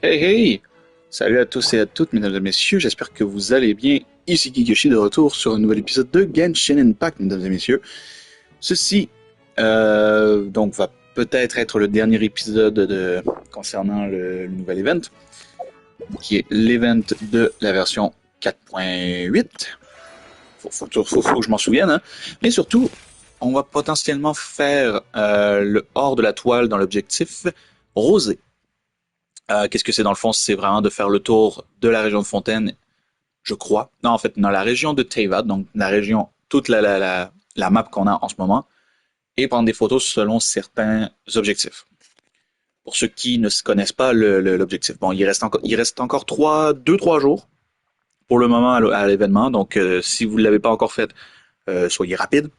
Hey hey! Salut à tous et à toutes, mesdames et messieurs, j'espère que vous allez bien. Ici GeekYoshii de retour sur un nouvel épisode de Genshin Impact, mesdames et messieurs. Ceci, donc, va peut-être être le dernier épisode concernant le nouvel event, qui est l'event de la version 4.8. Faut que je m'en souvienne, hein. Mais surtout, on va potentiellement faire le hors de la toile dans l'objectif rosé. Qu'est-ce que c'est dans le fond? C'est vraiment de faire le tour de la région de Fontaine, je crois. Non, en fait, dans la région de Teyvat, donc la région, toute la map qu'on a en ce moment, et prendre des photos selon certains objectifs. Pour ceux qui ne se connaissent pas l'objectif. Bon, il reste encore 2-3 jours pour le moment à l'événement, donc si vous ne l'avez pas encore fait, soyez rapide.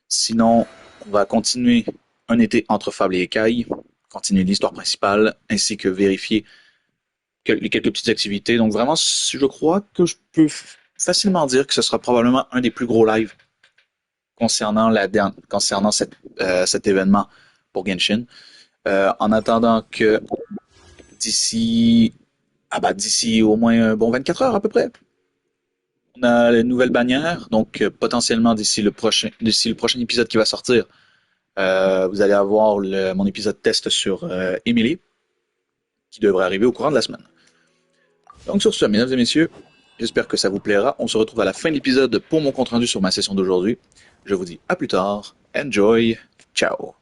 Sinon, on va continuer un été entre Fables et Écailles, continuer l'histoire principale, ainsi que vérifier les quelques petites activités. Donc vraiment, je crois que je peux facilement dire que ce sera probablement un des plus gros lives concernant cet événement pour Genshin. En attendant que d'ici d'ici au moins un bon 24 heures à peu près, on a les nouvelles bannières. Donc potentiellement d'ici le prochain épisode qui va sortir, vous allez avoir mon épisode test sur Emily, qui devrait arriver au courant de la semaine. Donc sur ce, mesdames et messieurs, j'espère que ça vous plaira. On se retrouve à la fin de l'épisode pour mon compte rendu sur ma session d'aujourd'hui. Je vous dis à plus tard. Enjoy. Ciao.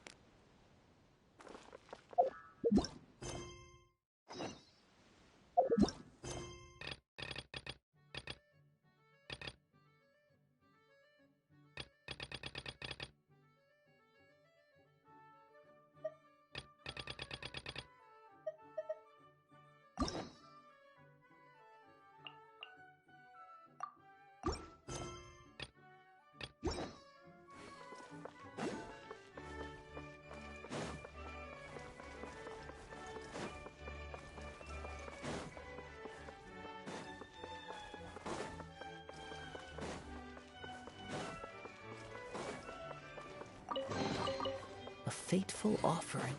A fateful offering.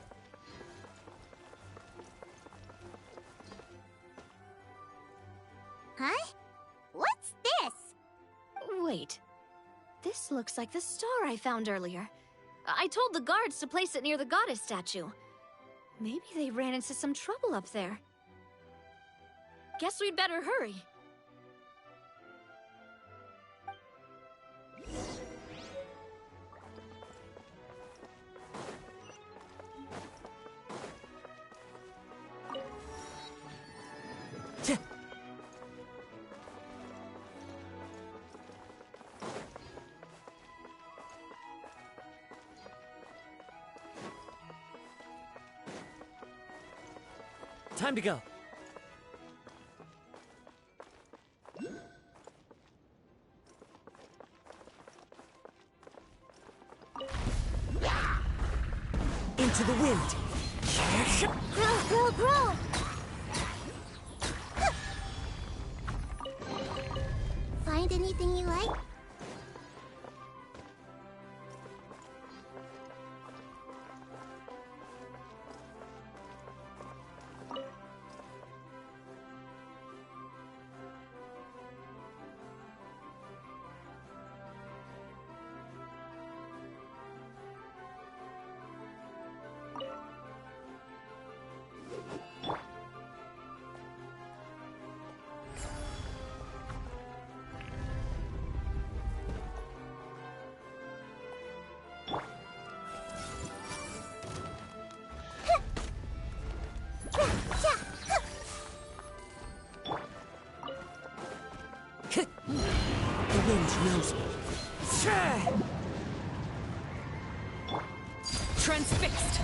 Huh? What's this? Wait. This looks like the star I found earlier. I told the guards to place it near the goddess statue. Maybe they ran into some trouble up there. Guess we'd better hurry. Time to go. Into the wind. Grow! Find anything you like? The wind knows me. Transfixed!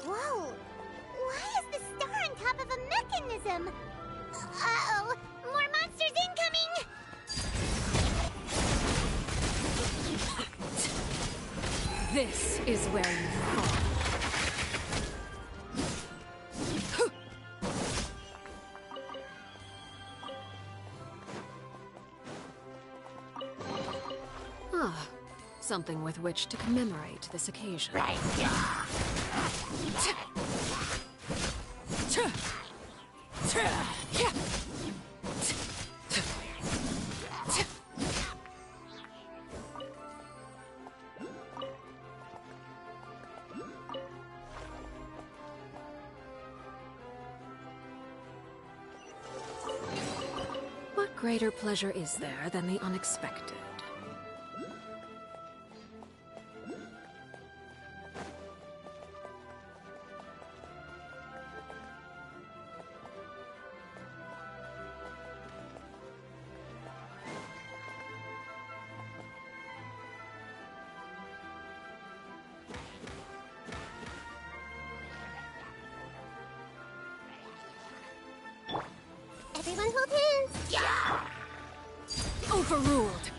Whoa! Why is the star on top of a mechanism? Uh-oh! More monsters incoming! This is where you fall. Ah, something with which to commemorate this occasion. Right. What greater pleasure is there than the unexpected? Everyone hold hands. Yeah! Overruled!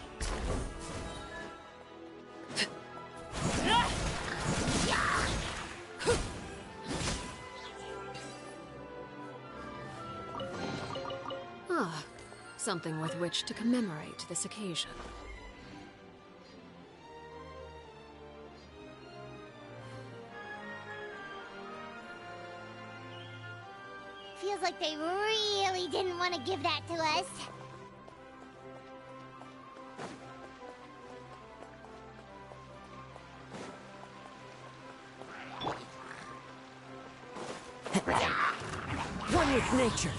Ah, something with which to commemorate this occasion. Feels like they really didn't want to give that to us. One with nature.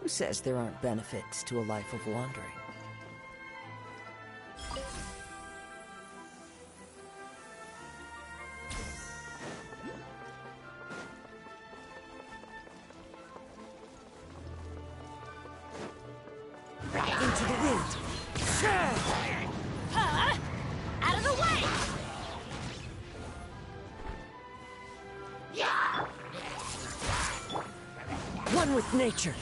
Who says there aren't benefits to a life of wandering? Into the wind. Out of the way! One with nature.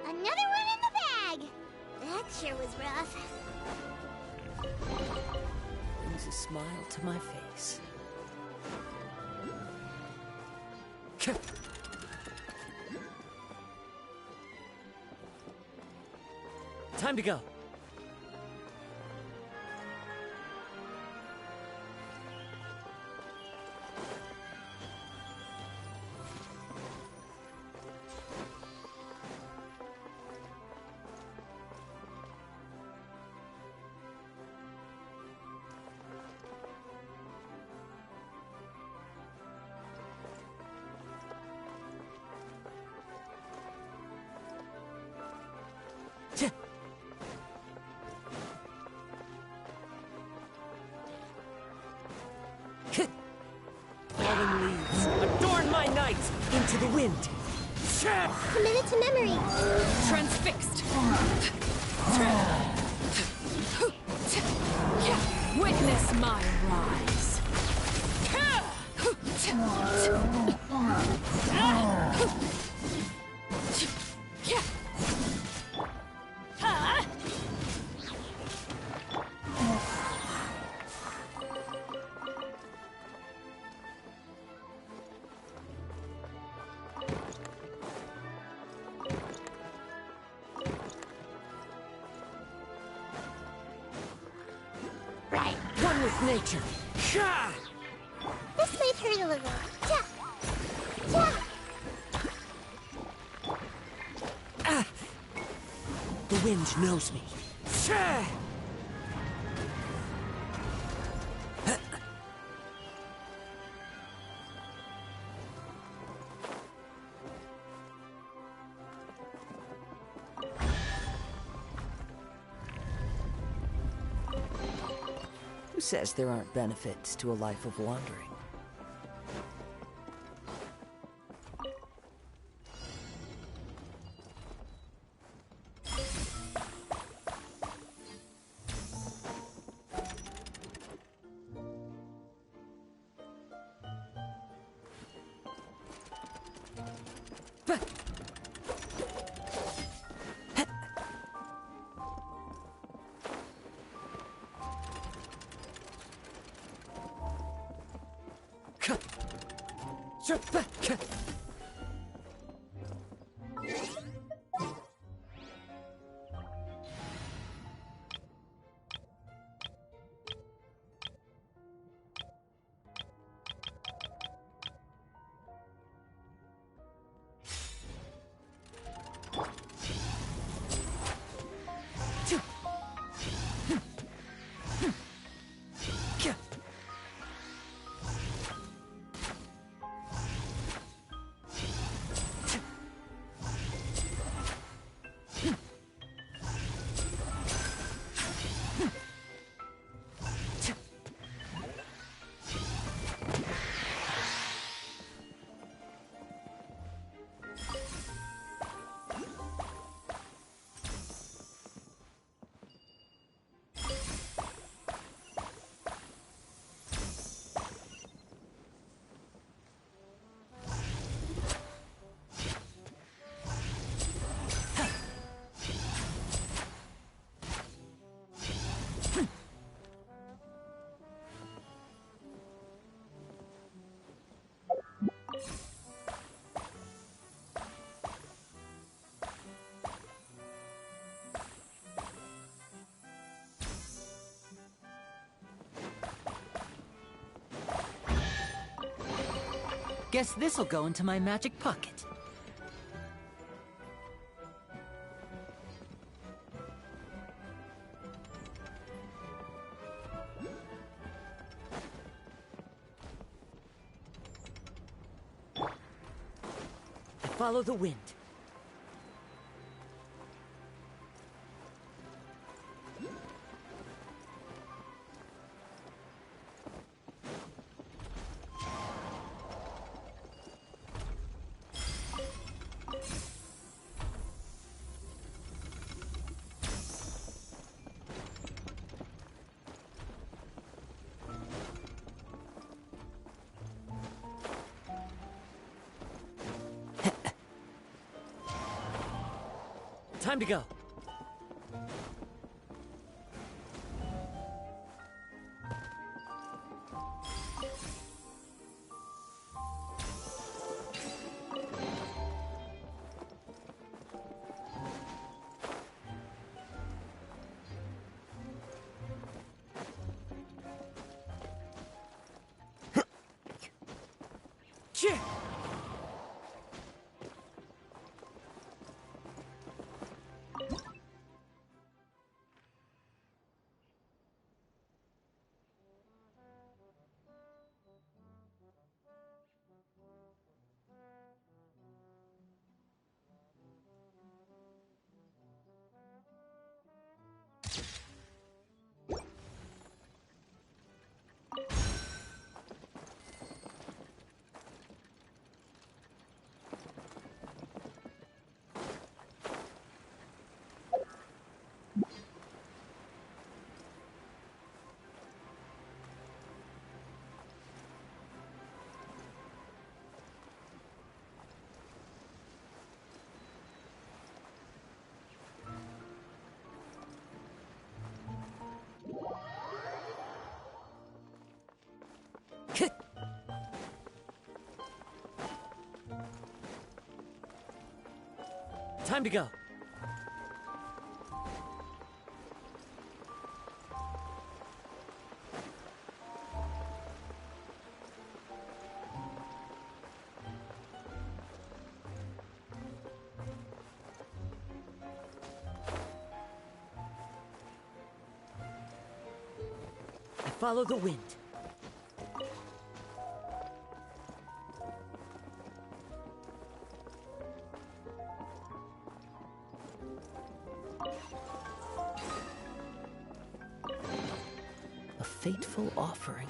Another one in the bag! That sure was rough. Brings a smile to my face. Time to go. Falling leaves, adorn my night into the wind. Committed to memory. Transfixed. Witness my rise. One with nature. This might hurt a little. Ja! Ja! The wind knows me. Who says there aren't benefits to a life of wandering? Guess this'll go into my magic pocket. I follow the wind. Time to go. Time to go. I follow the wind. A fateful offering.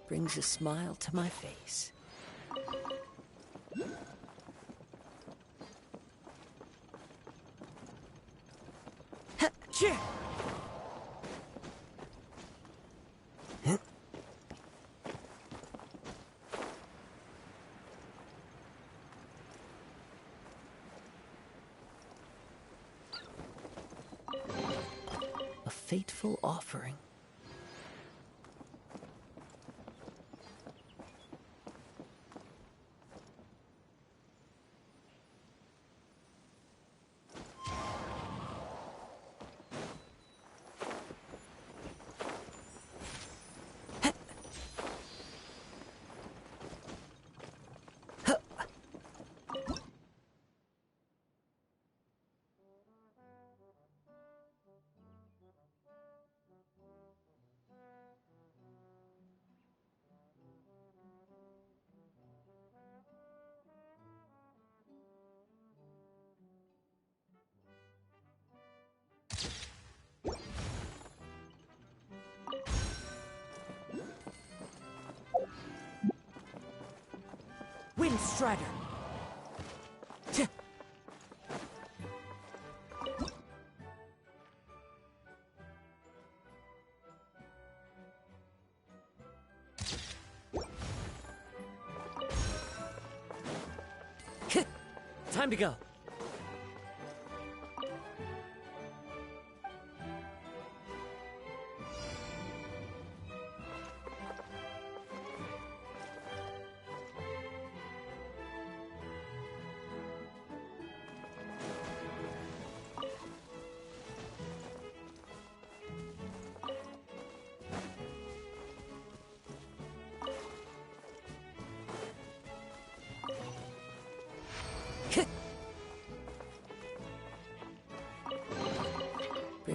Brings a smile to my face. A fateful offering. Wind Strider. Time to go.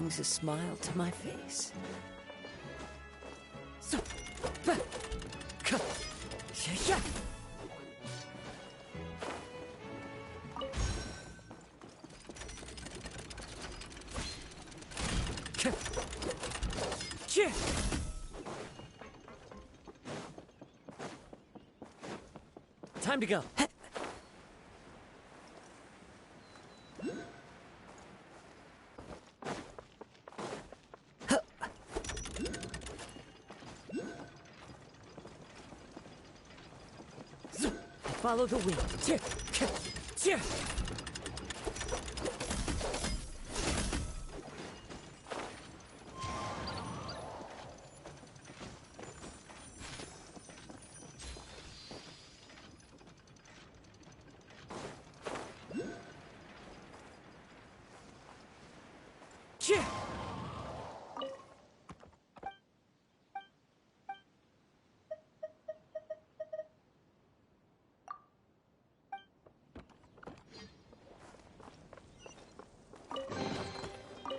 brings a smile to my face. Time to go. Follow the wind.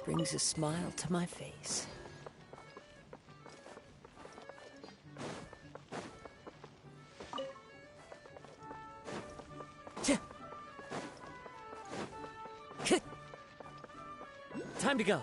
Brings a smile to my face. Time to go.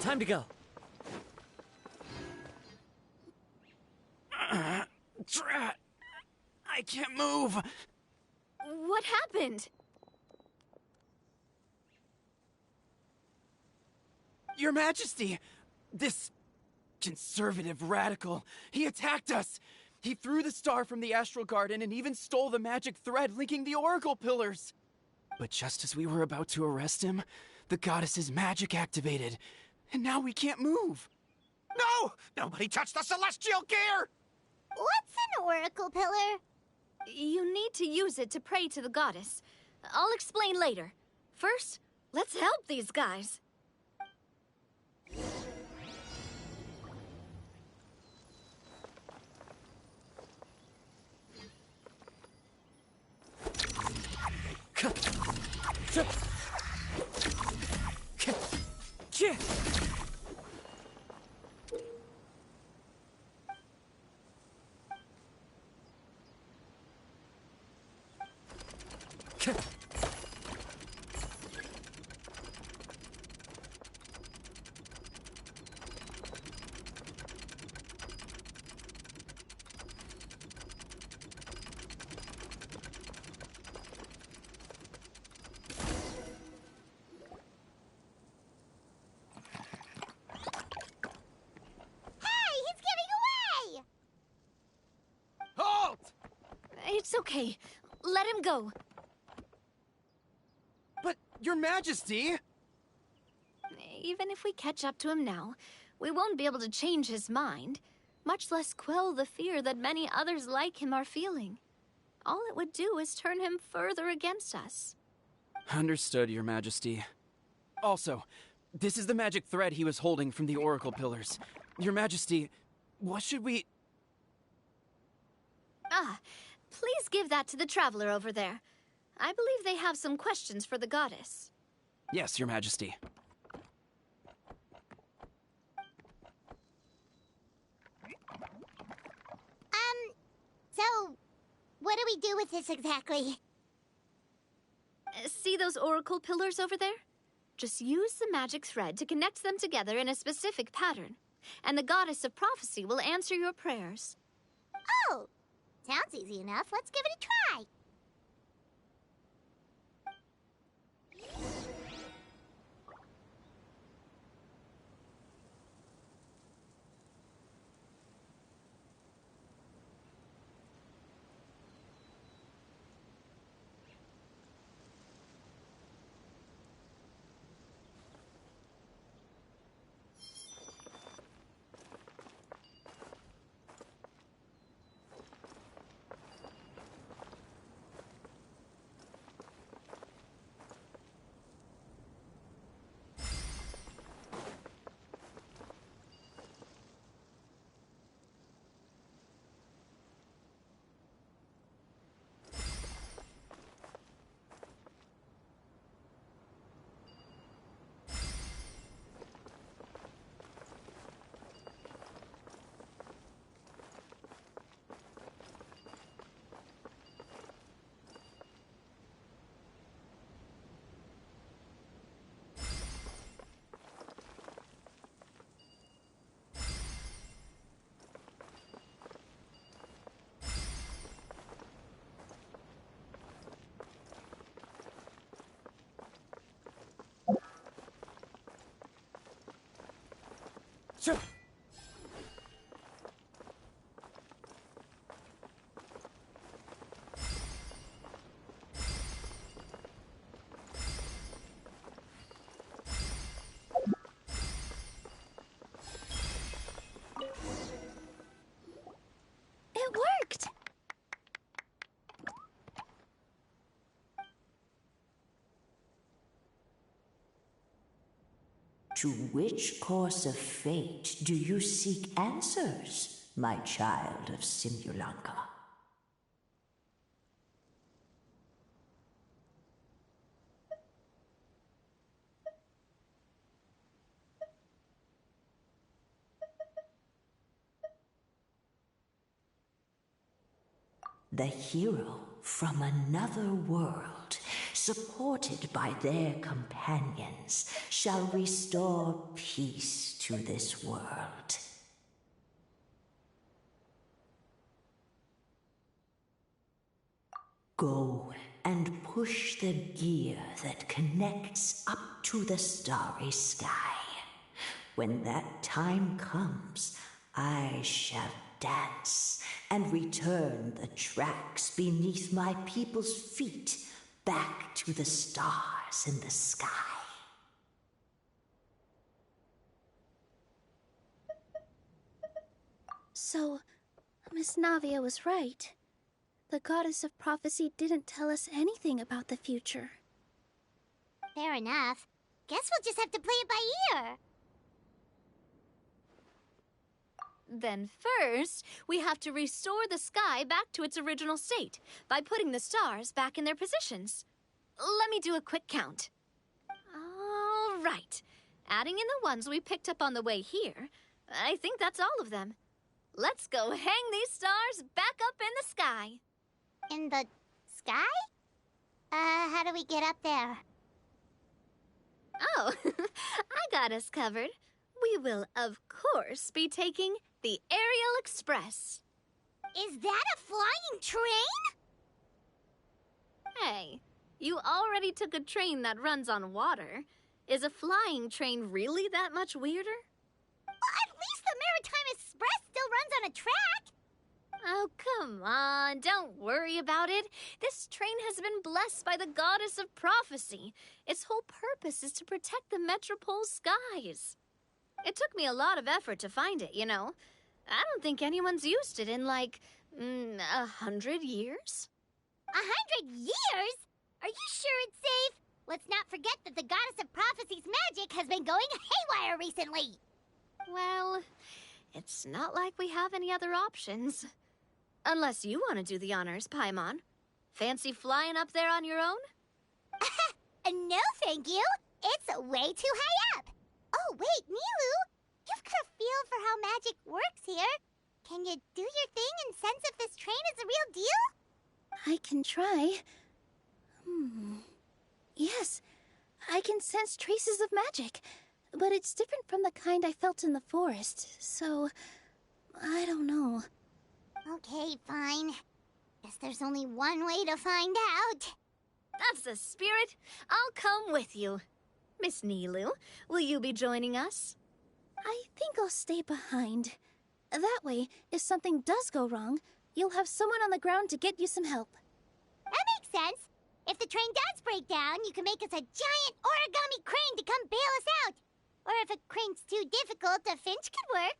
Time to go. Drat! I can't move! What happened? Your Majesty! This conservative radical, he attacked us! He threw the star from the Astral Garden and even stole the magic thread linking the Oracle Pillars! But just as we were about to arrest him, the goddess's magic activated, and now we can't move! No! Nobody touched the celestial gear! What's an oracle pillar? You need to use it to pray to the goddess. I'll explain later. First, let's help these guys. It's okay. Let him go. But, Your Majesty! Even if we catch up to him now, we won't be able to change his mind, much less quell the fear that many others like him are feeling. All it would do is turn him further against us. Understood, Your Majesty. Also, this is the magic thread he was holding from the Oracle Pillars. Your Majesty, what should we... Please give that to the traveler over there. I believe they have some questions for the goddess. Yes, Your Majesty. So, what do we do with this exactly? See those oracle pillars over there? Just use the magic thread to connect them together in a specific pattern, and the goddess of prophecy will answer your prayers. Oh! Sounds easy enough. Let's give it a try. Sure. It worked! To which course of fate do you seek answers, my child of Simulanka? The hero from another world, supported by their companions, shall restore peace to this world. Go and push the gear that connects up to the starry sky. When that time comes, I shall dance and return the tracks beneath my people's feet back to the stars in the sky. So, Miss Navia was right. The goddess of prophecy didn't tell us anything about the future. Fair enough. Guess we'll just have to play it by ear. Then first, we have to restore the sky back to its original state by putting the stars back in their positions. Let me do a quick count. All right. Adding in the ones we picked up on the way here, I think that's all of them. Let's go hang these stars back up in the sky. In the sky? How do we get up there? Oh, I got us covered. We will, of course, be taking the Aerial Express. Is that a flying train? Hey, you already took a train that runs on water. Is a flying train really that much weirder? Well, at least the Maritime Express still runs on a track. Oh, come on, don't worry about it. This train has been blessed by the goddess of prophecy. Its whole purpose is to protect the Metropole skies. It took me a lot of effort to find it, you know. I don't think anyone's used it in, like, 100 years. 100 years? Are you sure it's safe? Let's not forget that the goddess of prophecy's magic has been going haywire recently. Well, it's not like we have any other options. Unless you want to do the honors, Paimon. Fancy flying up there on your own? No, thank you. It's way too high up. Oh, wait, Nilu. You've got a feel for how magic works here. Can you do your thing and sense if this train is the real deal? I can try. Yes, I can sense traces of magic, but it's different from the kind I felt in the forest, so I don't know. Okay, fine. Guess there's only one way to find out. That's the spirit. I'll come with you. Miss Nilu, will you be joining us? I think I'll stay behind. That way, if something does go wrong, you'll have someone on the ground to get you some help. That makes sense. If the train does break down, you can make us a giant origami crane to come bail us out. Or if a crane's too difficult, a finch could work.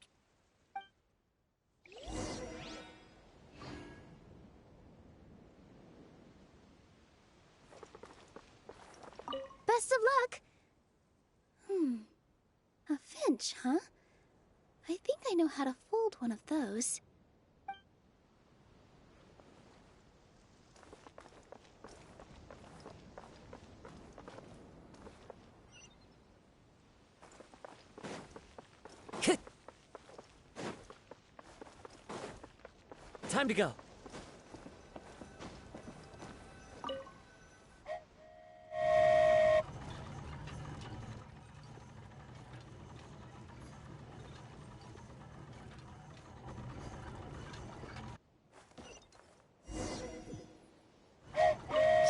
Best of luck! A finch, huh? I think I know how to fold one of those. Time to go.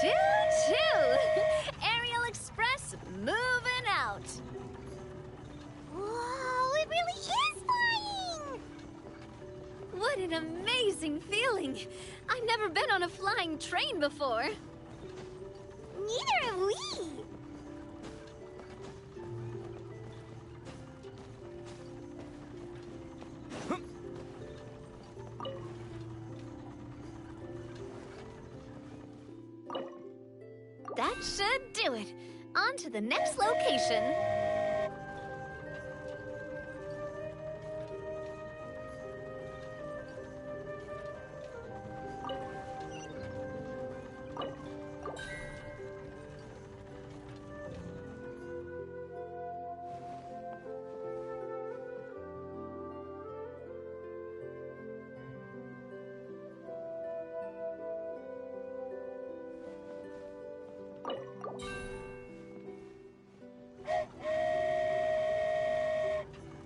Choo-choo! Aerial Express moving out. Whoa, it really an amazing feeling. I've never been on a flying train before. Neither have we. That should do it. On to the next location.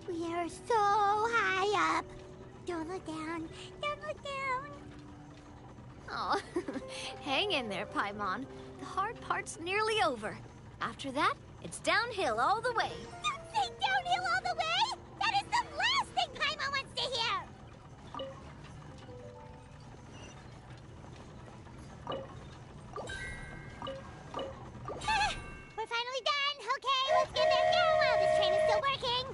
We are so high up. Don't look down. Don't look down. Oh, hang in there, Paimon. The hard part's nearly over. After that, it's downhill all the way. Don't say downhill all the way. That is the last thing Paimon wants to hear. We're finally done. Okay, let's get back down while this train is still working.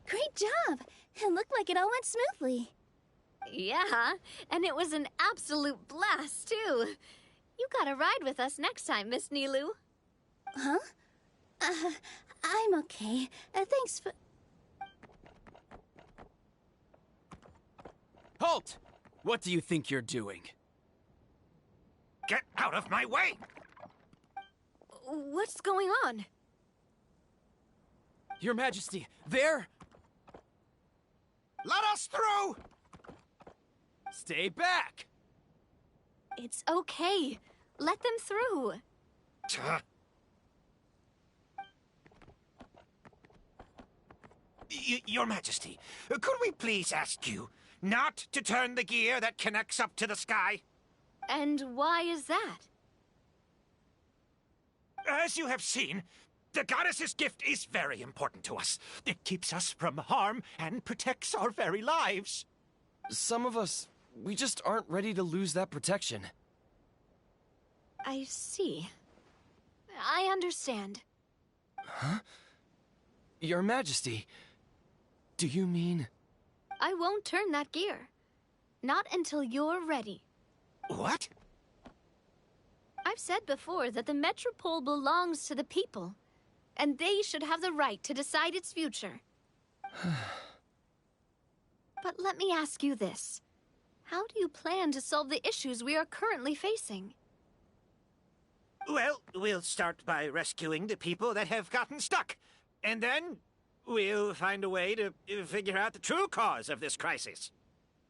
Great job! It looked like it all went smoothly. Yeah, and it was an absolute blast, too. You gotta ride with us next time, Miss Nilu. Huh? I'm okay. Thanks for... Halt! What do you think you're doing? Get out of my way! What's going on? Your Majesty, there! Let us through! Stay back! It's okay. Let them through. Your Majesty, could we please ask you not to turn the gear that connects up to the sky? And why is that? As you have seen, the goddess's gift is very important to us. It keeps us from harm and protects our very lives. Some of us, we just aren't ready to lose that protection. I see. I understand. Huh? Your Majesty, do you mean... I won't turn that gear. Not until you're ready. What? I've said before that the Metropole belongs to the people, and they should have the right to decide its future. But let me ask you this. How do you plan to solve the issues we are currently facing? Well, we'll start by rescuing the people that have gotten stuck. And then we'll find a way to figure out the true cause of this crisis.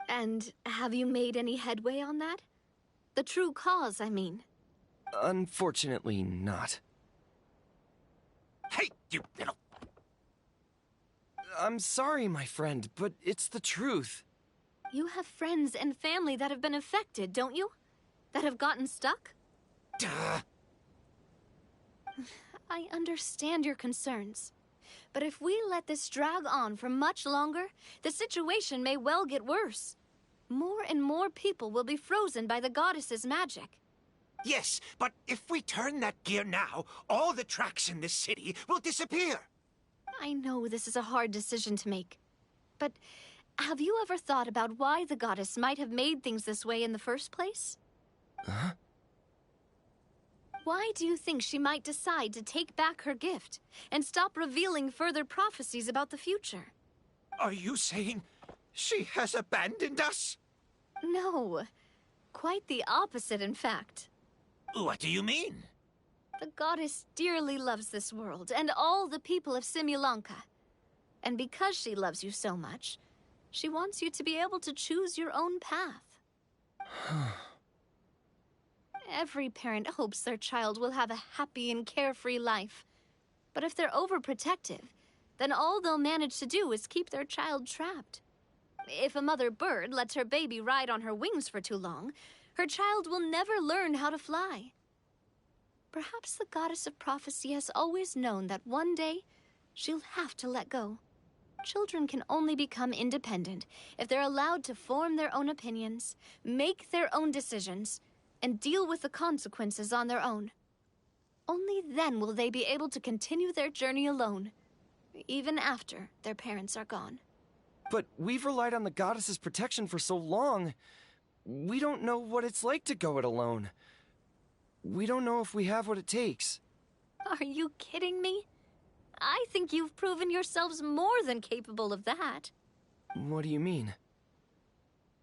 And have you made any headway on that? The true cause, I mean. Unfortunately not. Hey, you little... I'm sorry, my friend, but it's the truth. You have friends and family that have been affected, don't you? That have gotten stuck? Duh. I understand your concerns. But if we let this drag on for much longer, the situation may well get worse. More and more people will be frozen by the goddess's magic. Yes, but if we turn that gear now, all the tracks in this city will disappear. I know this is a hard decision to make. But have you ever thought about why the goddess might have made things this way in the first place? Huh? Why do you think she might decide to take back her gift and stop revealing further prophecies about the future? Are you saying she has abandoned us? No. Quite the opposite, in fact. What do you mean? The goddess dearly loves this world and all the people of Simulanka. And because she loves you so much, she wants you to be able to choose your own path. Every parent hopes their child will have a happy and carefree life. But if they're overprotective, then all they'll manage to do is keep their child trapped. If a mother bird lets her baby ride on her wings for too long, her child will never learn how to fly. Perhaps the goddess of prophecy has always known that one day she'll have to let go. Children can only become independent if they're allowed to form their own opinions, make their own decisions, and deal with the consequences on their own. Only then will they be able to continue their journey alone, even after their parents are gone. But we've relied on the goddess's protection for so long. We don't know what it's like to go it alone. We don't know if we have what it takes. Are you kidding me? I think you've proven yourselves more than capable of that. What do you mean?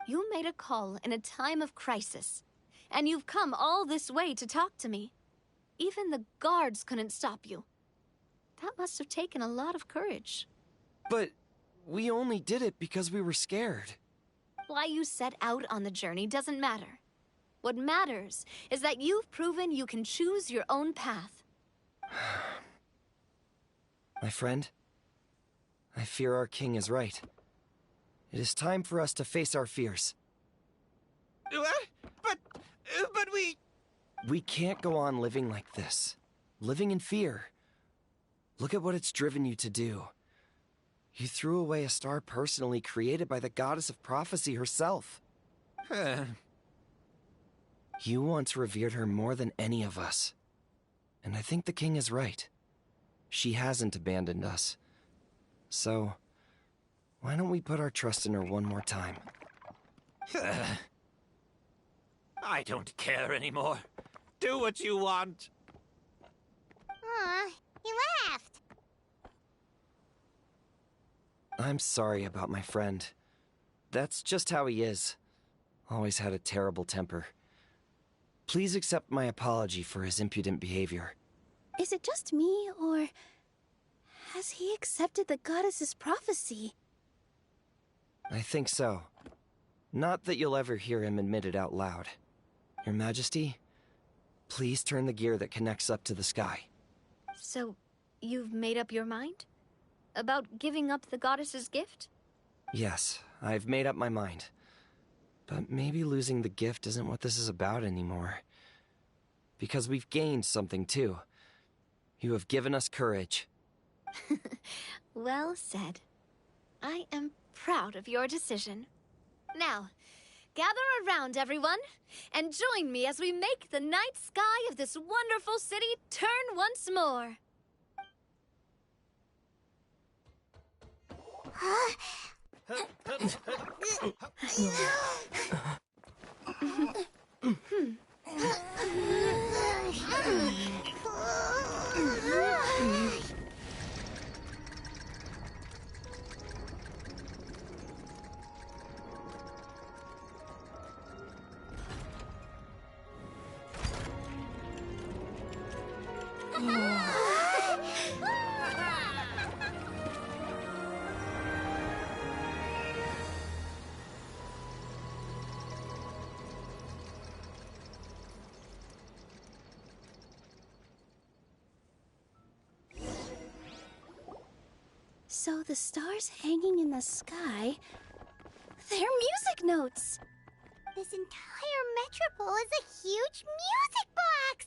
You made a call in a time of crisis, and you've come all this way to talk to me. Even the guards couldn't stop you. That must have taken a lot of courage. But we only did it because we were scared. Why you set out on the journey doesn't matter. What matters is that you've proven you can choose your own path. My friend, I fear our king is right. It is time for us to face our fears. What? But we... We can't go on living like this. Living in fear. Look at what it's driven you to do. You threw away a star personally created by the goddess of prophecy herself. You once revered her more than any of us. And I think the king is right. She hasn't abandoned us. So, why don't we put our trust in her one more time? I don't care anymore. Do what you want. Aw, he laughed. I'm sorry about my friend. That's just how he is. Always had a terrible temper. Please accept my apology for his impudent behavior. Is it just me, or has he accepted the goddess's prophecy? I think so. Not that you'll ever hear him admit it out loud. Your Majesty, please turn the gear that connects up to the sky. So, you've made up your mind? About giving up the goddess's gift? Yes, I've made up my mind. But maybe losing the gift isn't what this is about anymore. Because we've gained something too. You have given us courage. Well said. I am proud of your decision. Now, gather around, everyone, and join me as we make the night sky of this wonderful city turn once more. So the stars hanging in the sky, they're music notes. This entire metropole is a huge music box!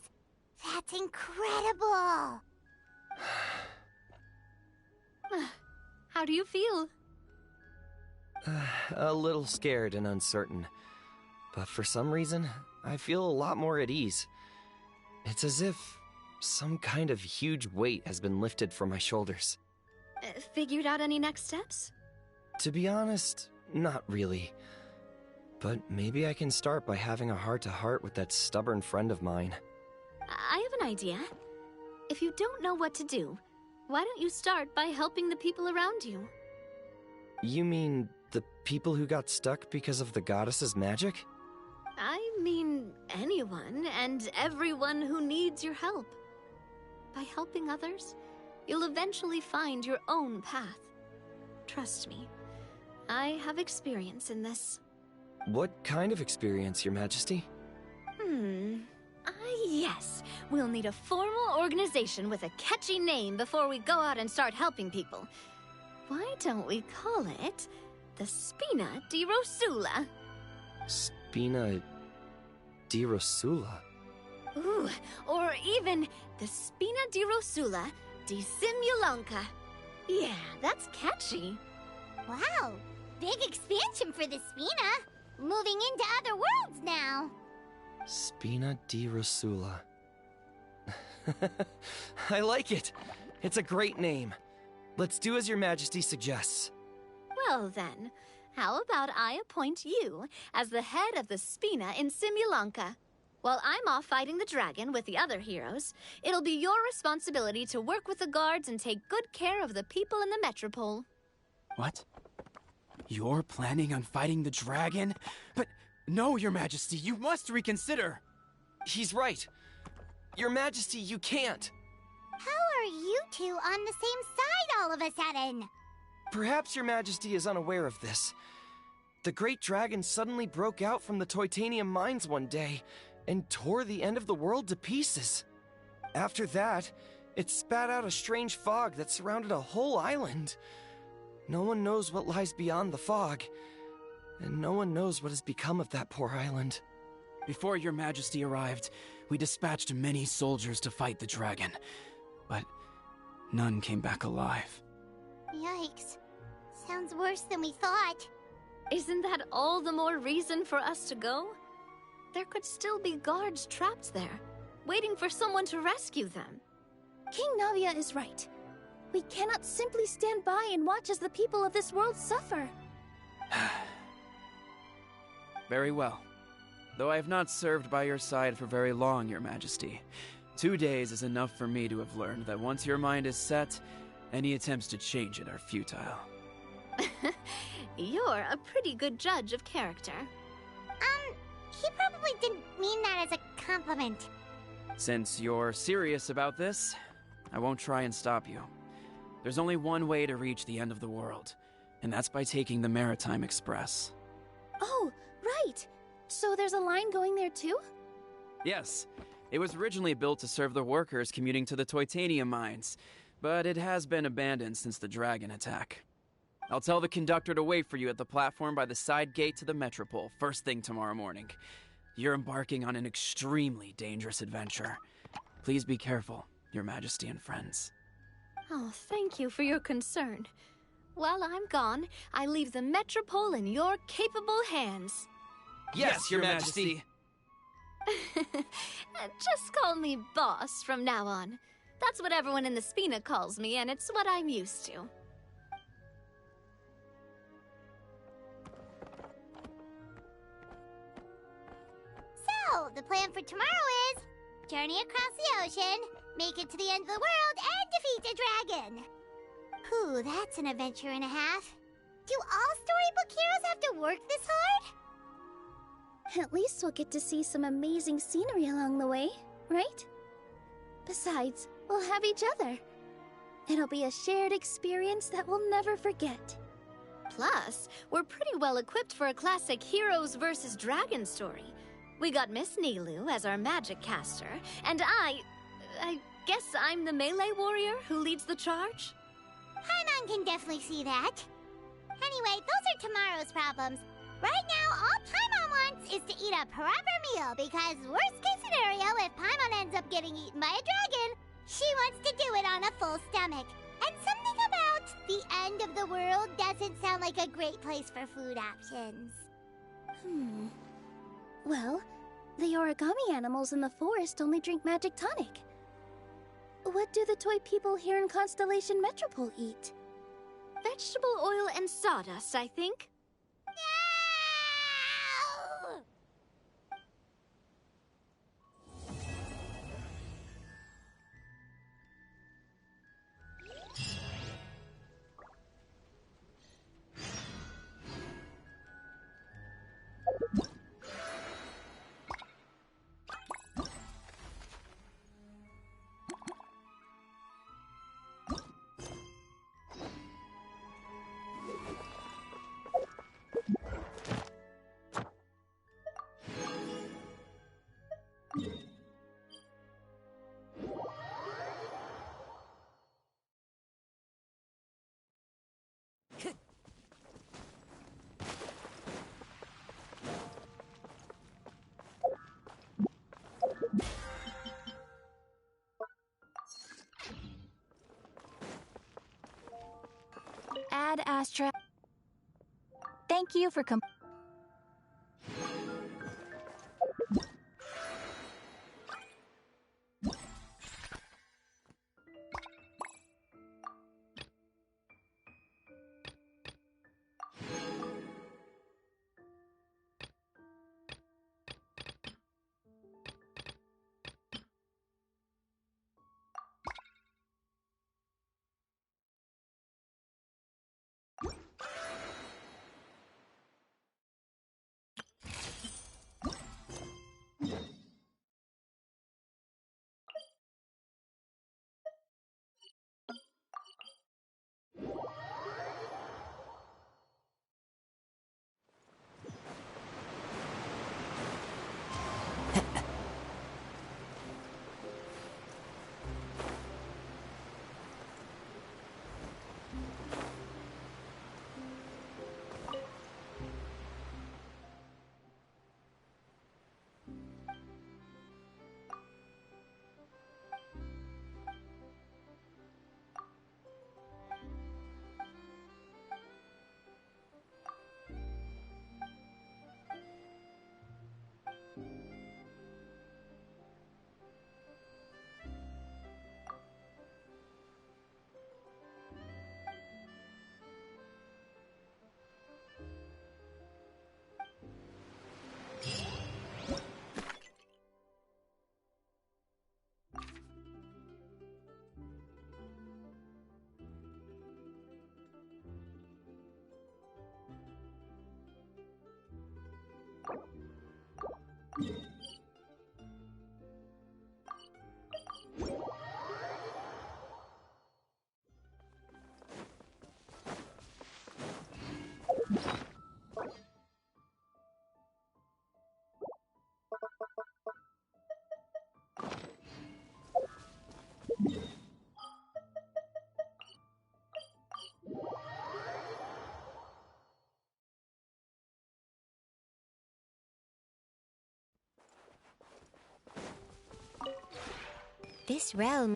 That's incredible! How do you feel? A little scared and uncertain. But for some reason, I feel a lot more at ease. It's as if some kind of huge weight has been lifted from my shoulders. Figured out any next steps? To be honest, not really. But maybe I can start by having a heart-to-heart with that stubborn friend of mine. I have an idea. If you don't know what to do, why don't you start by helping the people around you? You mean the people who got stuck because of the goddess's magic? I mean anyone and everyone who needs your help. By helping others, you'll eventually find your own path. Trust me, I have experience in this. What kind of experience, Your Majesty? We'll need a formal organization with a catchy name before we go out and start helping people. Why don't we call it the Spina di Rosula? Spina di Rosula? Ooh, or even the Spina di Rosula di Simulanka. Yeah, that's catchy. Wow, big expansion for the Spina. Moving into other worlds now. Spina di Rosula. I like it. It's a great name. Let's do as Your Majesty suggests. Well then, how about I appoint you as the head of the Spina in Simulanka? While I'm off fighting the dragon with the other heroes, it'll be your responsibility to work with the guards and take good care of the people in the metropole. What? You're planning on fighting the dragon? But no, Your Majesty, you must reconsider. He's right. Your Majesty, you can't. How are you two on the same side all of a sudden? Perhaps Your Majesty is unaware of this. The great dragon suddenly broke out from the Titanium mines one day and tore the end of the world to pieces. After that, it spat out a strange fog that surrounded a whole island. No one knows what lies beyond the fog, and no one knows what has become of that poor island. Before Your Majesty arrived, we dispatched many soldiers to fight the dragon, but none came back alive. Yikes. Sounds worse than we thought. Isn't that all the more reason for us to go? There could still be guards trapped there, waiting for someone to rescue them. King Navia is right. We cannot simply stand by and watch as the people of this world suffer. Very well. Though I have not served by your side for very long, Your Majesty, 2 days is enough for me to have learned that once your mind is set, any attempts to change it are futile. You're a pretty good judge of character. He probably didn't mean that as a compliment. Since you're serious about this, I won't try and stop you. There's only one way to reach the end of the world, and that's by taking the Maritime Express. Oh, right. So there's a line going there too? Yes, it was originally built to serve the workers commuting to the Titanium mines, but it has been abandoned since the dragon attack. I'll tell the conductor to wait for you at the platform by the side gate to the Metropole first thing tomorrow morning. You're embarking on an extremely dangerous adventure. Please be careful, Your Majesty and friends. Oh, thank you for your concern. While I'm gone, I leave the Metropole in your capable hands. Yes, Your Majesty! Just call me boss from now on. That's what everyone in the Spina calls me, and it's what I'm used to. So, the plan for tomorrow is journey across the ocean, make it to the end of the world, and defeat a dragon. Whew, that's an adventure and a half. Do all storybook heroes have to work this hard? At least we'll get to see some amazing scenery along the way, right? Besides, we'll have each other. It'll be a shared experience that we'll never forget. Plus, we're pretty well equipped for a classic heroes versus dragon story. We got Miss Nilou as our magic caster, and I guess I'm the melee warrior who leads the charge? Paimon can definitely see that. Anyway, those are tomorrow's problems. Right now, all Paimon wants is to eat a proper meal, because worst case scenario, if Paimon ends up getting eaten by a dragon, she wants to do it on a full stomach. And something about the end of the world doesn't sound like a great place for food options. Well, the origami animals in the forest only drink magic tonic. What do the toy people here in Constellation Metropole eat? Vegetable oil and sawdust, I think. No! fast travel. Thank you for This realm...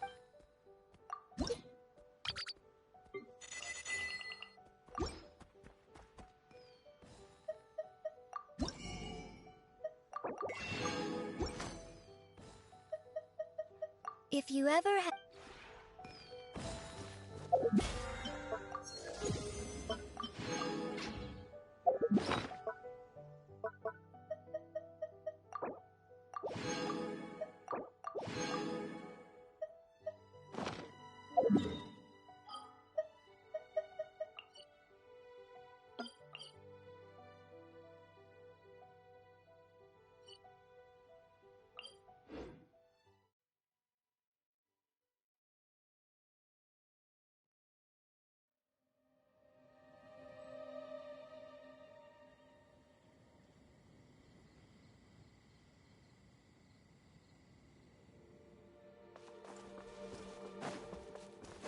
If you ever have...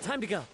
Time to go.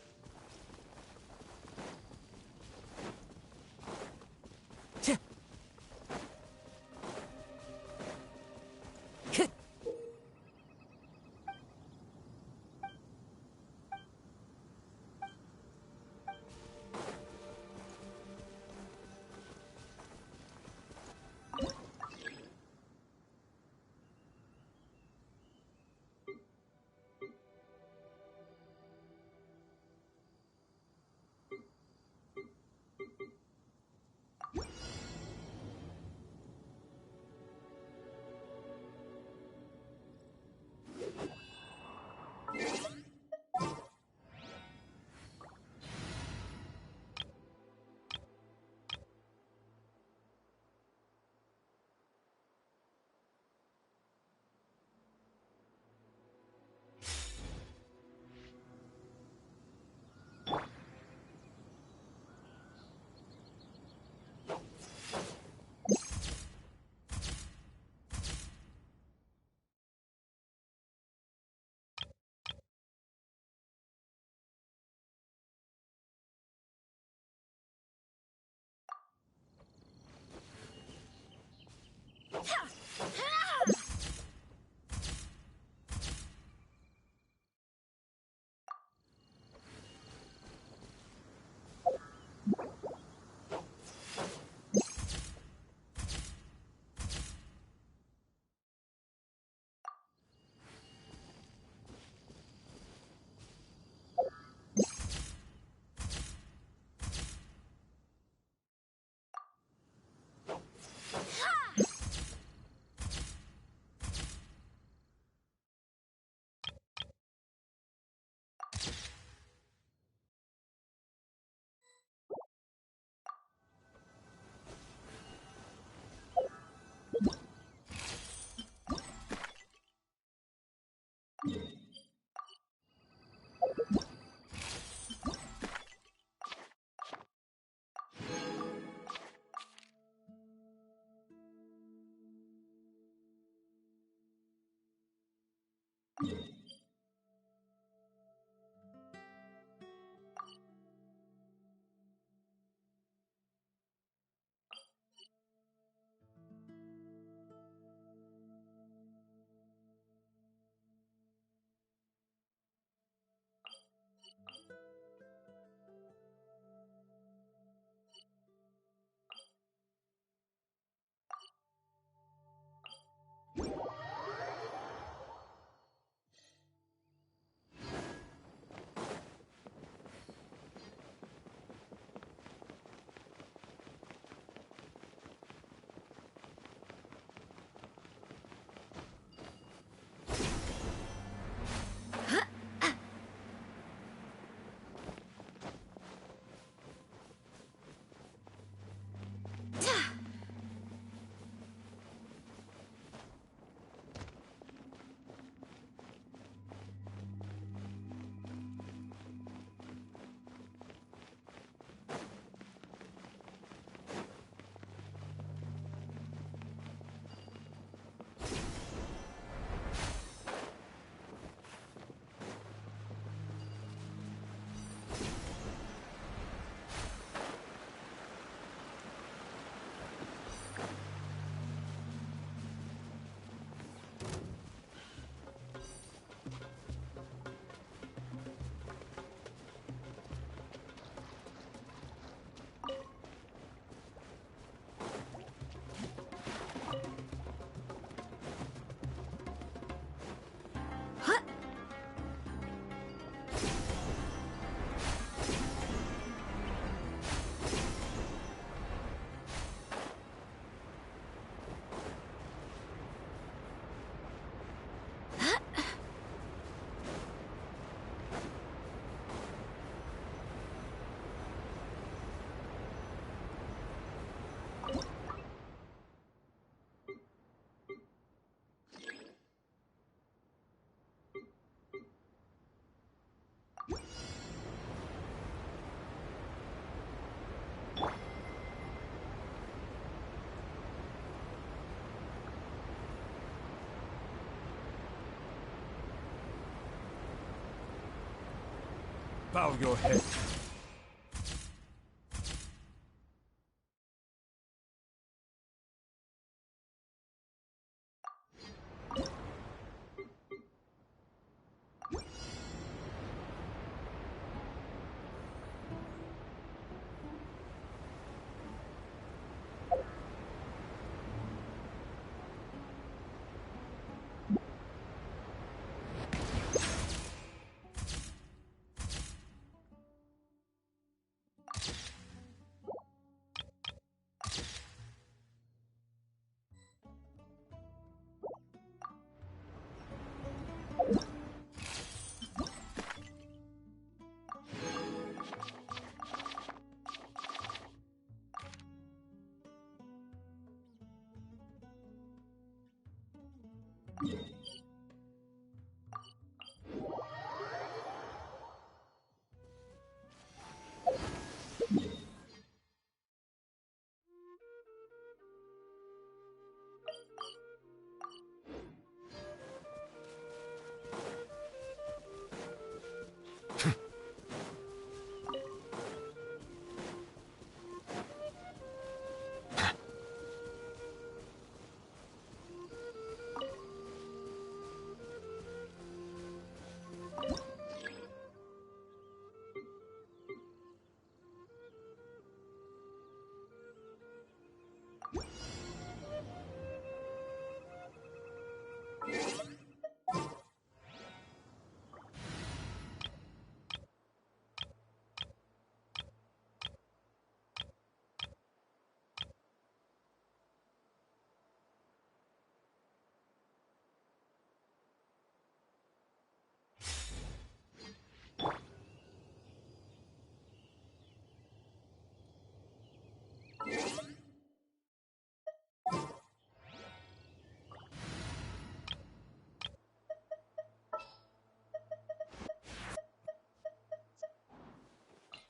Bow your head.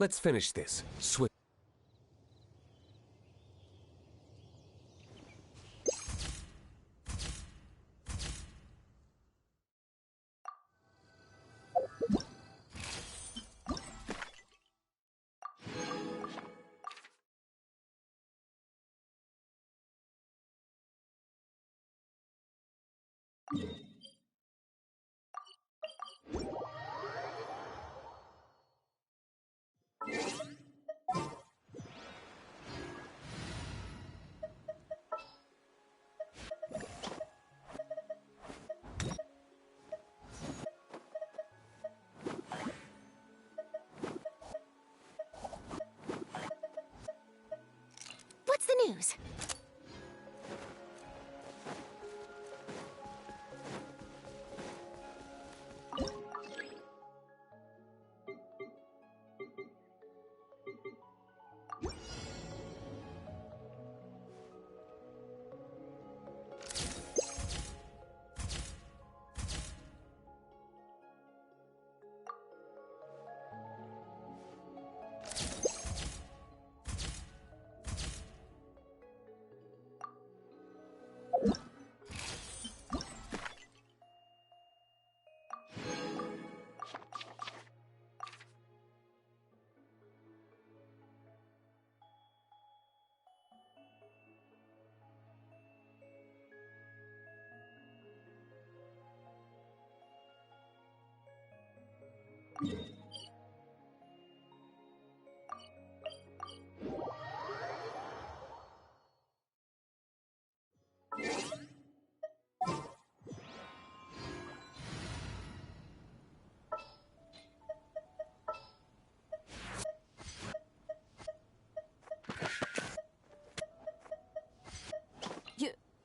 Let's finish this. Swift. What's the news?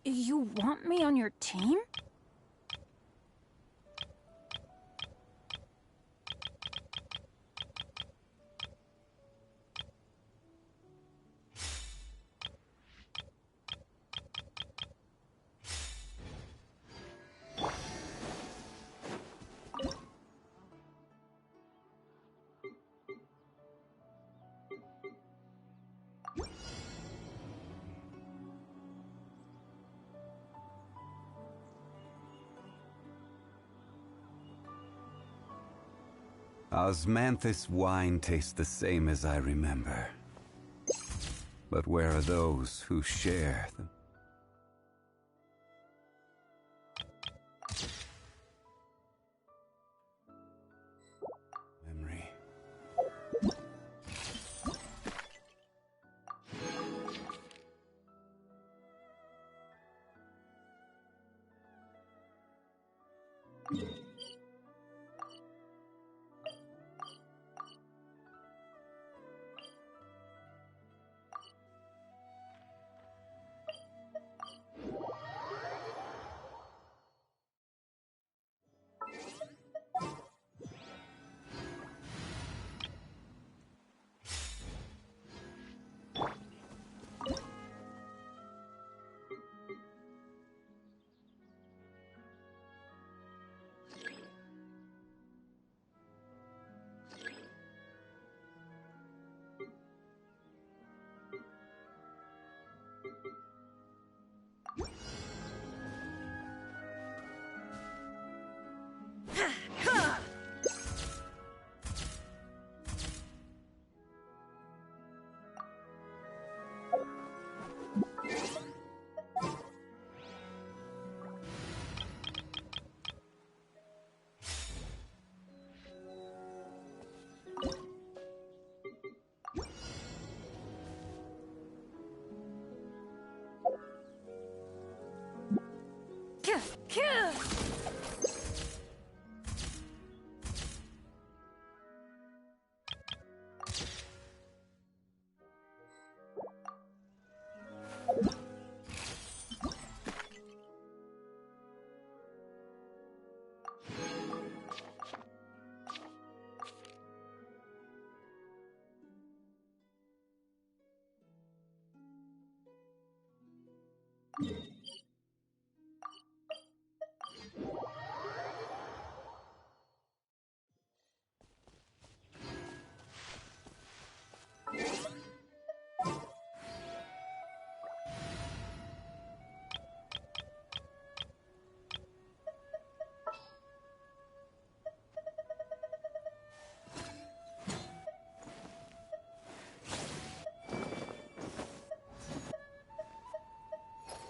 You want me on your team? Osmanthus wine tastes the same as I remember. But where are those who share the memory?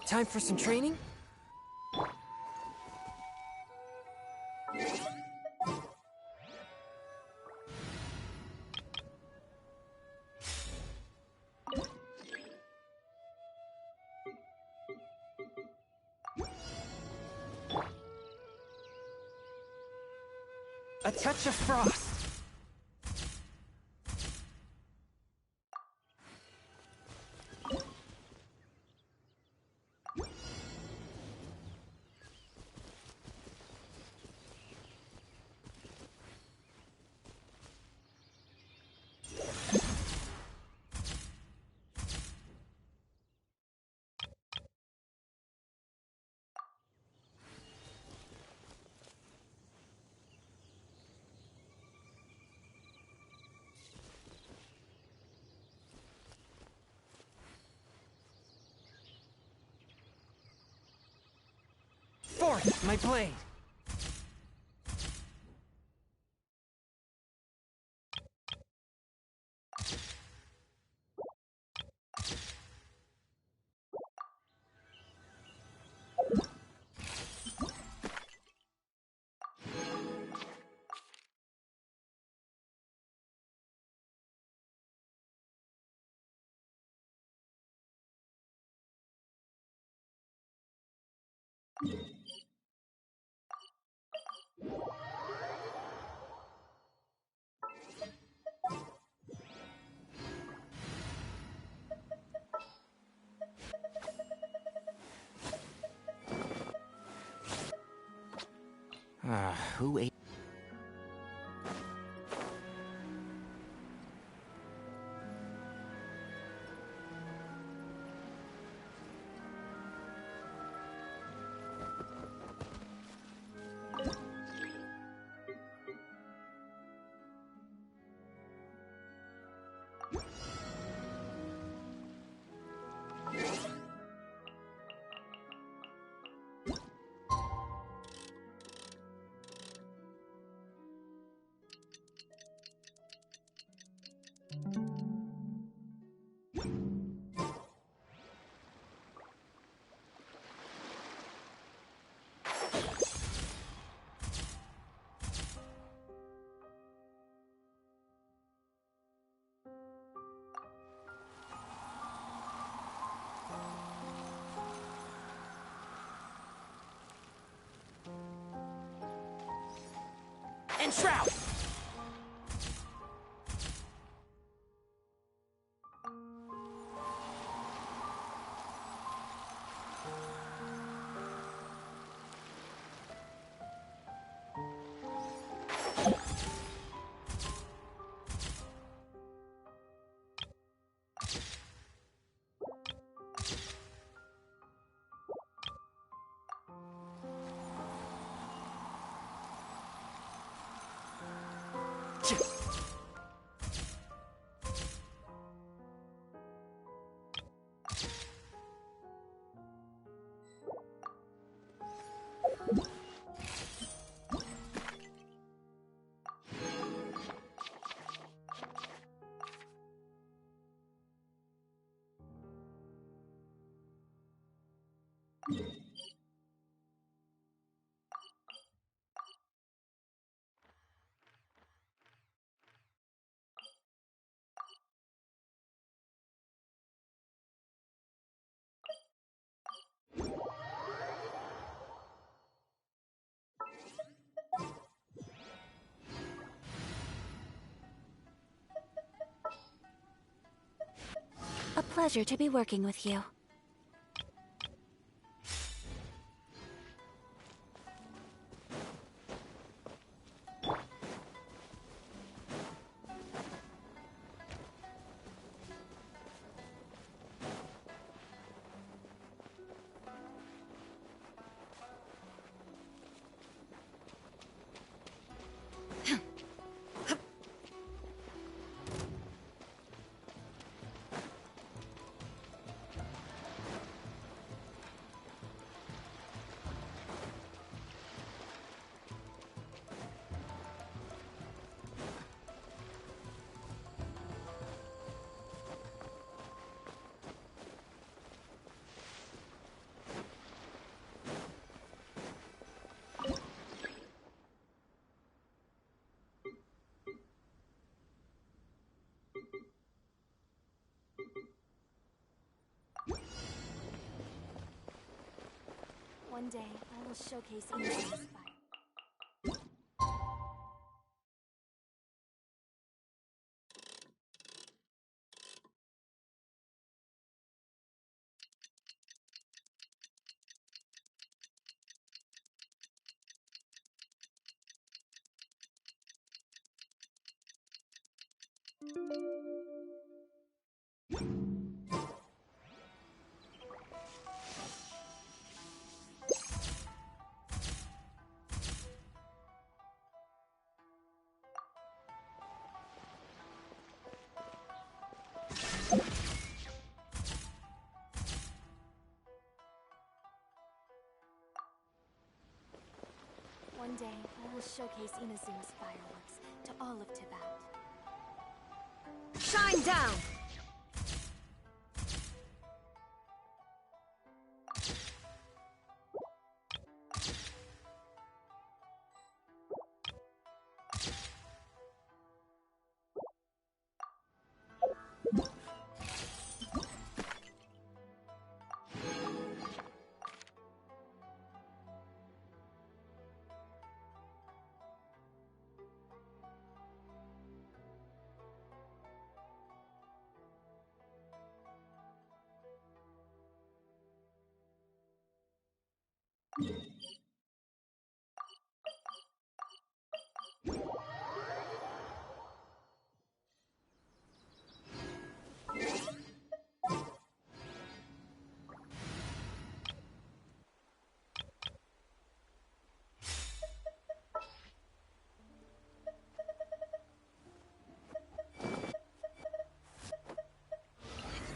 Time for some training? A touch of frost. Forth, my blade! Who ate? Divine Shroud! A pleasure to be working with you. One day, I will showcase Inu's fire. One day, I will showcase Inazuma's fireworks to all of Tibet. Shine down!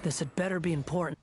This had better be important.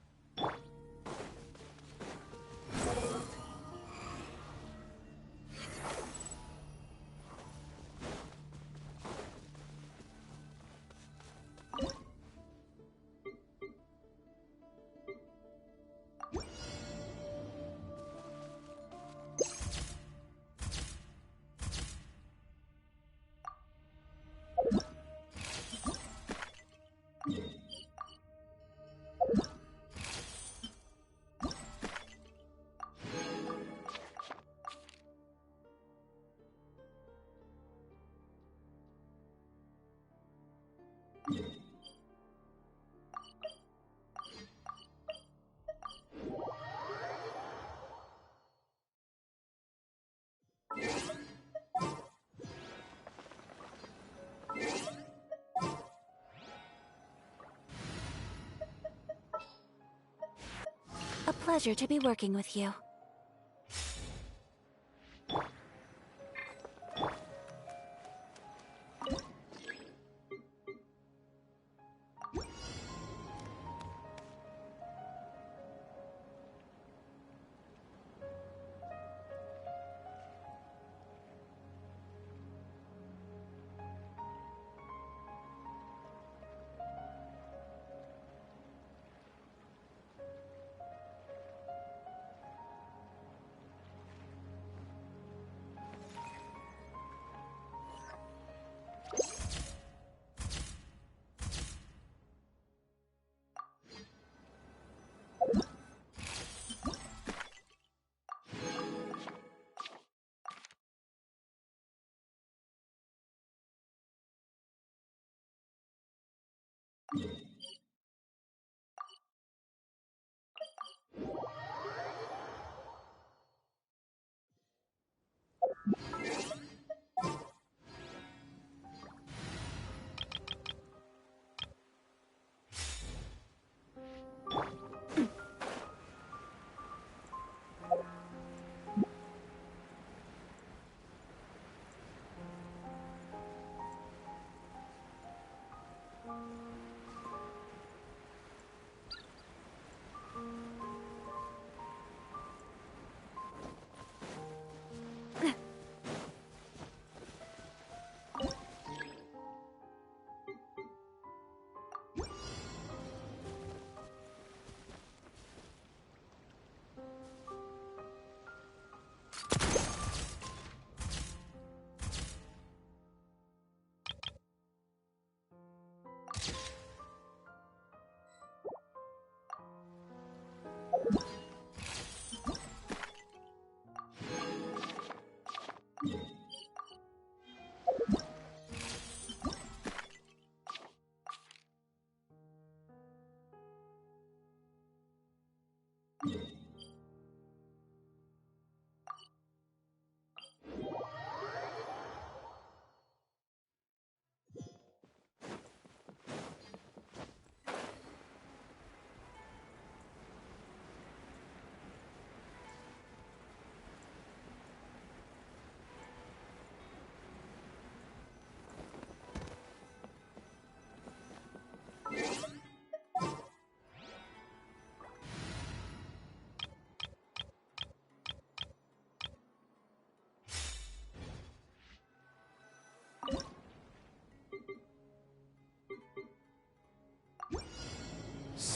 A pleasure to be working with you.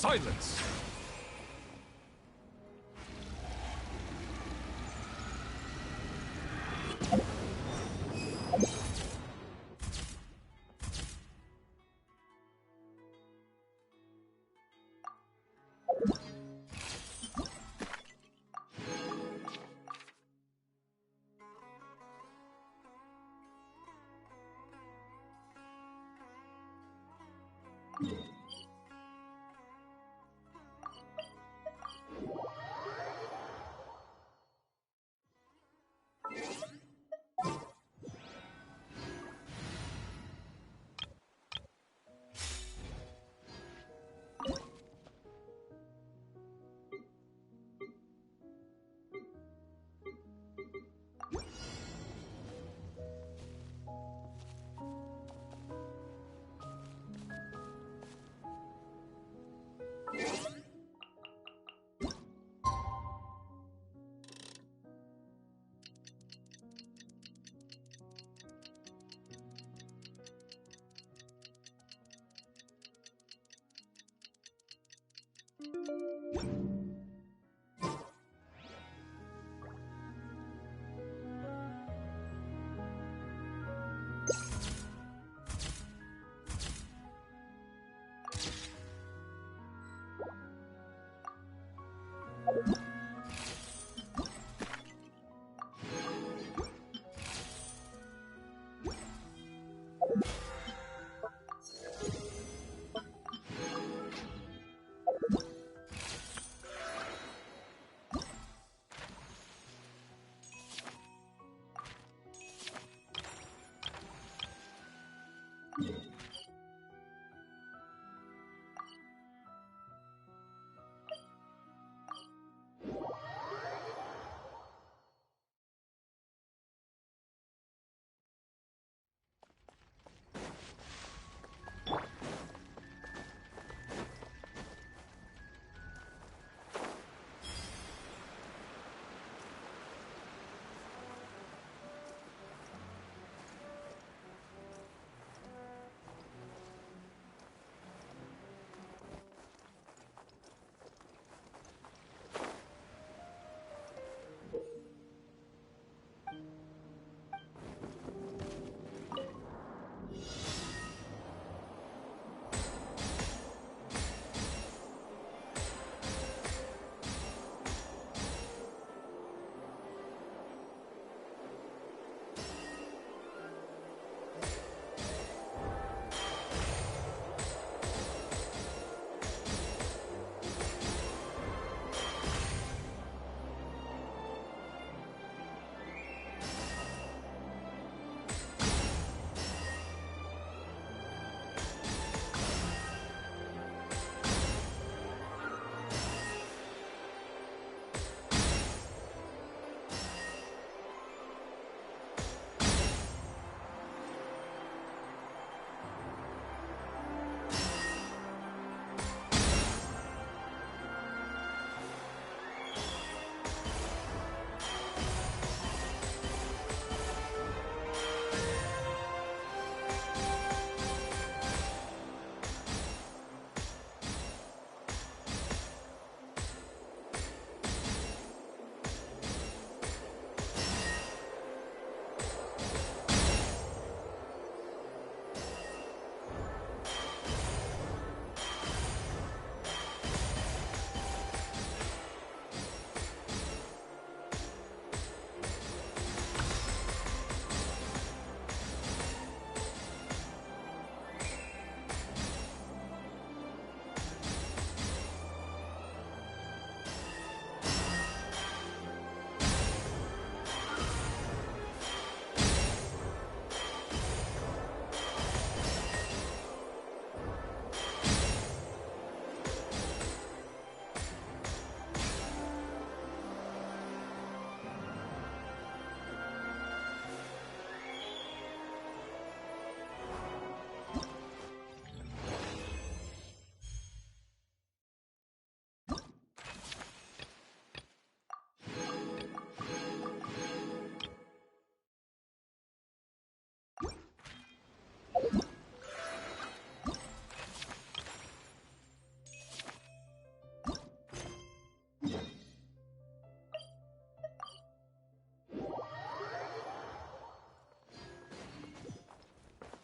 Silence!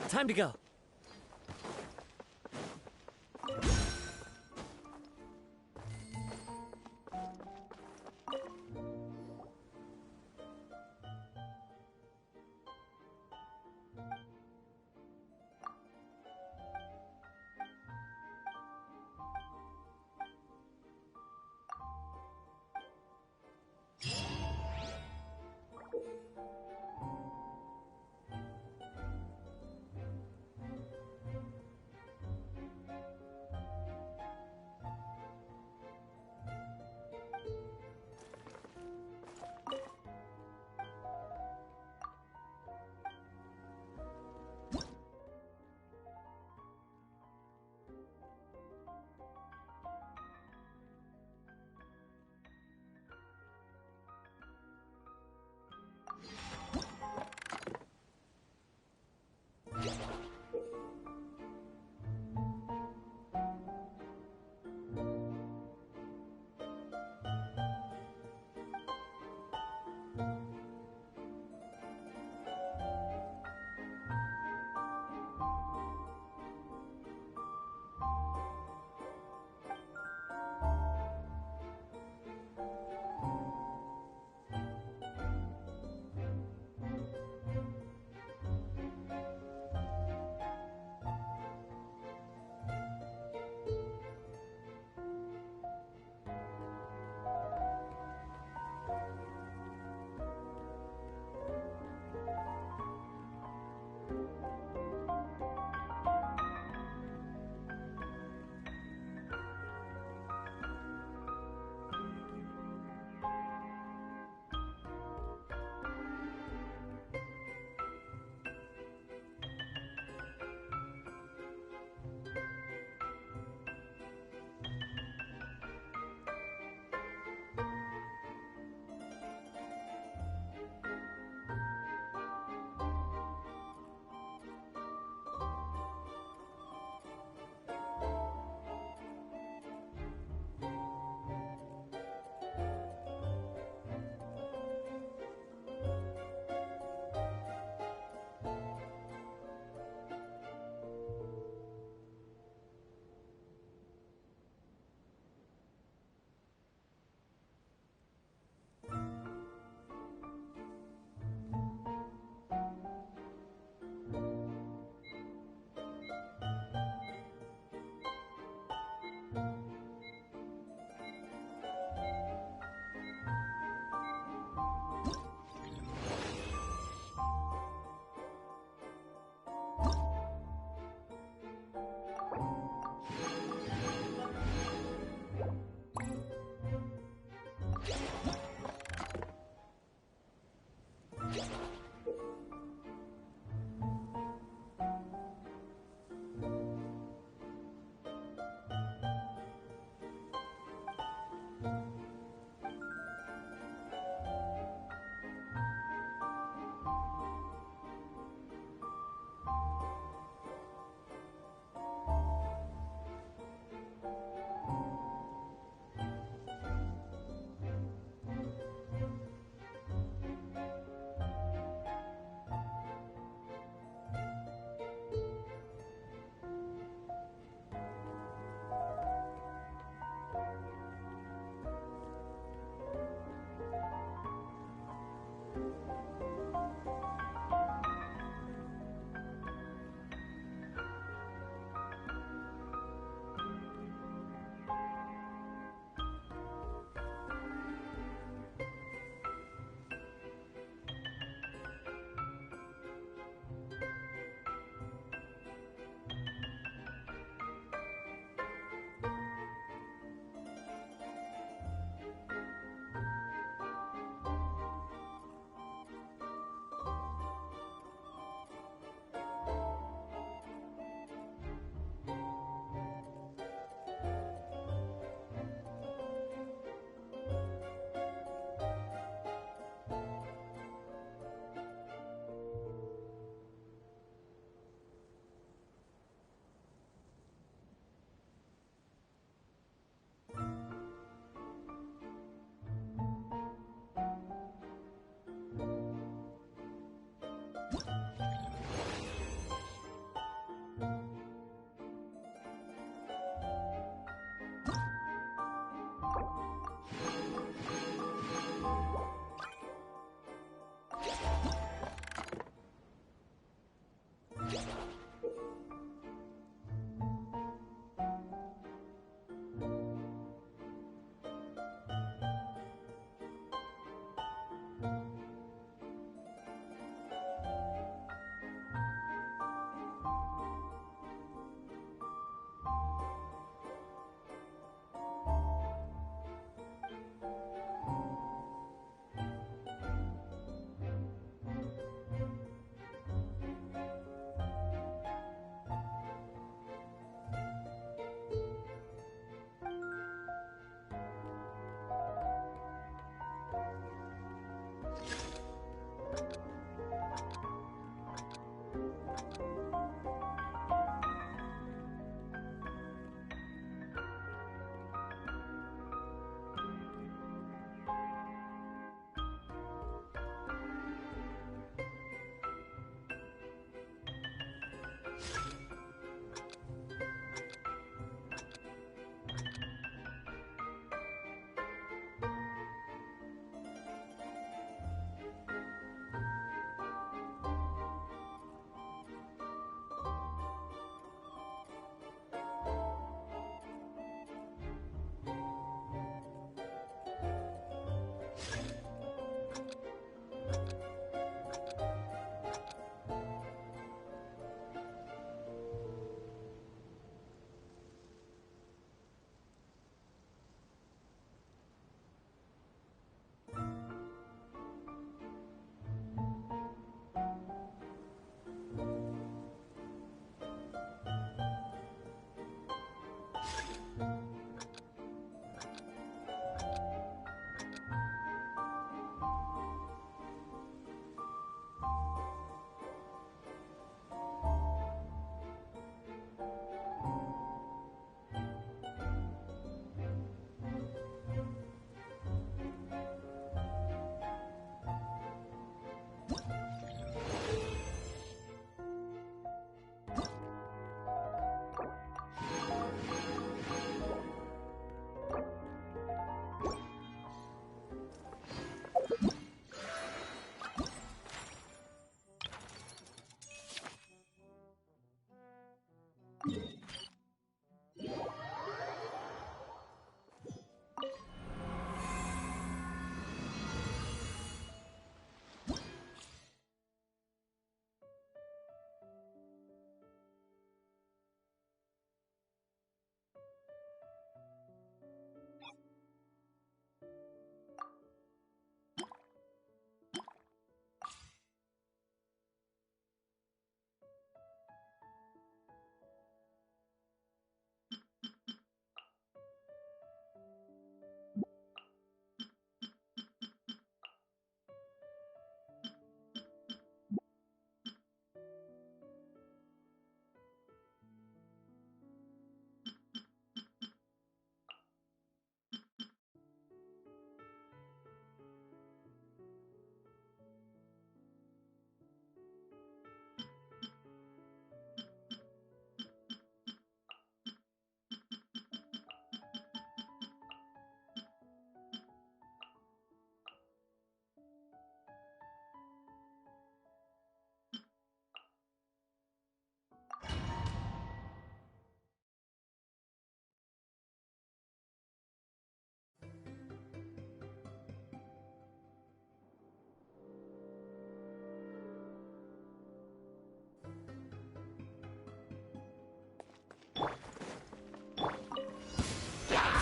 Time to go.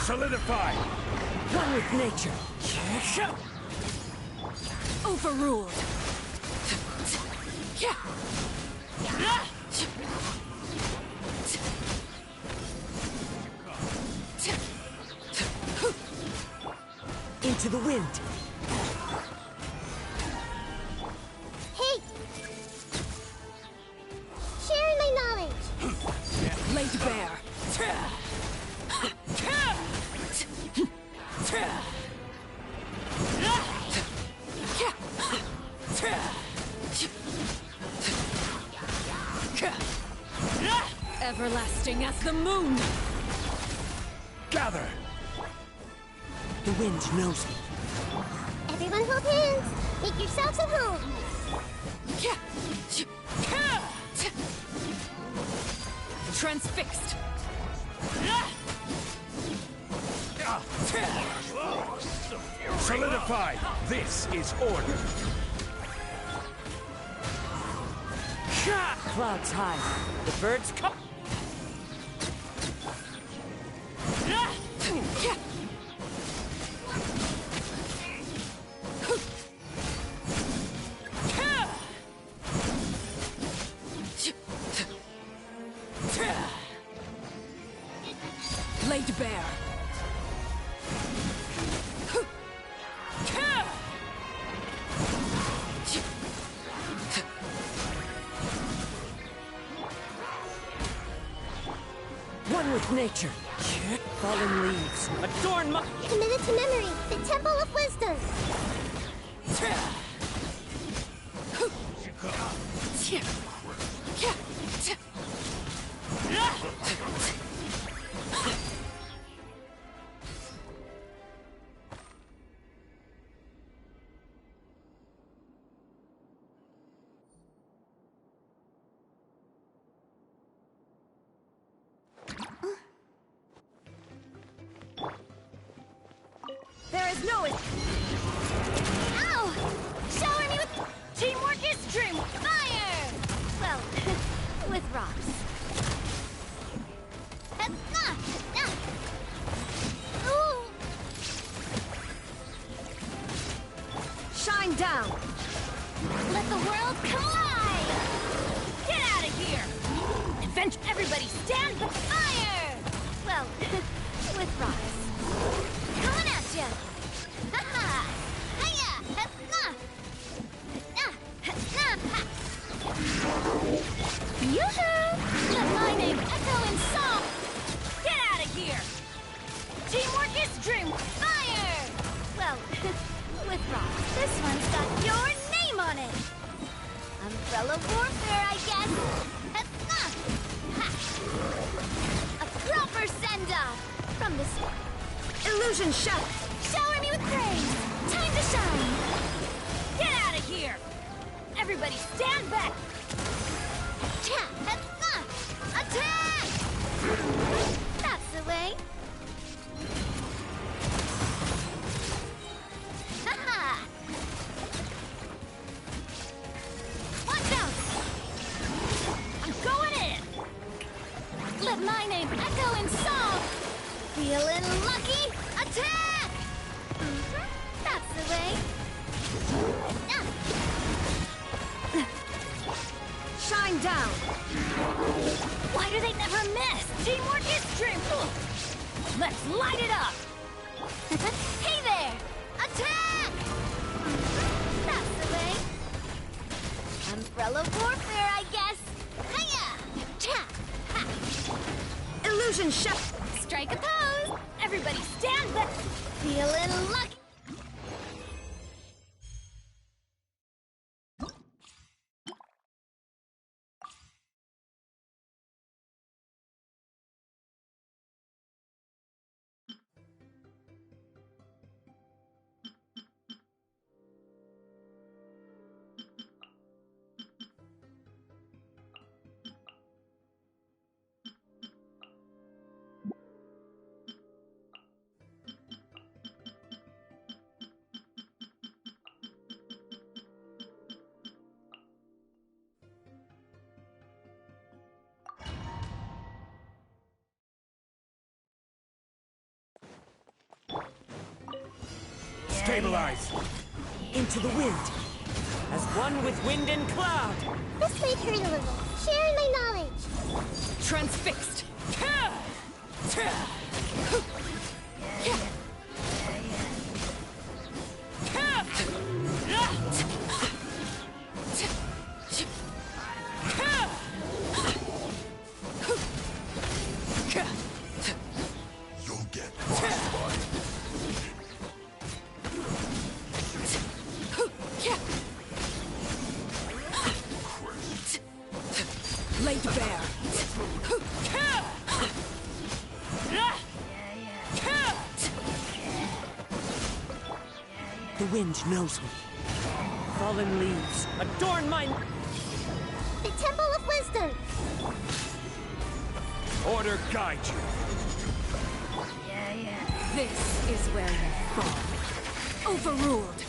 Solidify! One with nature. Overruled. Into the wind. Hey! Sharing my knowledge! Laid bare. Everlasting as the moon! Gather! The wind knows me. Everyone hold hands! Make yourselves at home! Transfixed! Solidify! This is order! Clouds high. The birds come. Laid bare. One with nature. Fallen leaves. Adorn my... Committed to memory. The Temple of Wisdom. There is no... Ow! Shower me with... Teamwork is dream... Fire! Well, with rocks. Ooh. Shine down! Let the world collide! Get out of here! Adventure! Everybody stand by fire! Well, with rocks. Coming at ya! Ha-ha! Hiya! Ha-ha! Yoo-hoo! Let my name echo in song! Get out of here! Teamwork is dream! Fire! Well, with rocks. This one's got your name on it! Umbrella warfare, I guess! A proper send-off! From this... Illusion shot! Shower me with praise! Time to shine! Get out of here! Everybody stand back! Attack! That's the way! Ha-ha! Watch out! I'm going in! Let my name echo in song! Feeling lucky? Attack! That's the way. Shine down. Why do they never miss? Teamwork is dream. Let's light it up. Hey there! Attack! That's the way. Umbrella warfare, I guess. Hiya! Ha! Illusion shot. Strike a pose! Everybody stand back! Feeling lucky! Stabilize! Into the wind! As one with wind and cloud! This may hurt a little. Sharing my knowledge. Transfixed! You'll get frostbite. Laid bare! The wind knows me. Fallen leaves, adorn my... The Temple of Wisdom! Order guide you. This is where you fall. Overruled.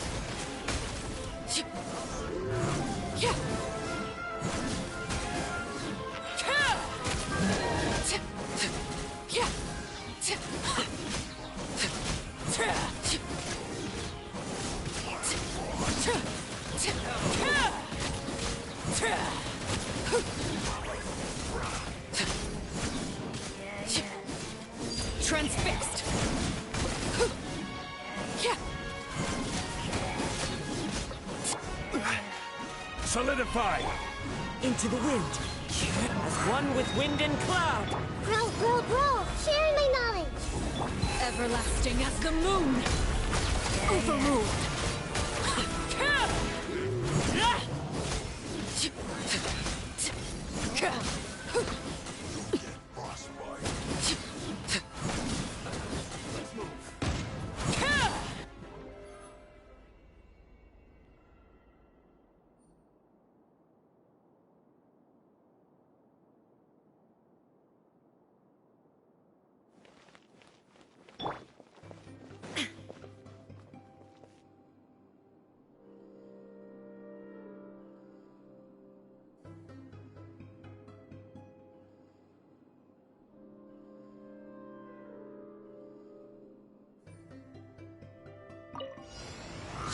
Transfixed! Solidify! Into the wind. As one with wind and cloud. Grow, grow, grow! Sharing my knowledge! Everlasting as the moon. Overruled.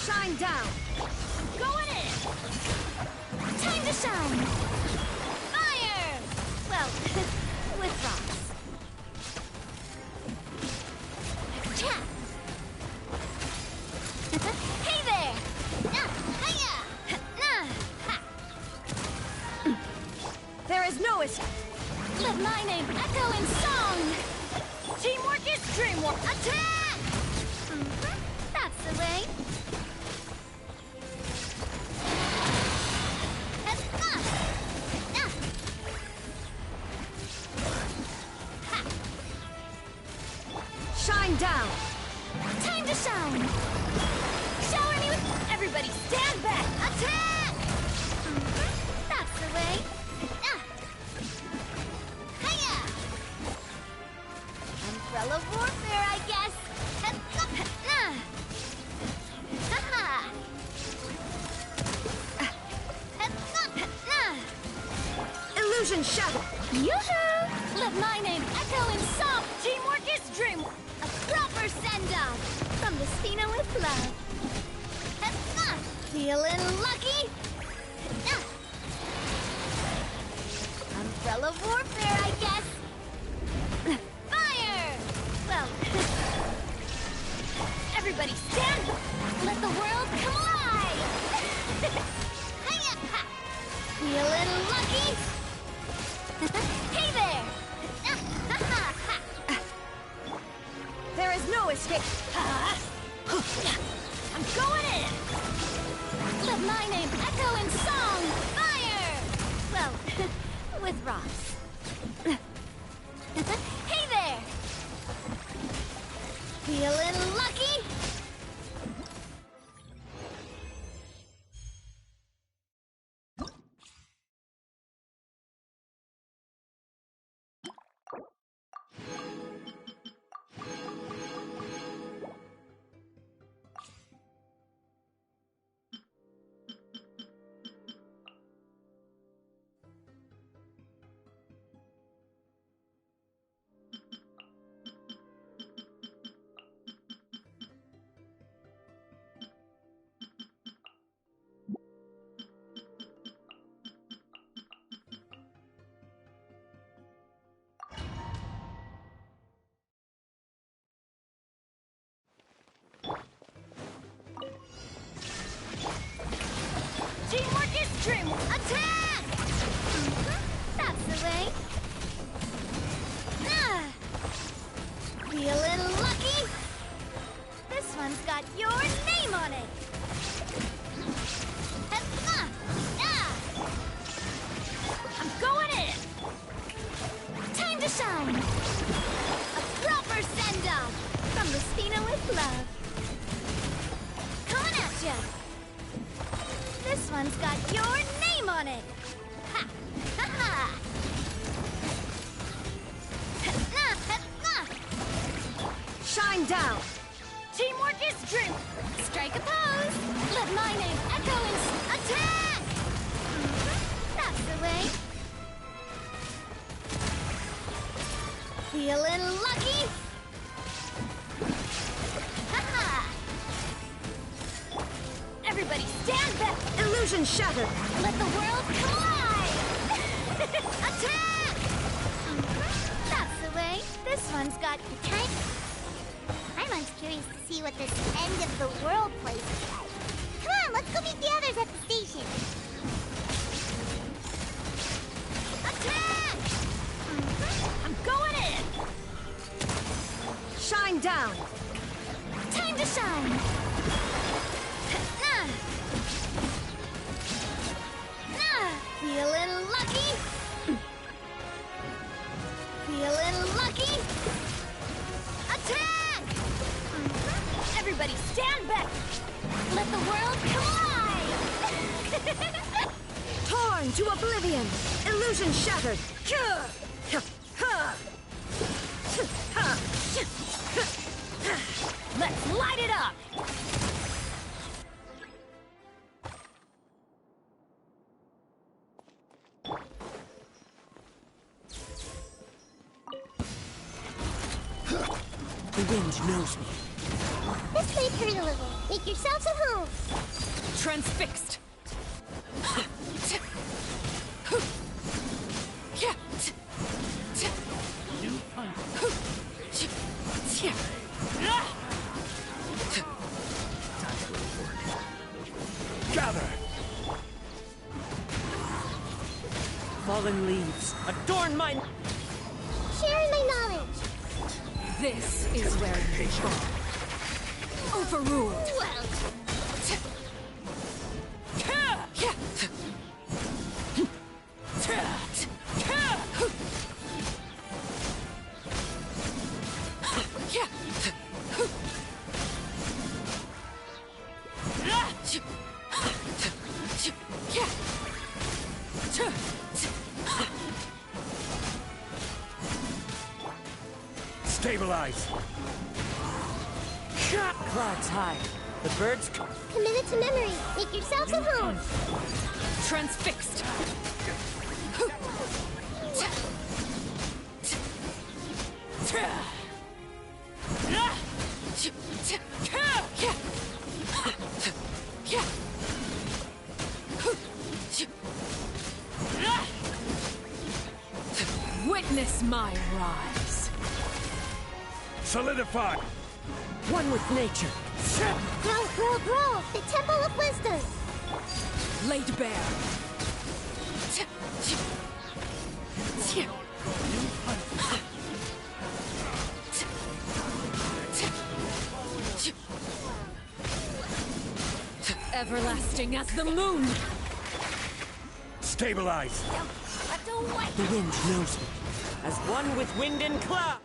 Shine down! Going in! Time to shine! Fire! Well, with rocks. Cha! Hey there! Hiya! Ha! There is no escape. Let my name echo in song! Teamwork is dreamwork! Attack! That's the way. Shine down! Time to shine! Shower me with... Everybody stand back! Attack! That's the way. Hiya! Umbrella warfare, I guess. Illusion shadow! Yoo-hoo! Let my name echo in song! Teamwork is dreamwork! A proper send-off! From the Spina with love! Feeling lucky? Umbrella warfare, I guess! Fire! Well... Everybody stand back! Let the world come alive! Hiya! Feeling lucky? Hey there! There is no escape. I'm going in! Let my name echo in song! Fire! Well, with rocks. Hey there! Feeling lucky? Teamwork is dreamwork! Attack! That's the way. Feeling lucky? This one's got your name on it! I'm going in! Time to shine! A proper send-off! From the Spina with love. Coming at ya! This one's got your name on it! Ha! Ha ha! Shine down! Teamwork is dream! Strike a pose! Let my name echo in... Attack! That's the way. Feeling lucky? Ha-ha! Everybody stand back! Illusion shattered! Let the world collide! Attack! That's the way. This one's got the tank. I'm curious to see what this end of the world place is like. Come on, let's go meet the others at the station. down! Time to shine! Feeling lucky? Feeling lucky? Attack! Everybody stand back! Let the world collide! Torn to oblivion! Illusion shattered! Let's light it up! The wind knows me. This way, hurt a little. Make yourselves at home. Transfixed. New punch. Gather! Fallen leaves, adorn my... Share my knowledge. This is where you fall. Overruled. Well, Stabilize! Clouds high. The birds... committed to memory. Make yourselves at home. Transfixed. Witness my rise. Solidify! One with nature. Grow, grow, grow. The Temple of Wisdom. Laid bare. Everlasting as the moon. Stabilize! The wind knows me. As one with wind and cloud.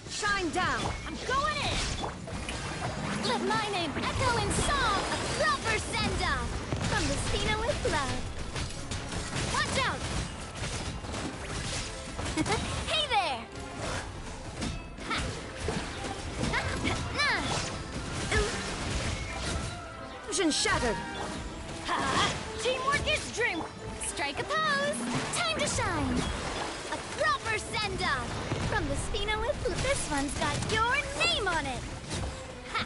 Shine down! I'm going in! Let my name echo in song, a proper send-off from the Spina with love. Watch out! Hey there! Illusion shattered! Teamwork is dream! Strike a pose! Time to shine! A proper send-off! From the Spina with this one's got your name on it! Ha!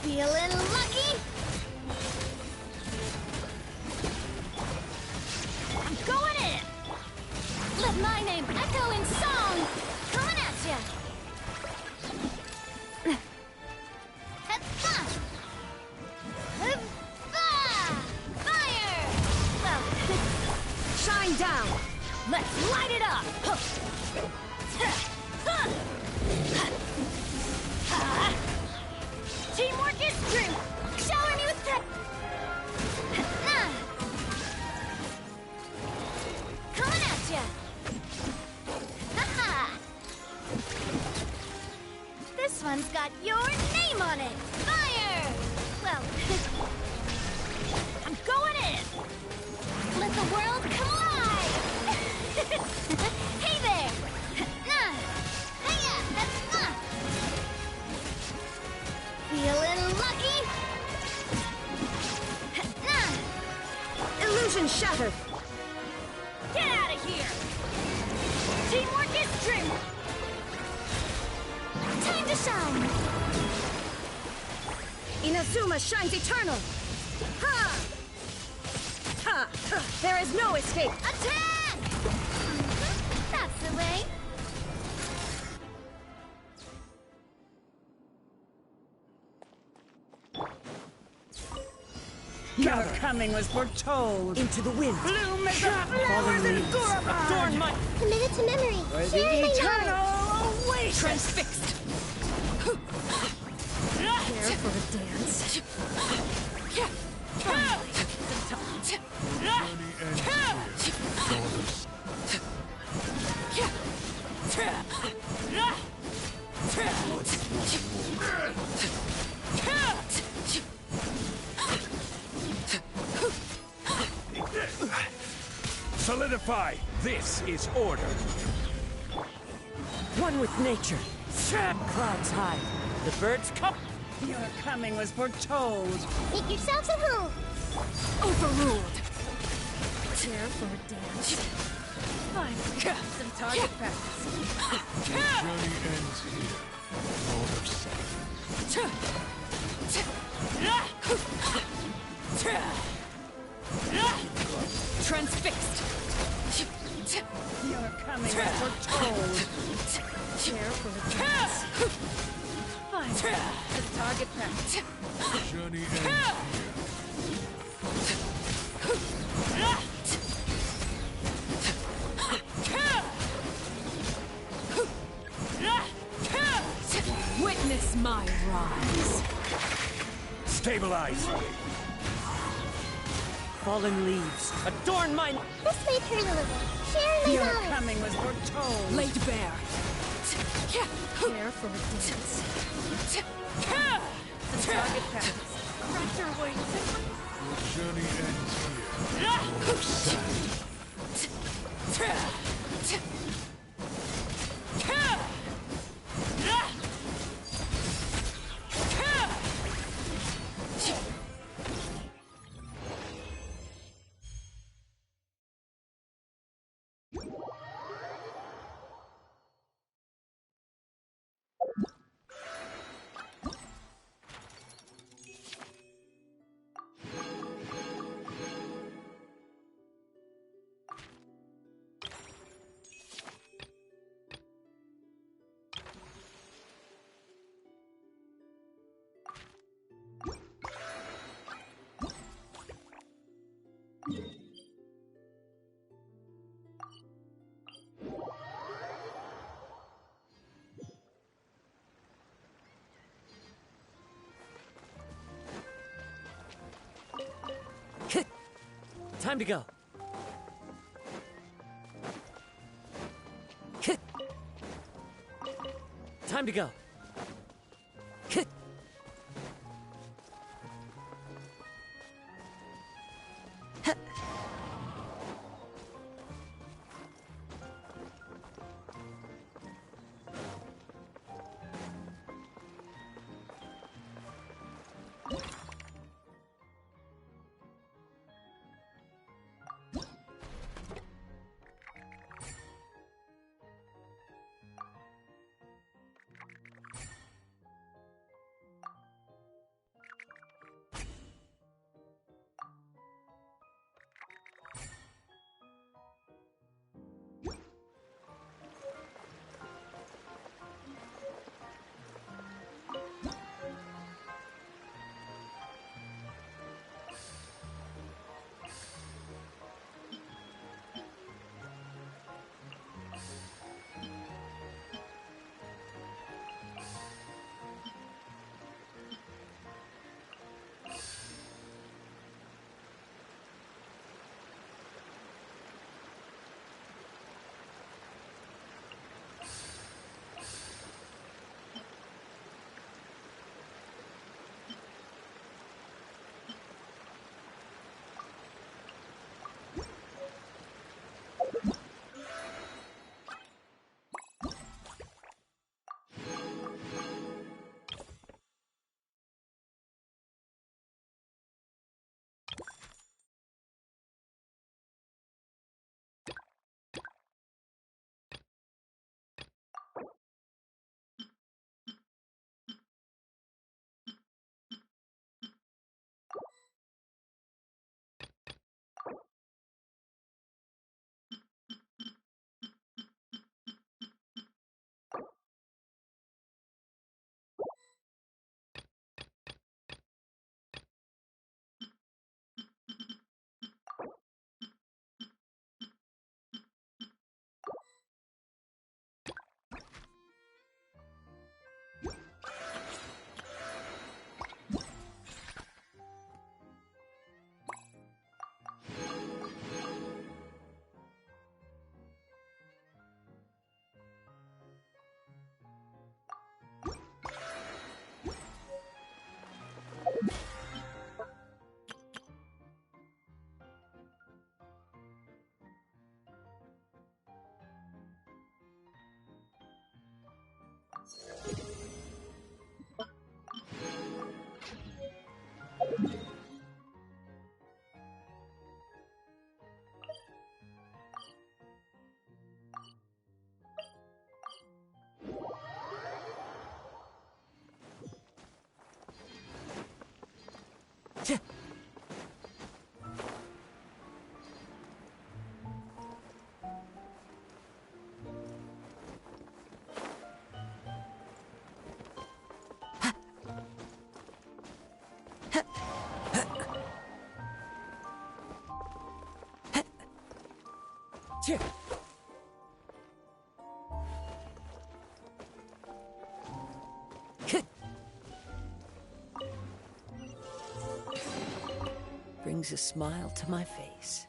Feeling lucky? I'm going in! Let my name echo in song! Coming at ya! Fire! Well, shine down! Let's light it up! Teamwork is true! Shower me with coming at ya! This one's got your name on it! Fire! Well, I'm going in! Let the world come alive! Hey there! Hiya! Feeling lucky? Illusion shattered! Get out of here! Teamwork is dreamwork! Time to shine! Inazuma shines eternal! Ha! Ha! There is no escape! Attack! That's the way. Your coming was foretold. Into the wind. Bloom as the flowers in Gurabad. Adorn my... Committed to memory. For Sharing the my eternal knowledge. await. Transfixed! Care for a dance? Solidify! This is order! One with nature. Clouds high. The birds come. Your coming was foretold. Make yourselves at home. Overruled! Care for a dance? Fine. Some target practice. The journey ends here. Lord of Transfixed! Your coming was foretold. Care for a dance? Fine. Some target practice. The journey ends Witness my rise. Stabilize! Fallen leaves. Adorn my... This way, Colonel. Sharing my Your knowledge. coming was foretold. Laid bare. Care for a dance? Some target practice. Stretch your wings. The journey ends here. Lord of Sand. Time to go. Time to go. Brings a smile to my face.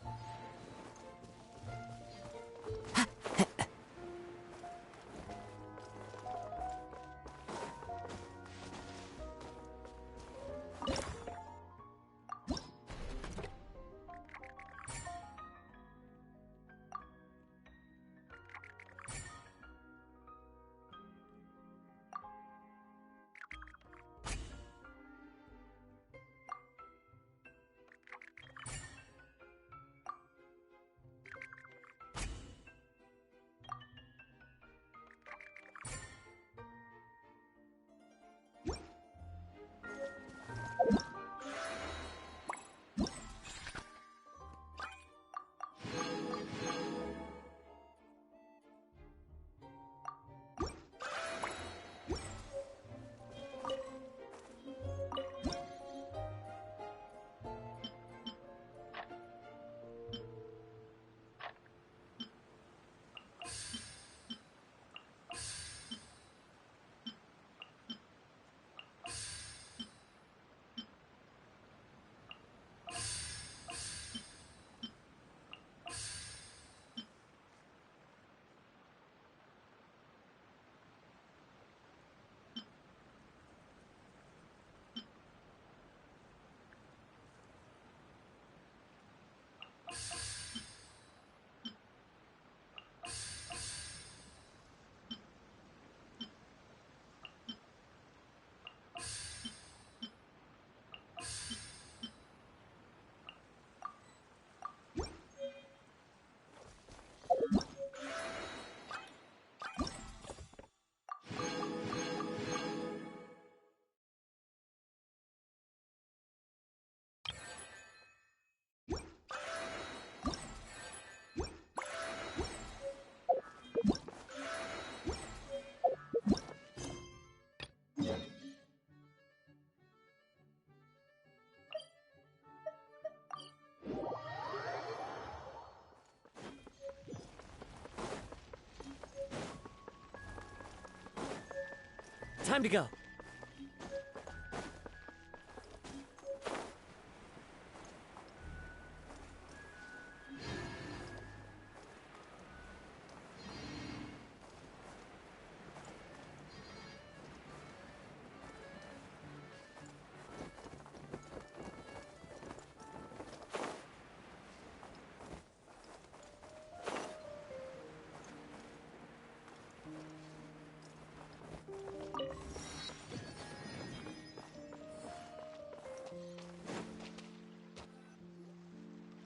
Time to go.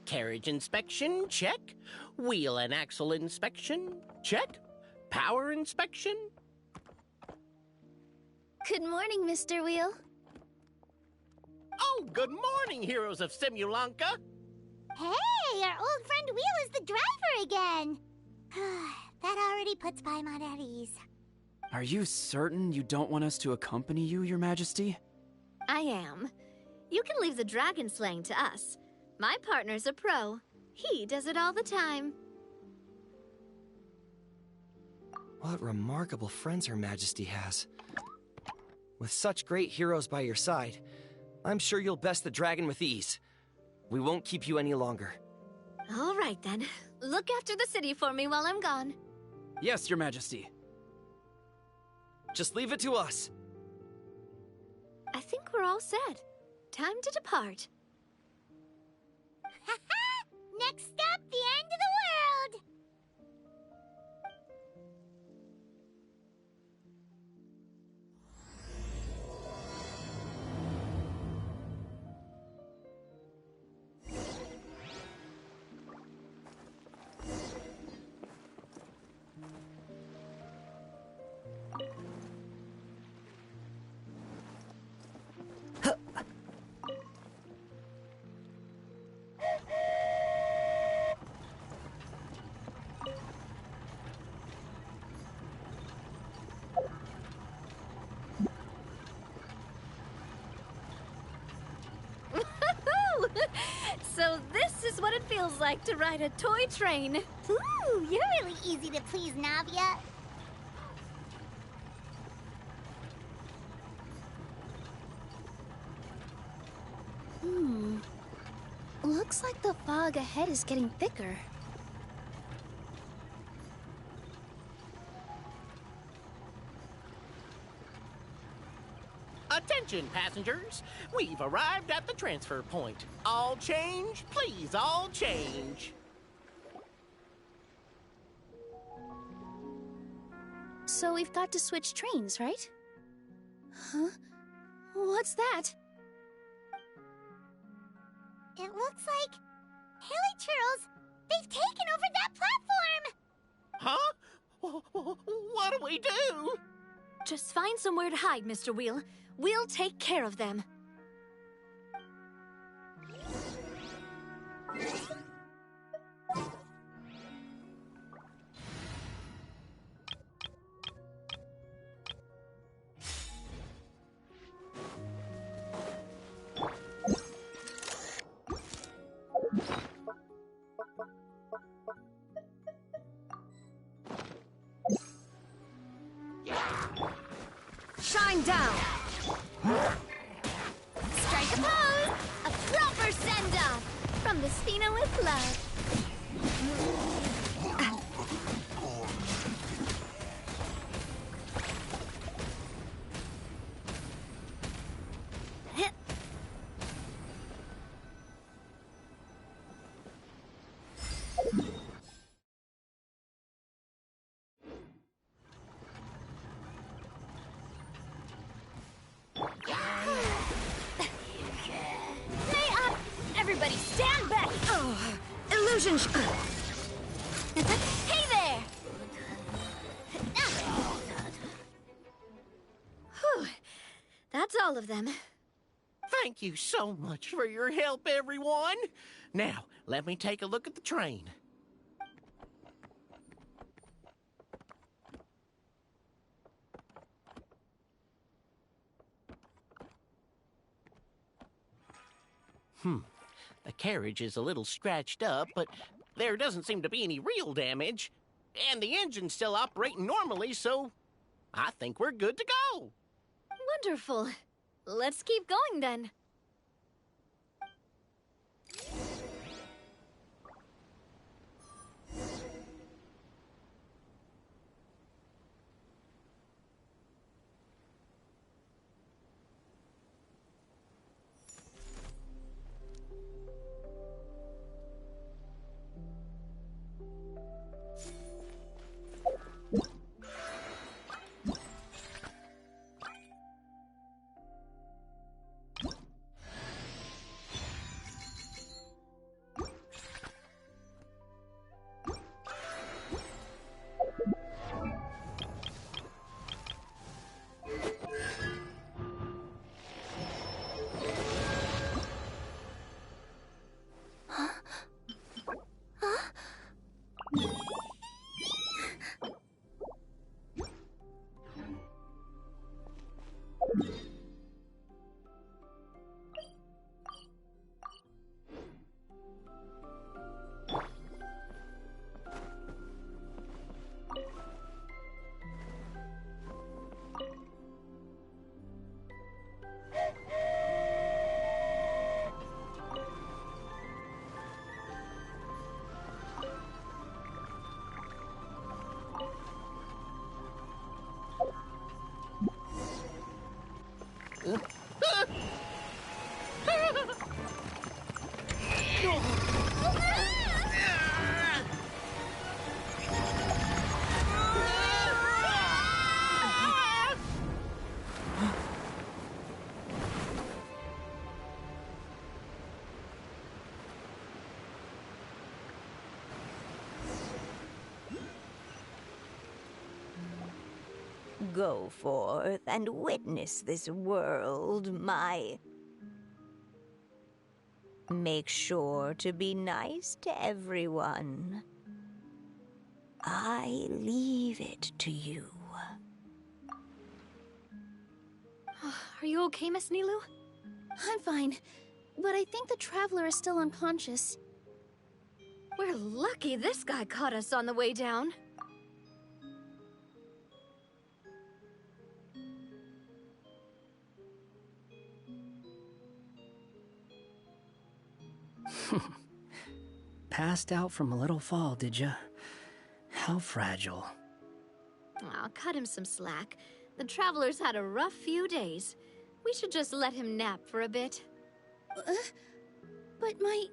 Carriage inspection, check. Wheel and axle inspection, check. Power inspection. Good morning, Mr. Wheel. Oh, good morning, heroes of Simulanka. Hey, our old friend Wheel is the driver again. That already puts Paimon at ease. Are you certain you don't want us to accompany you, Your Majesty? I am. You can leave the dragon slaying to us. My partner's a pro. He does it all the time. What remarkable friends Her Majesty has. With such great heroes by your side, I'm sure you'll best the dragon with ease. We won't keep you any longer. All right, then. Look after the city for me while I'm gone. Yes, Your Majesty. Just leave it to us. I think we're all set. Time to depart. Next stop, the end of the world! feels like to ride a toy train. Ooh, you're really easy to please, Navia. Looks like the fog ahead is getting thicker. Attention, passengers! We've arrived at the transfer point. All change, please, all change. So we've got to switch trains, right? Huh? What's that? It looks like... Haley Churls, they've taken over that platform! Huh? What do we do? Just find somewhere to hide, Mr. Wheel. We'll take care of them. Shine down! Strike a pose! A proper send-off! From the Spina with love. Everybody stand back! Oh, illusion Hey there! Whew. That's all of them. Thank you so much for your help, everyone. Now, let me take a look at the train. The carriage is a little scratched up, but there doesn't seem to be any real damage. And the engine's still operating normally, so I think we're good to go. Wonderful. Let's keep going then. Go forth and witness this world, my... Make sure to be nice to everyone. I leave it to you. Are you okay, Miss Nilu? I'm fine, but I think the traveler is still unconscious. We're lucky this guy caught us on the way down. Passed out from a little fall, did ya? How fragile. Aw, cut him some slack. The traveler's had a rough few days. We should just let him nap for a bit. But my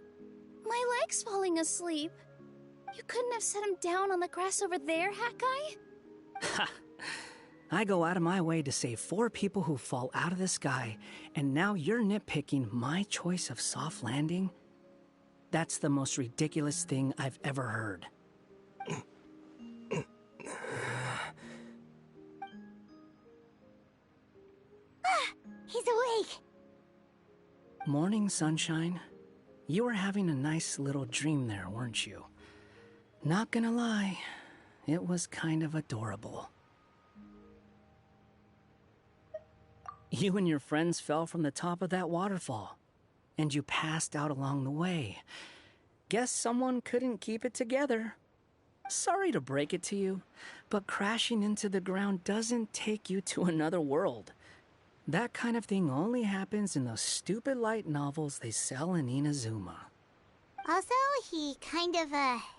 leg's falling asleep. You couldn't have set him down on the grass over there, Hat Guy? Ha! I go out of my way to save 4 people who fall out of the sky, and now you're nitpicking my choice of soft landing? That's the most ridiculous thing I've ever heard. He's awake. Morning, sunshine. You were having a nice little dream there, weren't you? Not gonna lie, it was kind of adorable. You and your friends fell from the top of that waterfall, and you passed out along the way. Guess someone couldn't keep it together. Sorry to break it to you, but crashing into the ground doesn't take you to another world. That kind of thing only happens in those stupid light novels they sell in Inazuma. Also, he kind of,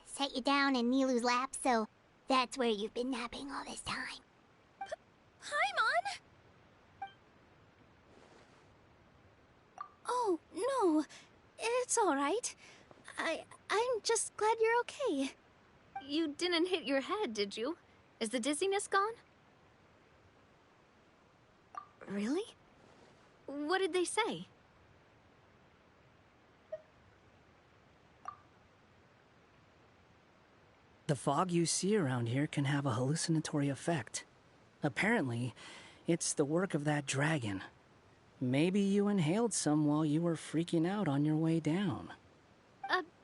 set you down in Nilou's lap, so that's where you've been napping all this time. Paimon! Oh, no. It's alright. I'm just glad you're okay. You didn't hit your head, did you? Is the dizziness gone? Really? What did they say? The fog you see around here can have a hallucinatory effect. Apparently, it's the work of that dragon. Maybe you inhaled some while you were freaking out on your way down.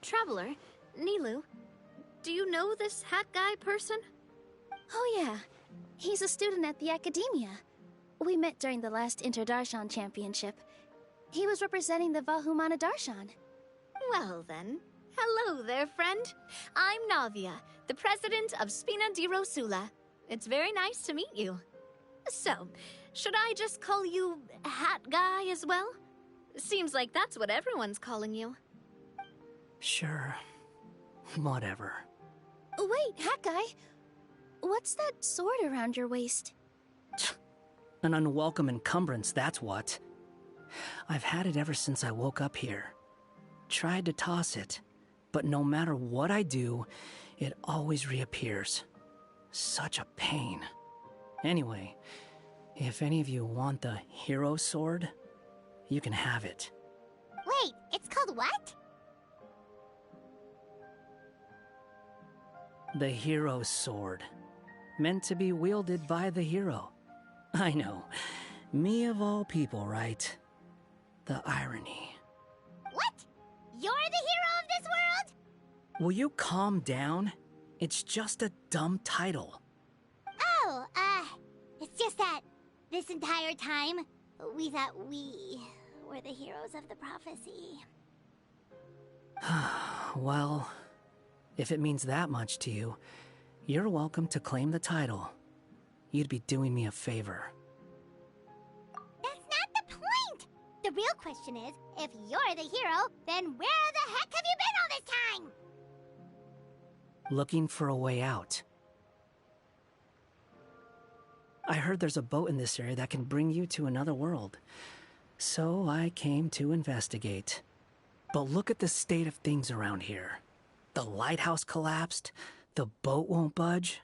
Traveler, Nilou, do you know this hat guy person? Oh yeah, he's a student at the academia. We met during the last Inter-Darshan Championship. He was representing the Vahumana Darshan. Well then, hello there, friend. I'm Navia, the president of Spina di Rosula. It's very nice to meet you. So, should I just call you Hat Guy as well? Seems like that's what everyone's calling you. Sure. Whatever. Wait, Hat Guy. What's that sword around your waist? An unwelcome encumbrance, that's what. I've had it ever since I woke up here. Tried to toss it, but no matter what I do, it always reappears. Such a pain. Anyway, if any of you want the hero sword, you can have it. Wait, it's called what? The hero sword. Meant to be wielded by the hero. I know. Me of all people, right? The irony. What? You're the hero of this world? Will you calm down? It's just a dumb title. Oh, it's just that this entire time, we thought we were the heroes of the prophecy. Well, if it means that much to you, you're welcome to claim the title. You'd be doing me a favor. That's not the point! The real question is, if you're the hero, then where the heck have you been all this time? Looking for a way out. I heard there's a boat in this area that can bring you to another world. So I came to investigate. But look at the state of things around here. The lighthouse collapsed. The boat won't budge.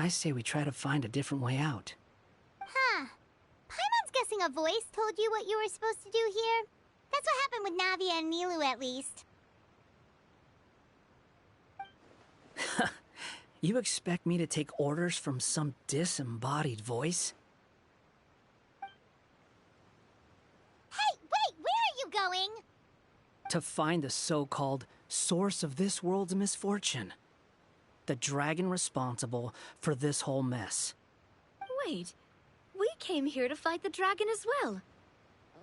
I say we try to find a different way out. Huh. Paimon's guessing a voice told you what you were supposed to do here. That's what happened with Navia and Nilou, at least. You expect me to take orders from some disembodied voice? Hey, wait, where are you going? To find the so-called source of this world's misfortune. The dragon responsible for this whole mess. Wait, we came here to fight the dragon as well.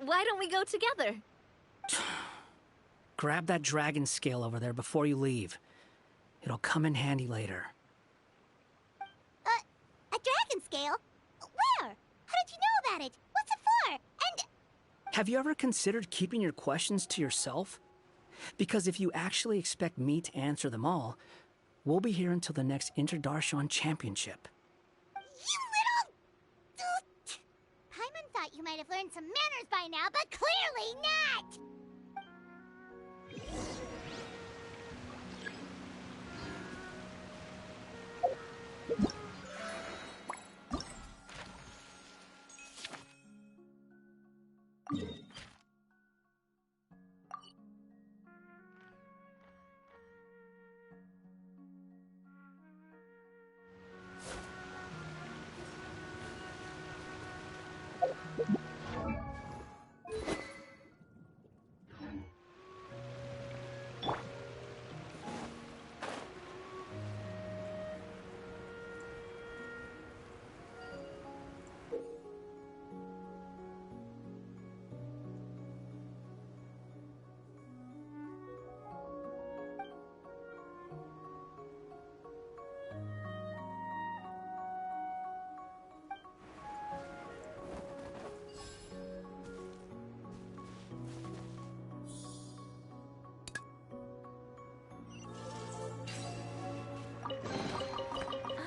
Why don't we go together? Grab that dragon scale over there before you leave. It'll come in handy later. A dragon scale? Where? How did you know about it? What's it for? And... Have you ever considered keeping your questions to yourself? Because if you actually expect me to answer them all, we'll be here until the next Inter-Darshan Championship. You little... Paimon thought you might have learned some manners by now, but clearly not!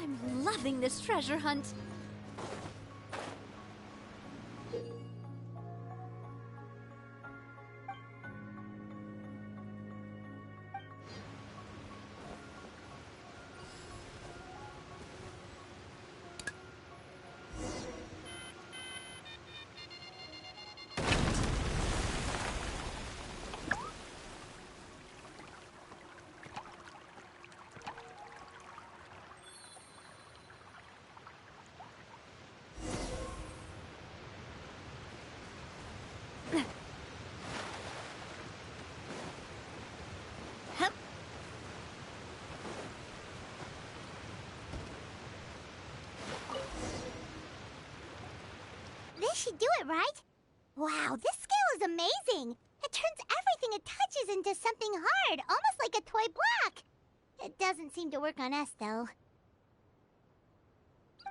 I'm loving this treasure hunt. This should do it, right? Wow, this scale is amazing! It turns everything it touches into something hard, almost like a toy block! It doesn't seem to work on us, though.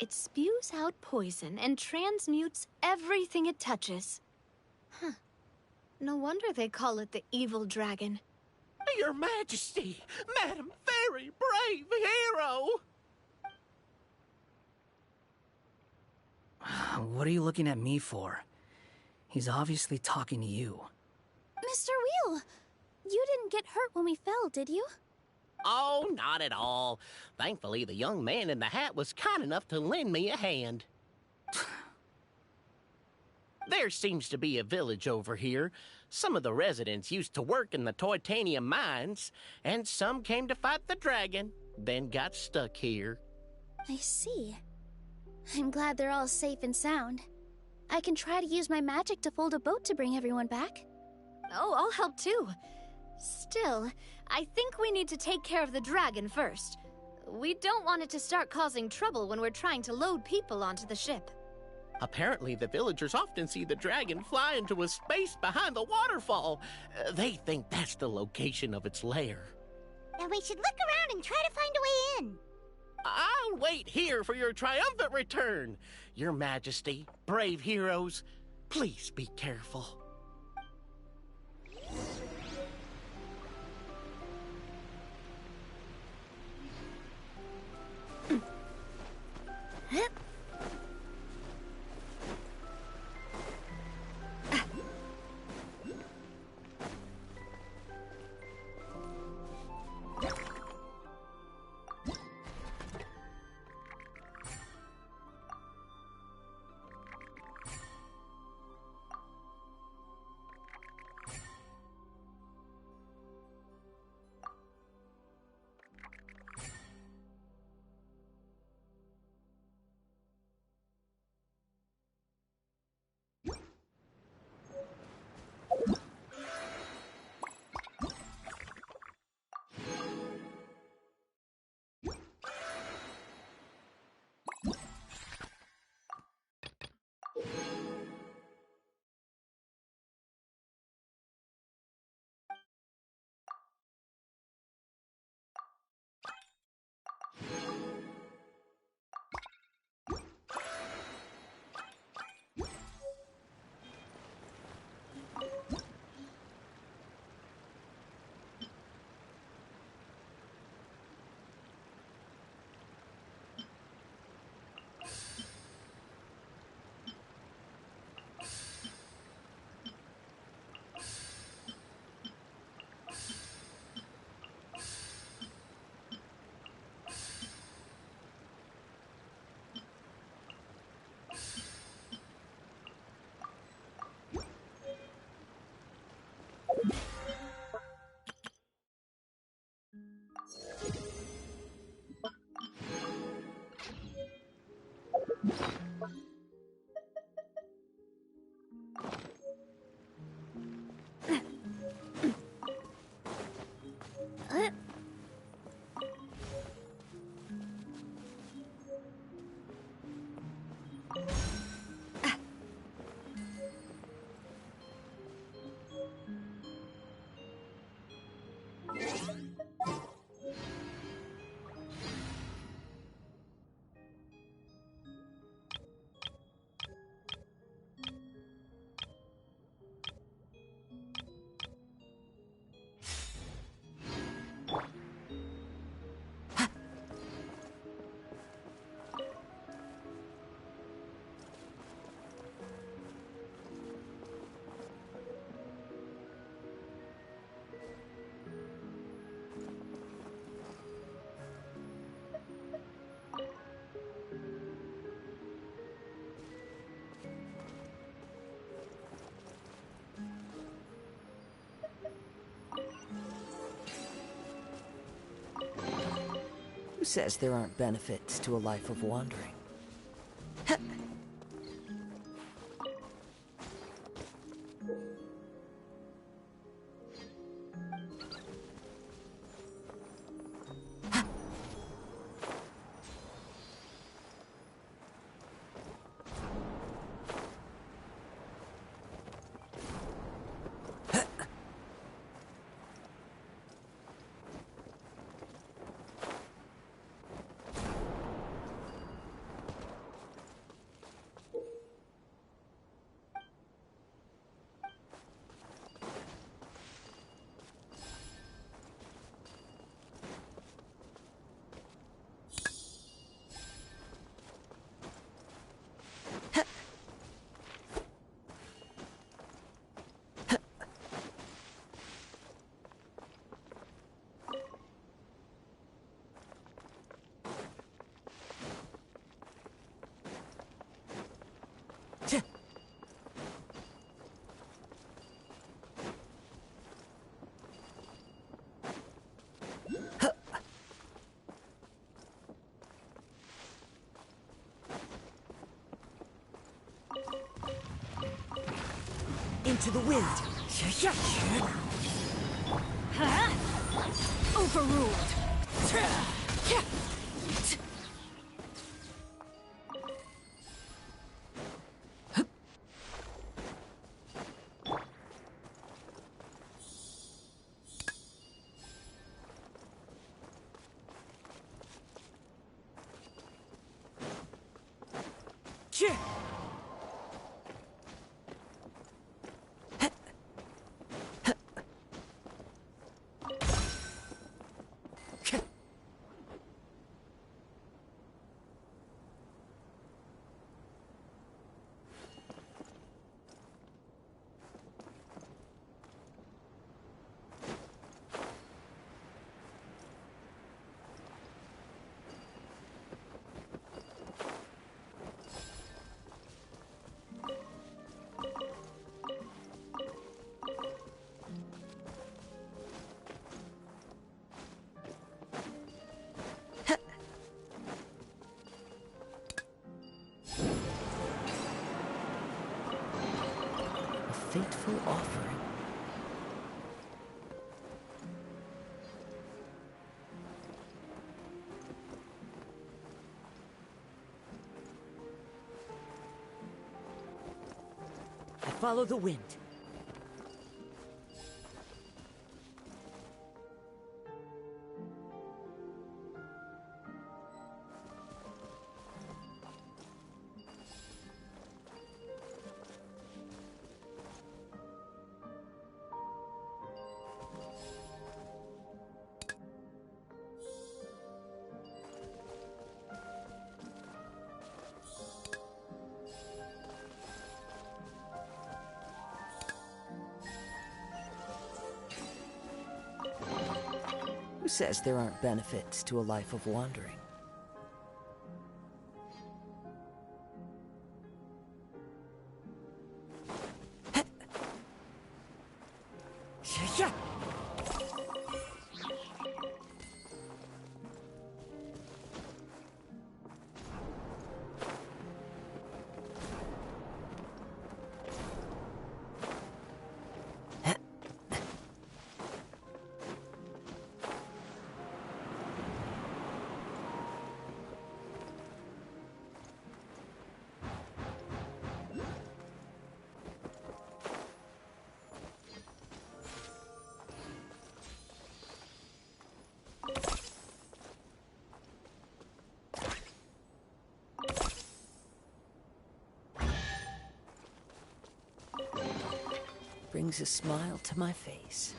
It spews out poison and transmutes everything it touches. Huh. No wonder they call it the evil dragon. Your Majesty, Madam Very Brave Hero! What are you looking at me for? He's obviously talking to you. Mr. Wheel, you didn't get hurt when we fell, did you? Oh, not at all. Thankfully, the young man in the hat was kind enough to lend me a hand. There seems to be a village over here. Some of the residents used to work in the titanium mines, and some came to fight the dragon, then got stuck here. I see. I'm glad they're all safe and sound. I can try to use my magic to fold a boat to bring everyone back. Oh, I'll help too. Still, I think we need to take care of the dragon first. We don't want it to start causing trouble when we're trying to load people onto the ship. Apparently, the villagers often see the dragon fly into a space behind the waterfall. They think that's the location of its lair. Then we should look around and try to find a way in. I'll wait here for your triumphant return. Your Majesty, brave heroes, please be careful. Who says there aren't benefits to a life of wandering? Into the wind. Overruled. Fateful offering. I follow the wind. Who says there aren't benefits to a life of wandering? brings a smile to my face.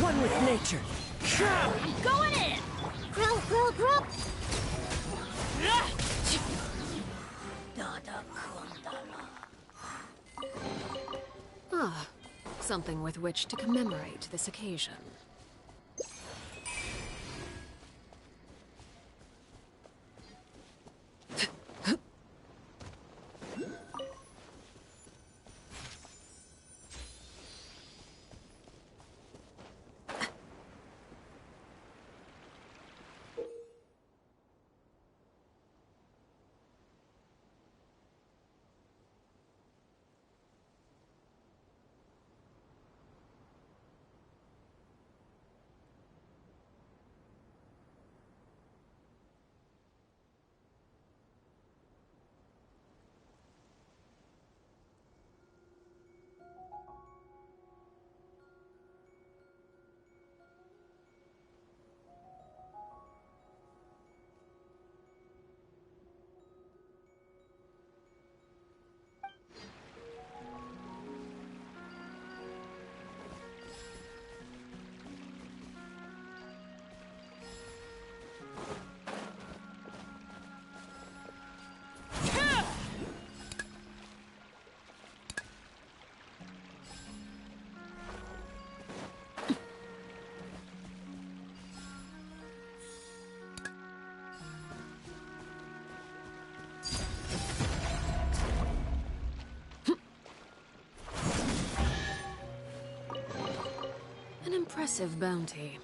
One with nature. Going in! Grow, grow, grow! Ah, something with which to commemorate this occasion. An impressive bounty.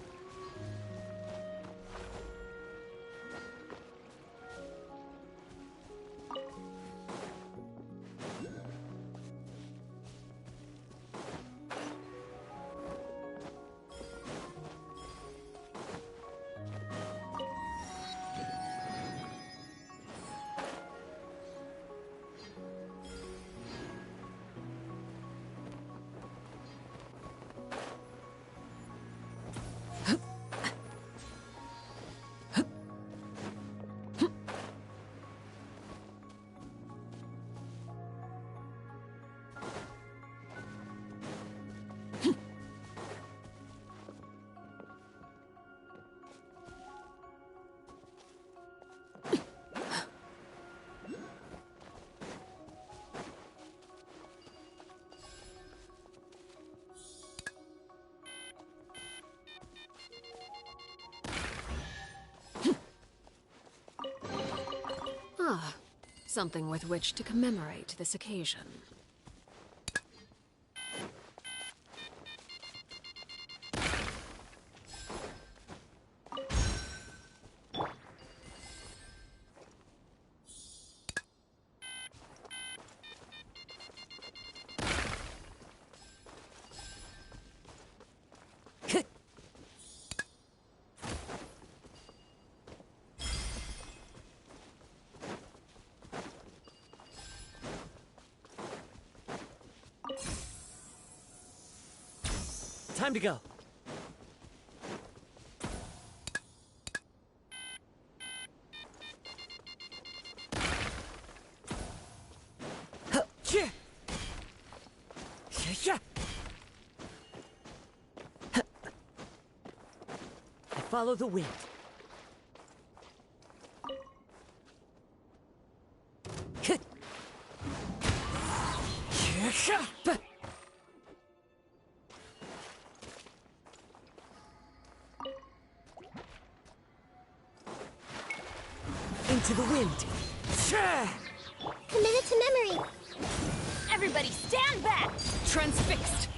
Ah, something with which to commemorate this occasion. Time to go. I follow the wind. Into the wind. Committed to memory. Everybody stand back! Transfixed.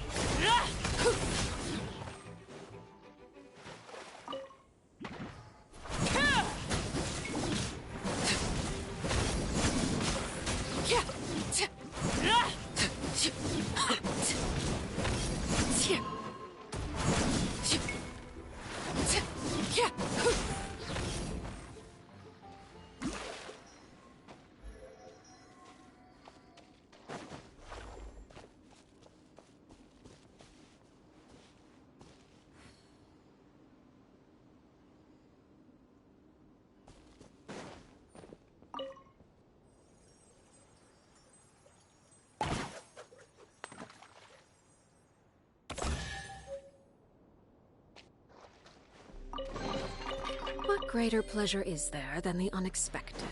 What greater pleasure is there than the unexpected?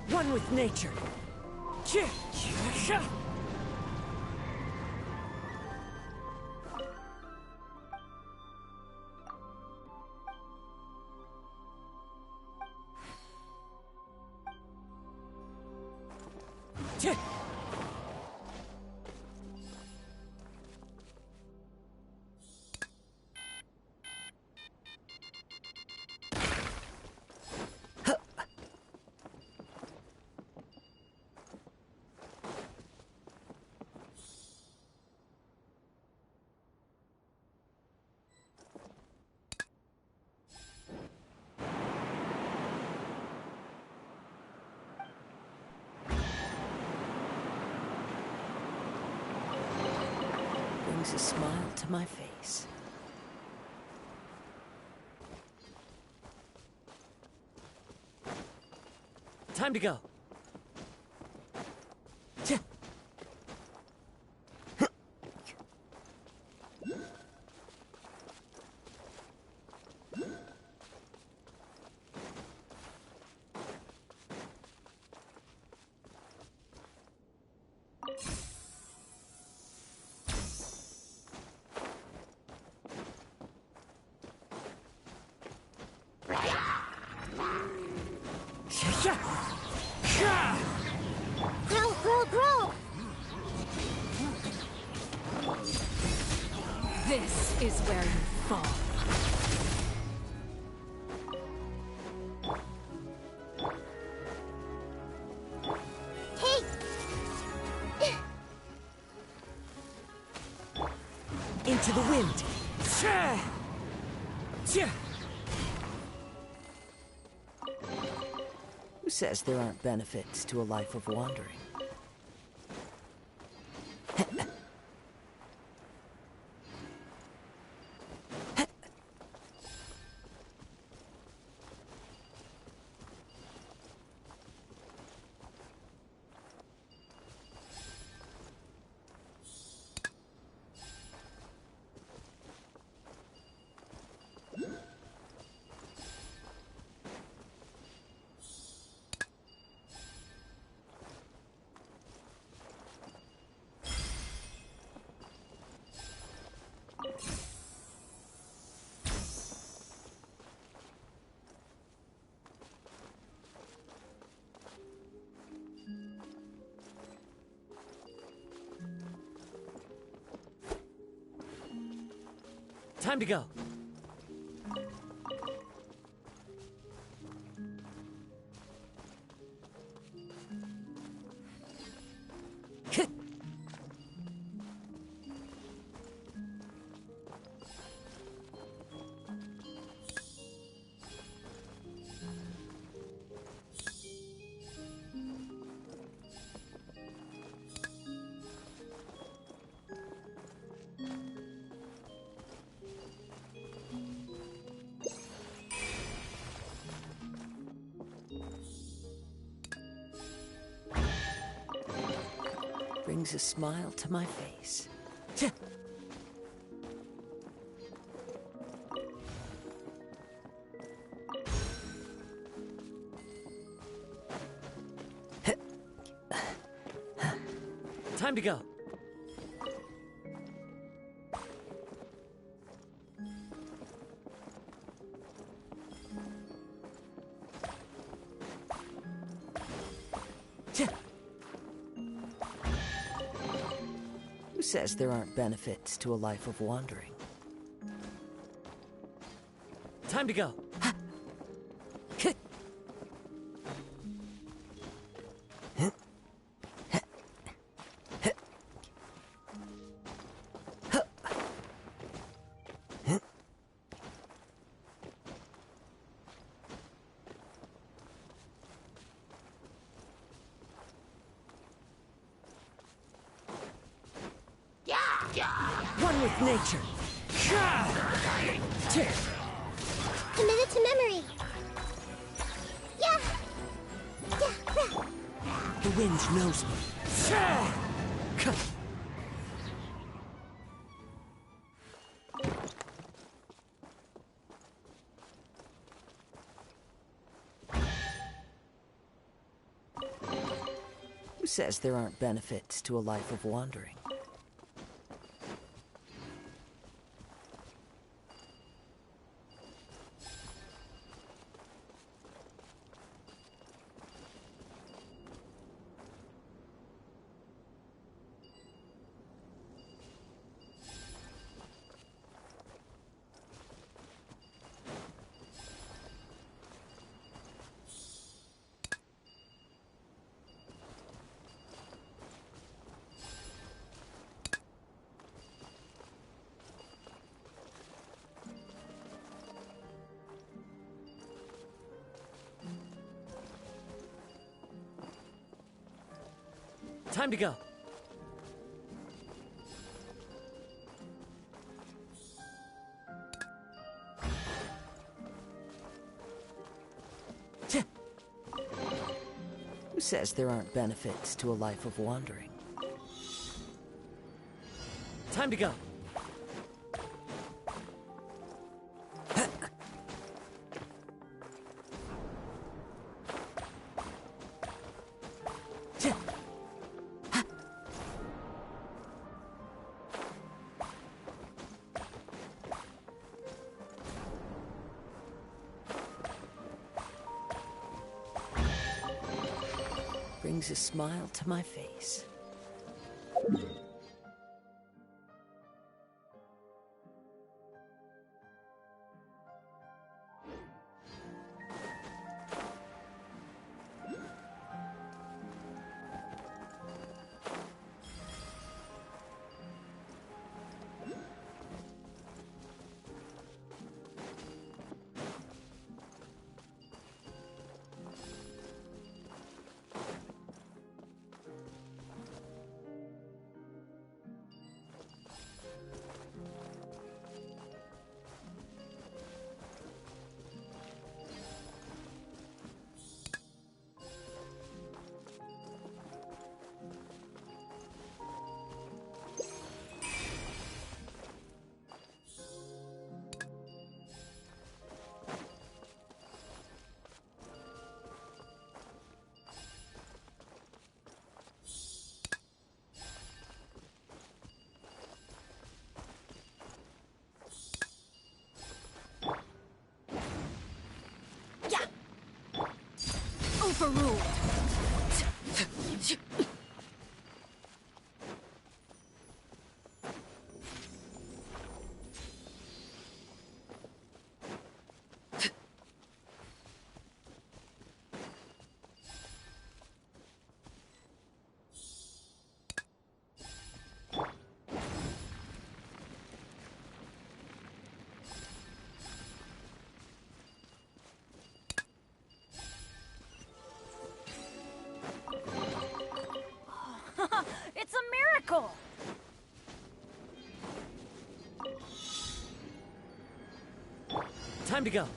One with nature. Brings a smile to my face. Time to go. Grow, grow, grow! This is where you fall. Take! Into the wind. Who says there aren't benefits to a life of wandering? Time to go. Brings a smile to my face. Time to go. Who says there aren't benefits to a life of wandering? Time to go. One with nature. Committed to memory. Yeah. The wind knows me. Who says there aren't benefits to a life of wandering? Time to go. Who says there aren't benefits to a life of wandering? Time to go. Brings a smile to my face. Overruled. It's a miracle! Time to go.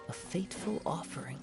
A fateful offering.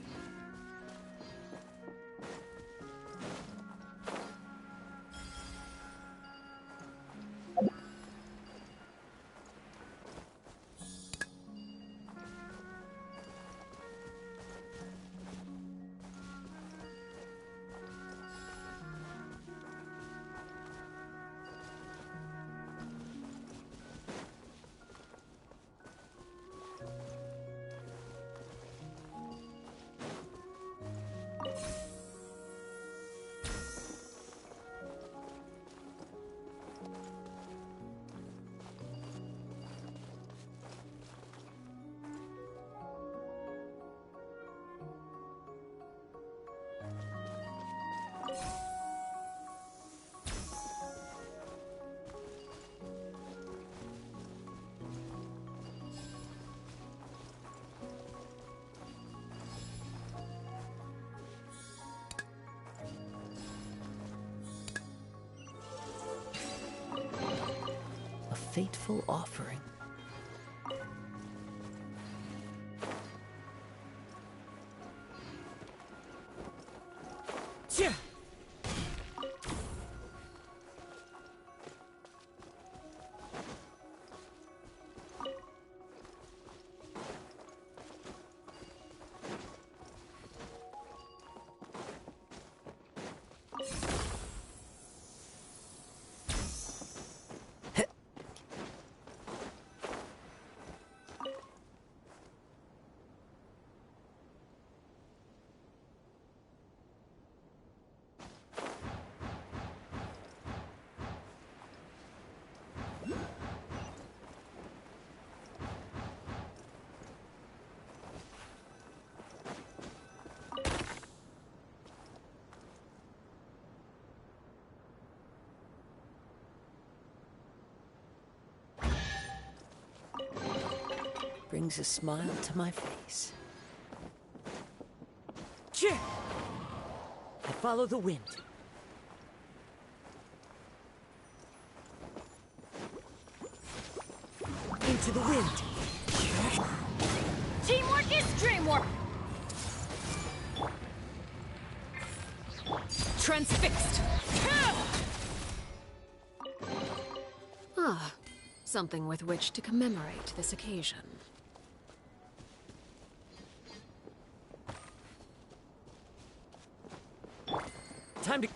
fateful offering. Yeah. Brings a smile to my face. Yeah. I follow the wind. Into the wind. Teamwork is dreamwork! Transfixed! Ah, something with which to commemorate this occasion. Time to...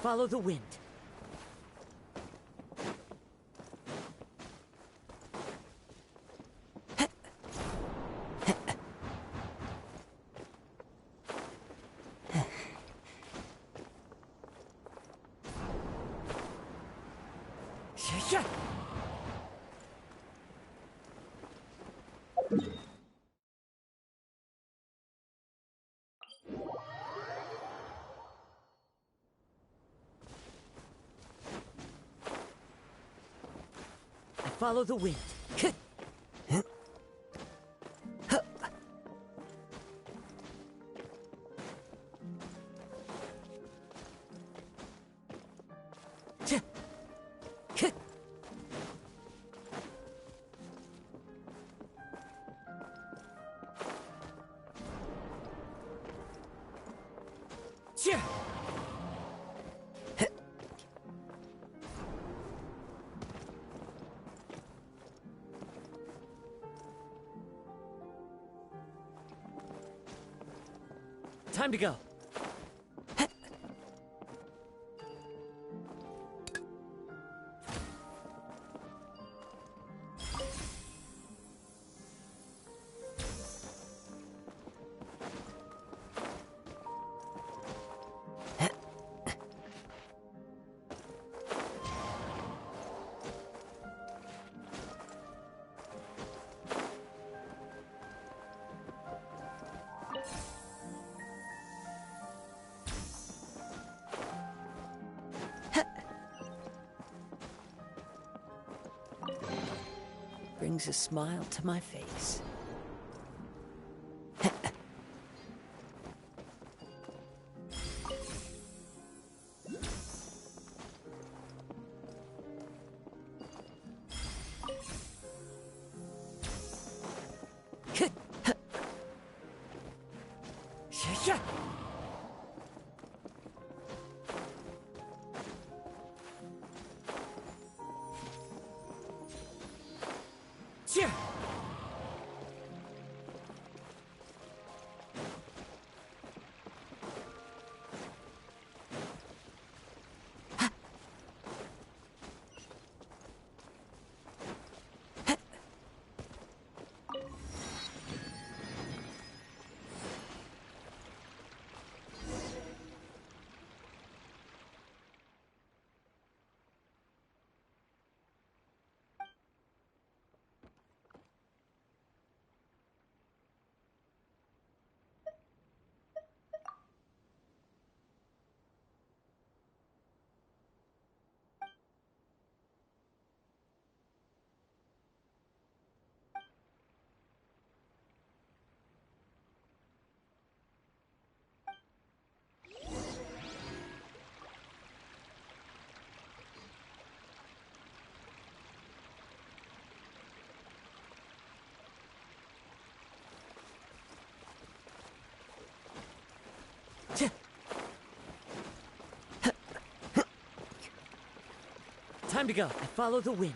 Follow the wind. Follow the wind. Time to go. Brings a smile to my face. Time to go. I follow the wind.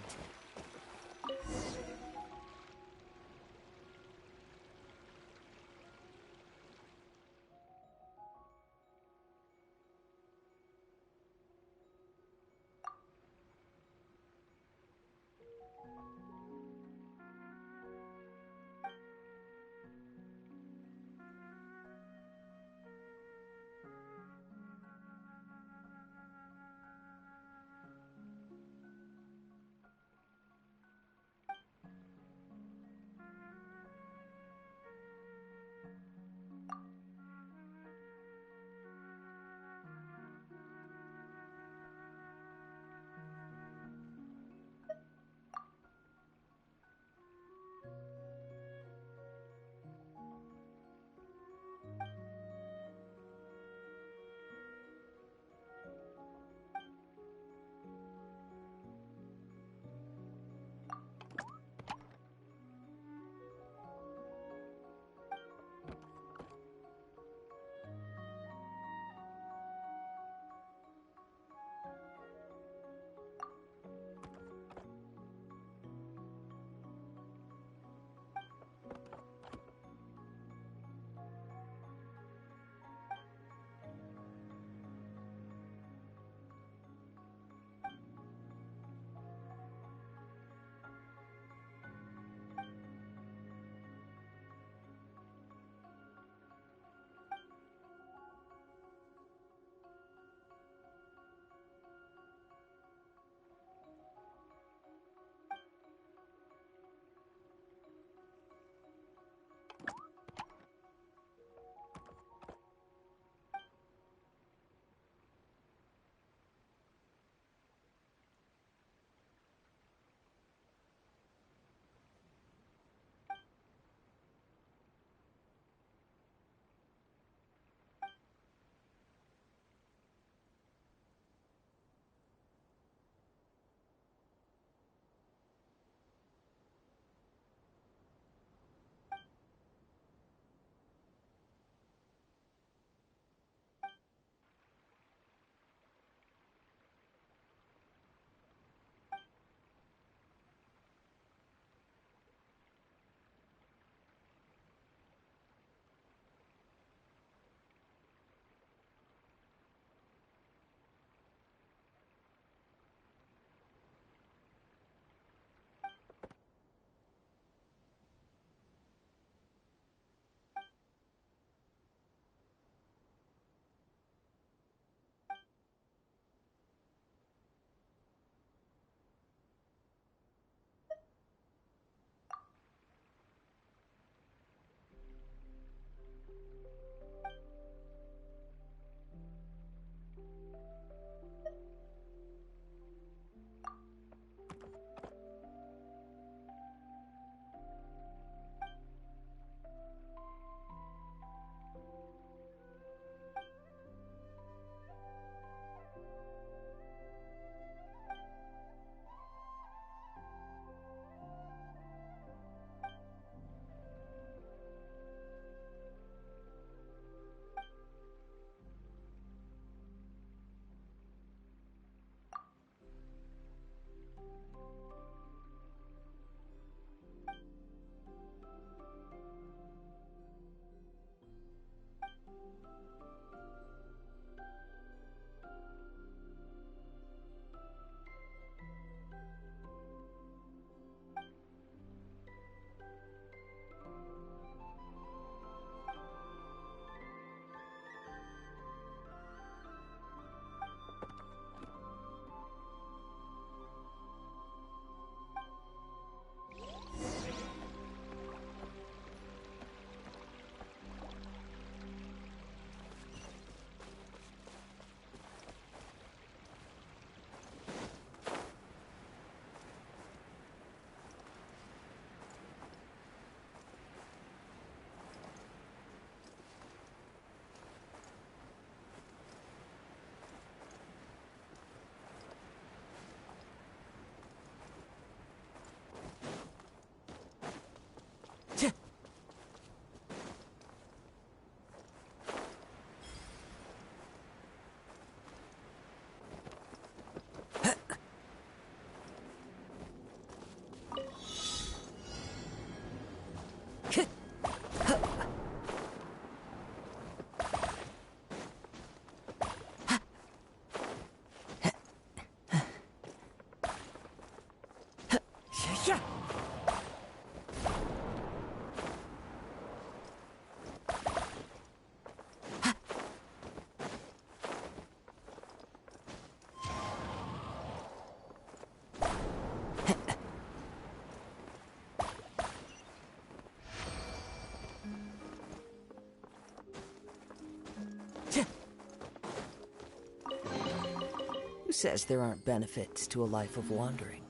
Who says there aren't benefits to a life of wandering?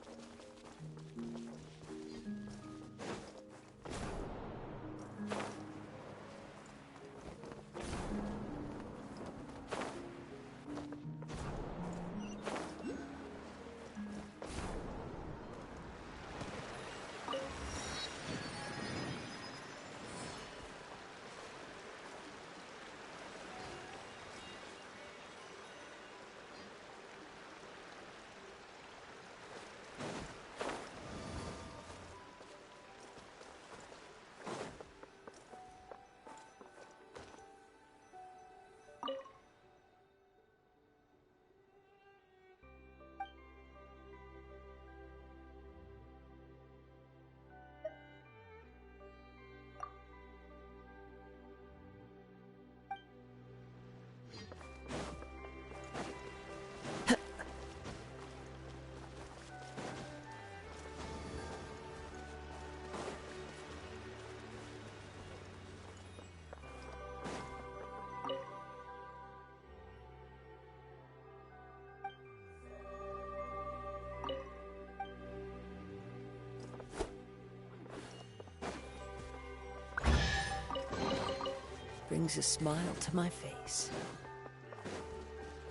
Brings a smile to my face.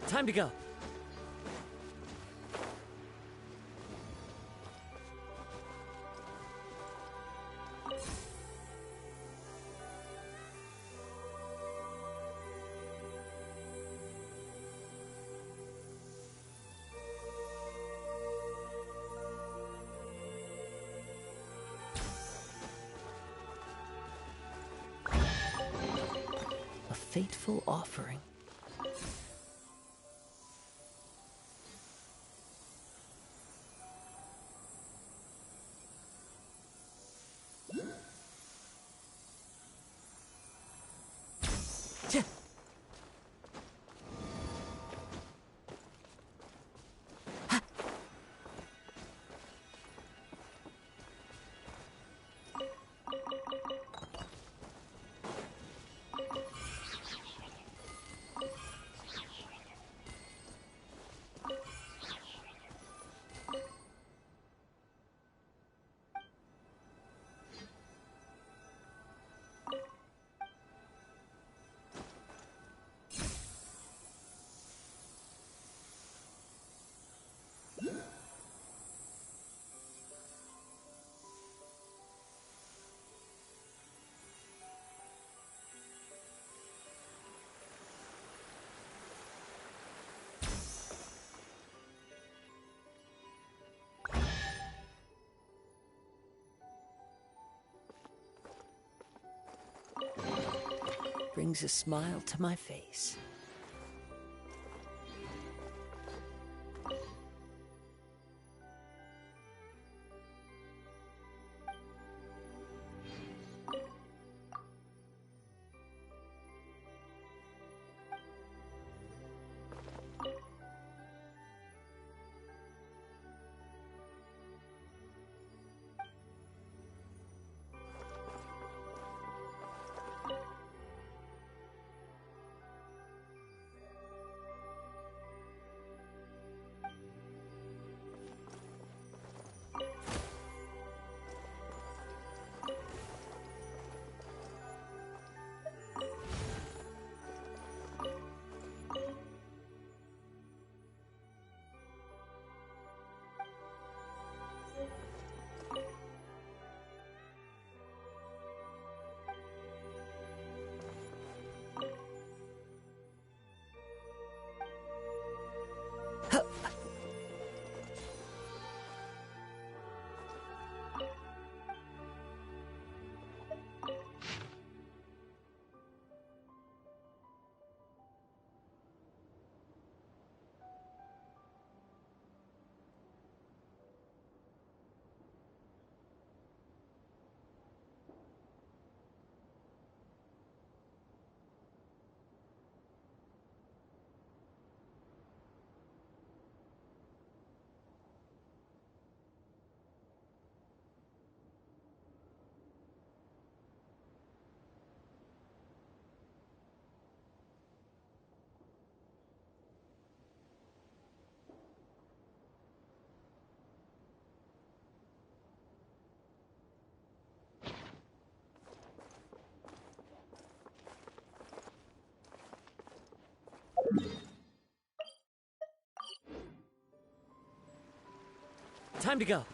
Time to go. A fateful offering. Brings a smile to my face. Time to go.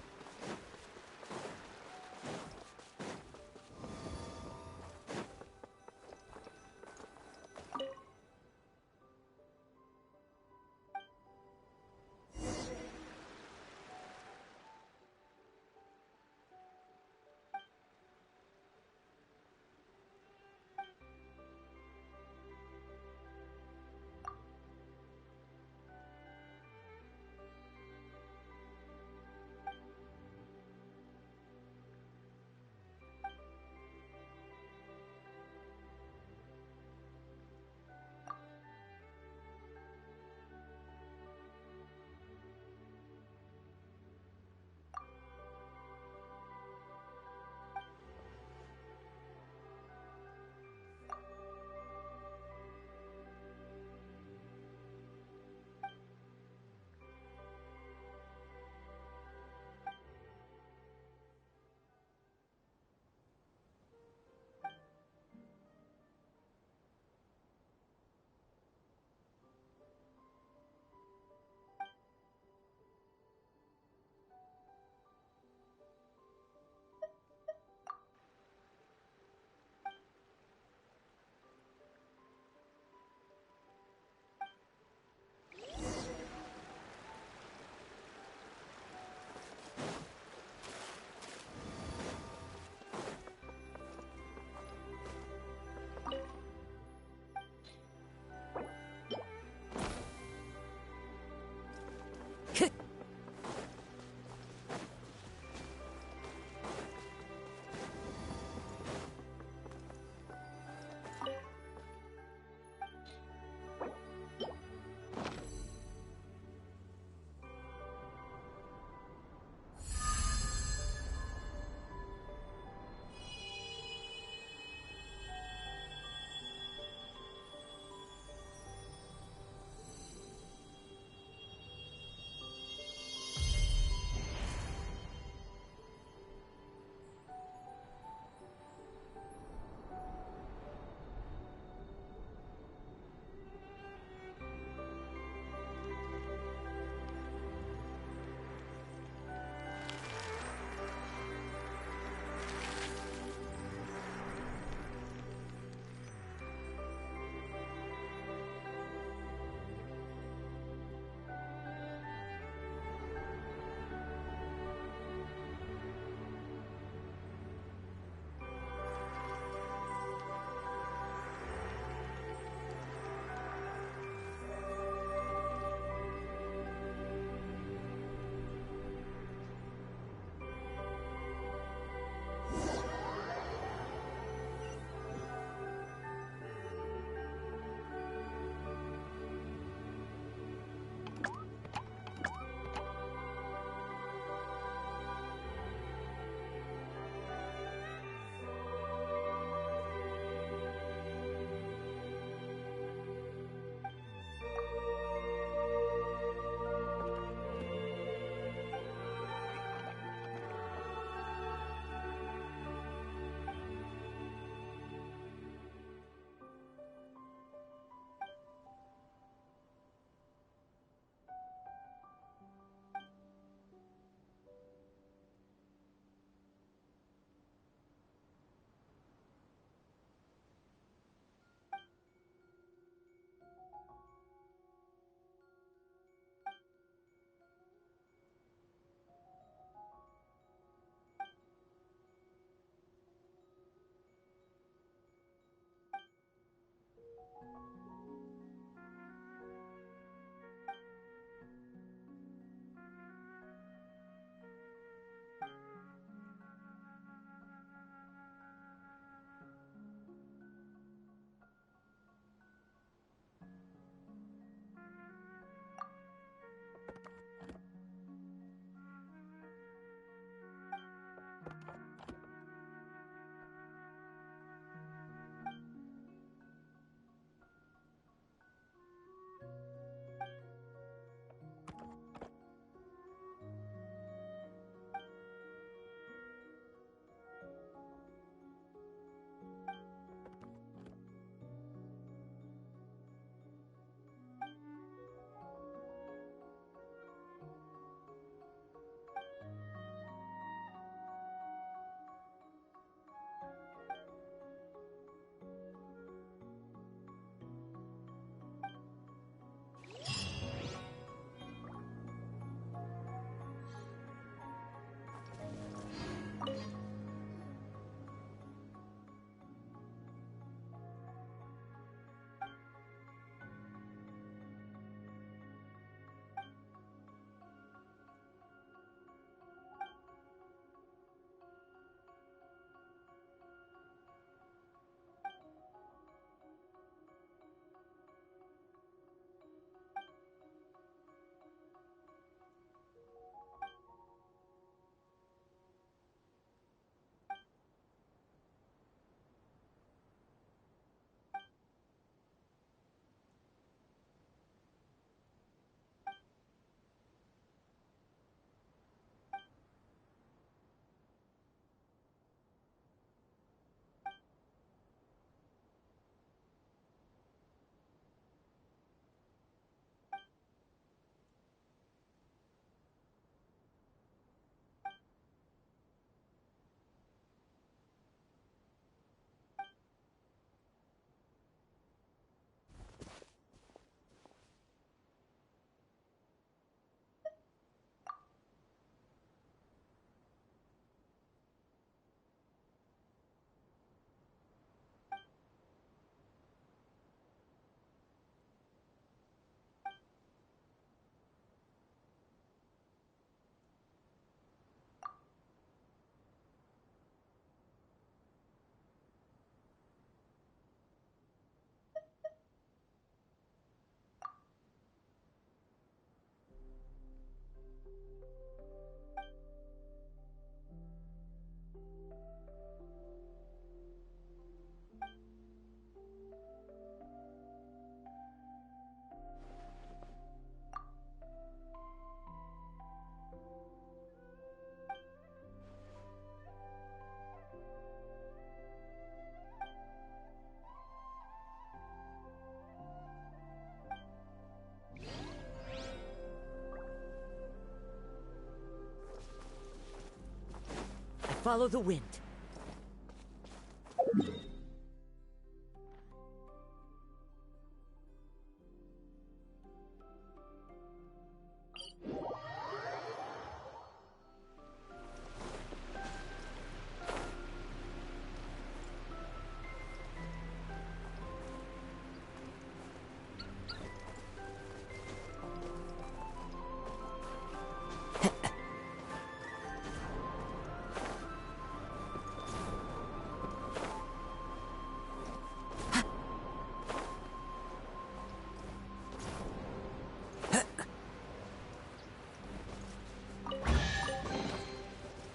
Follow the wind.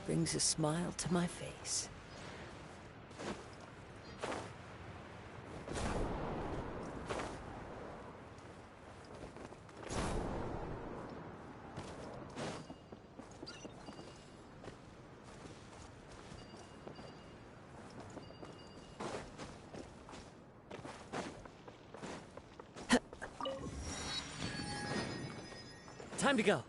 Brings a smile to my face. Time to go.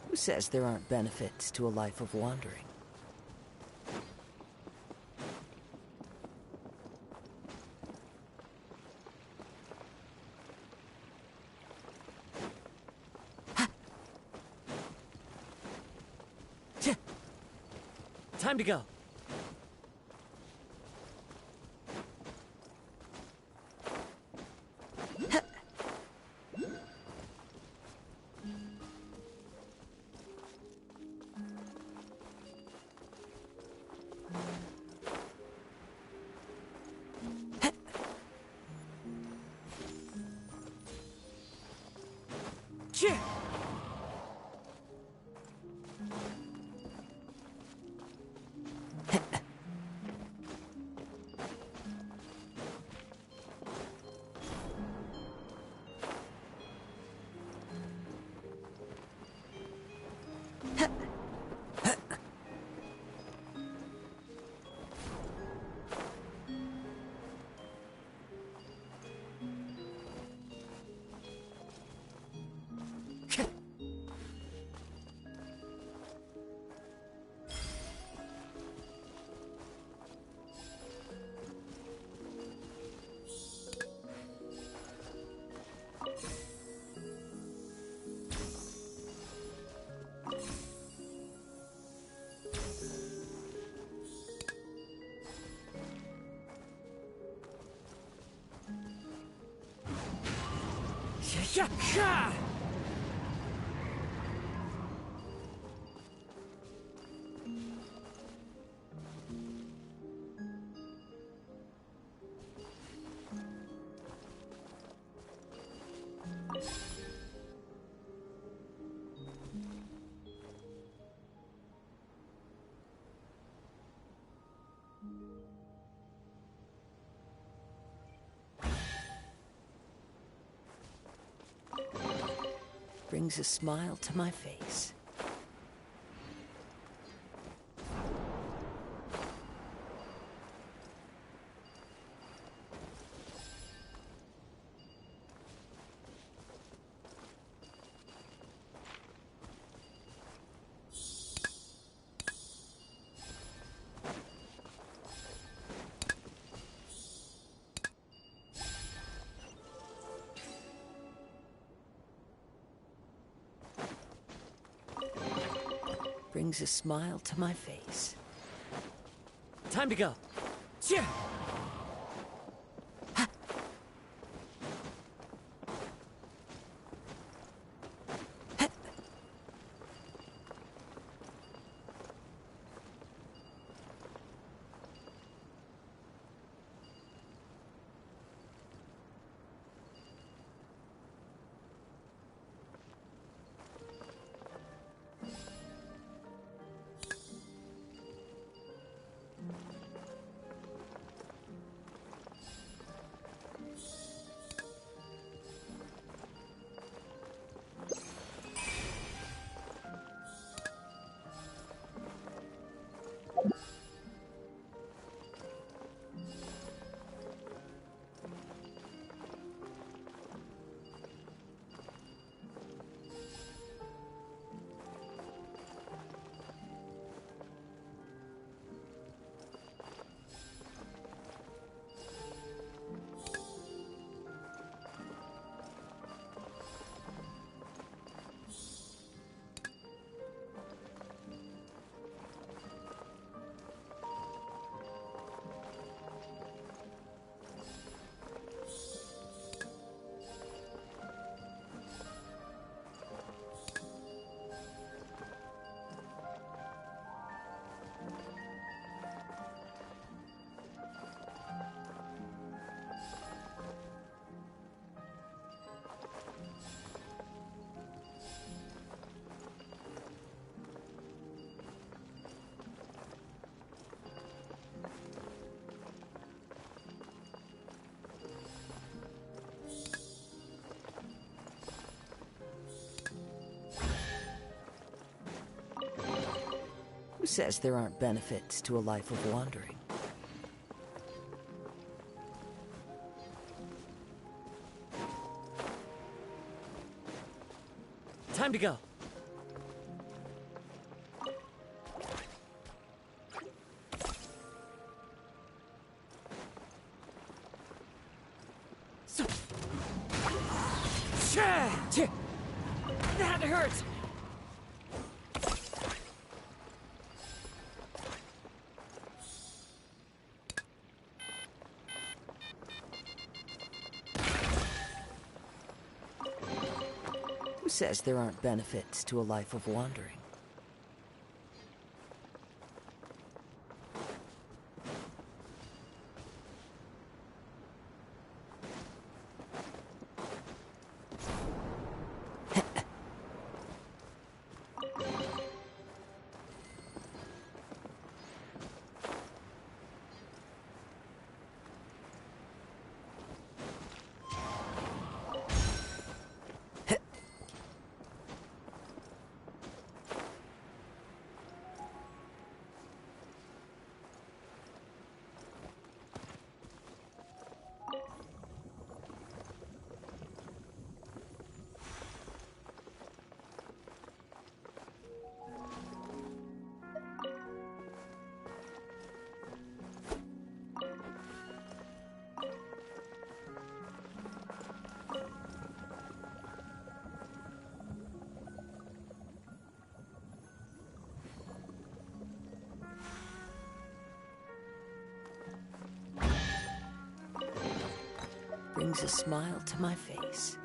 Who says there aren't benefits to a life of wandering? Time to go. Yeah! Brings a smile to my face. Brings a smile to my face. Time to go. Yeah. says there aren't benefits to a life of wandering? Time to go. That hurts! Who says there aren't benefits to a life of wandering? Brings a smile to my face.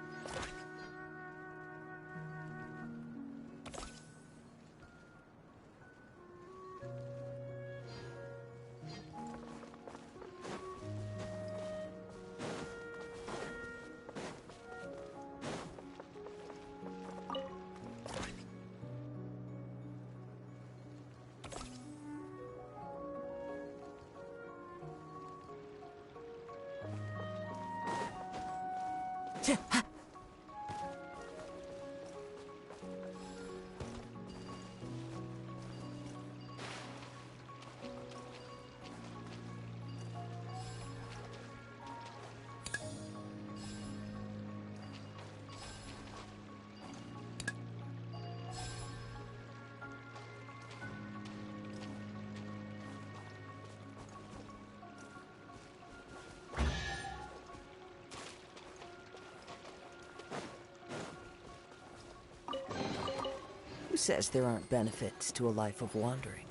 Who says there aren't benefits to a life of wandering?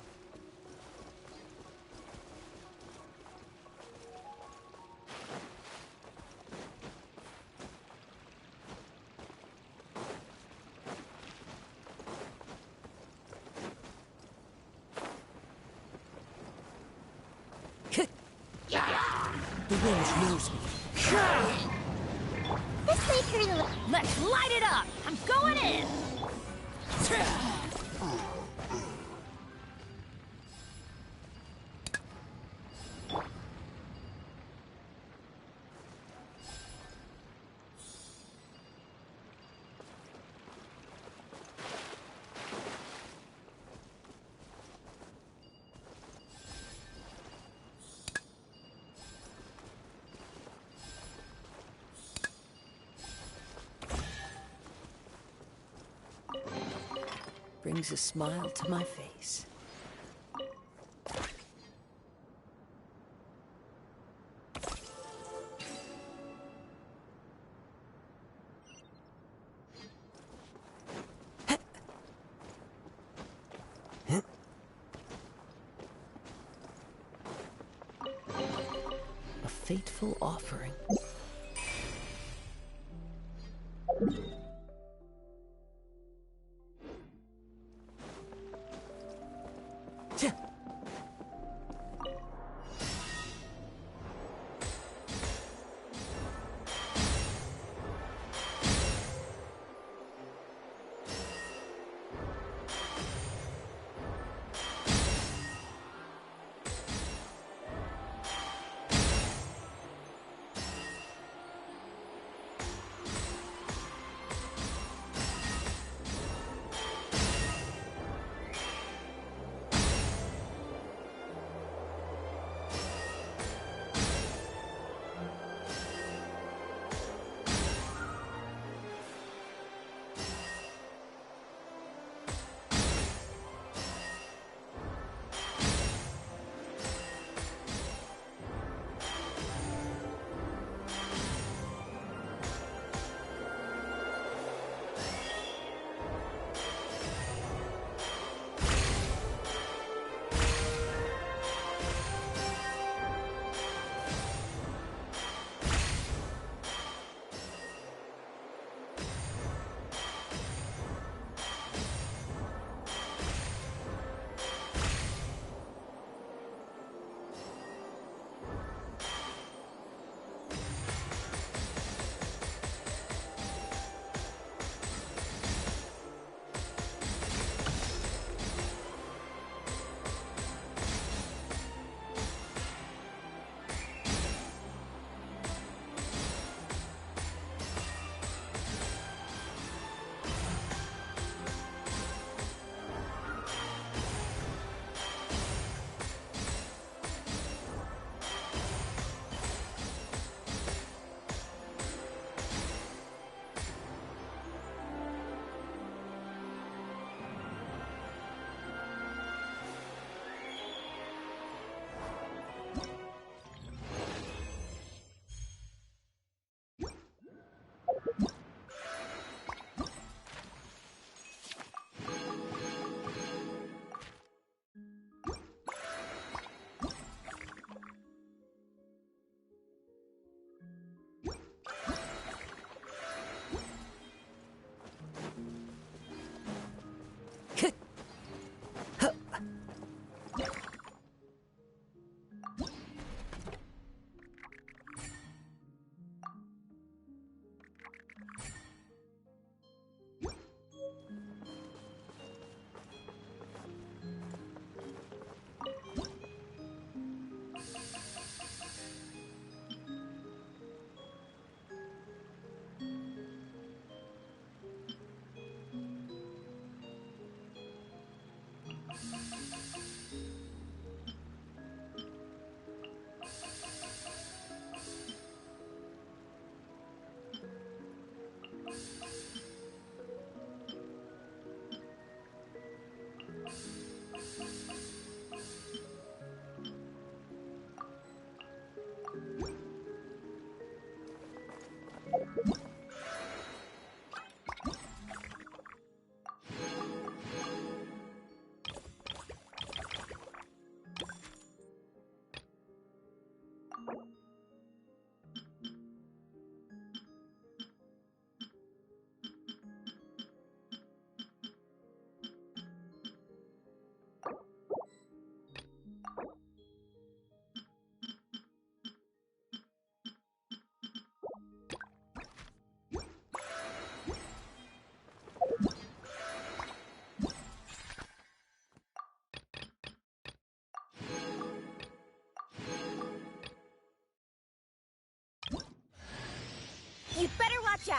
The range knows me. This way through the... Let's light it up! I'm going in! Brings a smile to my face. A fateful offering.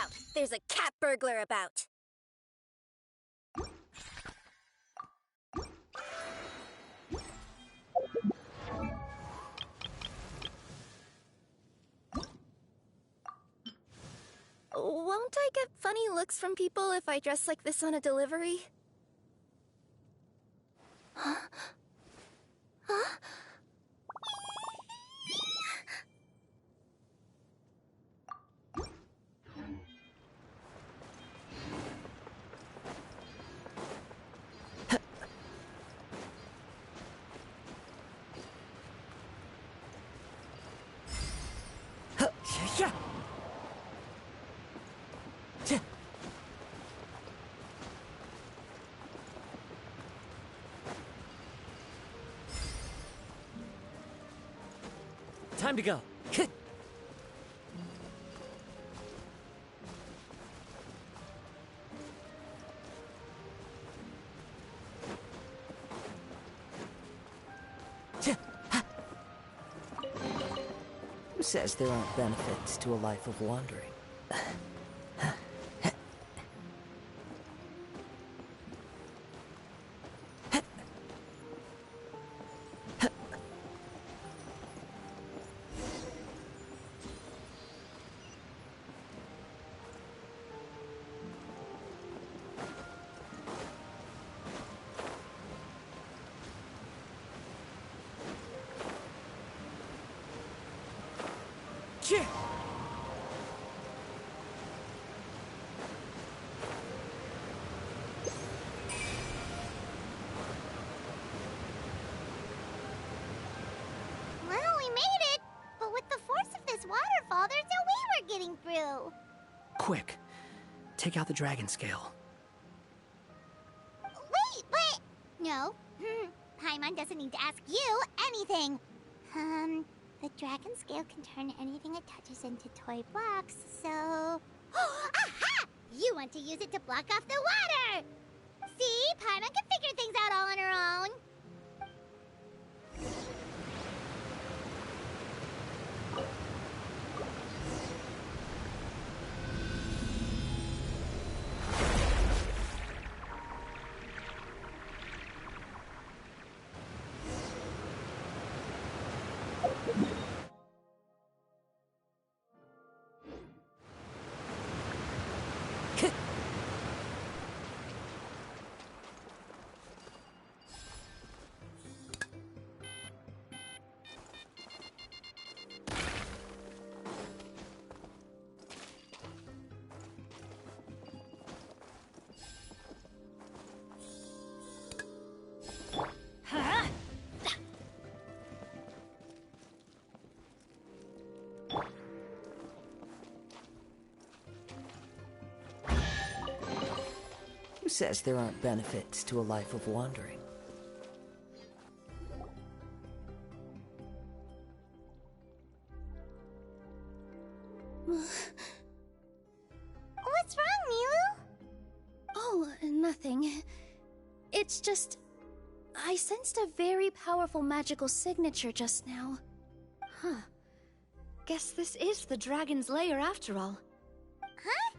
out! There's a cat burglar about! Won't I get funny looks from people if I dress like this on a delivery? Huh? Huh? Time to go. Who says there aren't benefits to a life of wandering? Well, we made it! But with the force of this waterfall, there's no way we're getting through! Quick, take out the dragon scale. Wait, but... No. Paimon doesn't need to ask you anything. The dragon scale can turn anything it touches into toy blocks, so... Aha! You want to use it to block off the water! See? Paimon can figure things out all on her own. Who says there aren't benefits to a life of wandering? What's wrong, Milu? Oh, nothing. It's just... I sensed a very powerful magical signature just now. Huh. Guess this is the dragon's lair after all. Huh?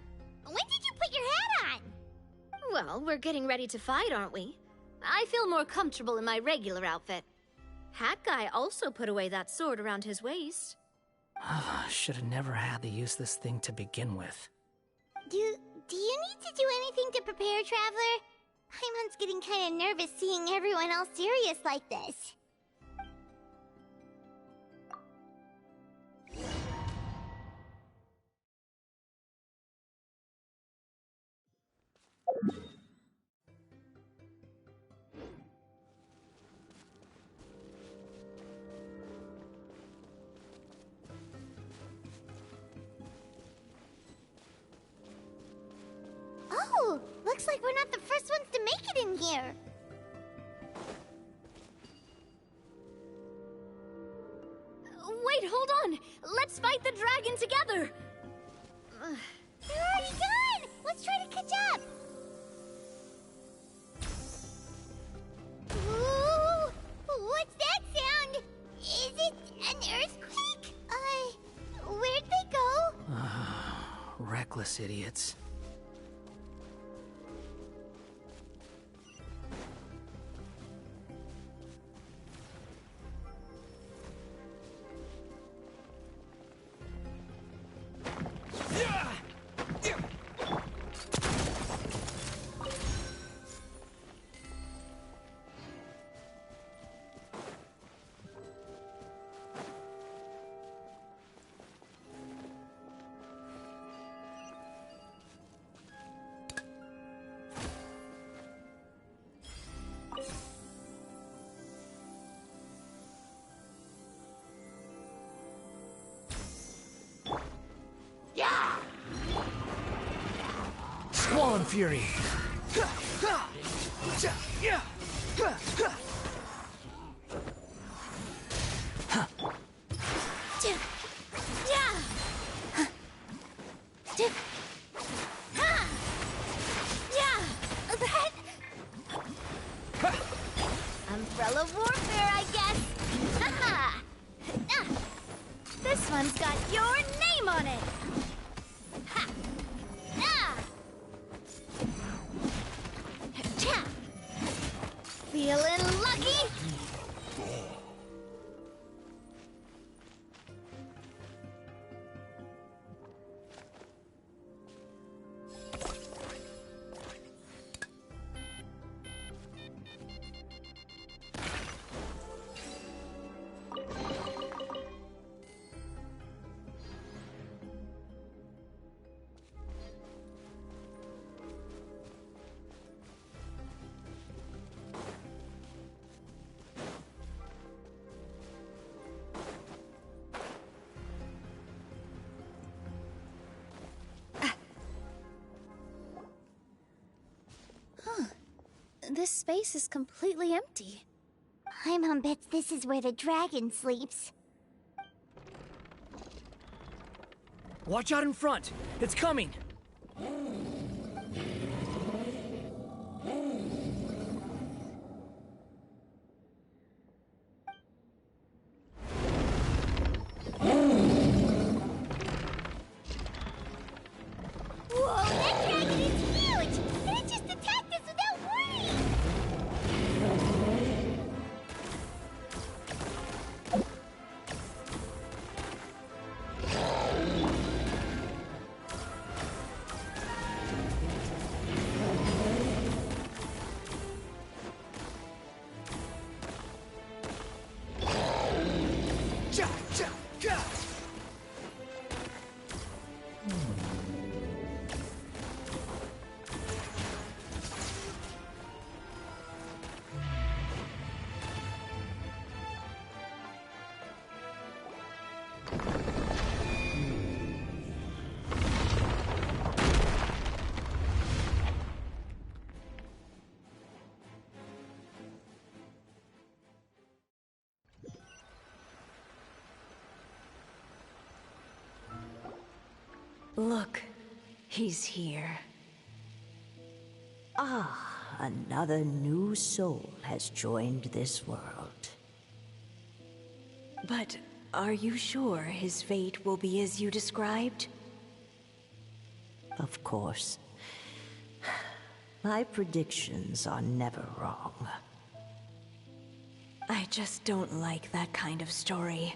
When did you put your hat on? Well, we're getting ready to fight, aren't we? I feel more comfortable in my regular outfit. Hat Guy also put away that sword around his waist. Should have never had to use this thing to begin with. Do you need to do anything to prepare, Traveler? Paimon's getting kind of nervous seeing everyone else serious like this. Oh, looks like we're not the first ones to make it in here. Wait, hold on! Let's fight the dragon together! They're already done! Let's try to catch up! Ooh! What's that sound? Is it an earthquake? Where'd they go? Reckless idiots. Squall and Fury. Umbrella warfare, I guess. Haha. This one's got your name on it. Ha. Ah. Feeling lucky? This space is completely empty. My mom bets this is where the dragon sleeps. Watch out in front! It's coming! Whoa, that dragon is huge! And it just attacked us without warning! Look, he's here. Ah, another new soul has joined this world. But are you sure his fate will be as you described? Of course. My predictions are never wrong. I just don't like that kind of story.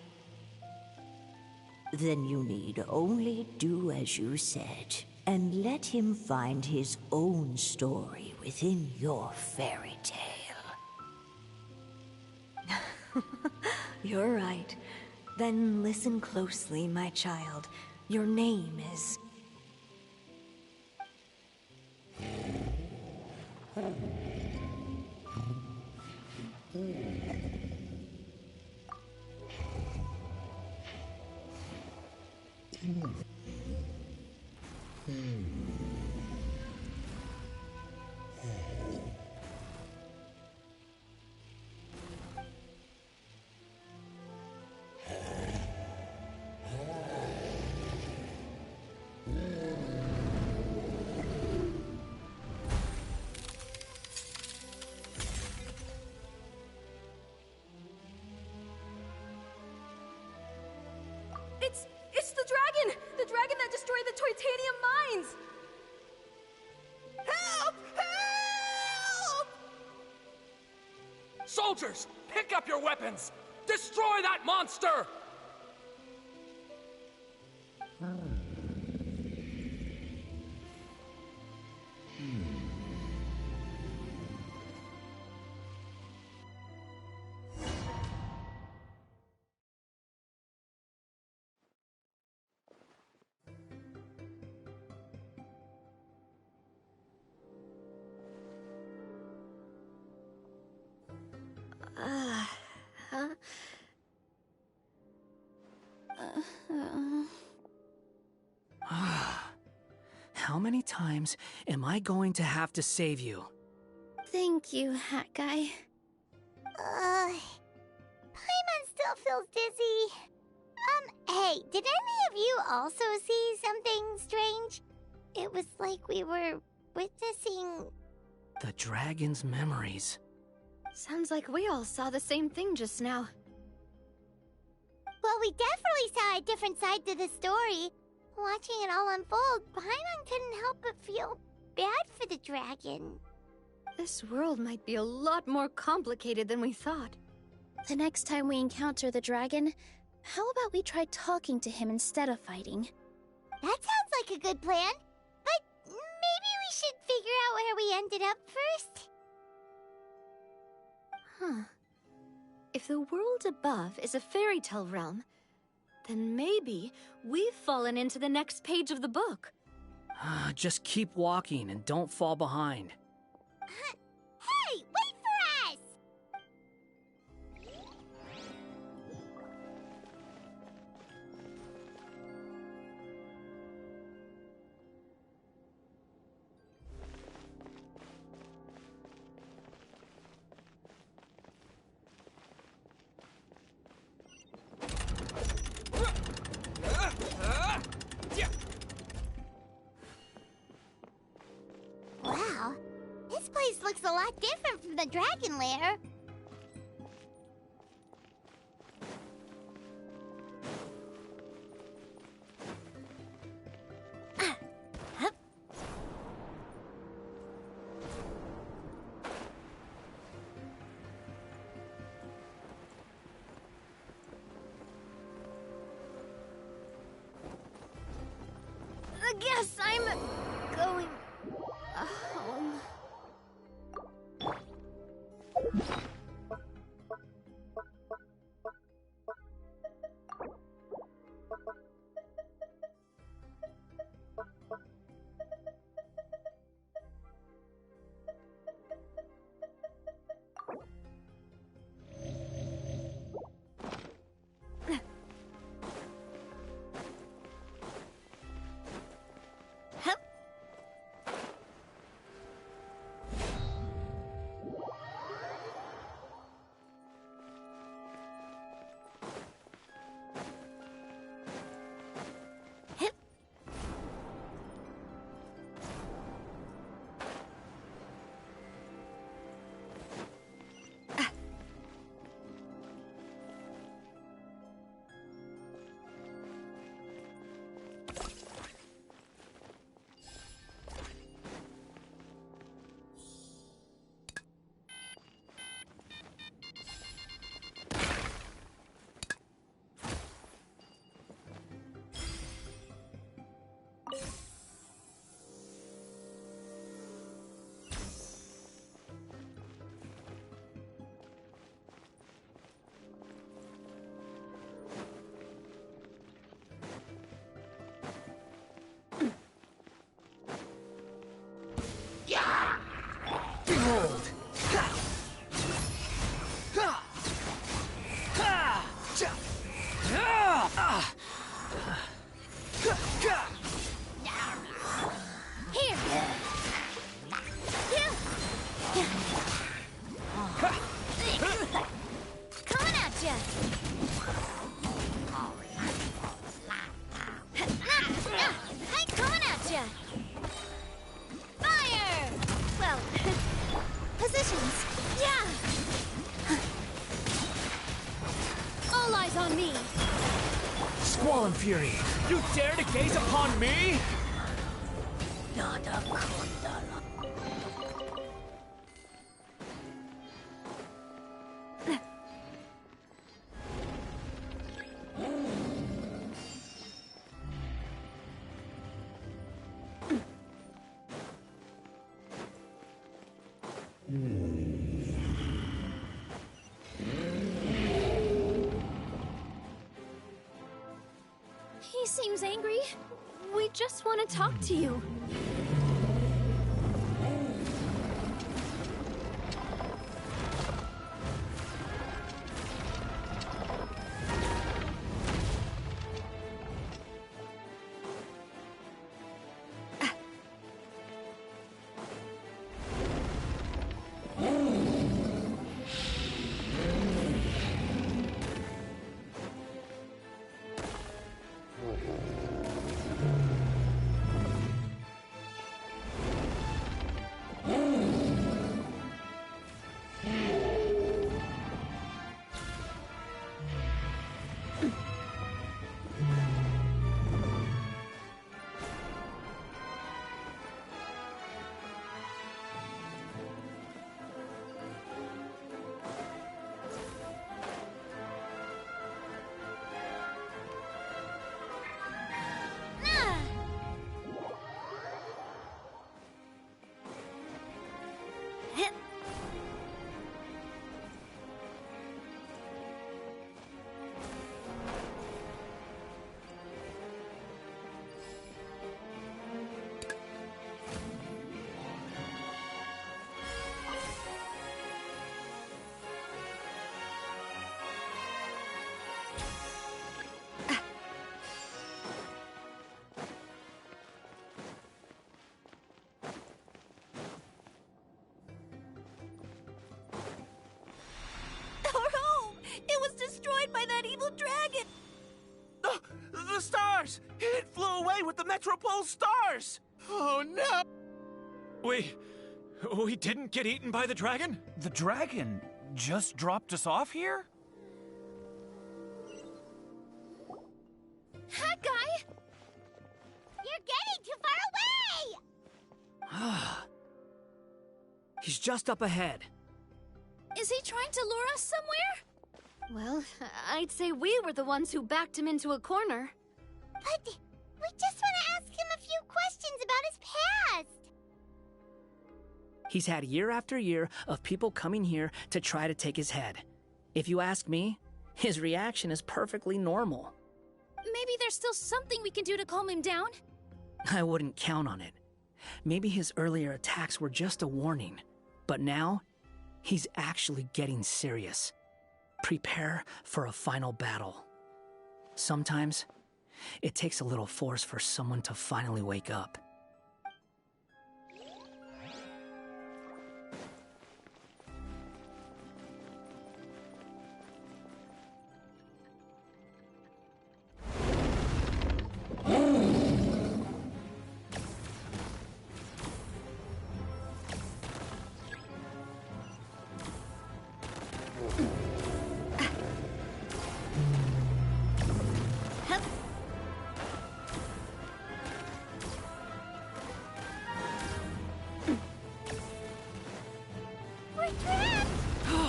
Then you need only do as you said, and let him find his own story within your fairy tale. You're right. Then listen closely, my child. Your name is... Soldiers, pick up your weapons! Destroy that monster! How many times am I going to have to save you? Thank you, Hat Guy. Paimon still feels dizzy. Hey, did any of you also see something strange? It was like we were witnessing... The dragon's memories. Sounds like we all saw the same thing just now. Well, we definitely saw a different side to the story. Watching it all unfold, Paimon couldn't help but feel bad for the dragon. This world might be a lot more complicated than we thought. The next time we encounter the dragon, how about we try talking to him instead of fighting? That sounds like a good plan. But maybe we should figure out where we ended up first. Huh. If the world above is a fairy tale realm, then maybe we've fallen into the next page of the book. Just keep walking and don't fall behind. Hey, wait for us! Wow, this place looks a lot different from the dragon lair. I guess I'm going home. Behold! Here! Coming at ya! I'm coming at ya! Fire! Well, positions. Yeah! All eyes on me! Squall and Fury, you dare to gaze upon me? Nada. seems angry. We just want to talk to you. It was destroyed by that evil dragon! The stars! It flew away with the Metropole stars! Oh no! We didn't get eaten by the dragon? The dragon just dropped us off here? Hi, guy! You're getting too far away! He's just up ahead. Is he trying to lure us somewhere? Well, I'd say we were the ones who backed him into a corner. But we just want to ask him a few questions about his past. He's had year after year of people coming here to try to take his head. If you ask me, his reaction is perfectly normal. Maybe there's still something we can do to calm him down? I wouldn't count on it. Maybe his earlier attacks were just a warning. But now, he's actually getting serious. Prepare for a final battle. Sometimes, it takes a little force for someone to finally wake up.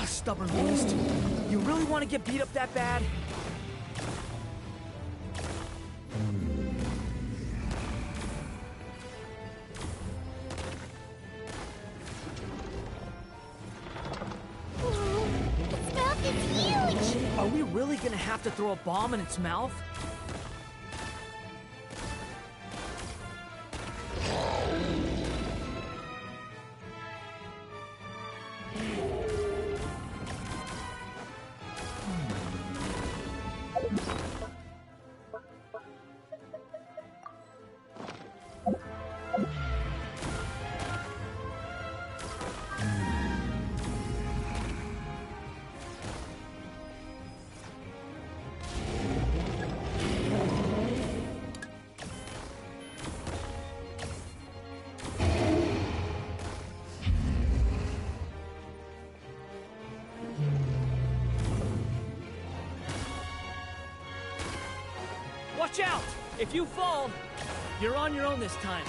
Stubborn beast. You really want to get beat up that bad? Its mouth is huge! Are we really gonna have to throw a bomb in its mouth? Watch out! If you fall, you're on your own this time.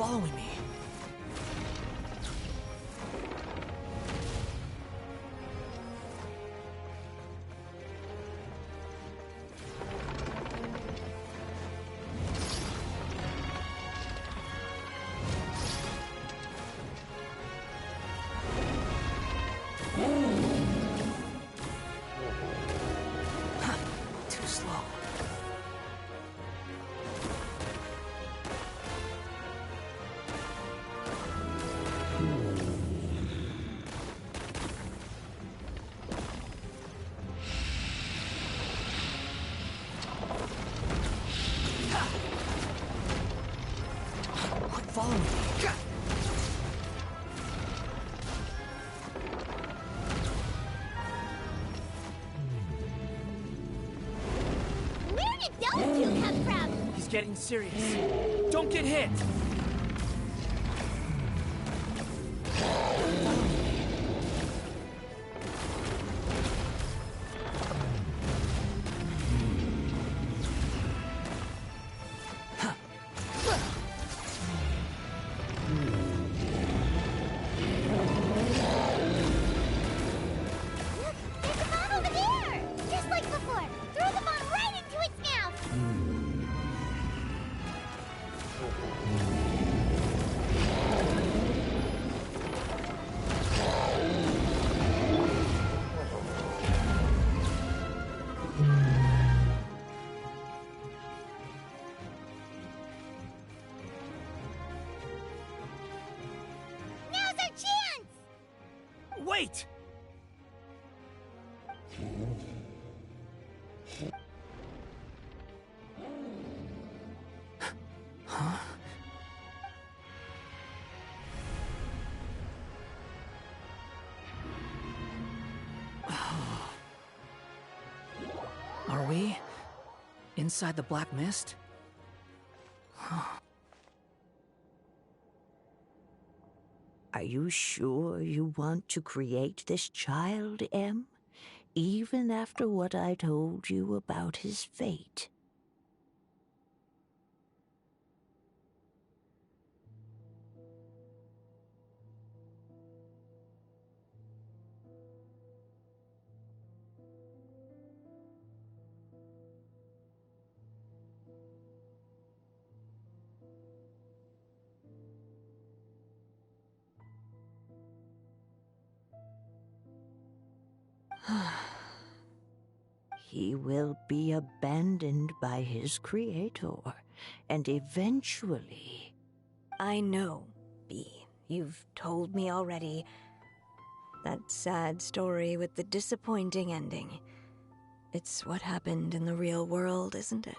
following me? Too slow. Quit following me. Where did those two come from? He's getting serious. Don't get hit! Look, there's a bomb over there! Just like before. Throw the bomb right into its mouth! Now's our chance! Wait! Huh? Are we inside the black mist? Huh. Are you sure you want to create this child, Em? Even after what I told you about his fate? He will be abandoned by his creator, and eventually... I know, Bee. You've told me already. That sad story with the disappointing ending. It's what happened in the real world, isn't it?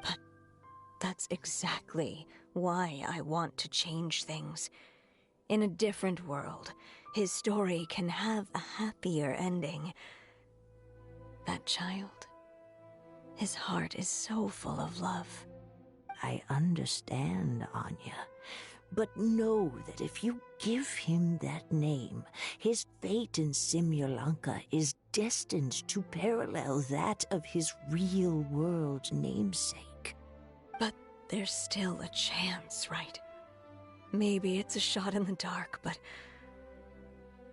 But that's exactly why I want to change things. In a different world, his story can have a happier ending. That child, his heart is so full of love. I understand, Anya. But know that if you give him that name, his fate in Simulanka is destined to parallel that of his real-world namesake. But there's still a chance, right? Maybe it's a shot in the dark, but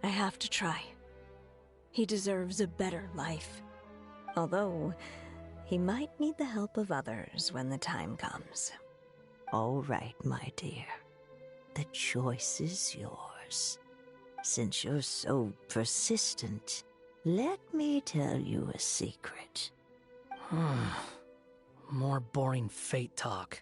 I have to try. He deserves a better life. Although, he might need the help of others when the time comes. All right, my dear. The choice is yours. Since you're so persistent, let me tell you a secret. More boring fate talk.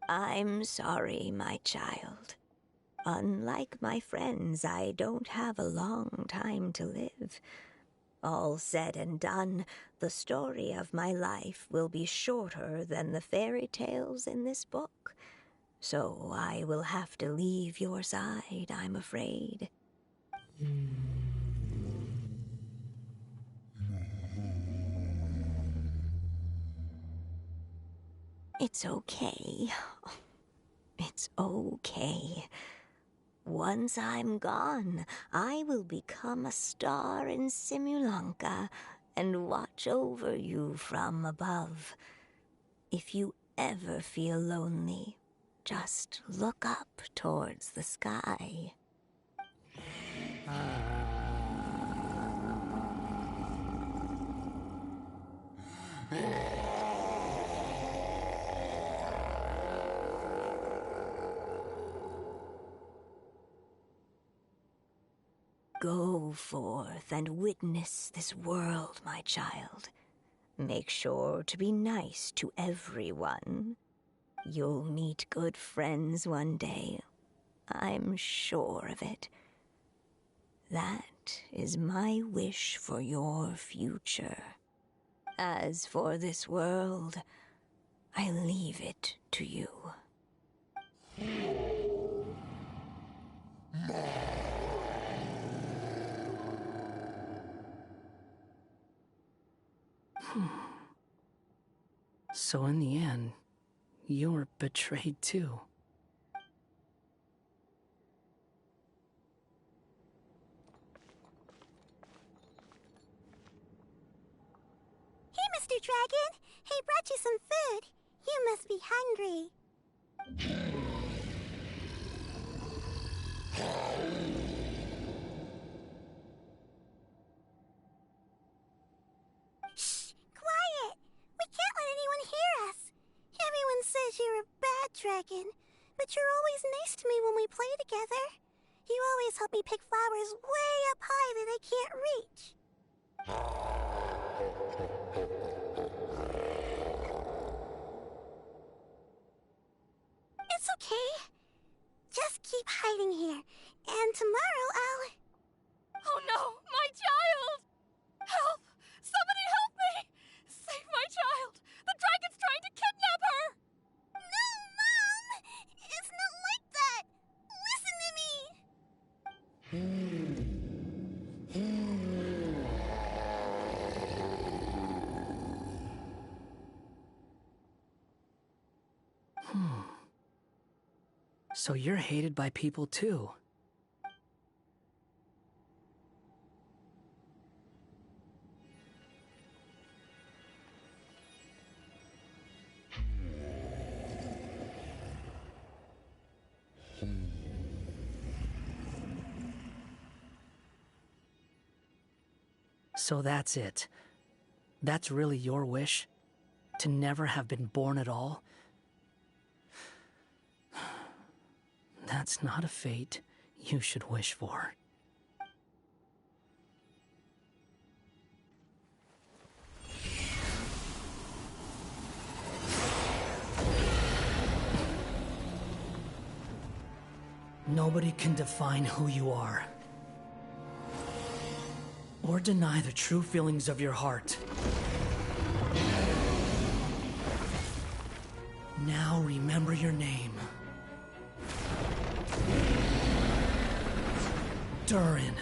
I'm sorry, my child. Unlike my friends, I don't have a long time to live. All said and done, the story of my life will be shorter than the fairy tales in this book. So I will have to leave your side, I'm afraid. It's okay. It's okay. Once I'm gone, I will become a star in Simulanka and watch over you from above. If you ever feel lonely, just look up towards the sky. Go forth and witness this world, my child. Make sure to be nice to everyone. You'll meet good friends one day. I'm sure of it. That is my wish for your future. As for this world, I leave it to you. So in the end, you were betrayed too. Hey, Mr. Dragon! I brought you some food. You must be hungry. Shh! Quiet! We can't let anyone hear us. Everyone says you're a bad dragon, but you're always nice to me when we play together. You always help me pick flowers way up high that I can't reach. It's okay. Just keep hiding here, and tomorrow I'll... Oh no, my child! Help! Somebody help me! Save my child! The dragon's trying to kidnap her! No, Mom! It's not like that! Listen to me! So you're hated by people too. So that's it. That's really your wish? To never have been born at all? That's not a fate you should wish for. Nobody can define who you are, or deny the true feelings of your heart. Now remember your name. Durin.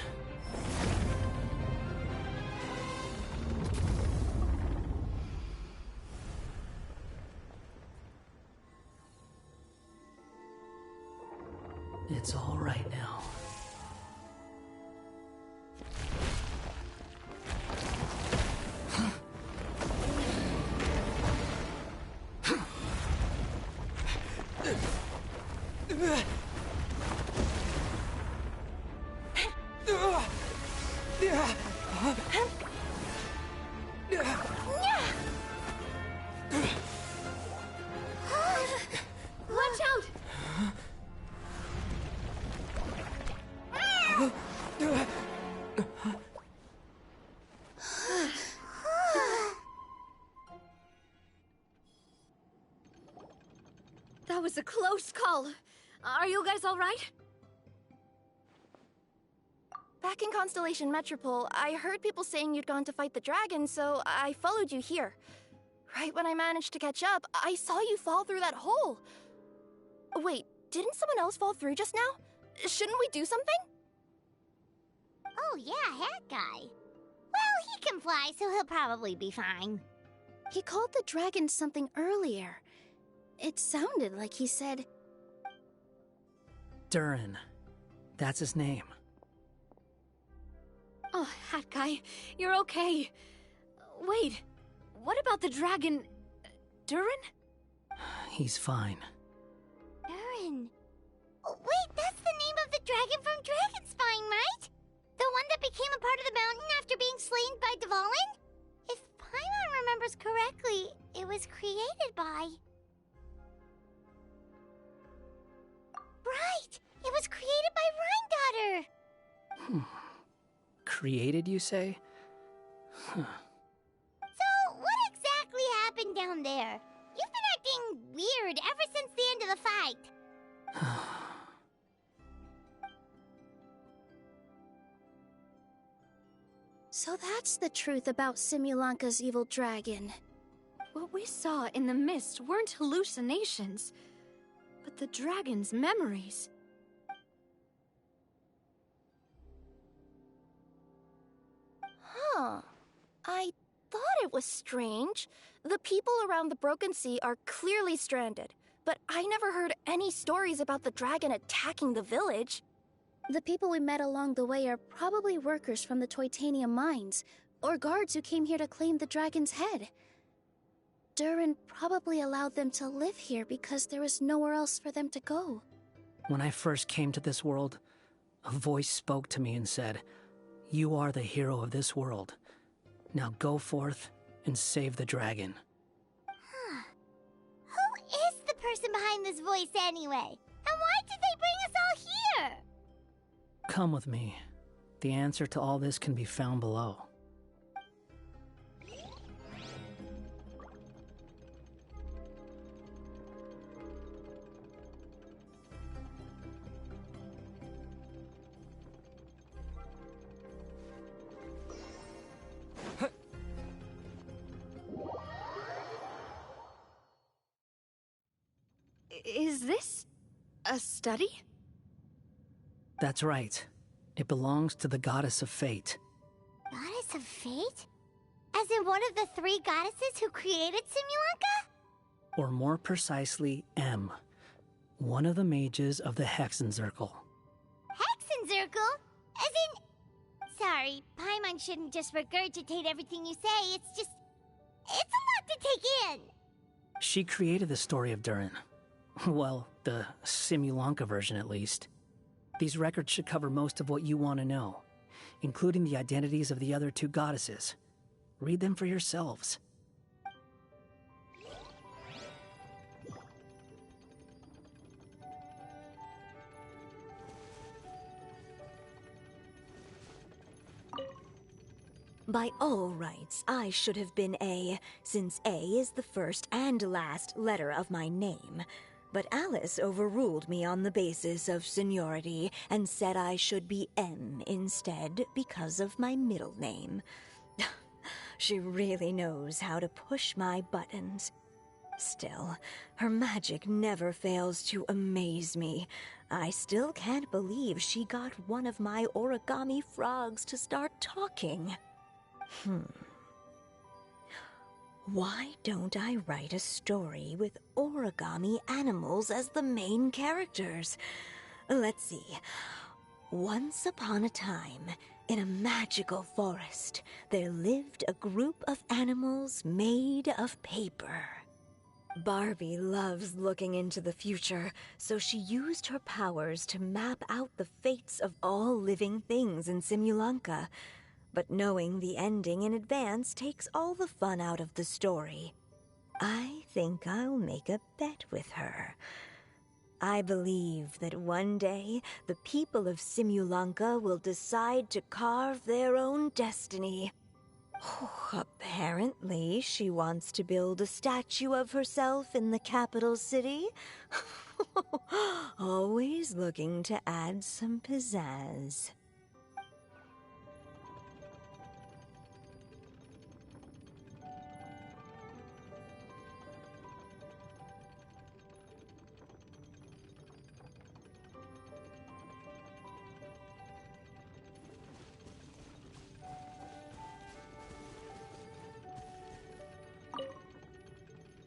It's all right now. Watch out! That was a close call. Are you guys all right? Back in Constellation Metropole, I heard people saying you'd gone to fight the dragon, so I followed you here. Right when I managed to catch up, I saw you fall through that hole. Wait, didn't someone else fall through just now? Shouldn't we do something? Oh yeah, Hat Guy. Well, he can fly, so he'll probably be fine. He called the dragon something earlier. It sounded like he said... Durin. That's his name. Oh, Hat Guy, you're okay. Wait, what about the dragon... Durin? He's fine. Durin. Oh, wait, that's the name of the dragon from Dragonspine, right? The one that became a part of the mountain after being slain by Dvalin? If Paimon remembers correctly, it was created by... Right! It was created by Rhine Daughter! Created, you say? Huh. So, what exactly happened down there? You've been acting weird ever since the end of the fight. So that's the truth about Simulanka's evil dragon. What we saw in the mist weren't hallucinations, but the dragon's memories. Huh. I thought it was strange. The people around the Broken Sea are clearly stranded, but I never heard any stories about the dragon attacking the village. The people we met along the way are probably workers from the Toitanium mines, or guards who came here to claim the dragon's head. Durin probably allowed them to live here because there was nowhere else for them to go. When I first came to this world, a voice spoke to me and said, "You are the hero of this world. Now go forth and save the dragon." Huh. Who is the person behind this voice anyway? And why did they bring us all here? Come with me. The answer to all this can be found below. Is this a study? That's right. It belongs to the Goddess of Fate. Goddess of Fate? As in one of the three goddesses who created Simulanka? Or more precisely, M. One of the mages of the Hexenzirkel. Hexenzirkel? As in... Sorry, Paimon shouldn't just regurgitate everything you say. It's just... It's a lot to take in. She created the story of Durin. Well, the Simulanka version at least. These records should cover most of what you want to know, including the identities of the other two goddesses. Read them for yourselves. By all rights, I should have been A, since A is the first and last letter of my name. But Alice overruled me on the basis of seniority and said I should be M instead because of my middle name. She really knows how to push my buttons. Still, her magic never fails to amaze me. I still can't believe she got one of my origami frogs to start talking. Why don't I write a story with origami animals as the main characters? Let's see. Once upon a time, in a magical forest, there lived a group of animals made of paper. Barbie loves looking into the future, so she used her powers to map out the fates of all living things in Simulanka. But knowing the ending in advance takes all the fun out of the story. I think I'll make a bet with her. I believe that one day the people of Simulanka will decide to carve their own destiny. Apparently, she wants to build a statue of herself in the capital city. Always looking to add some pizzazz.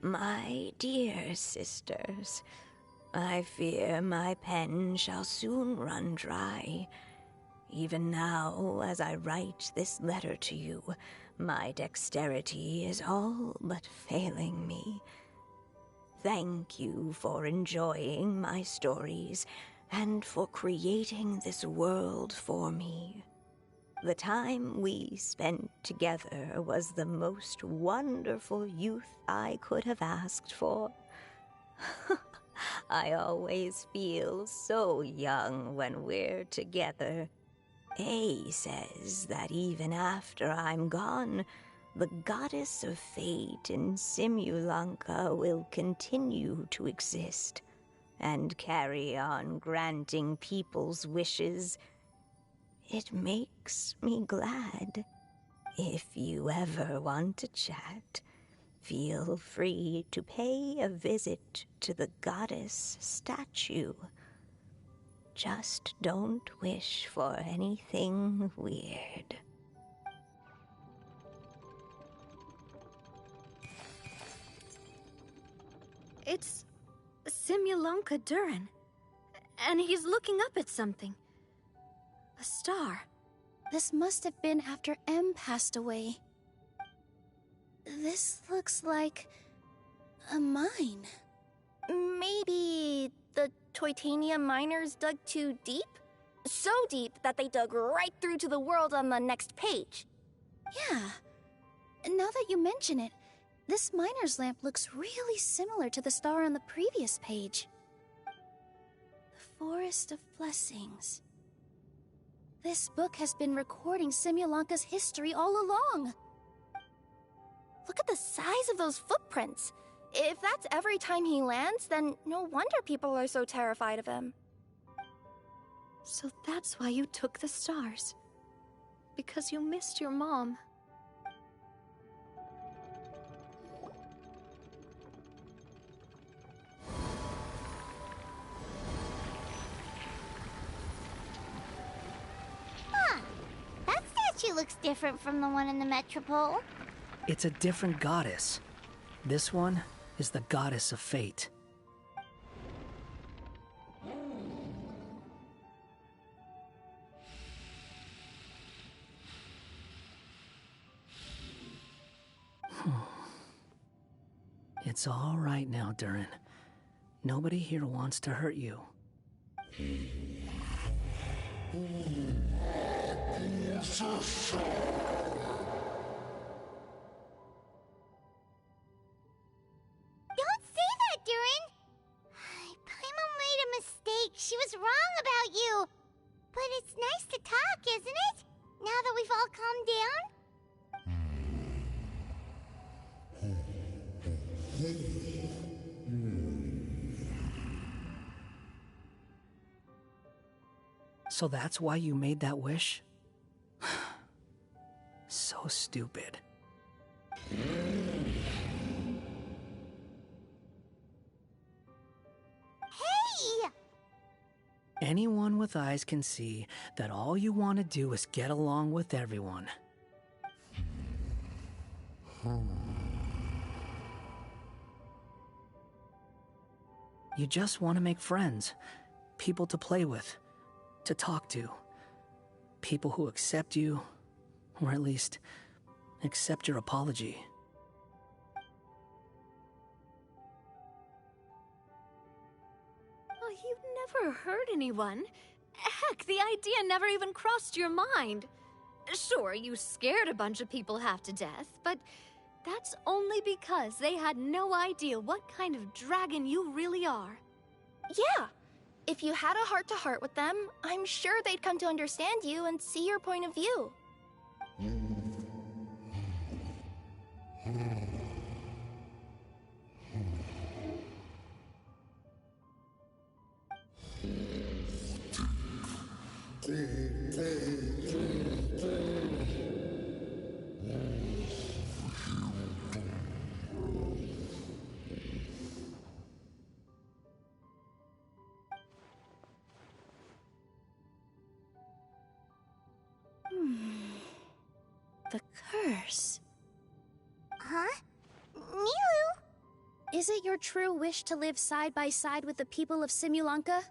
My dear sisters, I fear my pen shall soon run dry. Even now, as I write this letter to you, my dexterity is all but failing me. Thank you for enjoying my stories and for creating this world for me. The time we spent together was the most wonderful youth I could have asked for. I always feel so young when we're together. A says that even after I'm gone, the goddess of fate in Simulanka will continue to exist and carry on granting people's wishes. It makes me glad. If you ever want to chat, feel free to pay a visit to the goddess statue. Just don't wish for anything weird. It's Simulanka Durin. And he's looking up at something. A star. This must have been after M passed away. This looks like a mine. Maybe the Toitania miners dug too deep? So deep that they dug right through to the world on the next page. Yeah. Now that you mention it, this miner's lamp looks really similar to the star on the previous page. The Forest of Blessings. This book has been recording Simulanka's history all along. Look at the size of those footprints. If that's every time he lands, then no wonder people are so terrified of him. So that's why you took the stars. Because you missed your mom. Huh. That statue looks different from the one in the Metropole. It's a different goddess. This one is the goddess of fate. It's all right now, Durin. Nobody here wants to hurt you. Don't say that, Durin! Paimon made a mistake. She was wrong about you. But it's nice to talk, isn't it? Now that we've all calmed down? So that's why you made that wish? So stupid. Hey! Anyone with eyes can see that all you want to do is get along with everyone. You just want to make friends, people to play with, to talk to, people who accept you, or at least accept your apology. Oh, you never hurt anyone. Heck, the idea never even crossed your mind. Sure, you scared a bunch of people half to death, but that's only because they had no idea what kind of dragon you really are. Yeah. If you had a heart-to-heart with them, I'm sure they'd come to understand you and see your point of view. The curse. Huh? Is it your true wish to live side by side with the people of Simulanka?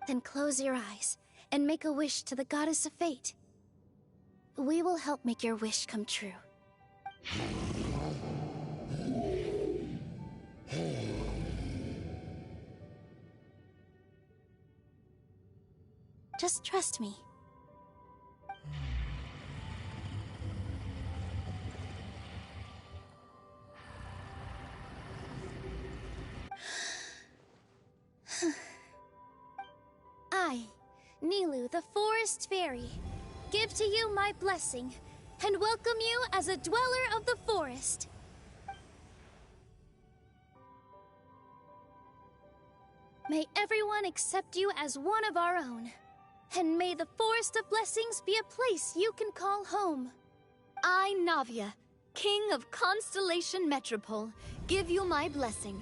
Then close your eyes and make a wish to the Goddess of Fate. We will help make your wish come true. Just trust me. I, Nilou, the Forest Fairy, give to you my blessing and welcome you as a dweller of the forest. May everyone accept you as one of our own, and may the Forest of Blessings be a place you can call home. I, Navia, King of Constellation Metropole, give you my blessing.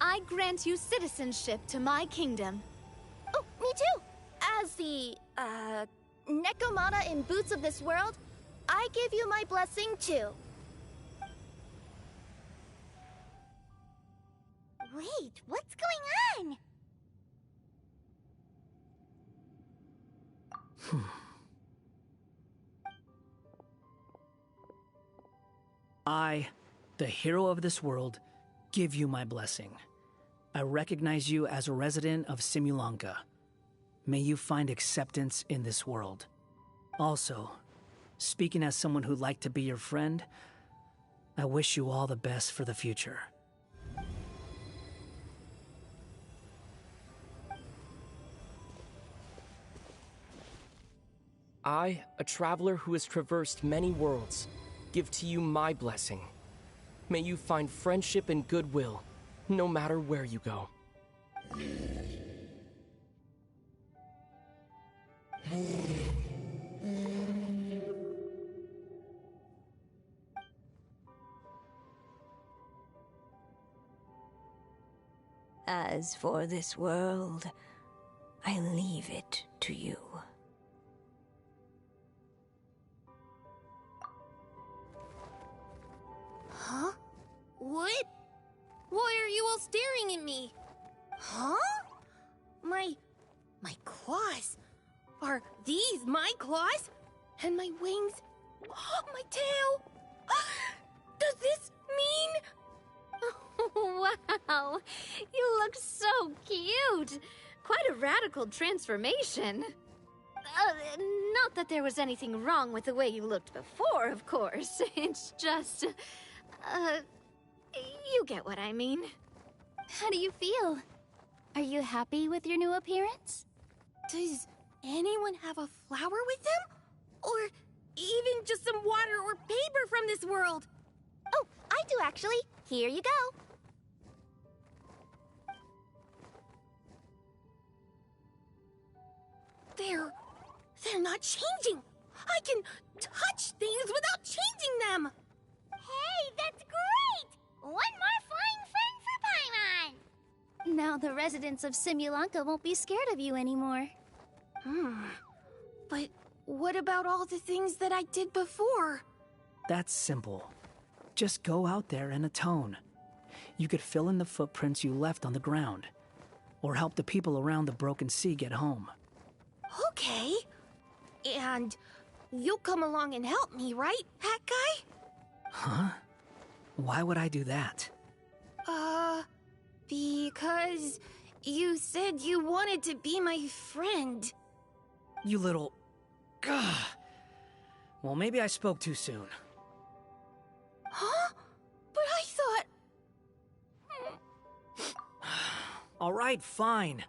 I grant you citizenship to my kingdom. Oh, me too! As the, Nekomata in Boots of this world, I give you my blessing too. Wait, what's going on? I, the hero of this world, give you my blessing. I recognize you as a resident of Simulanka. May you find acceptance in this world. Also, speaking as someone who'd like to be your friend, I wish you all the best for the future. I, a traveler who has traversed many worlds, give to you my blessing. May you find friendship and goodwill, no matter where you go. As for this world, I leave it to you. Huh? What? Why are you all staring at me? Huh? My claws? Are these my claws? And my wings? My tail? Does this mean... Wow, you look so cute. Quite a radical transformation. Not that there was anything wrong with the way you looked before, of course. It's just... you get what I mean. How do you feel? Are you happy with your new appearance? Does anyone have a flower with them? Or even just some water or paper from this world? Oh, I do actually. Here you go. They're not changing. I can touch things without changing them. Hey, that's great! One more flying friend for Paimon! Now the residents of Simulanka won't be scared of you anymore. But what about all the things that I did before? That's simple. Just go out there and atone. You could fill in the footprints you left on the ground, or help the people around the Broken Sea get home. Okay. And you'll come along and help me, right, Hat Guy? Huh? Why would I do that? Because you said you wanted to be my friend. You little... Gah. Well, maybe I spoke too soon. Huh? But I thought... All right, fine.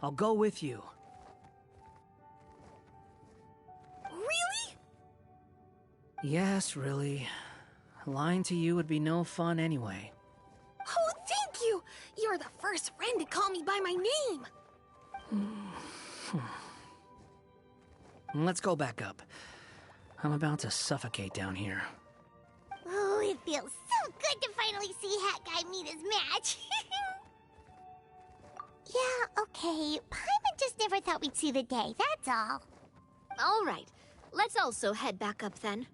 I'll go with you. Really? Yes, really. Lying to you would be no fun anyway. Oh, thank you! You're the first friend to call me by my name! Let's go back up. I'm about to suffocate down here. Oh, it feels so good to finally see Hat Guy meet his match. Yeah, okay. Paimon just never thought we'd see the day, that's all. All right. Let's also head back up then.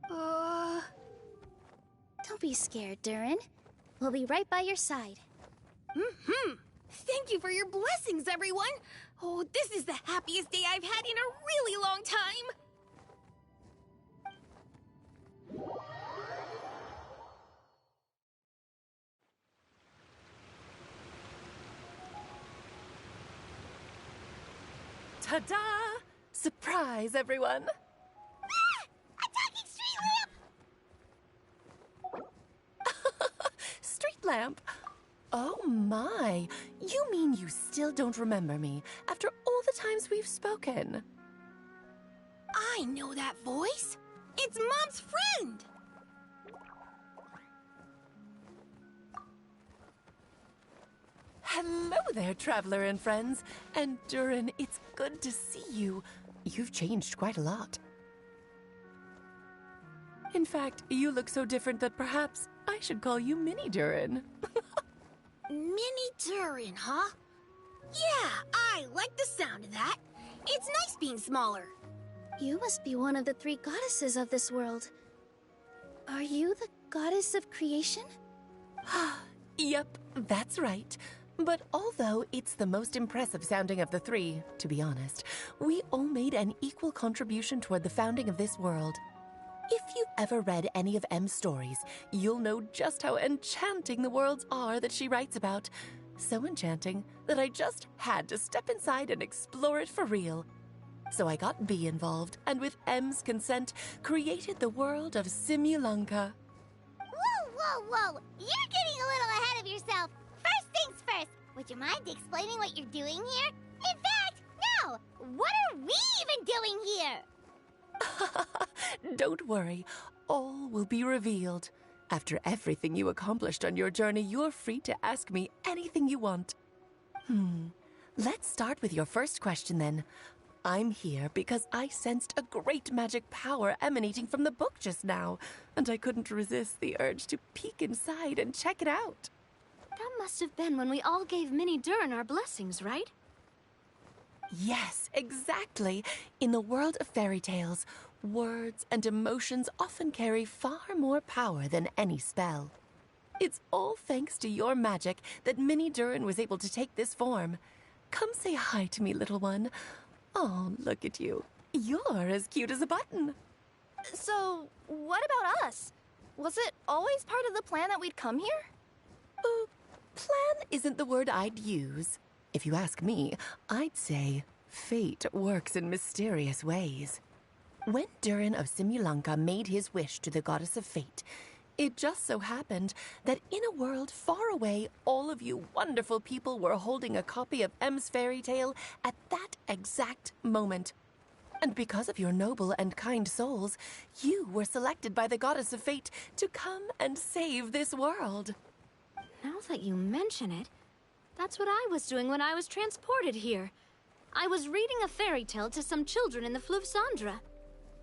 Don't be scared, Durin. We'll be right by your side. Thank you for your blessings, everyone. Oh, this is the happiest day I've had in a really long time. Ta-da! Surprise, everyone! Ah! A talking street lamp! Street lamp? Oh my! You mean you still don't remember me after all the times we've spoken? I know that voice. It's Mom's friend. Hello there, traveler and friends. And Durin, it's good to see you. You've changed quite a lot. In fact, you look so different that perhaps I should call you Mini Durin. Mini Durin, huh? Yeah, I like the sound of that. It's nice being smaller. You must be one of the 3 goddesses of this world. Are you the goddess of creation? Yep, that's right. But although it's the most impressive sounding of the 3, to be honest, we all made an equal contribution toward the founding of this world. If you've ever read any of M's stories, you'll know just how enchanting the worlds are that she writes about. So enchanting that I just had to step inside and explore it for real. So I got B involved, and with M's consent, created the world of Simulanka. Whoa, whoa, whoa! You're getting a little ahead of yourself. First things first, would you mind explaining what you're doing here? In fact, no! What are we even doing here? Don't worry, all will be revealed. After everything you accomplished on your journey, you're free to ask me anything you want. Let's start with your first question then. I'm here because I sensed a great magic power emanating from the book just now, and I couldn't resist the urge to peek inside and check it out. That must have been when we all gave Mini Durin our blessings, right? Yes, exactly. In the world of fairy tales, words and emotions often carry far more power than any spell. It's all thanks to your magic that Mini Durin was able to take this form. Come say hi to me, little one. Oh, look at you. You're as cute as a button. So, what about us? Was it always part of the plan that we'd come here? Plan isn't the word I'd use. If you ask me, I'd say fate works in mysterious ways. When Durin of Simulanka made his wish to the goddess of fate, it just so happened that in a world far away, all of you wonderful people were holding a copy of M's fairy tale at that exact moment. And because of your noble and kind souls, you were selected by the goddess of fate to come and save this world. Now that you mention it, that's what I was doing when I was transported here. I was reading a fairy tale to some children in the Fleuve Cendre.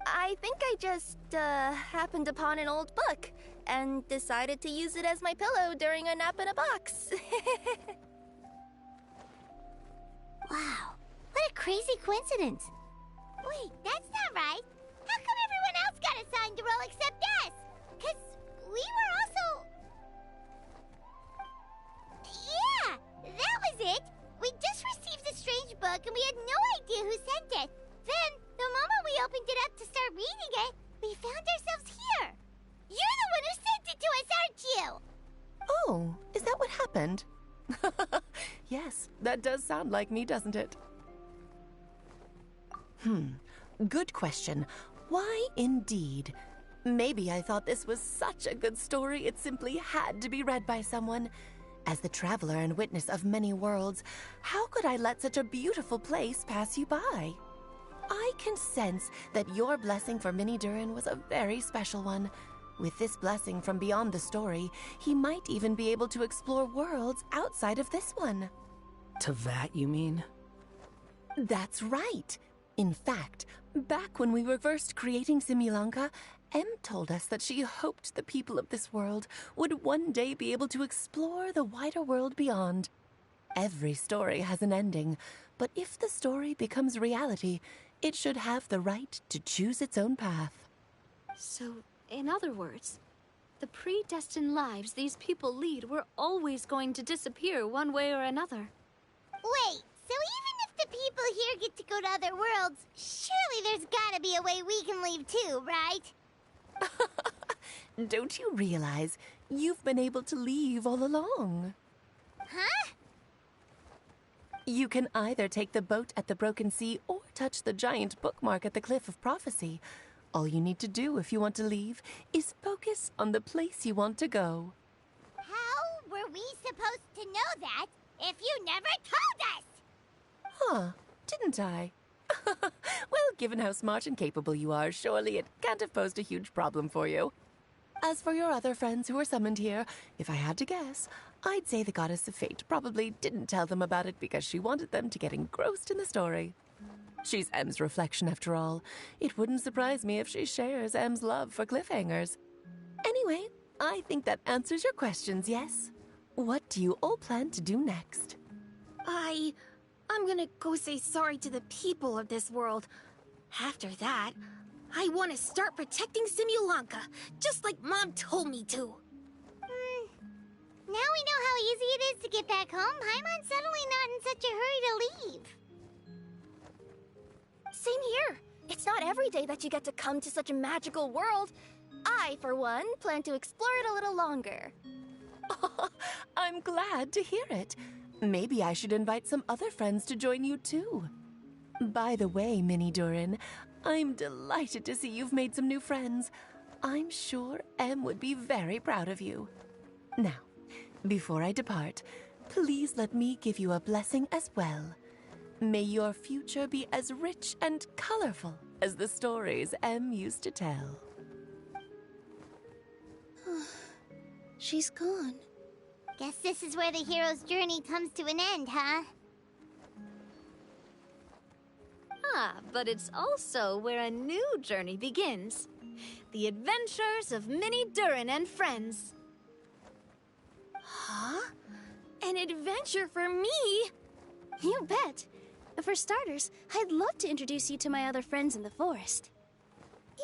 I think I just, happened upon an old book and decided to use it as my pillow during a nap in a box. Wow, what a crazy coincidence. Wait, that's not right. How come everyone else got assigned the role except us? 'Cause we were also... Yeah, that was it. We just received a strange book and we had no idea who sent it. Then, the moment we opened it up to start reading it, we found ourselves here. You're the one who sent it to us, aren't you? Oh, is that what happened? Yes, that does sound like me, doesn't it? Good question. Why indeed? Maybe I thought this was such a good story it simply had to be read by someone. As the traveler and witness of many worlds, how could I let such a beautiful place pass you by? I can sense that your blessing for Mini Durin was a very special one. With this blessing from beyond the story, he might even be able to explore worlds outside of this one. Teyvat, you mean? That's right. In fact, back when we were first creating Simulanka, Em told us that she hoped the people of this world would one day be able to explore the wider world beyond. Every story has an ending, but if the story becomes reality, it should have the right to choose its own path. So, in other words, the predestined lives these people lead were always going to disappear one way or another. Wait, so even if the people here get to go to other worlds, surely there's gotta be a way we can leave too, right? Don't you realize you've been able to leave all along? Huh? You can either take the boat at the Broken Sea or touch the giant bookmark at the Cliff of Prophecy. All you need to do if you want to leave is focus on the place you want to go. How were we supposed to know that if you never told us? Huh, didn't I? Well, given how smart and capable you are, surely it can't have posed a huge problem for you. As for your other friends who were summoned here, if I had to guess, I'd say the Goddess of Fate probably didn't tell them about it because she wanted them to get engrossed in the story. She's M's reflection, after all. It wouldn't surprise me if she shares M's love for cliffhangers. Anyway, I think that answers your questions, yes? What do you all plan to do next? I'm gonna go say sorry to the people of this world. After that, I want to start protecting Simulanka, just like Mom told me to. Now we know how easy it is to get back home. Paimon's suddenly not in such a hurry to leave. Same here. It's not every day that you get to come to such a magical world. I, for one, plan to explore it a little longer. I'm glad to hear it. Maybe I should invite some other friends to join you too. By the way, Minnie Durin, I'm delighted to see you've made some new friends. I'm sure Em would be very proud of you. Now, before I depart, please let me give you a blessing as well. May your future be as rich and colorful as the stories Em used to tell. She's gone. Guess this is where the hero's journey comes to an end, huh? Ah, but it's also where a new journey begins. The adventures of Minnie Durin and friends. Huh? An adventure for me? You bet. For starters, I'd love to introduce you to my other friends in the forest.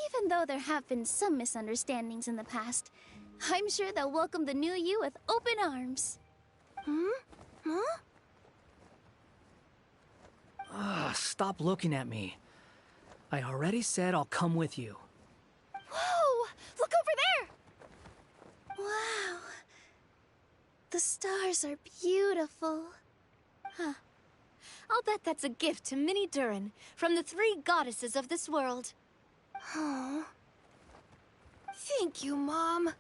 Even though there have been some misunderstandings in the past, I'm sure they'll welcome the new you with open arms. Huh? Stop looking at me. I already said I'll come with you. Whoa! Look over there! Wow. The stars are beautiful. Huh. I'll bet that's a gift to Minnie Durin from the 3 goddesses of this world. Oh. Thank you, Mom.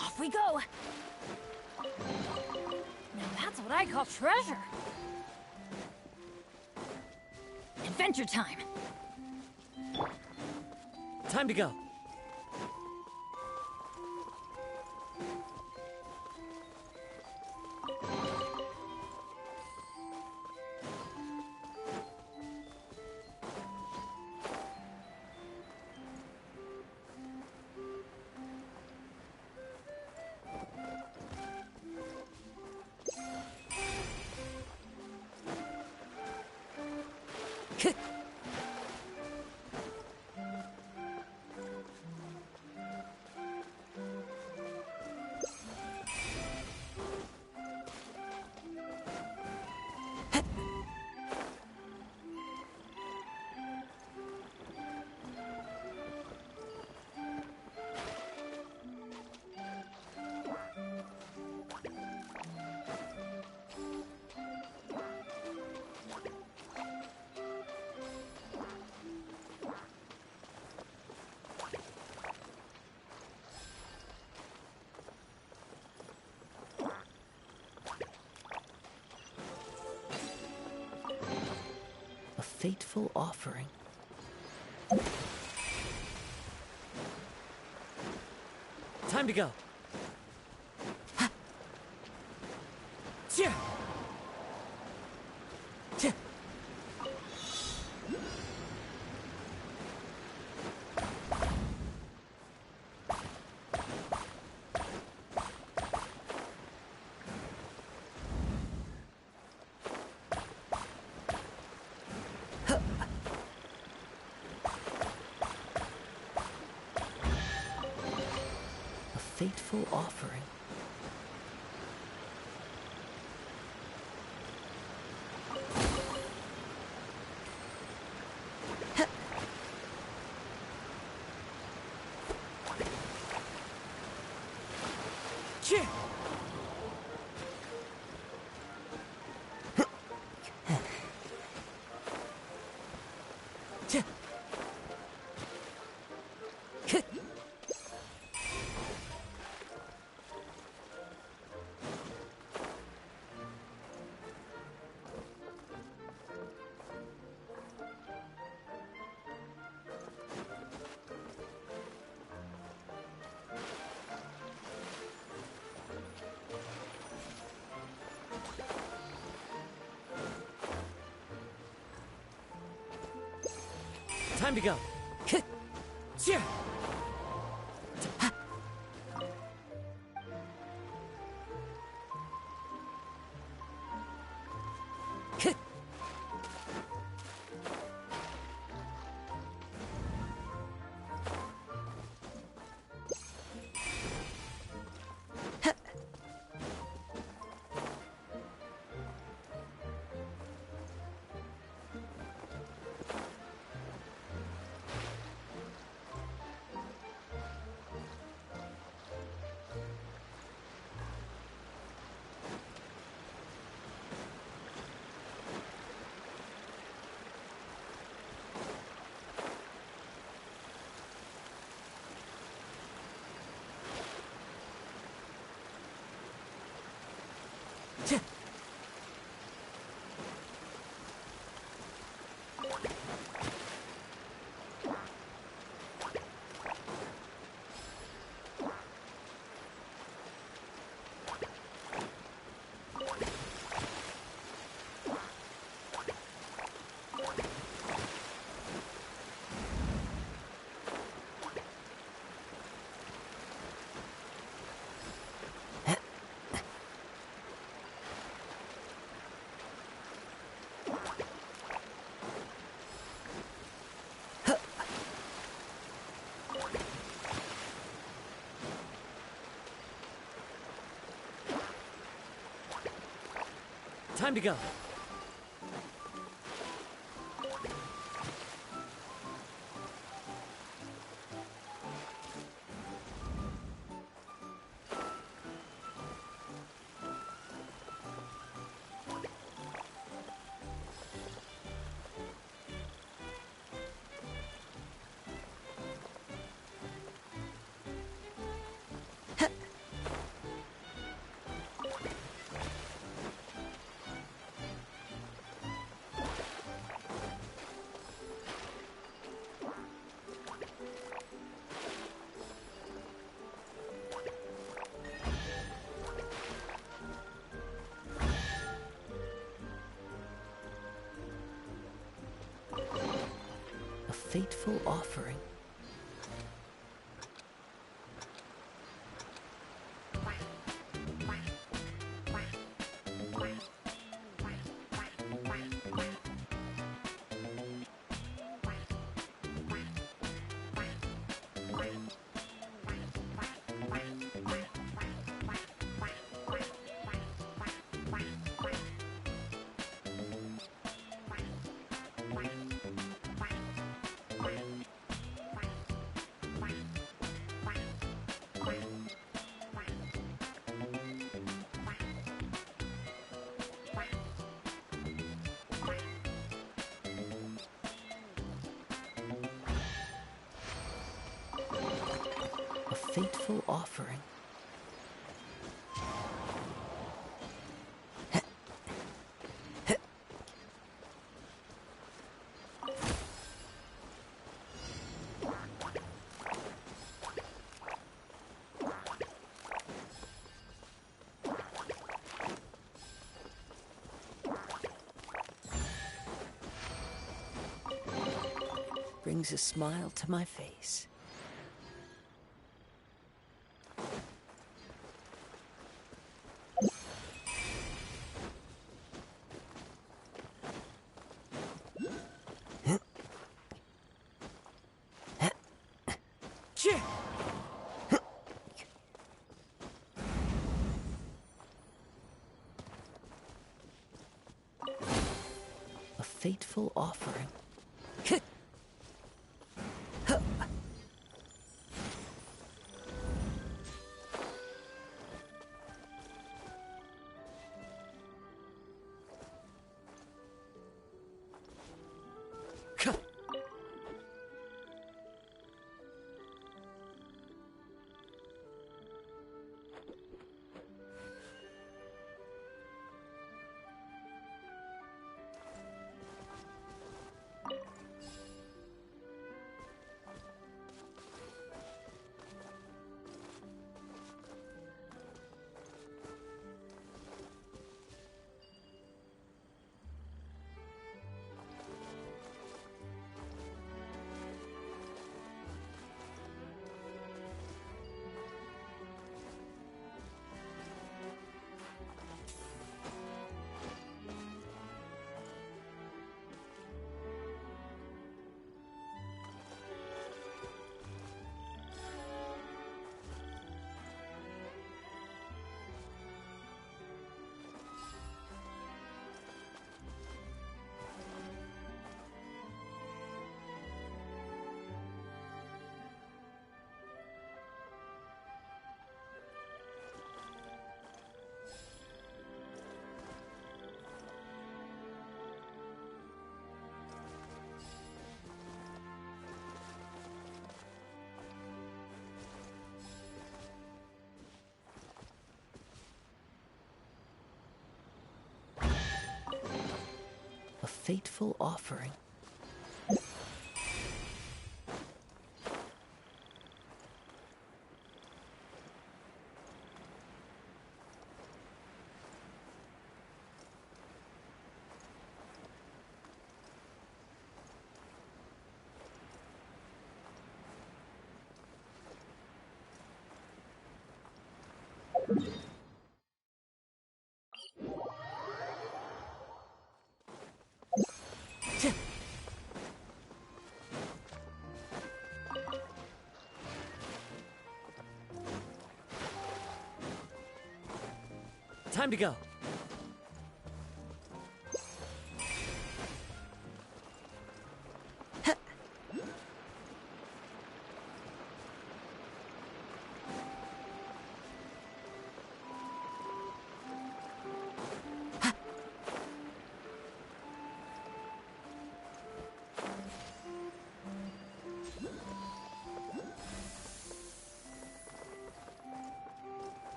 Off we go! Now that's what I call treasure. Adventure time. Time to go. A fateful offering. Time to go. A fateful offering. Time to go. Time to go. fateful offering. A fateful offering. Brings a smile to my face. A fateful offering. A fateful offering. Time to go.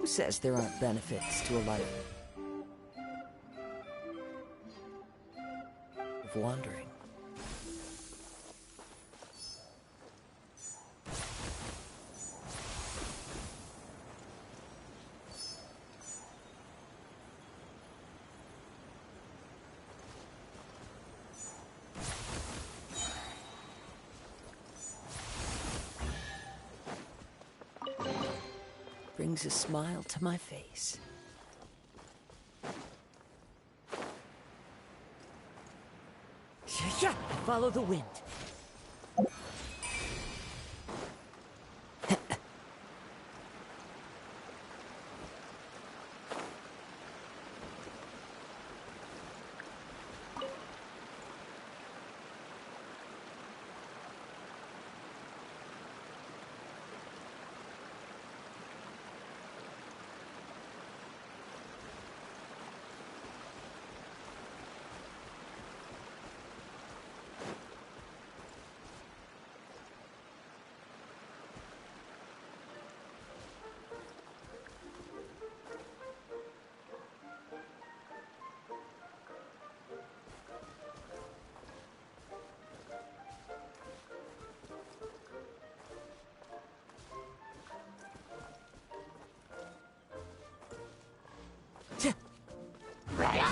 Who says there aren't benefits to a life of wandering? Brings a smile to my face. Follow the wind.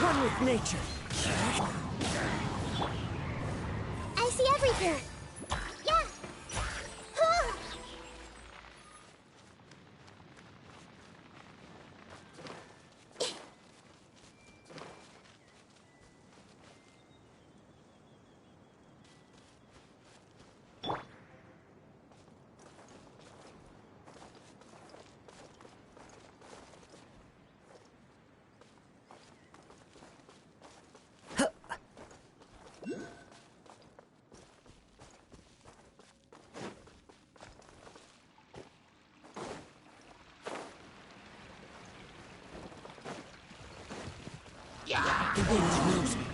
Run with nature. I see everything. Yeah. The wind moves me.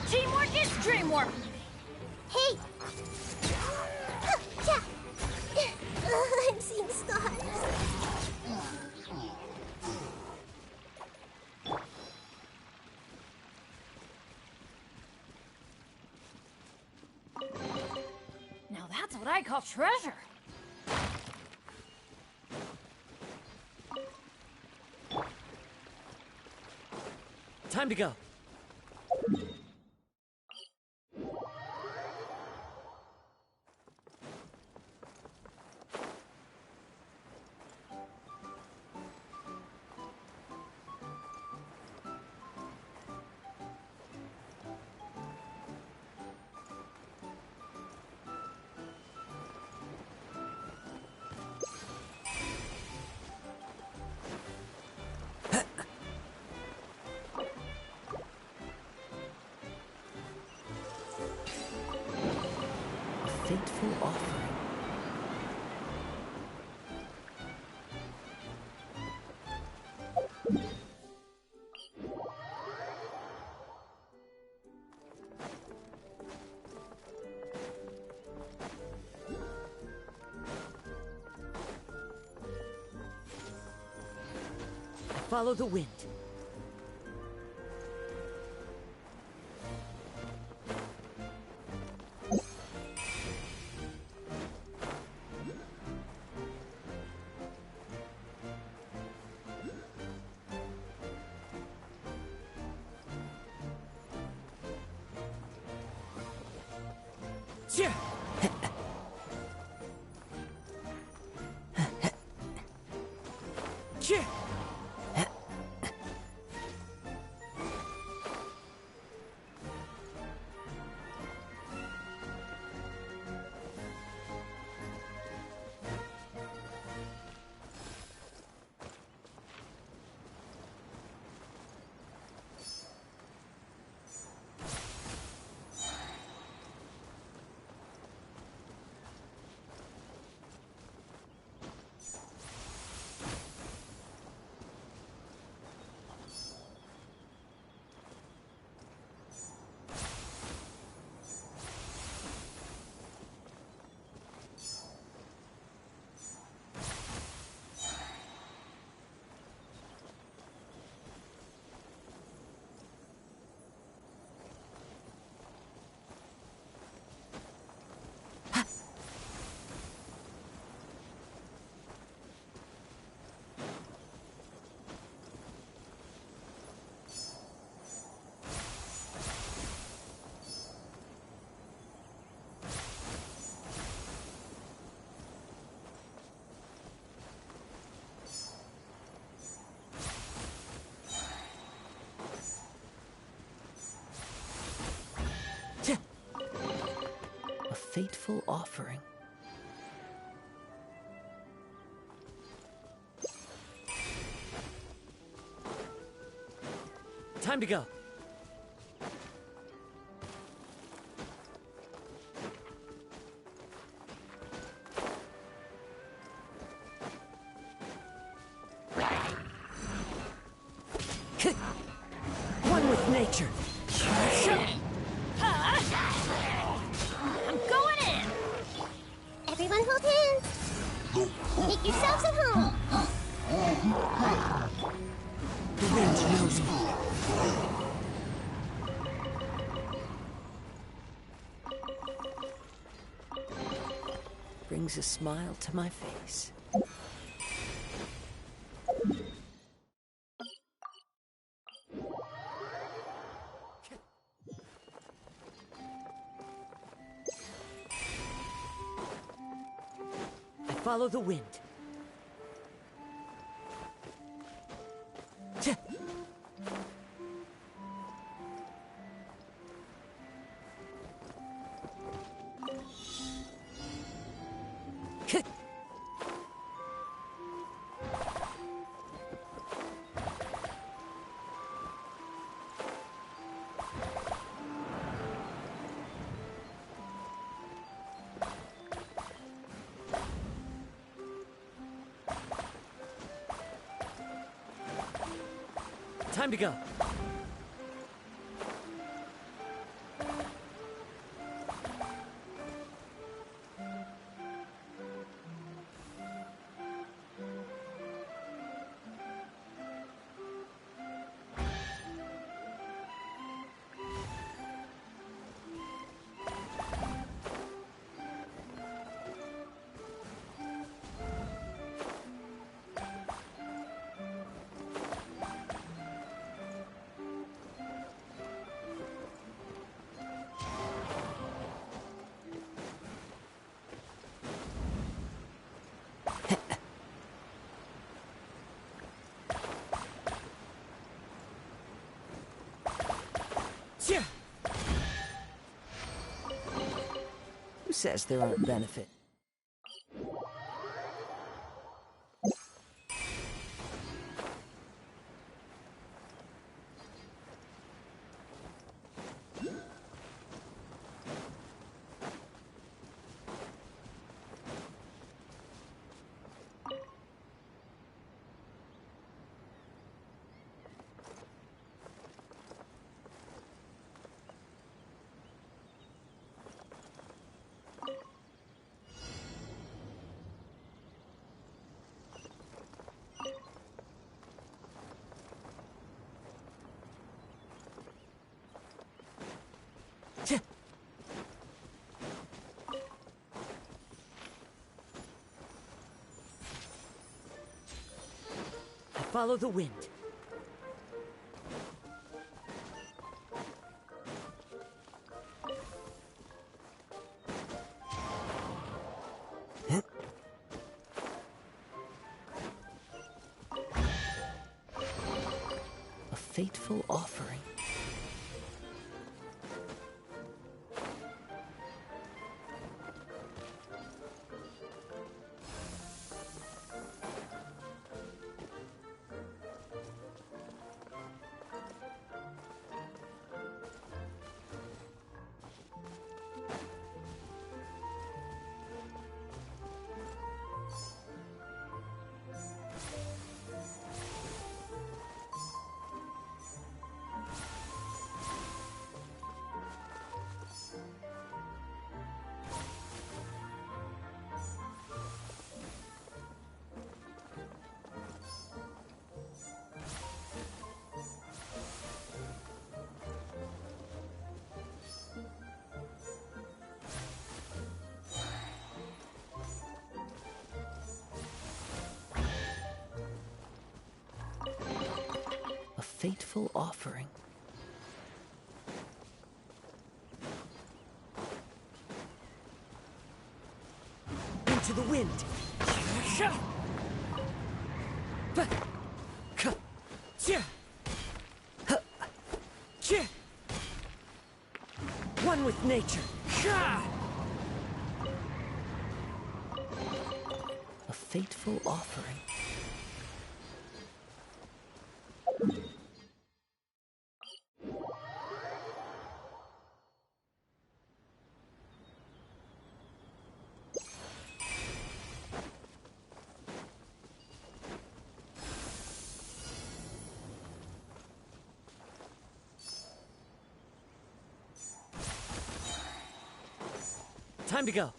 Teamwork is dreamwork. Hey. I'm seeing stars. Now that's what I call treasure. Time to go. Fateful offering. Follow the wind. fateful offering. Time to go. One with nature. I'm going in! Everyone hold hands! Make yourselves at home! The wind knows me. Brings a smile to my face. Follow the wind. Time to go. Who says there aren't benefits? Follow the wind. A fateful offering. A fateful offering. Into the wind. One with nature. fateful offering. Time to go.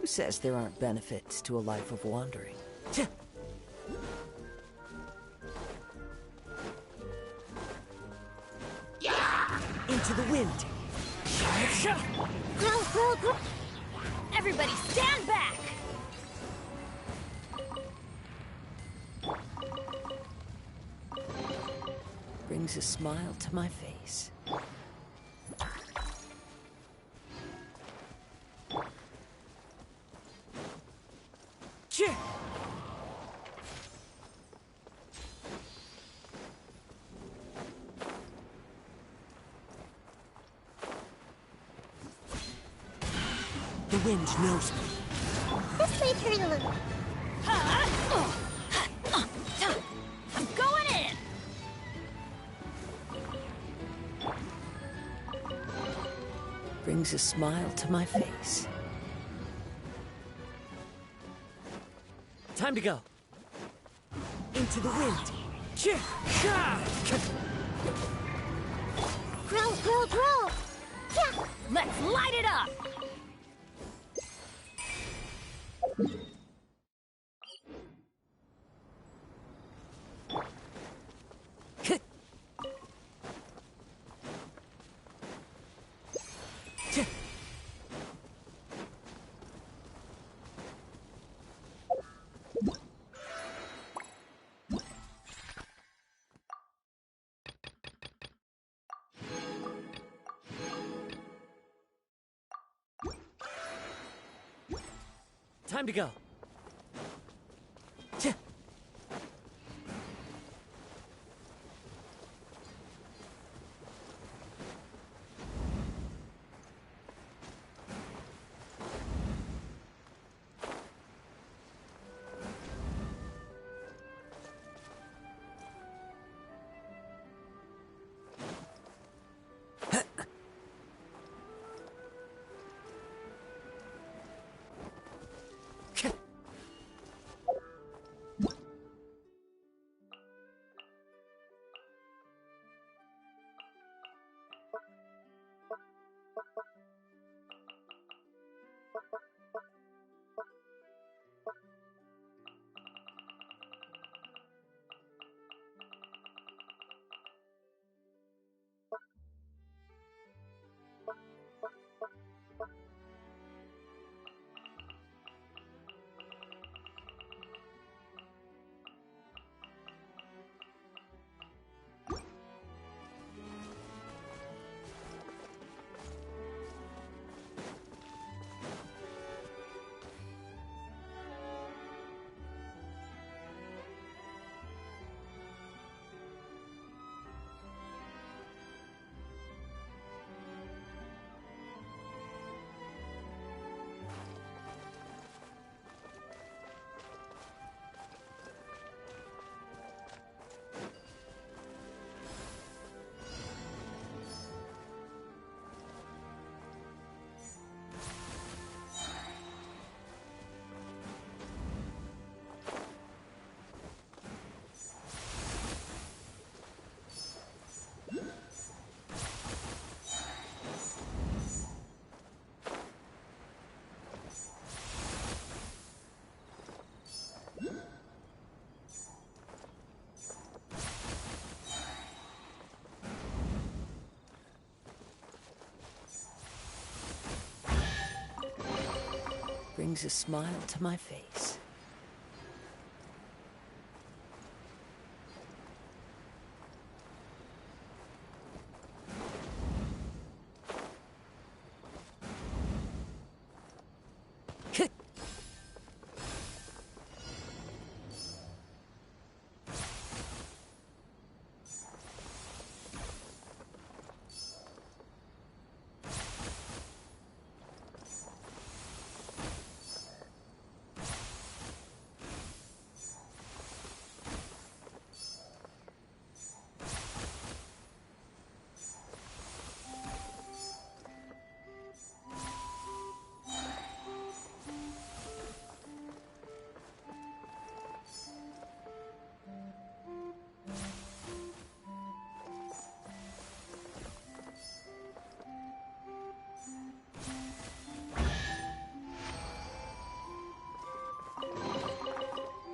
Who says there aren't benefits to a life of wandering? Into the wind. Everybody stand back! Brings a smile to my face. The wind knows me. This may turn a little. I'm going in! Brings a smile to my face. Time to go. Into the wind. Grill! Yeah! Let's light it up! Time to go. brings a smile to my face.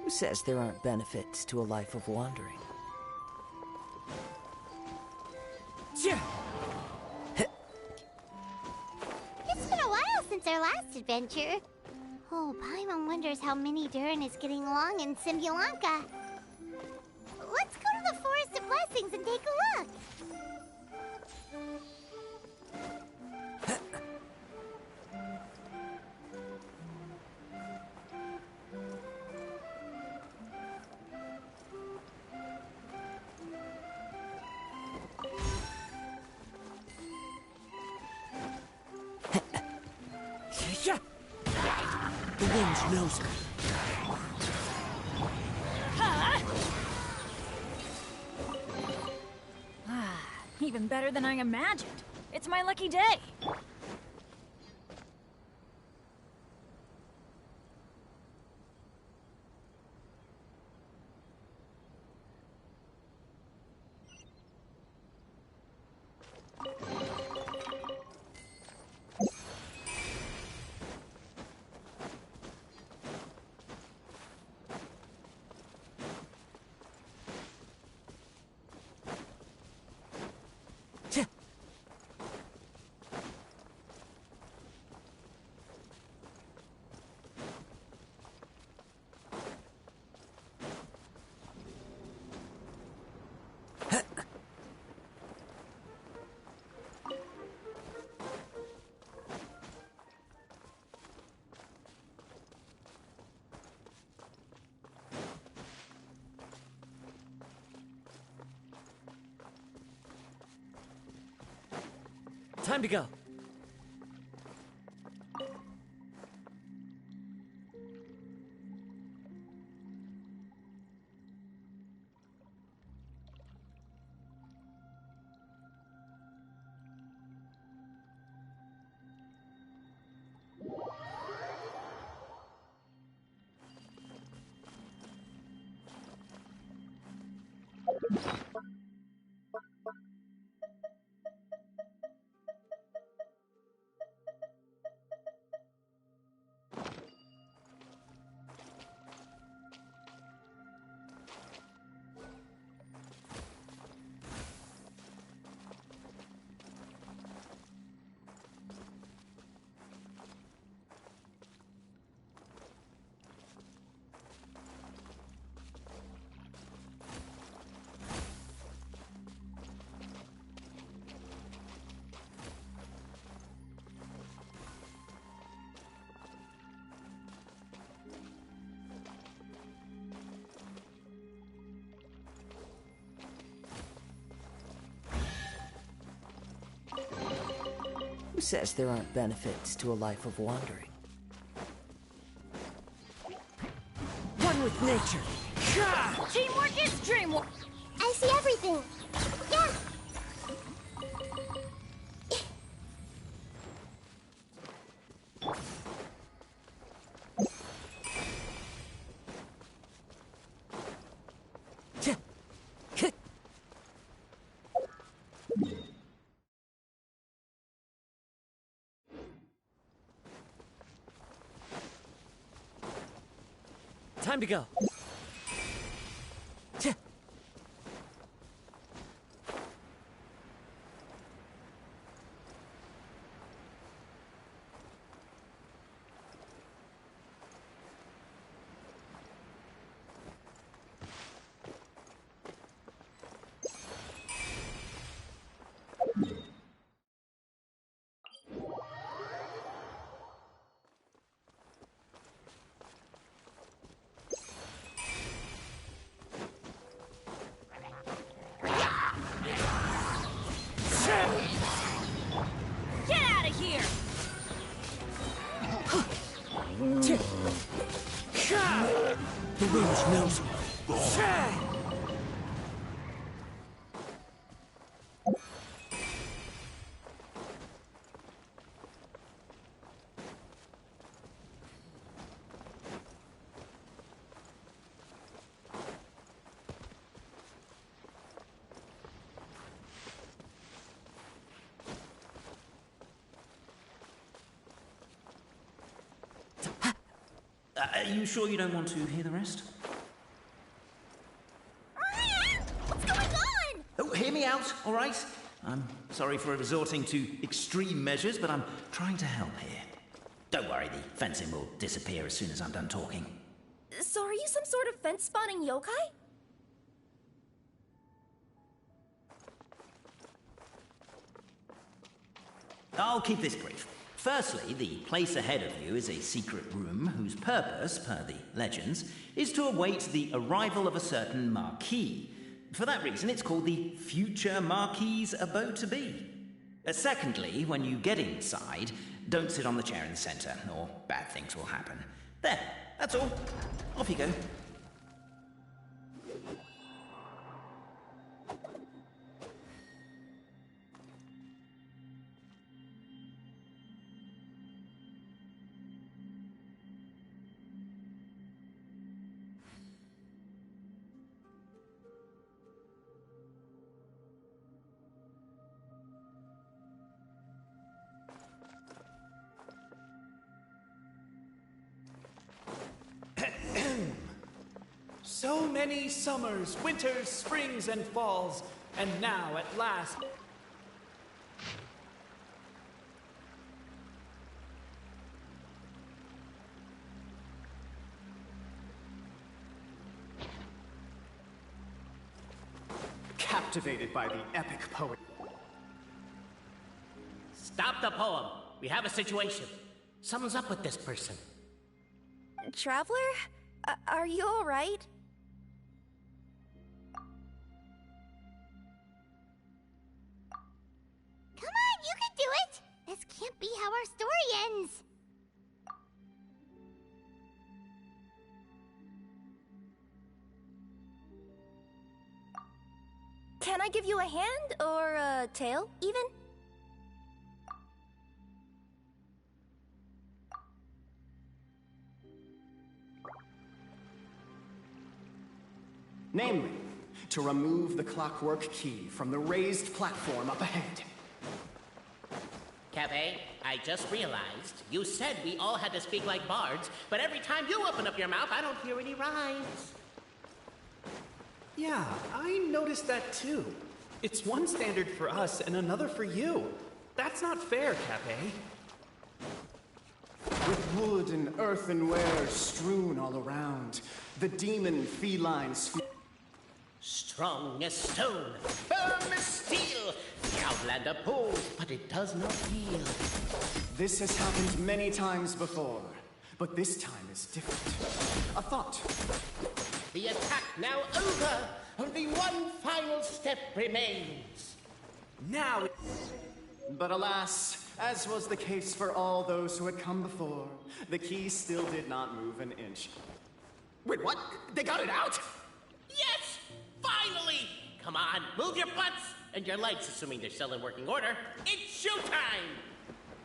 Who says there aren't benefits to a life of wandering? It's been a while since our last adventure. Oh, Paimon wonders how Mini Durin is getting along in Simulanka. Let's go to the Forest of Blessings and take a look. The wind knows me. Even better than I imagined. It's my lucky day. Time to go. Who says there aren't benefits to a life of wandering? One with nature. Teamwork is dreamwork. I see everything. Yeah. Time to go. The range knows me. Are you sure you don't want to hear the rest? What's going on? Oh, hear me out, all right? I'm sorry for resorting to extreme measures, but I'm trying to help here. Don't worry, the fencing will disappear as soon as I'm done talking. So are you some sort of fence-spawning yokai? I'll keep this brief. Firstly, the place ahead of you is a secret room whose purpose, per the legends, is to await the arrival of a certain Marquis. For that reason, it's called the Future Marquis's Abode to Be. Secondly, when you get inside, don't sit on the chair in the centre, or bad things will happen. There, that's all. Off you go. So many summers, winters, springs, and falls, and now at last... Captivated by the epic poet. Stop the poem. We have a situation. Something's up with this person. Traveler? Are you alright? Come on, you can do it! This can't be how our story ends! Can I give you a hand, or a tail, even? Namely, to remove the clockwork key from the raised platform up ahead. Cafe, I just realized you said we all had to speak like bards, but every time you open up your mouth, I don't hear any rhymes. Yeah, I noticed that too. It's one standard for us and another for you. That's not fair, Cafe. With wood and earthenware strewn all around, the demon feline Strong as stone, firm as steel, the Outlander pulls, but it does not heal. This has happened many times before, but this time is different. A thought. The attack now over. Only one final step remains. Now... But alas, as was the case for all those who had come before, the key still did not move an inch. Wait, what? They got it out? Yes! Finally! Come on, move your butts! And your lights, assuming they're still in working order. It's showtime!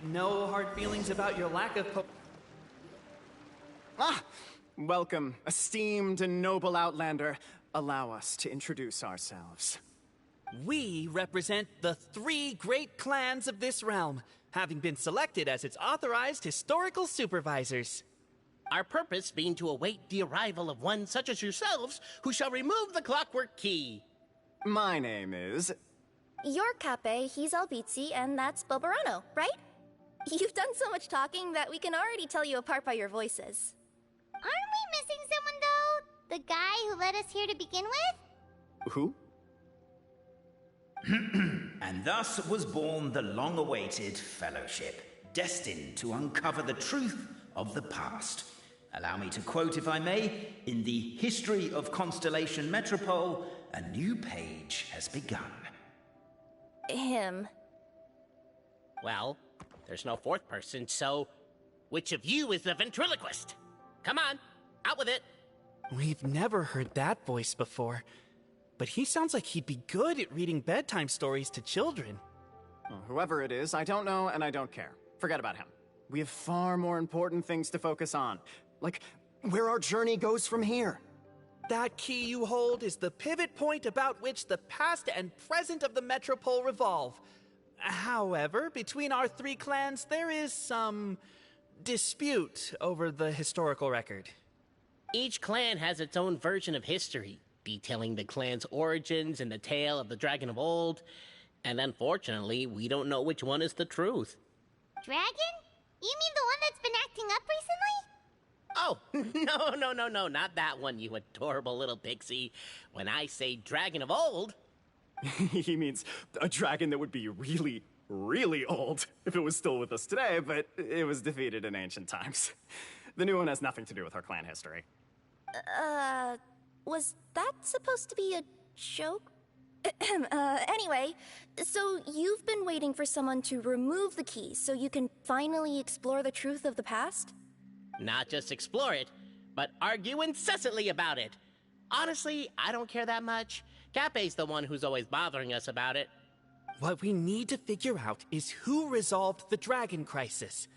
No hard feelings about your lack of Welcome, esteemed and noble Outlander. Allow us to introduce ourselves. We represent the 3 great clans of this realm, having been selected as its authorized historical supervisors. Our purpose being to await the arrival of one such as yourselves, who shall remove the clockwork key. My name is... You're Cape, he's Albizzi, and that's Bobarano, right? You've done so much talking that we can already tell you apart by your voices. Aren't we missing someone, though? The guy who led us here to begin with? Who? And thus was born the long-awaited fellowship, destined to uncover the truth of the past. Allow me to quote, if I may, in the history of Constellation Metropole, a new page has begun. Him. Well, there's no fourth person, so Which of you is the ventriloquist? Come on, out with it. We've never heard that voice before. But he sounds like he'd be good at reading bedtime stories to children. Well, whoever it is, I don't know and I don't care. Forget about him. We have far more important things to focus on. Like, where our journey goes from here. That key you hold is the pivot point about which the past and present of the Metropole revolve. However, between our three clans, there is some dispute over the historical record. Each clan has its own version of history, detailing the clan's origins and the tale of the dragon of old. And unfortunately, we don't know which one is the truth. Dragon? You mean the one that's been acting up recently? Oh, no, not that one, you adorable little pixie. When I say dragon of old... He means a dragon that would be really, really old if it was still with us today, but it was defeated in ancient times. The new one has nothing to do with our clan history. Was that supposed to be a joke? Anyway, so you've been waiting for someone to remove the key so you can finally explore the truth of the past? Not just explore it, but argue incessantly about it. Honestly, I don't care that much. Cape's the one who's always bothering us about it. What we need to figure out is who resolved the dragon crisis.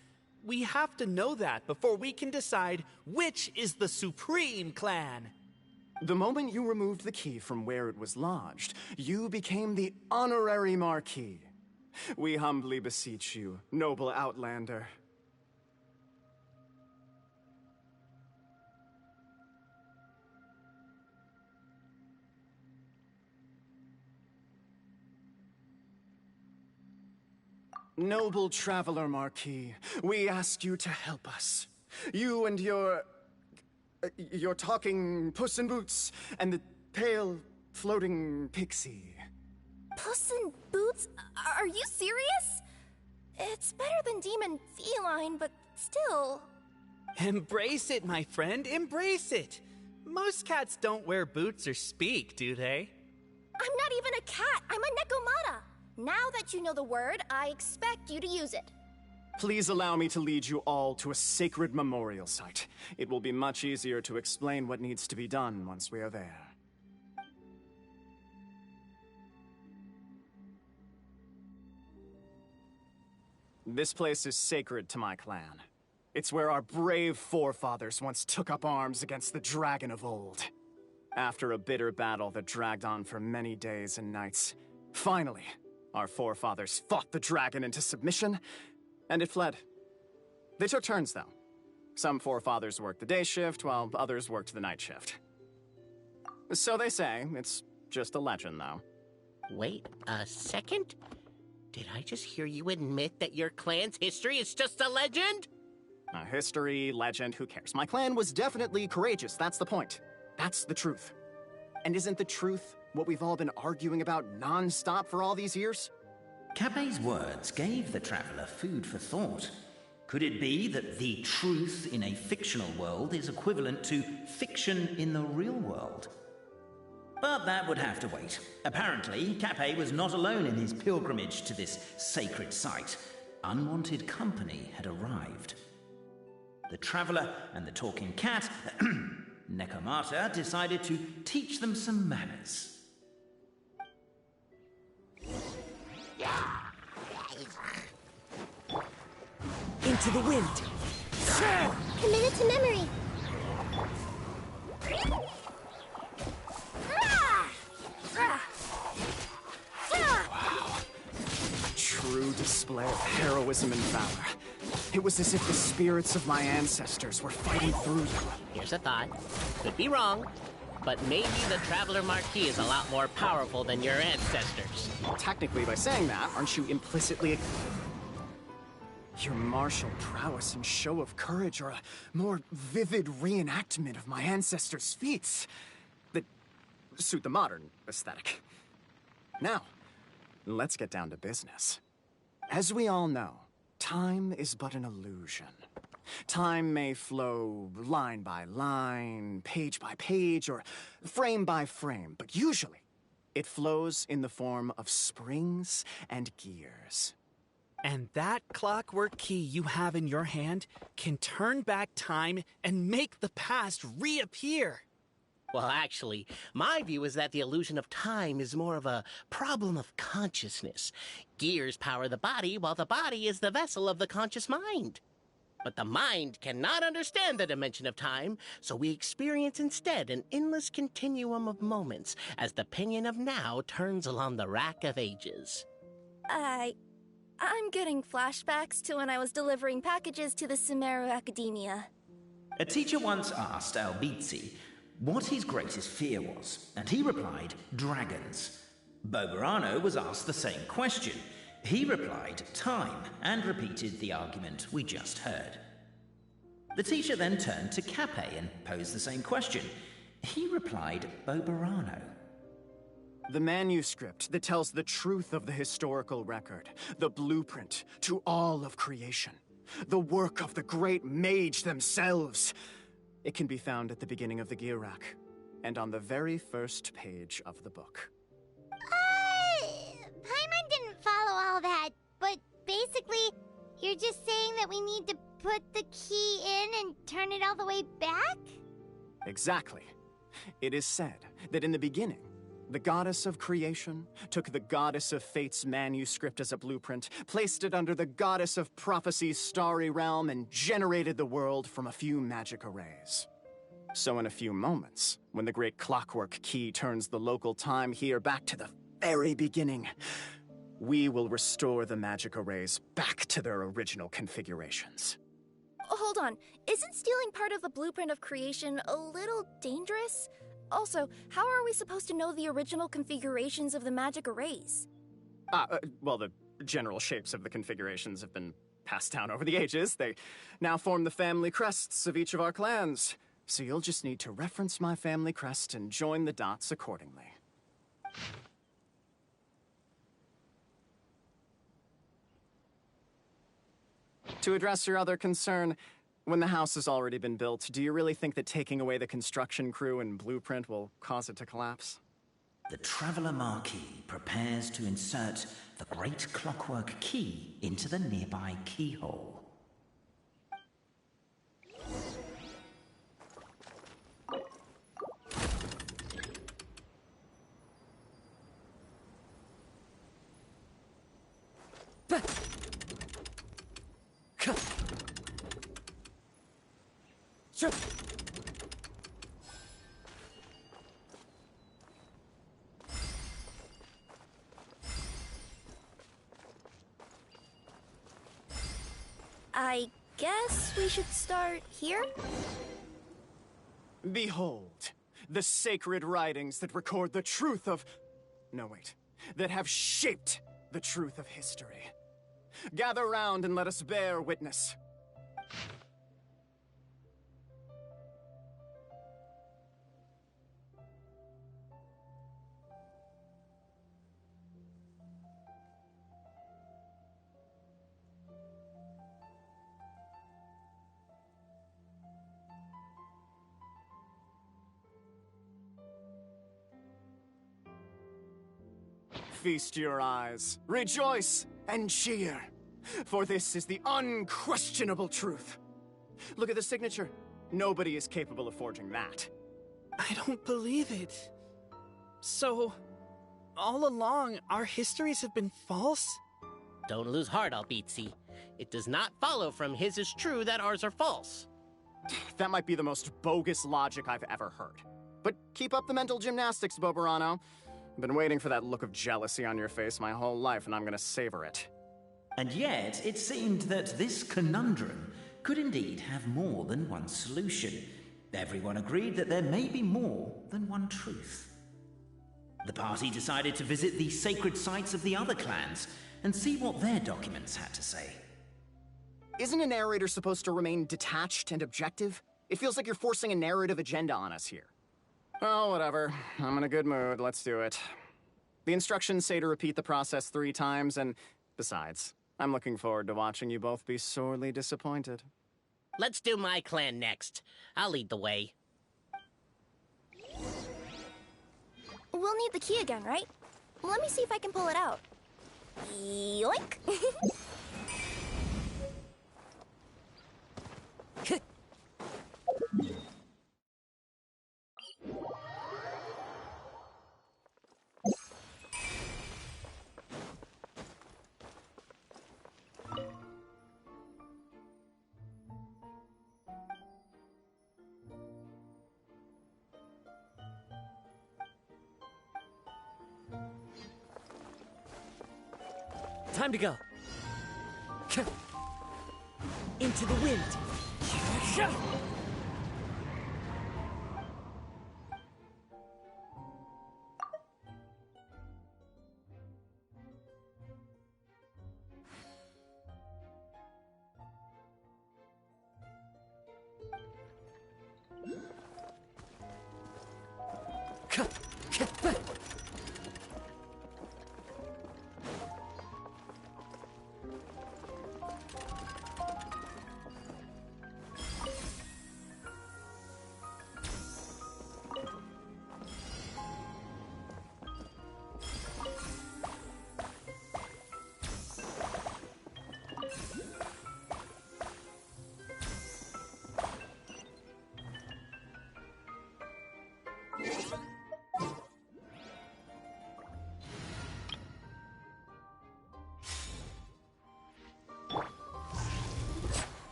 We have to know that before we can decide which is the supreme clan. The moment you removed the key from where it was lodged, you became the honorary Marquis. We humbly beseech you, noble Outlander. Noble Traveler Marquis, we ask you to help us. You and your talking Puss in Boots and the pale floating pixie. Puss in Boots? Are you serious? It's better than demon feline, but still. Embrace it, my friend, embrace it. Most cats don't wear boots or speak, do they? I'm not even a cat, I'm a Nekomata. Now that you know the word, I expect you to use it. Please allow me to lead you all to a sacred memorial site. It will be much easier to explain what needs to be done once we are there. This place is sacred to my clan. It's where our brave forefathers once took up arms against the dragon of old. After a bitter battle that dragged on for many days and nights, finally, our forefathers fought the dragon into submission, and it fled. They took turns, though. Some forefathers worked the day shift, while others worked the night shift. So they say. It's just a legend, though. Wait a second? Did I just hear you admit that your clan's history is just a legend? History, legend, who cares? My clan was definitely courageous, that's the point. That's the truth. And isn't the truth what we've all been arguing about non-stop for all these years? Cape's words gave the traveler food for thought. Could it be that the truth in a fictional world is equivalent to fiction in the real world? But that would have to wait. Apparently, Cape was not alone in his pilgrimage to this sacred site. Unwanted company had arrived. The traveler and the talking cat, Nekomata, decided to teach them some manners. Into the wind. Commit it to memory. Wow. A true display of heroism and valor. It was as if the spirits of my ancestors were fighting through you. Here's a thought. Could be wrong, but maybe the Traveler Marquis is a lot more powerful than your ancestors. Technically, by saying that, aren't you implicitly... Your martial prowess and show of courage are a more vivid reenactment of my ancestors' feats that suit the modern aesthetic. Now, let's get down to business. As we all know, time is but an illusion. Time may flow line by line, page by page, or frame by frame, but usually it flows in the form of springs and gears. And that clockwork key you have in your hand can turn back time and make the past reappear. Well, actually, my view is that the illusion of time is more of a problem of consciousness. Gears power the body, while the body is the vessel of the conscious mind. But the mind cannot understand the dimension of time, so we experience instead an endless continuum of moments as the pinion of now turns along the rack of ages. I'm getting flashbacks to when I was delivering packages to the Sumeru Academia. A teacher once asked Albizzi what his greatest fear was, and he replied, dragons. Boberano was asked the same question. He replied, time, and repeated the argument we just heard. The teacher then turned to Cape and posed the same question. He replied, Boberano. The manuscript that tells the truth of the historical record, the blueprint to all of creation, the work of the great mage themselves. It can be found at the beginning of the gear rack, and on the very first page of the book. Paimon didn't follow all that, but basically, you're just saying that we need to put the key in and turn it all the way back? Exactly. It is said that in the beginning, the goddess of creation took the goddess of fate's manuscript as a blueprint, placed it under the goddess of prophecy's starry realm, and generated the world from a few magic arrays. So in a few moments, when the great clockwork key turns the local time here back to the very beginning, we will restore the magic arrays back to their original configurations. Hold on, isn't stealing part of the blueprint of creation a little dangerous? Also, how are we supposed to know the original configurations of the magic arrays? Well, the general shapes of the configurations have been passed down over the ages. They now form the family crests of each of our clans. So you'll just need to reference my family crest and join the dots accordingly. To address your other concern, when the house has already been built, do you really think that taking away the construction crew and blueprint will cause it to collapse? The Traveler Marquis prepares to insert the great clockwork key into the nearby keyhole. I guess we should start here? Behold, the sacred writings that record the truth of... No, wait. That have shaped the truth of history. Gather round and let us bear witness. Feast your eyes, rejoice, and cheer, for this is the unquestionable truth. Look at the signature. Nobody is capable of forging that. I don't believe it. So, all along, our histories have been false? Don't lose heart, Albizzi. It does not follow from his is true that ours are false. That might be the most bogus logic I've ever heard. But keep up the mental gymnastics, Boberano. Been waiting for that look of jealousy on your face my whole life, and I'm gonna savor it. And yet, it seemed that this conundrum could indeed have more than one solution. Everyone agreed that there may be more than one truth. The party decided to visit the sacred sites of the other clans and see what their documents had to say. Isn't a narrator supposed to remain detached and objective? It feels like you're forcing a narrative agenda on us here. Oh, whatever. I'm in a good mood. Let's do it. The instructions say to repeat the process 3 times, and besides, I'm looking forward to watching you both be sorely disappointed. Let's do my clan next. I'll lead the way. We'll need the key again, right? Let me see if I can pull it out. Yoink! Time to go. Into the wind.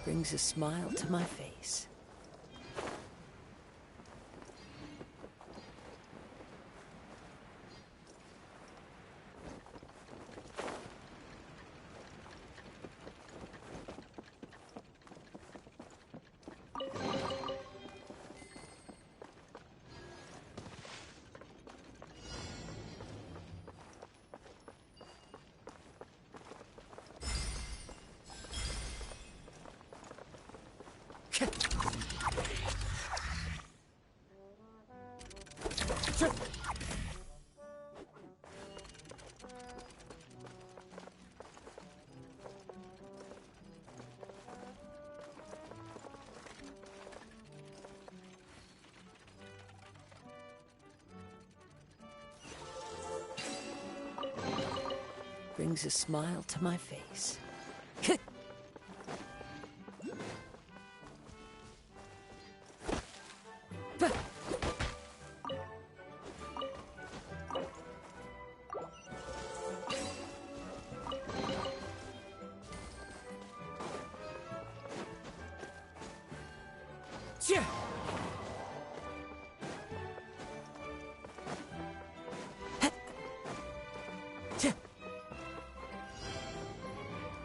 Brings a smile to my face. Brings a smile to my face.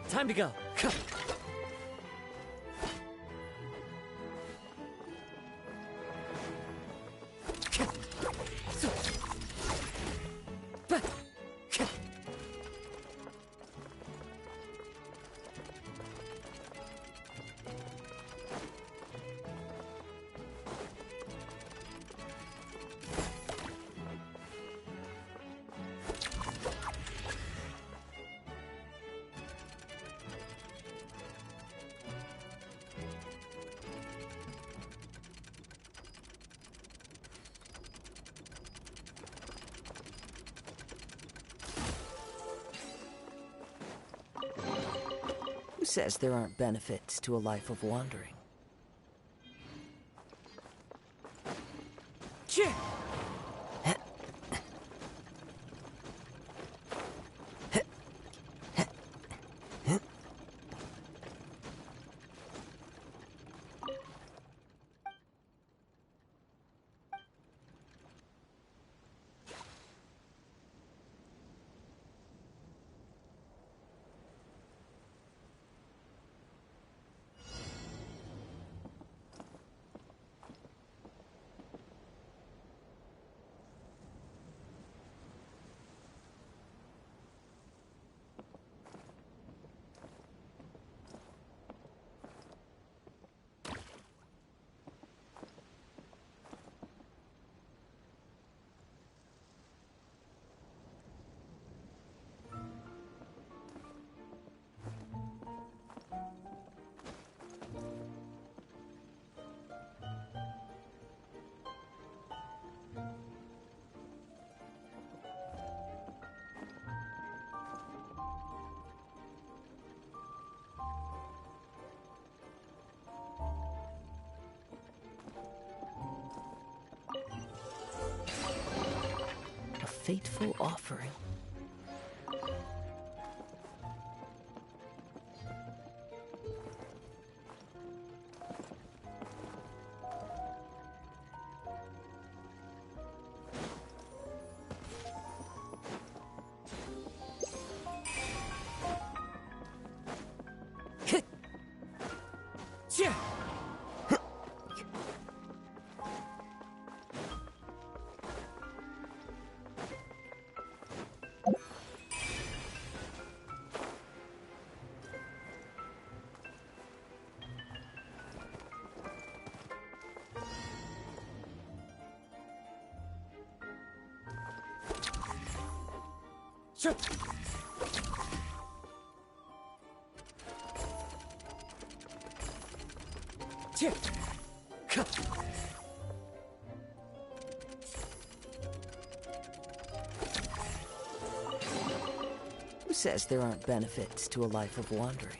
Time to go. Who says there aren't benefits to a life of wandering? fateful offering. Who says there aren't benefits to a life of wandering?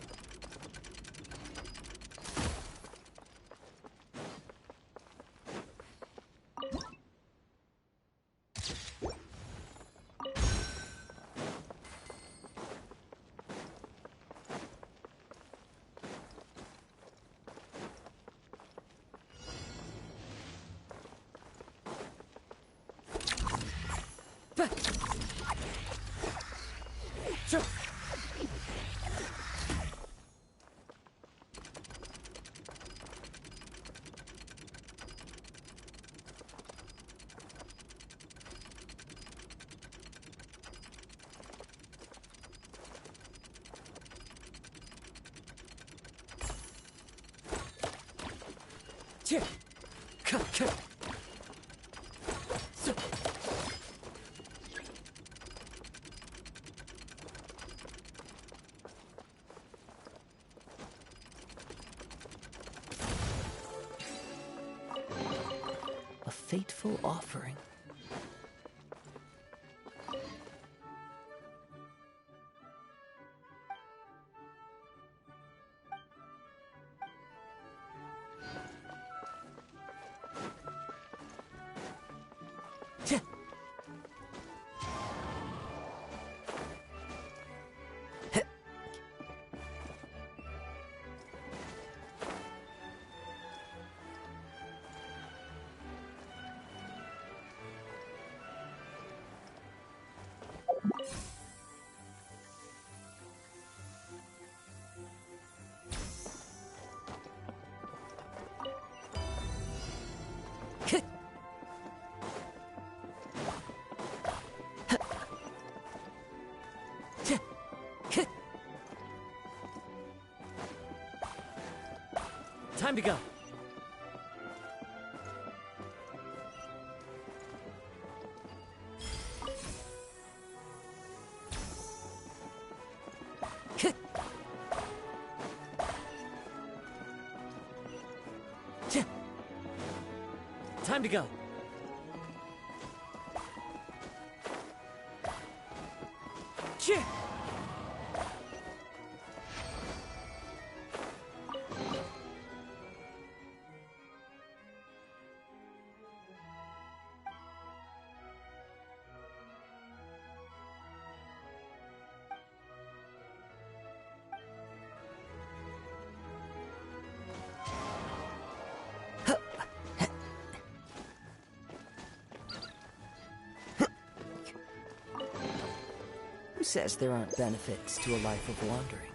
A fateful offering. Time to go. Time to go. Who says there aren't benefits to a life of wandering?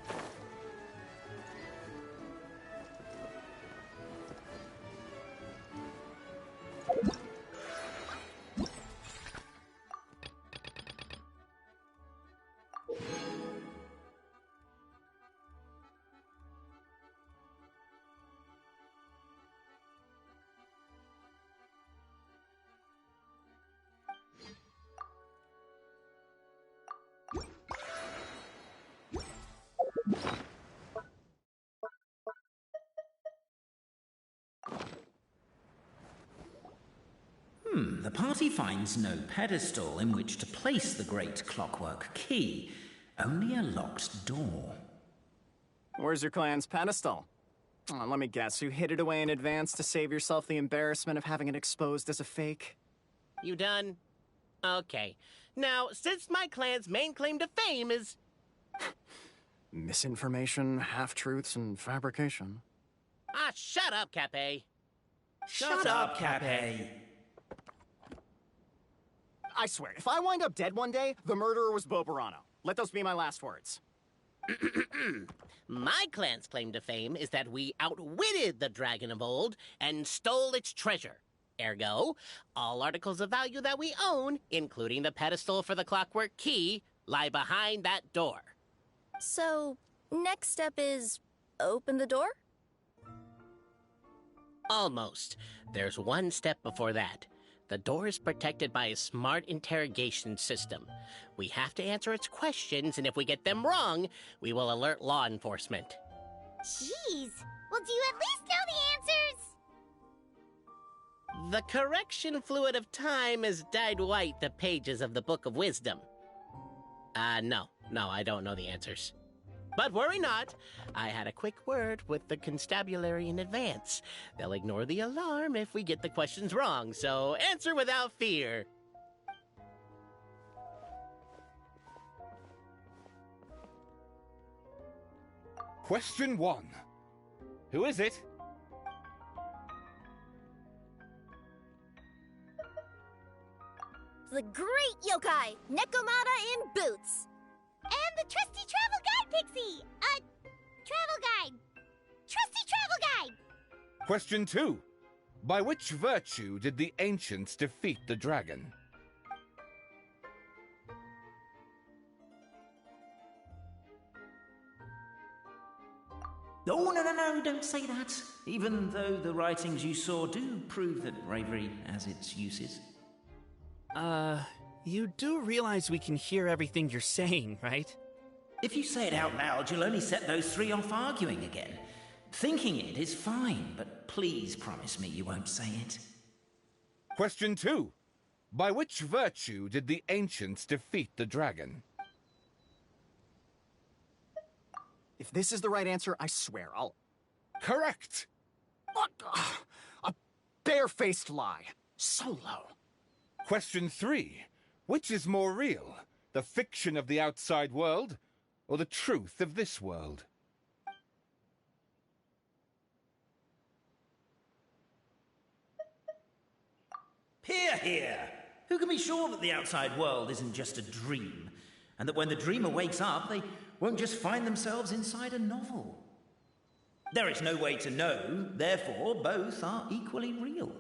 The party finds no pedestal in which to place the great clockwork key, only a locked door. Where's your clan's pedestal? Oh, let me guess, you hid it away in advance to save yourself the embarrassment of having it exposed as a fake? You done? Okay. Now, since my clan's main claim to fame is... Misinformation, half-truths, and fabrication. Ah, shut up, Cape. Shut up, Cape. I swear, if I wind up dead one day, the murderer was Bobarano. Let those be my last words. My clan's claim to fame is that we outwitted the dragon of old and stole its treasure. Ergo, all articles of value that we own, including the pedestal for the clockwork key, lie behind that door. So, next step is open the door? Almost. There's one step before that. The door is protected by a smart interrogation system. We have to answer its questions, and if we get them wrong, we will alert law enforcement. Jeez. Well, do you at least know the answers? The correction fluid of time has dyed white the pages of the Book of Wisdom. No, I don't know the answers. But worry not, I had a quick word with the constabulary in advance. They'll ignore the alarm if we get the questions wrong, so answer without fear. Question 1. Who is it? The great yokai, Nekomata in boots. And the trusty travel guide, Pixie! Travel guide! Trusty travel guide! Question 2. By which virtue did the ancients defeat the dragon? Oh, no, don't say that. Even though the writings you saw do prove that bravery has its uses. You do realize we can hear everything you're saying, right? If you say it out loud, you'll only set those three off arguing again. Thinking it is fine, but please promise me you won't say it. Question 2. By which virtue did the ancients defeat the dragon? If this is the right answer, I swear I'll... Correct! What? A barefaced lie. So low. Question 3. Which is more real? The fiction of the outside world, or the truth of this world? Hear, hear! Who can be sure that the outside world isn't just a dream? And that when the dreamer wakes up, they won't just find themselves inside a novel? There is no way to know, therefore both are equally real.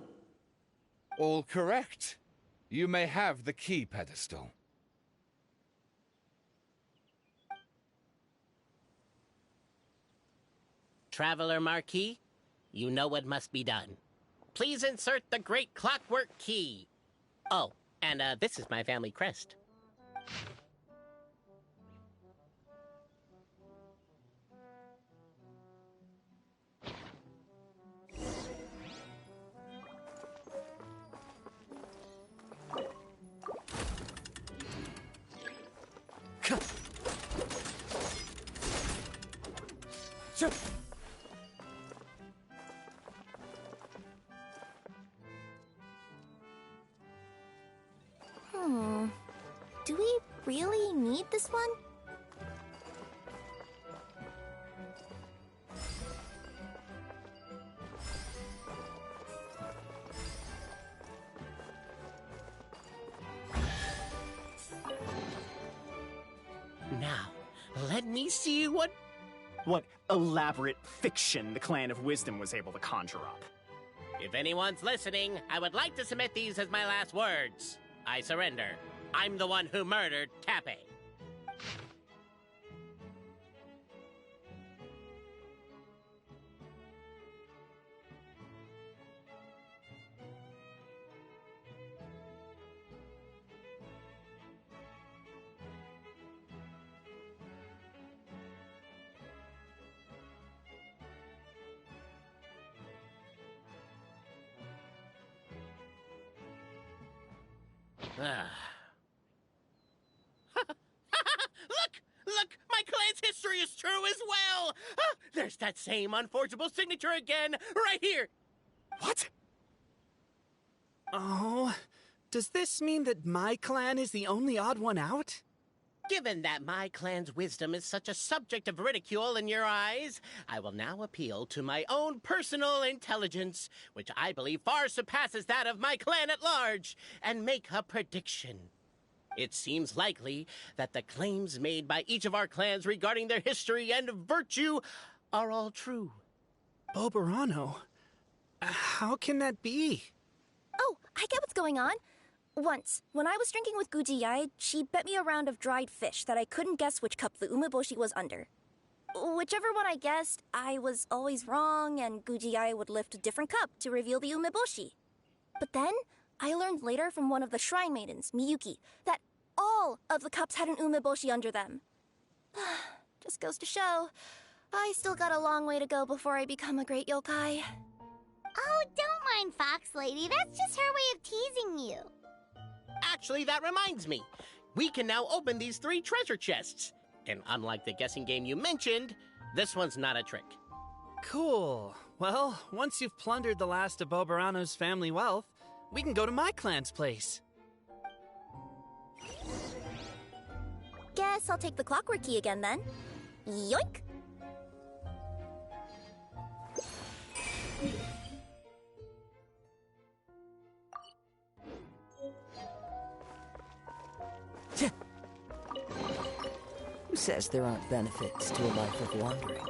All correct. You may have the key pedestal. Traveler Marquis, you know what must be done. Please insert the great clockwork key. Oh, and this is my family crest. Do we really need this one? Now, let me see what elaborate fiction the Clan of Wisdom was able to conjure up. If anyone's listening, I would like to submit these as my last words. I surrender. I'm the one who murdered Cape. Look! My clan's history is true as well! There's that same unforgeable signature again, right here! What? Oh, Does this mean that my clan is the only odd one out? Given that my clan's wisdom is such a subject of ridicule in your eyes, I will now appeal to my own personal intelligence, which I believe far surpasses that of my clan at large, and make a prediction. It seems likely that the claims made by each of our clans regarding their history and virtue are all true. Boberano? How can that be? Oh, I get what's going on. Once, when I was drinking with Gujiyai, she bet me a round of dried fish that I couldn't guess which cup the umeboshi was under. Whichever one I guessed, I was always wrong, and Gujiyai would lift a different cup to reveal the umeboshi. But then, I learned later from one of the shrine maidens, Miyuki, that all of the cups had an umeboshi under them. Just goes to show, I still got a long way to go before I become a great yokai. Oh, don't mind Fox Lady. That's just her way of teasing you. Actually, that reminds me. We can now open these 3 treasure chests. And unlike the guessing game you mentioned, this one's not a trick. Cool. Well, once you've plundered the last of Boberano's family wealth, we can go to my clan's place. Guess I'll take the clockwork key again then. Yoink! Who says there aren't benefits to a life of wandering?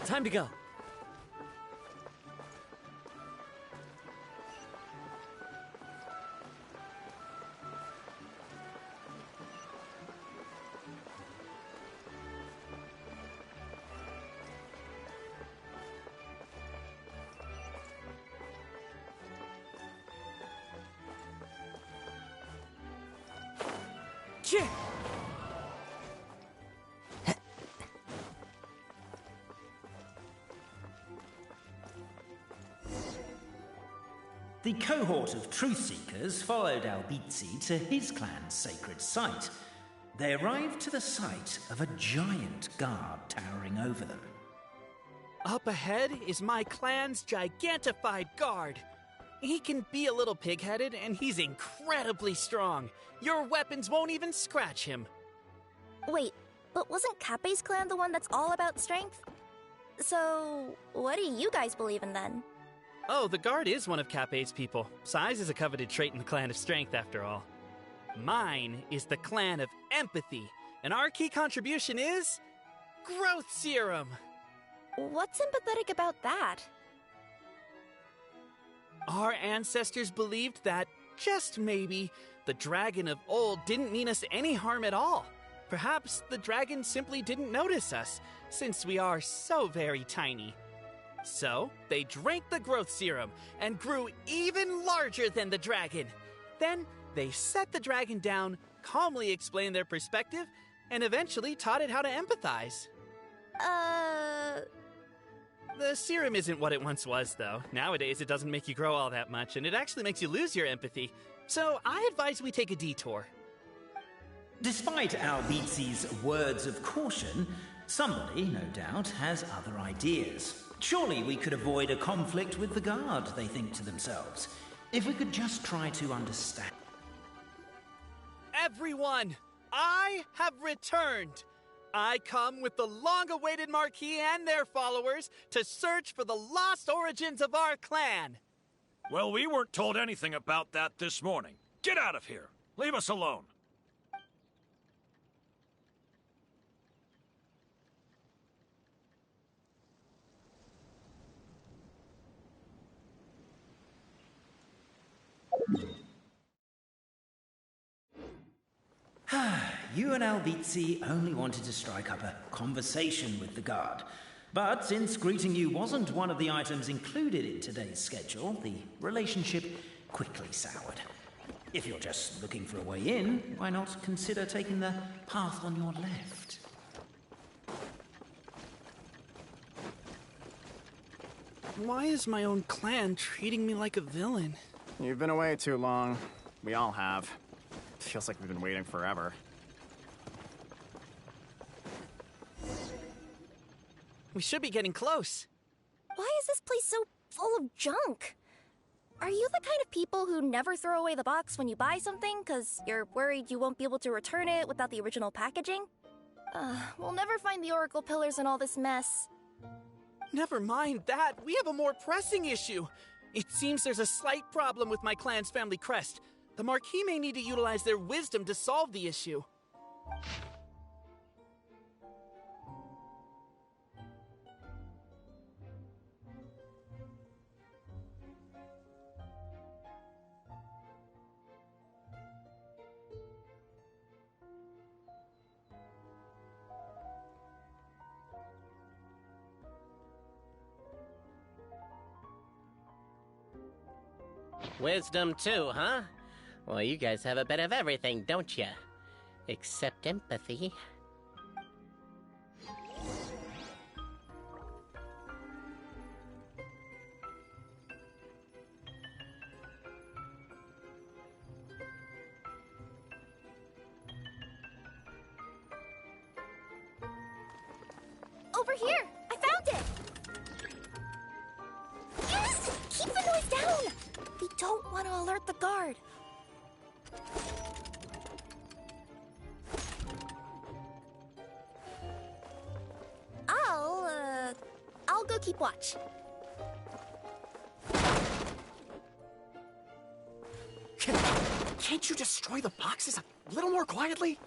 Time to go. The cohort of truth-seekers followed Albizzi to his clan's sacred site. They arrived to the site of a giant guard towering over them. Up ahead is my clan's gigantified guard. He can be a little pig-headed, and he's incredibly strong. Your weapons won't even scratch him. Wait, but wasn't Kappei's clan the one that's all about strength? So, what do you guys believe in then? Oh, the guard is one of Kappei's people. Size is a coveted trait in the clan of strength, after all. Mine is the clan of empathy, and our key contribution is growth serum. What's empathetic about that? Our ancestors believed that just maybe, the dragon of old didn't mean us any harm at all. Perhaps the dragon simply didn't notice us, since we are so very tiny. So, they drank the growth serum and grew even larger than the dragon. Then, they set the dragon down, calmly explained their perspective, and eventually taught it how to empathize. The serum isn't what it once was, though. Nowadays, it doesn't make you grow all that much, and it actually makes you lose your empathy. So, I advise we take a detour. Despite Albizzi's words of caution, somebody, no doubt, has other ideas. Surely we could avoid a conflict with the guard, they think to themselves. If we could just try to understand. Everyone, I have returned. I come with the long-awaited Marquis and their followers to search for the lost origins of our clan. Well, we weren't told anything about that this morning. Get out of here. Leave us alone. You and Albizzi only wanted to strike up a conversation with the guard. But since greeting you wasn't one of the items included in today's schedule, the relationship quickly soured. If you're just looking for a way in, why not consider taking the path on your left? Why is my own clan treating me like a villain? You've been away too long. We all have. Feels like we've been waiting forever. We should be getting close. Why is this place so full of junk? Are you the kind of people who never throw away the box when you buy something because you're worried you won't be able to return it without the original packaging? We'll never find the Oracle Pillars in all this mess. Never mind that. We have a more pressing issue. It seems there's a slight problem with my clan's family crest. The Marquis may need to utilize their wisdom to solve the issue. Wisdom too, huh? Well, you guys have a bit of everything, don't you? Except empathy. Over here! I found it! Yes! Keep the noise down! We don't want to alert the guard. I'll go keep watch. Can't you destroy the boxes a little more quietly?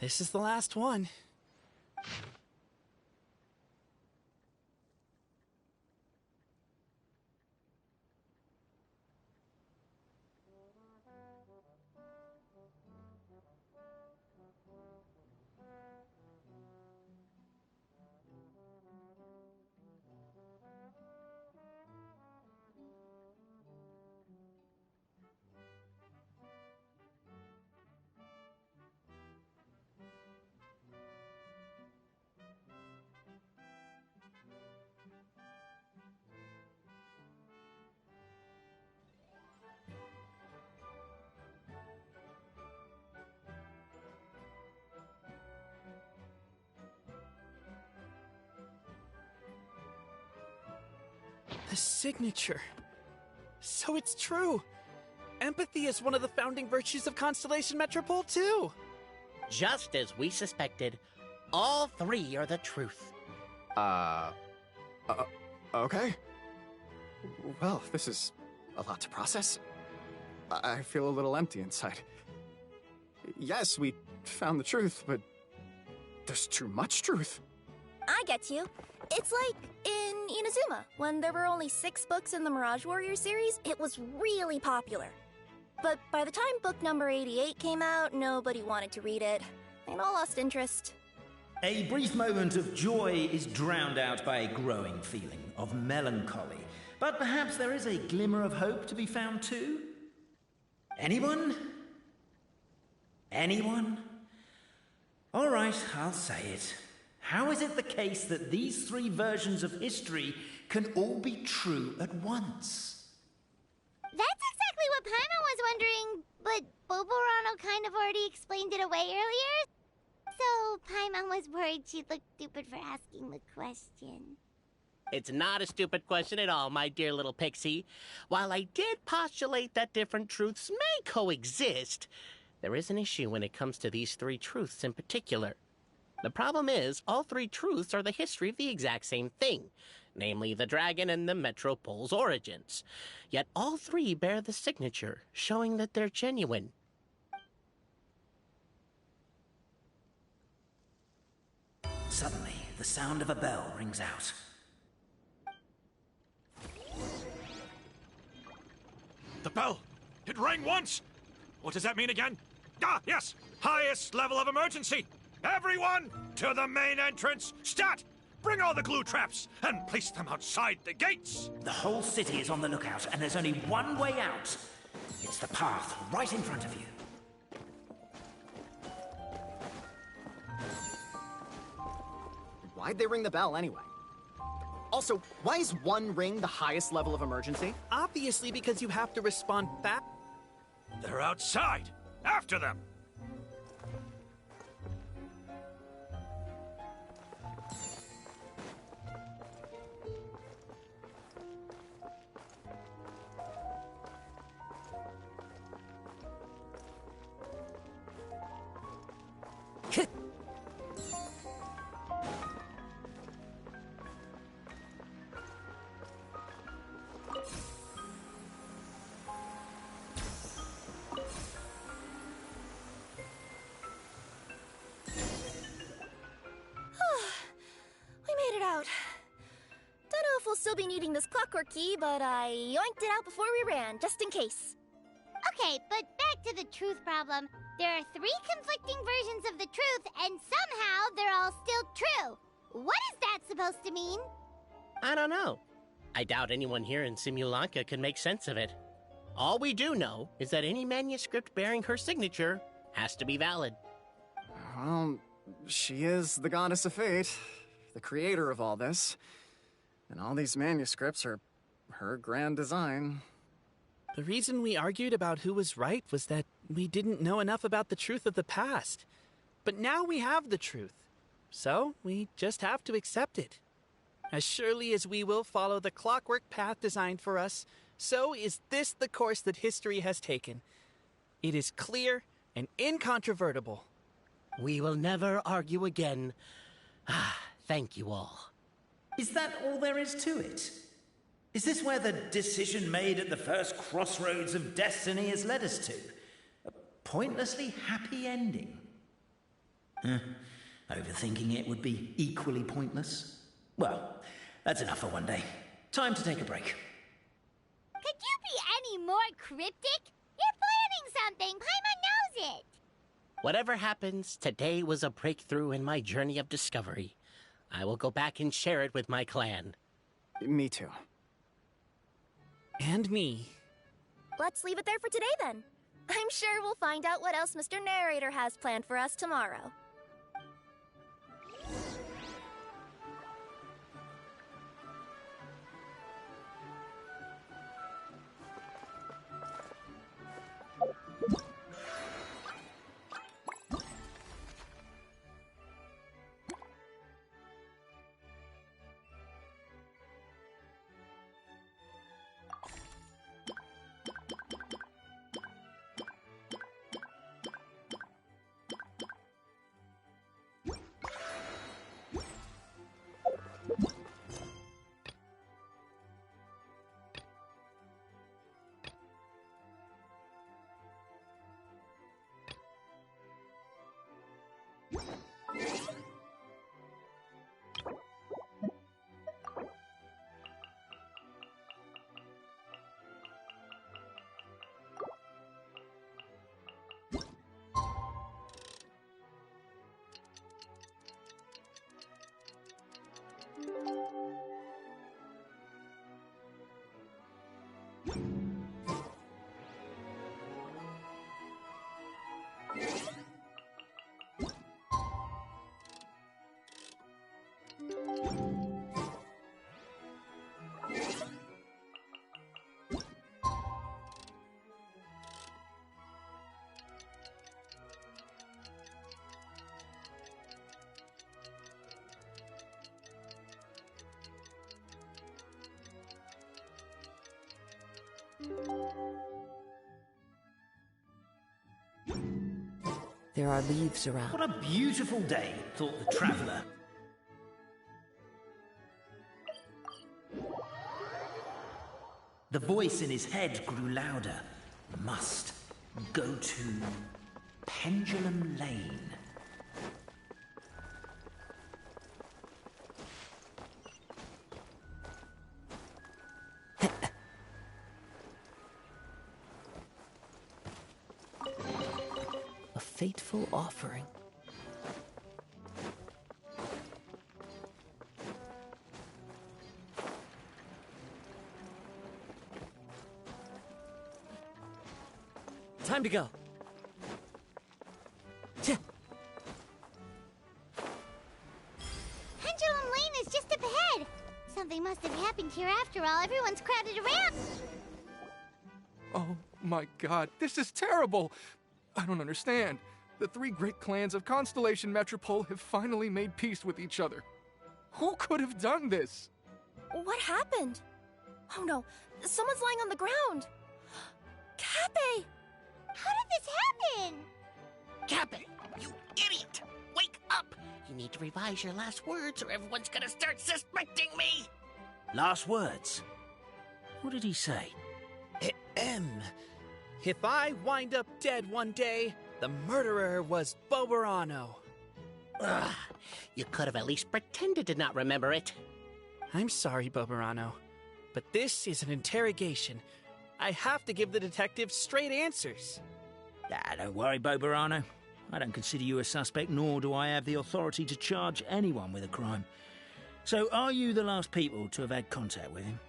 This is the last one. The signature. So it's true. Empathy is one of the founding virtues of Constellation Metropole, too. Just as we suspected, all three are the truth. Okay. Well, this is a lot to process. I feel a little empty inside. Yes, we found the truth, but there's too much truth. I get you. It's like in Inazuma, when there were only 6 books in the Mirage Warrior series, it was really popular. But by the time book number 88 came out, nobody wanted to read it. They'd all lost interest. A brief moment of joy is drowned out by a growing feeling of melancholy. But perhaps there is a glimmer of hope to be found too? Anyone? Anyone? All right, I'll say it. How is it the case that these 3 versions of history can all be true at once? That's exactly what Paimon was wondering, but Boborano kind of already explained it away earlier. So Paimon was worried she'd look stupid for asking the question. It's not a stupid question at all, my dear little pixie. While I did postulate that different truths may coexist, there is an issue when it comes to these 3 truths in particular. The problem is, all 3 truths are the history of the exact same thing, namely the dragon and the Metropole's origins. Yet all 3 bear the signature, showing that they're genuine. Suddenly, the sound of a bell rings out. The bell! It rang once! What does that mean again? Ah, yes! Highest level of emergency! Everyone, to the main entrance! Stat! Bring all the glue traps and place them outside the gates! The whole city is on the lookout, and there's only one way out. It's the path right in front of you. Why'd they ring the bell anyway? Also, why is 1 ring the highest level of emergency? Obviously because you have to respond fast. They're outside! After them! Still be needing this clockwork key, but I yoinked it out before we ran, just in case. Okay, but back to the truth problem. There are 3 conflicting versions of the truth, and somehow they're all still true. What is that supposed to mean? I don't know. I doubt anyone here in Simulanka can make sense of it. All we do know is that any manuscript bearing her signature has to be valid. Well, she is the goddess of fate, the creator of all this. And all these manuscripts are her grand design. The reason we argued about who was right was that we didn't know enough about the truth of the past. But now we have the truth. So we just have to accept it. As surely as we will follow the clockwork path designed for us, so is this the course that history has taken. It is clear and incontrovertible. We will never argue again. Thank you all. Is that all there is to it? Is this where the decision made at the first crossroads of destiny has led us to? A pointlessly happy ending? Overthinking it would be equally pointless. Well, that's enough for one day. Time to take a break. Could you be any more cryptic? You're planning something. Paimon knows it. Whatever happens, today was a breakthrough in my journey of discovery. I will go back and share it with my clan. Me too. And me. Let's leave it there for today then. I'm sure we'll find out what else Mr. Narrator has planned for us tomorrow. are leaves around. What a beautiful day, thought the traveller. The voice in his head grew louder. Must go to Pendulum Lane. A fateful offering. Time to go. Pendulum Lane is just up ahead. Something must have happened here after all. Everyone's crowded around. Oh my god, this is terrible! I don't understand. The three great clans of Constellation Metropole have finally made peace with each other. Who could have done this? What happened? Oh no, someone's lying on the ground. Cappe! How did this happen? Cappe, you idiot! Wake up! You need to revise your last words or everyone's gonna start suspecting me! Last words? What did he say? If I wind up dead one day, the murderer was Boberano. Ugh, you could have at least pretended to not remember it. I'm sorry, Boberano, but this is an interrogation. I have to give the detective straight answers. Don't worry, Boberano. I don't consider you a suspect, nor do I have the authority to charge anyone with a crime. So, are you the last people to have had contact with him?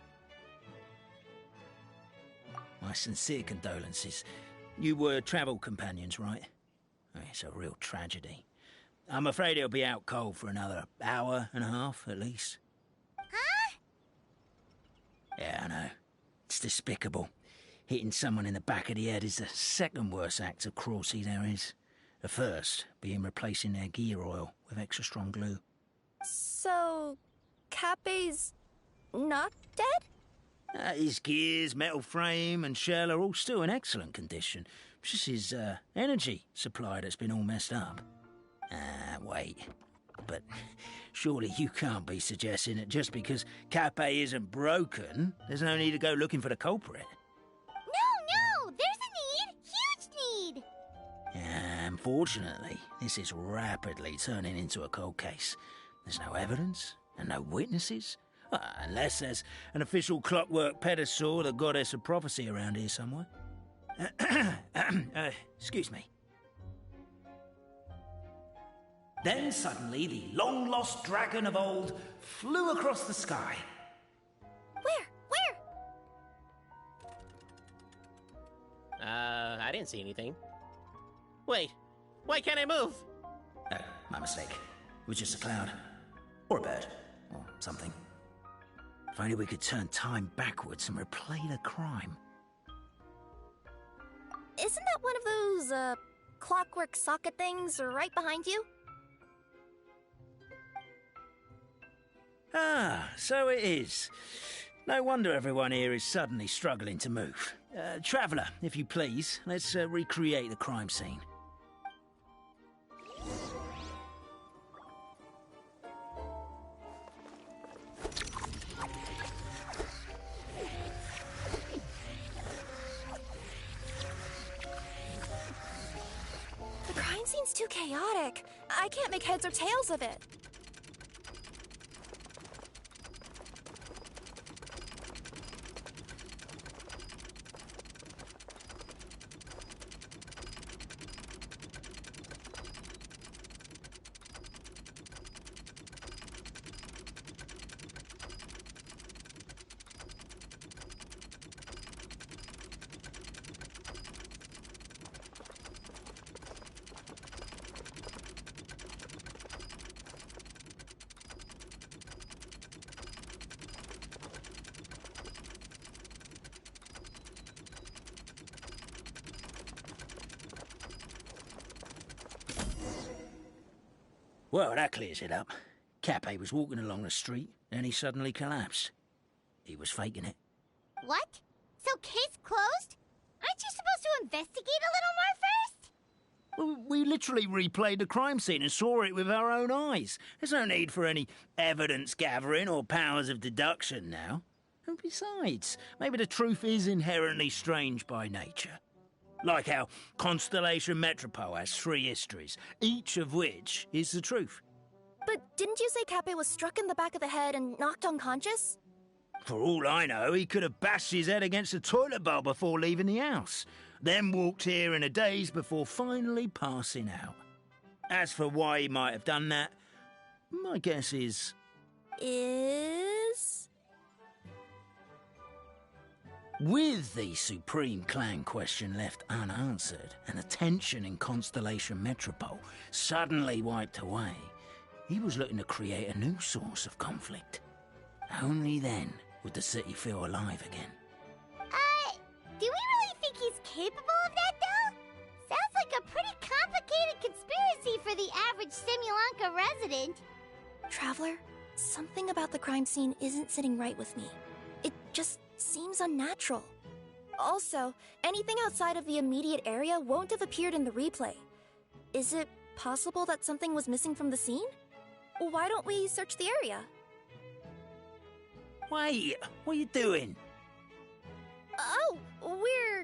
My sincere condolences. You were travel companions, right? It's a real tragedy. I'm afraid he'll be out cold for another hour and a half, at least. Huh? Yeah, I know. It's despicable. Hitting someone in the back of the head is the second worst act of cruelty there is. The first being replacing their gear oil with extra strong glue. So, Cappe's not dead? His gears, metal frame and shell are all still in excellent condition. It's just his energy supply that's been all messed up. Wait. But surely you can't be suggesting that just because Cappe isn't broken, there's no need to go looking for the culprit. No, there's a need. Huge need. Unfortunately, this is rapidly turning into a cold case. There's no evidence and no witnesses. Unless there's an official clockwork pedestal, the goddess of prophecy around here somewhere. Excuse me. Then suddenly the long-lost dragon of old flew across the sky. Where? I didn't see anything. Wait, why can't I move? Oh, my mistake. It was just a cloud. Or a bird. Or something. If only we could turn time backwards and replay the crime. Isn't that one of those, clockwork socket things right behind you? So it is. No wonder everyone here is suddenly struggling to move. Traveller, if you please, let's recreate the crime scene. The crime scene's too chaotic. I can't make heads or tails of it. Well, that clears it up. Cappe was walking along the street, and he suddenly collapsed. He was faking it. What? So case closed? Aren't you supposed to investigate a little more first? Well, we literally replayed the crime scene and saw it with our own eyes. There's no need for any evidence gathering or powers of deduction now. And besides, maybe the truth is inherently strange by nature. Like how Constellation Metropole has 3 histories, each of which is the truth. But didn't you say Cappe was struck in the back of the head and knocked unconscious? For all I know, he could have bashed his head against a toilet bowl before leaving the house, then walked here in a daze before finally passing out. As for why he might have done that, my guess is... With the Supreme Clan question left unanswered and the tension in Constellation Metropole suddenly wiped away, he was looking to create a new source of conflict. Only then would the city feel alive again. Do we really think he's capable of that, though? Sounds like a pretty complicated conspiracy for the average Simulanka resident. Traveler, something about the crime scene isn't sitting right with me. It just seems unnatural. Also, anything outside of the immediate area won't have appeared in the replay. Is it possible that something was missing from the scene? Why don't we search the area? Wait, what are you doing? Oh, we're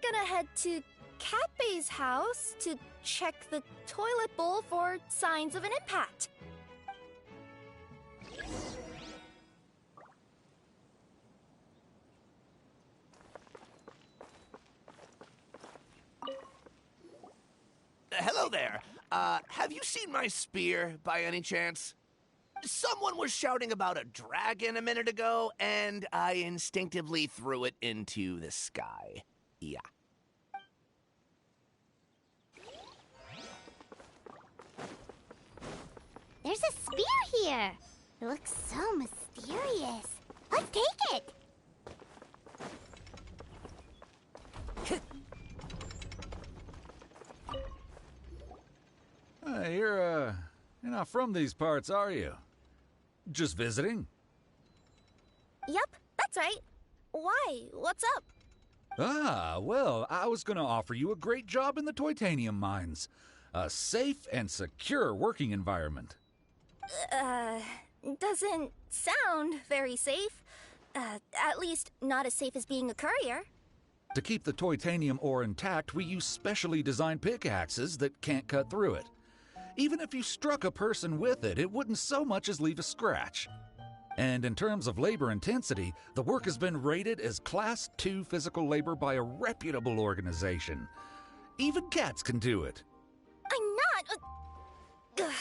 gonna head to Cappe's house to check the toilet bowl for signs of an impact. Hello there. Have you seen my spear by any chance? Someone was shouting about a dragon a minute ago, and I instinctively threw it into the sky. Yeah. There's a spear here. It looks so mysterious. Let's take it. You're not from these parts, are you? Just visiting? Yep, that's right. Why? What's up? Ah, well, I was gonna offer you a great job in the Titanium mines. A safe and secure working environment. Doesn't sound very safe. At least not as safe as being a courier. To keep the Titanium ore intact, we use specially designed pickaxes that can't cut through it. Even if you struck a person with it, it wouldn't so much as leave a scratch. And in terms of labor intensity, the work has been rated as Class 2 physical labor by a reputable organization. Even cats can do it. I'm not...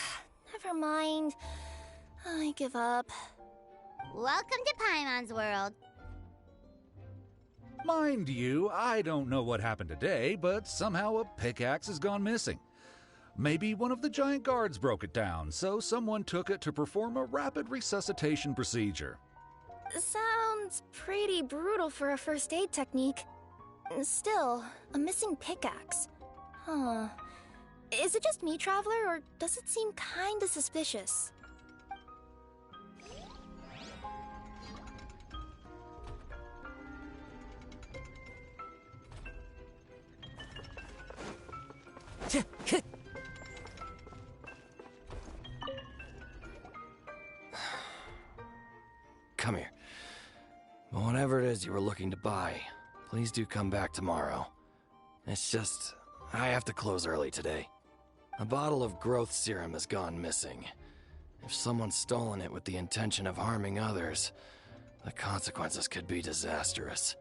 Never mind. I give up. Welcome to Paimon's world. Mind you, I don't know what happened today, but somehow a pickaxe has gone missing. Maybe one of the giant guards broke it down, so someone took it to perform a rapid resuscitation procedure. Sounds pretty brutal for a first aid technique. Still, a missing pickaxe. Huh. Is it just me, Traveler, or does it seem kinda suspicious? Come here. Whatever it is you were looking to buy, please do come back tomorrow. It's just, I have to close early today. A bottle of growth serum has gone missing. If someone's stolen it with the intention of harming others, the consequences could be disastrous.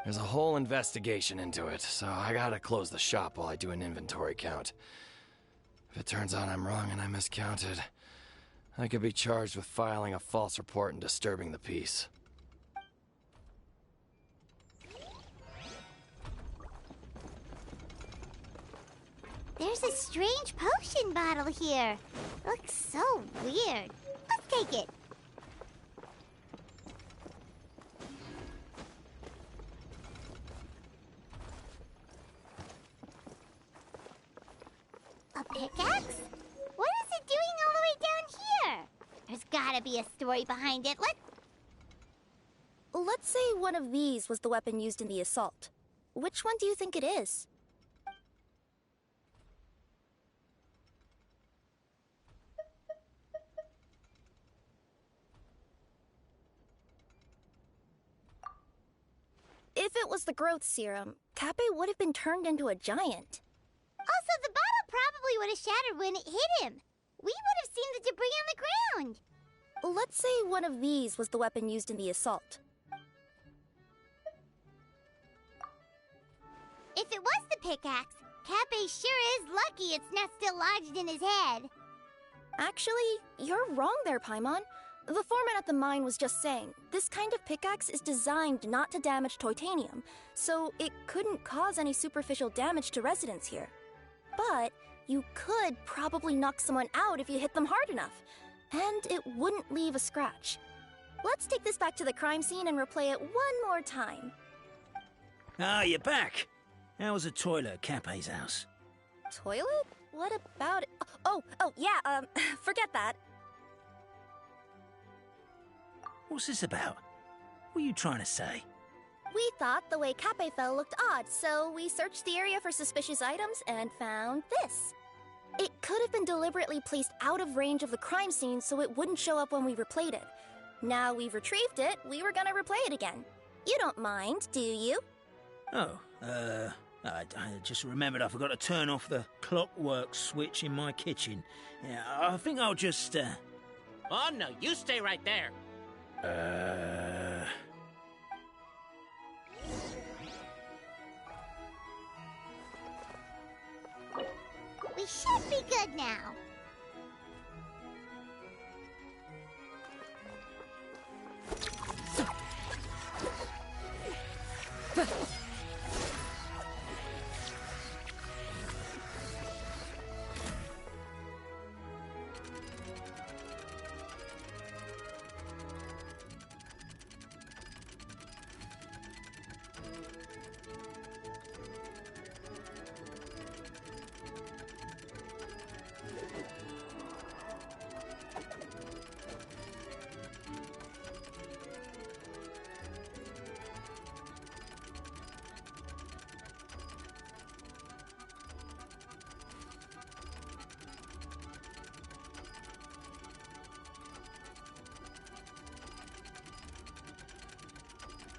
There's a whole investigation into it, so I gotta close the shop while I do an inventory count. If it turns out I'm wrong and I miscounted, I could be charged with filing a false report and disturbing the peace. There's a strange potion bottle here. Looks so weird. Let's take it. A pickaxe? What is it doing all the way down here? There's gotta be a story behind it. Let's say one of these was the weapon used in the assault. Which one do you think it is? was the growth serum, Kappe would have been turned into a giant. Also, the bottle probably would have shattered when it hit him. We would have seen the debris on the ground. Let's say one of these was the weapon used in the assault. If it was the pickaxe, Kappe sure is lucky it's not still lodged in his head. Actually, you're wrong there, Paimon. The foreman at the mine was just saying, this kind of pickaxe is designed not to damage titanium, so it couldn't cause any superficial damage to residents here. But you could probably knock someone out if you hit them hard enough, and it wouldn't leave a scratch. Let's take this back to the crime scene and replay it one more time. Ah, you're back. How was the toilet at Kappe's house? Toilet? What about it? Oh, yeah, forget that. What's this about? What are you trying to say? We thought the way Kappe fell looked odd, so we searched the area for suspicious items and found this. It could have been deliberately placed out of range of the crime scene so it wouldn't show up when we replayed it. Now we've retrieved it, we were gonna replay it again. You don't mind, do you? Oh, I just remembered I forgot to turn off the clockwork switch in my kitchen. Yeah, I think I'll just, Oh, no, you stay right there. We should be good now.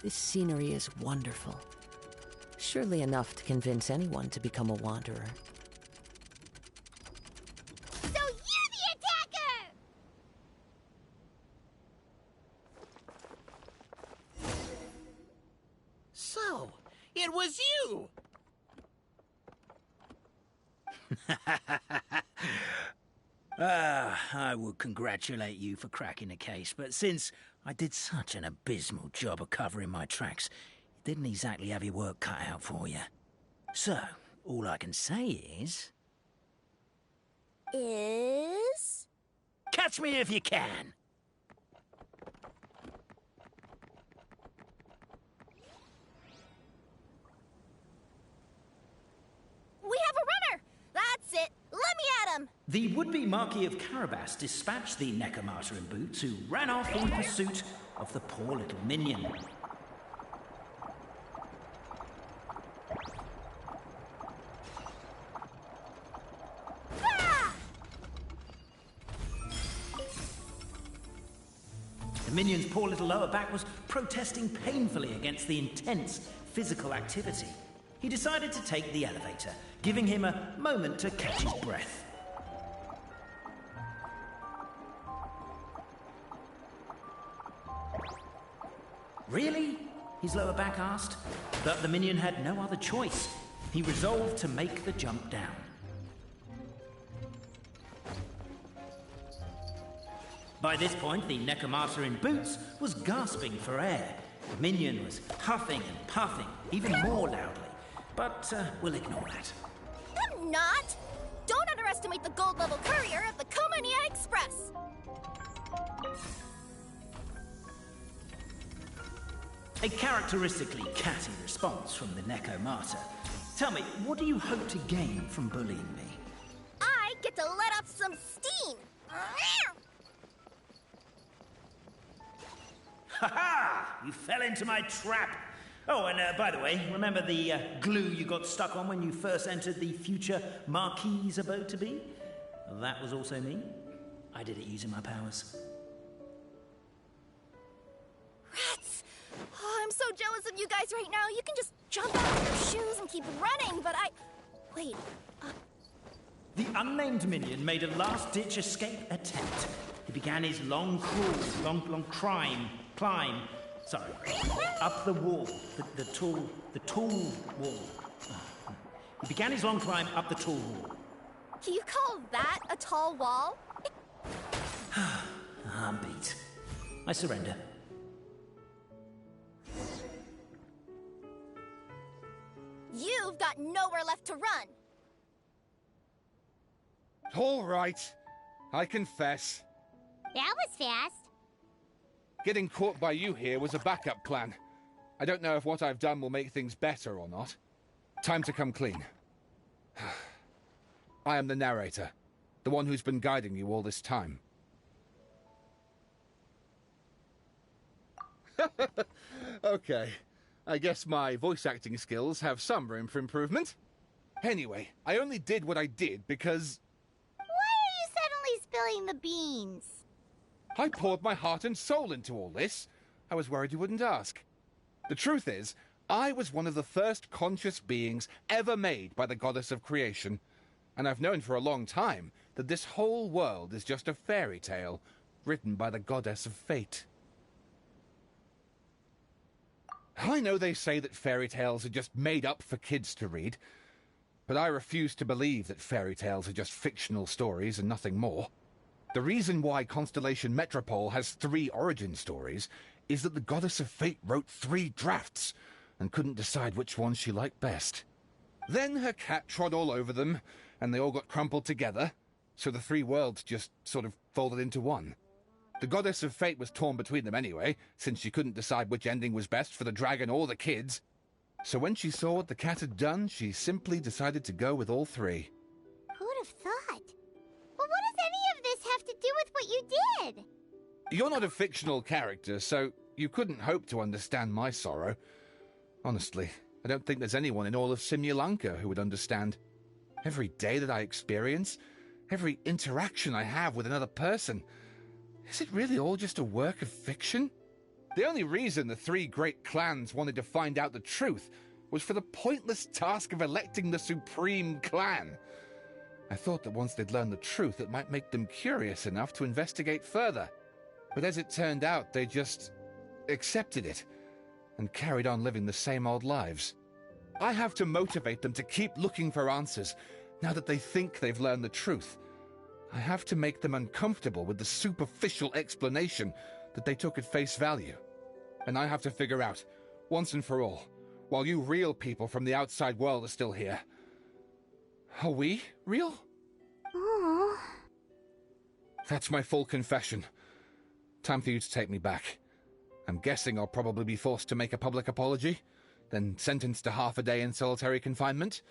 This scenery is wonderful. Surely enough to convince anyone to become a wanderer. So you're the attacker! So, it was you! I would congratulate you for cracking the case, but since I did such an abysmal job of covering my tracks, it didn't exactly have your work cut out for you. So, all I can say is... Catch me if you can! We have a runner! That's it! Let me at him! The would-be Marquis of Carabas dispatched the Necromancer in boots, who ran off in pursuit of the poor little minion. The minion's poor little lower back was protesting painfully against the intense physical activity. He decided to take the elevator, giving him a moment to catch his breath. Really? His lower back asked. But the minion had no other choice. He resolved to make the jump down. By this point, the Necromancer in boots was gasping for air. The minion was huffing and puffing, even more loudly. But we'll ignore that. I'm not! Don't underestimate the gold-level courier of the Komania Express! A characteristically catty response from the Necromancer. Tell me, what do you hope to gain from bullying me? I get to let off some steam! Ha-ha! You fell into my trap! Oh, and by the way, remember the glue you got stuck on when you first entered the future Marquis' abode-to-be? That was also me. I did it using my powers. Rats! Oh, I'm so jealous of you guys guys right now. You can just jump out of your shoes and keep running, but Wait. The unnamed minion made a last-ditch escape attempt. He began his long climb, up the wall, the tall wall. He began his long climb up the tall wall. You call that a tall wall? I'm beat. I surrender. You've got nowhere left to run. All right. I confess. That was fast. Getting caught by you here was a backup plan. I don't know if what I've done will make things better or not. Time to come clean. I am the narrator, the one who's been guiding you all this time. Okay, I guess my voice acting skills have some room for improvement. Anyway, I only did what I did because... Why are you suddenly spilling the beans? I poured my heart and soul into all this. I was worried you wouldn't ask. The truth is, I was one of the first conscious beings ever made by the goddess of creation. And I've known for a long time that this whole world is just a fairy tale written by the goddess of fate. I know they say that fairy tales are just made up for kids to read, but I refuse to believe that fairy tales are just fictional stories and nothing more. The reason why Constellation Metropole has 3 origin stories is that the goddess of fate wrote 3 drafts and couldn't decide which one she liked best. Then her cat trod all over them, and they all got crumpled together, so the 3 worlds just sort of folded into one. The goddess of fate was torn between them anyway, since she couldn't decide which ending was best for the dragon or the kids. So when she saw what the cat had done, she simply decided to go with all 3. Who'd have thought? But what does any of this have to do with what you did? You're not a fictional character, so you couldn't hope to understand my sorrow. Honestly, I don't think there's anyone in all of Simulanka who would understand. Every day that I experience, every interaction I have with another person, is it really all just a work of fiction? The only reason the 3 great clans wanted to find out the truth was for the pointless task of electing the supreme clan. I thought that once they'd learned the truth, it might make them curious enough to investigate further. But as it turned out, they just accepted it and carried on living the same old lives. I have to motivate them to keep looking for answers now that they think they've learned the truth. I have to make them uncomfortable with the superficial explanation that they took at face value. And I have to figure out, once and for all, while you real people from the outside world are still here, are we real? Aww. That's my full confession. Time for you to take me back. I'm guessing I'll probably be forced to make a public apology, then sentenced to half a day in solitary confinement.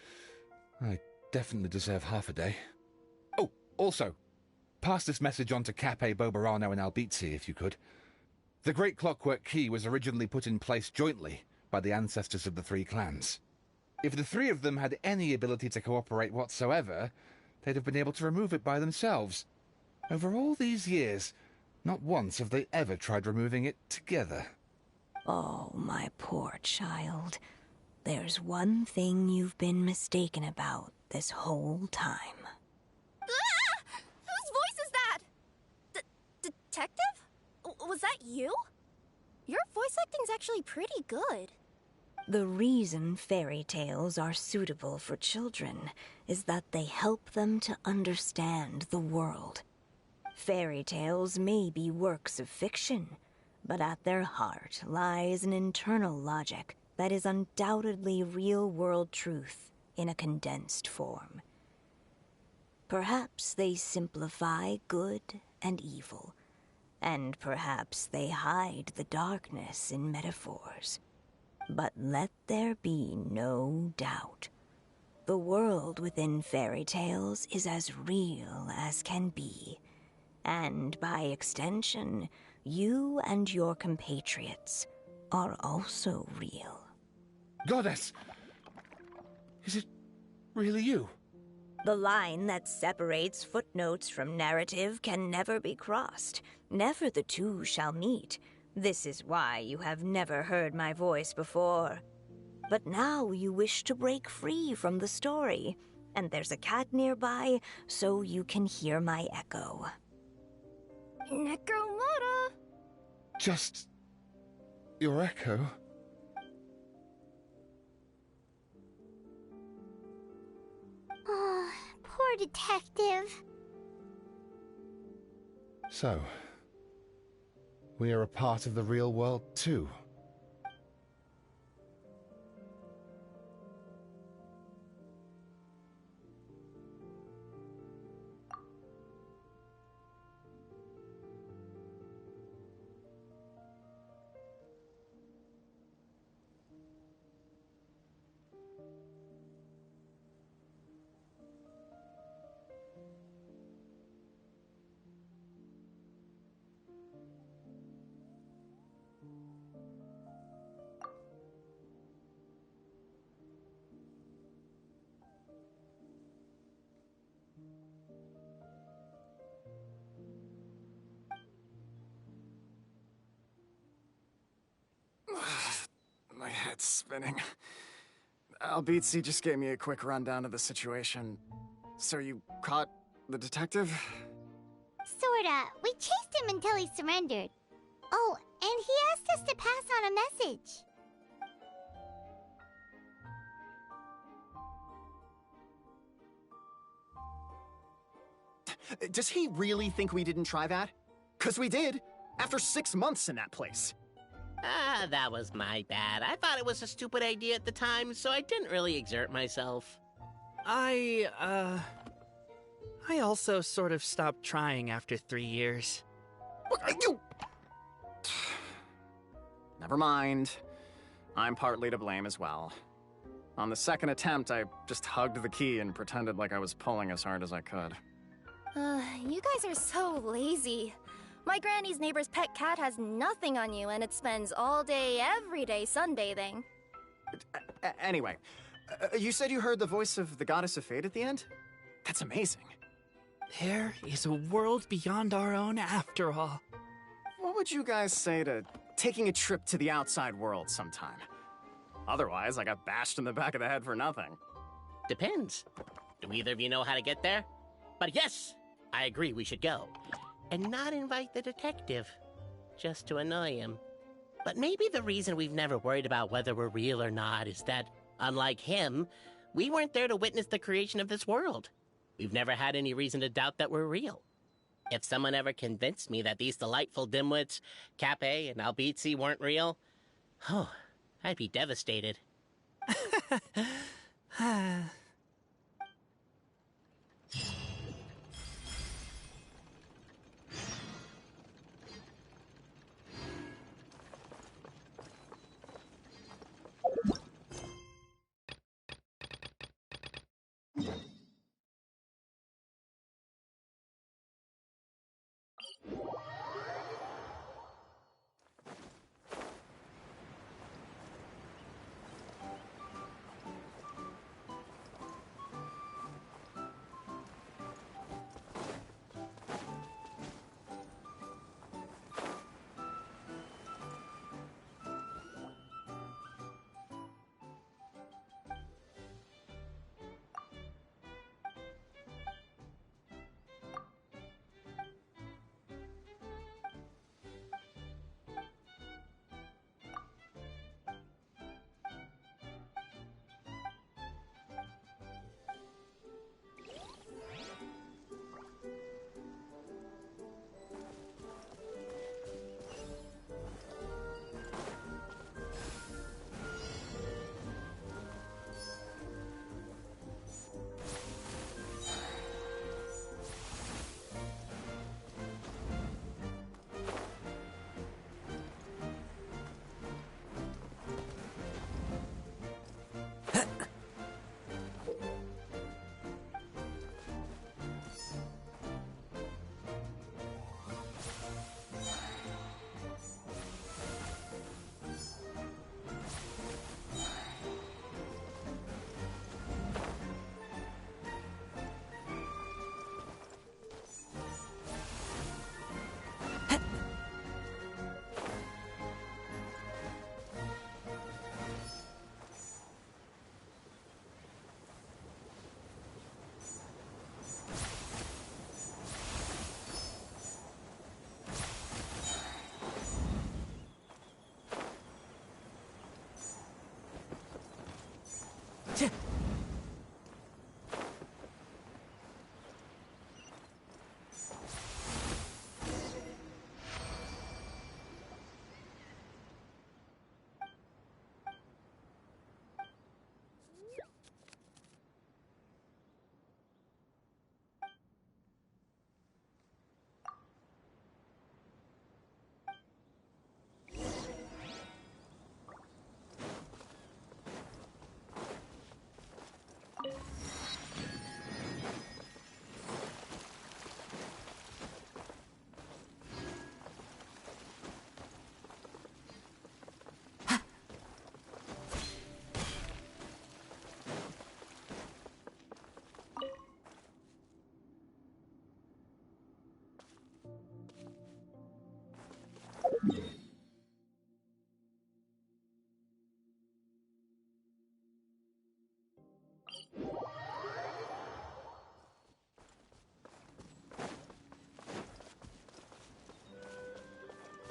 I definitely deserve half a day. Oh, also, pass this message on to Cape, Bobarano, and Albizzi, if you could. The Great Clockwork Key was originally put in place jointly by the ancestors of the 3 clans. If the 3 of them had any ability to cooperate whatsoever, they'd have been able to remove it by themselves. Over all these years, not once have they ever tried removing it together. Oh, my poor child. There's one thing you've been mistaken about this whole time. Ah! Whose voice is that? Detective? Was that you? Your voice acting's actually pretty good. The reason fairy tales are suitable for children is that they help them to understand the world. Fairy tales may be works of fiction, but at their heart lies an internal logic that is undoubtedly real-world truth in a condensed form. Perhaps they simplify good and evil, and perhaps they hide the darkness in metaphors. But let there be no doubt. The world within fairy tales is as real as can be. And by extension, you and your compatriots are also real. Goddess! Is it really you? The line that separates footnotes from narrative can never be crossed. Never the two shall meet. This is why you have never heard my voice before. But now you wish to break free from the story, and there's a cat nearby, so you can hear my echo. Necromora! Just your echo? Oh, poor detective. So, we are a part of the real world too. My head's spinning. Albizzi just gave me a quick rundown of the situation. So you caught the detective? Sorta. We chased him until he surrendered. Oh, and he asked us to pass on a message. Does he really think we didn't try that? 'Cause we did, after 6 months in that place. Ah, that was my bad. I thought it was a stupid idea at the time, so I didn't really exert myself. I also sort of stopped trying after 3 years. You... Never mind. I'm partly to blame as well. On the second attempt, I just hugged the key and pretended like I was pulling as hard as I could. You guys are so lazy. My granny's neighbor's pet cat has nothing on you, and it spends all day, every day sunbathing. Anyway, you said you heard the voice of the Goddess of Fate at the end? That's amazing. There is a world beyond our own after all. What would you guys say to taking a trip to the outside world sometime? Otherwise, I got bashed in the back of the head for nothing. Depends. Do either of you know how to get there? But yes, I agree we should go. And not invite the detective, just to annoy him. But maybe the reason we've never worried about whether we're real or not is that, unlike him, we weren't there to witness the creation of this world. We've never had any reason to doubt that we're real. If someone ever convinced me that these delightful dimwits, Cape and Albizzi, weren't real, oh, I'd be devastated.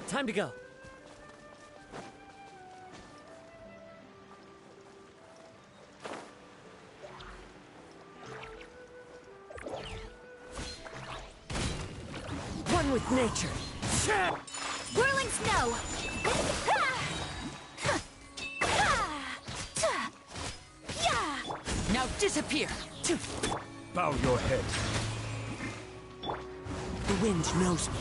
Time to go. One with nature. Whirling snow! Now disappear! Bow your head. The wind knows me.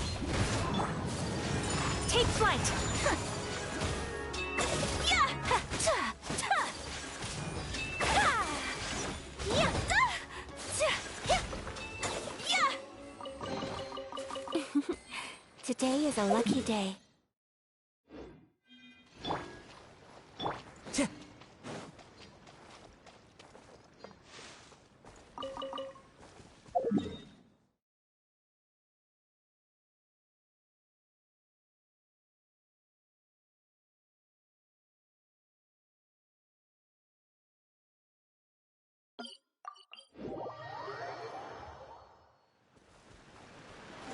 Take flight! Today is a lucky day.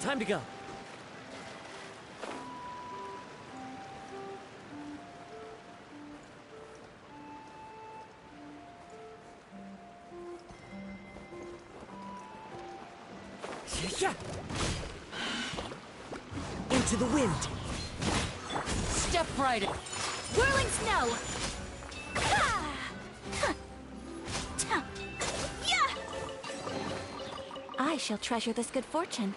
Time to go. Yeah. Into the wind. Step right in. Whirling snow! I shall treasure this good fortune.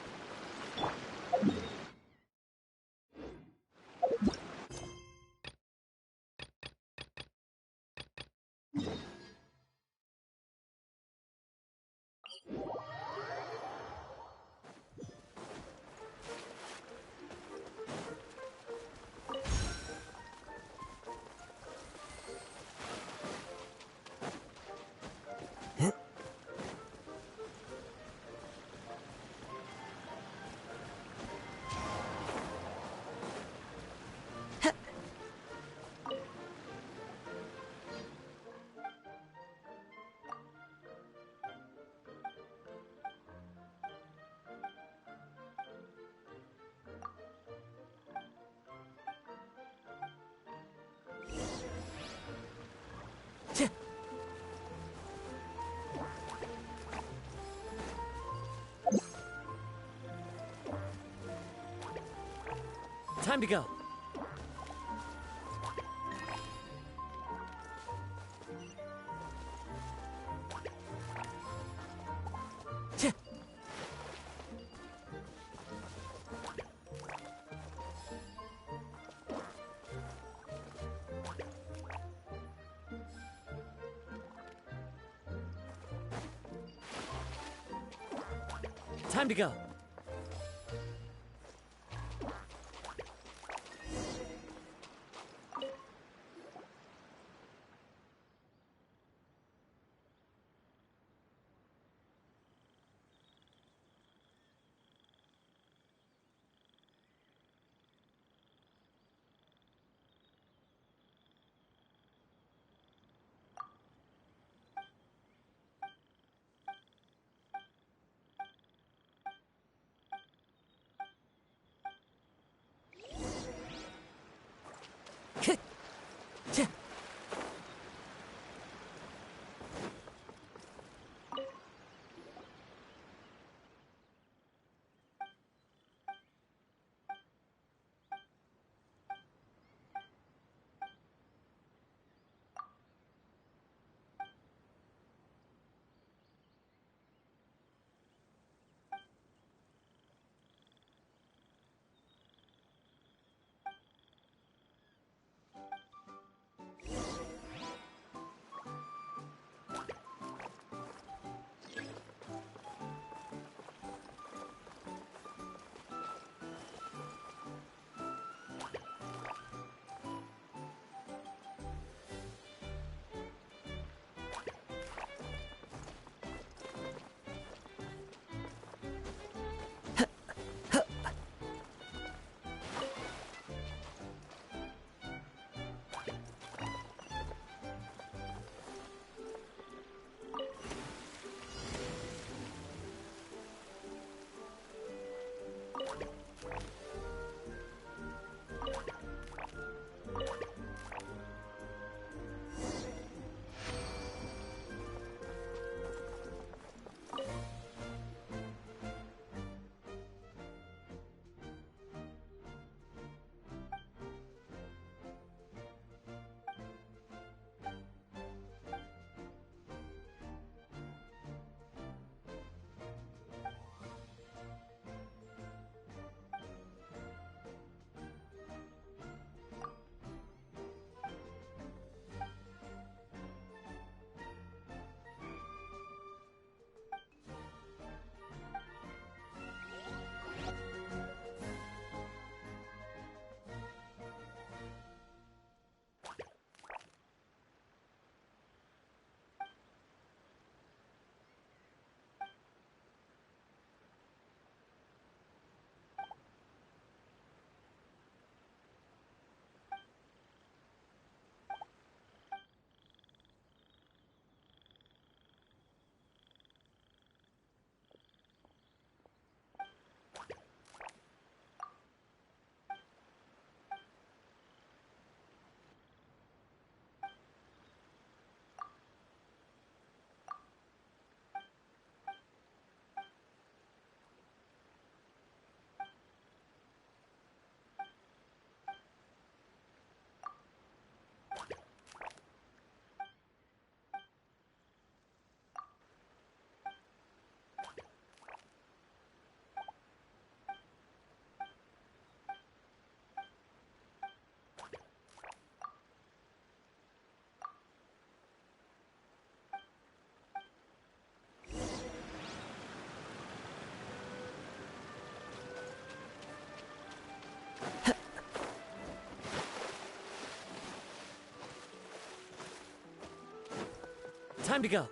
Time to go. Time to go. Time to go.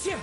Yeah.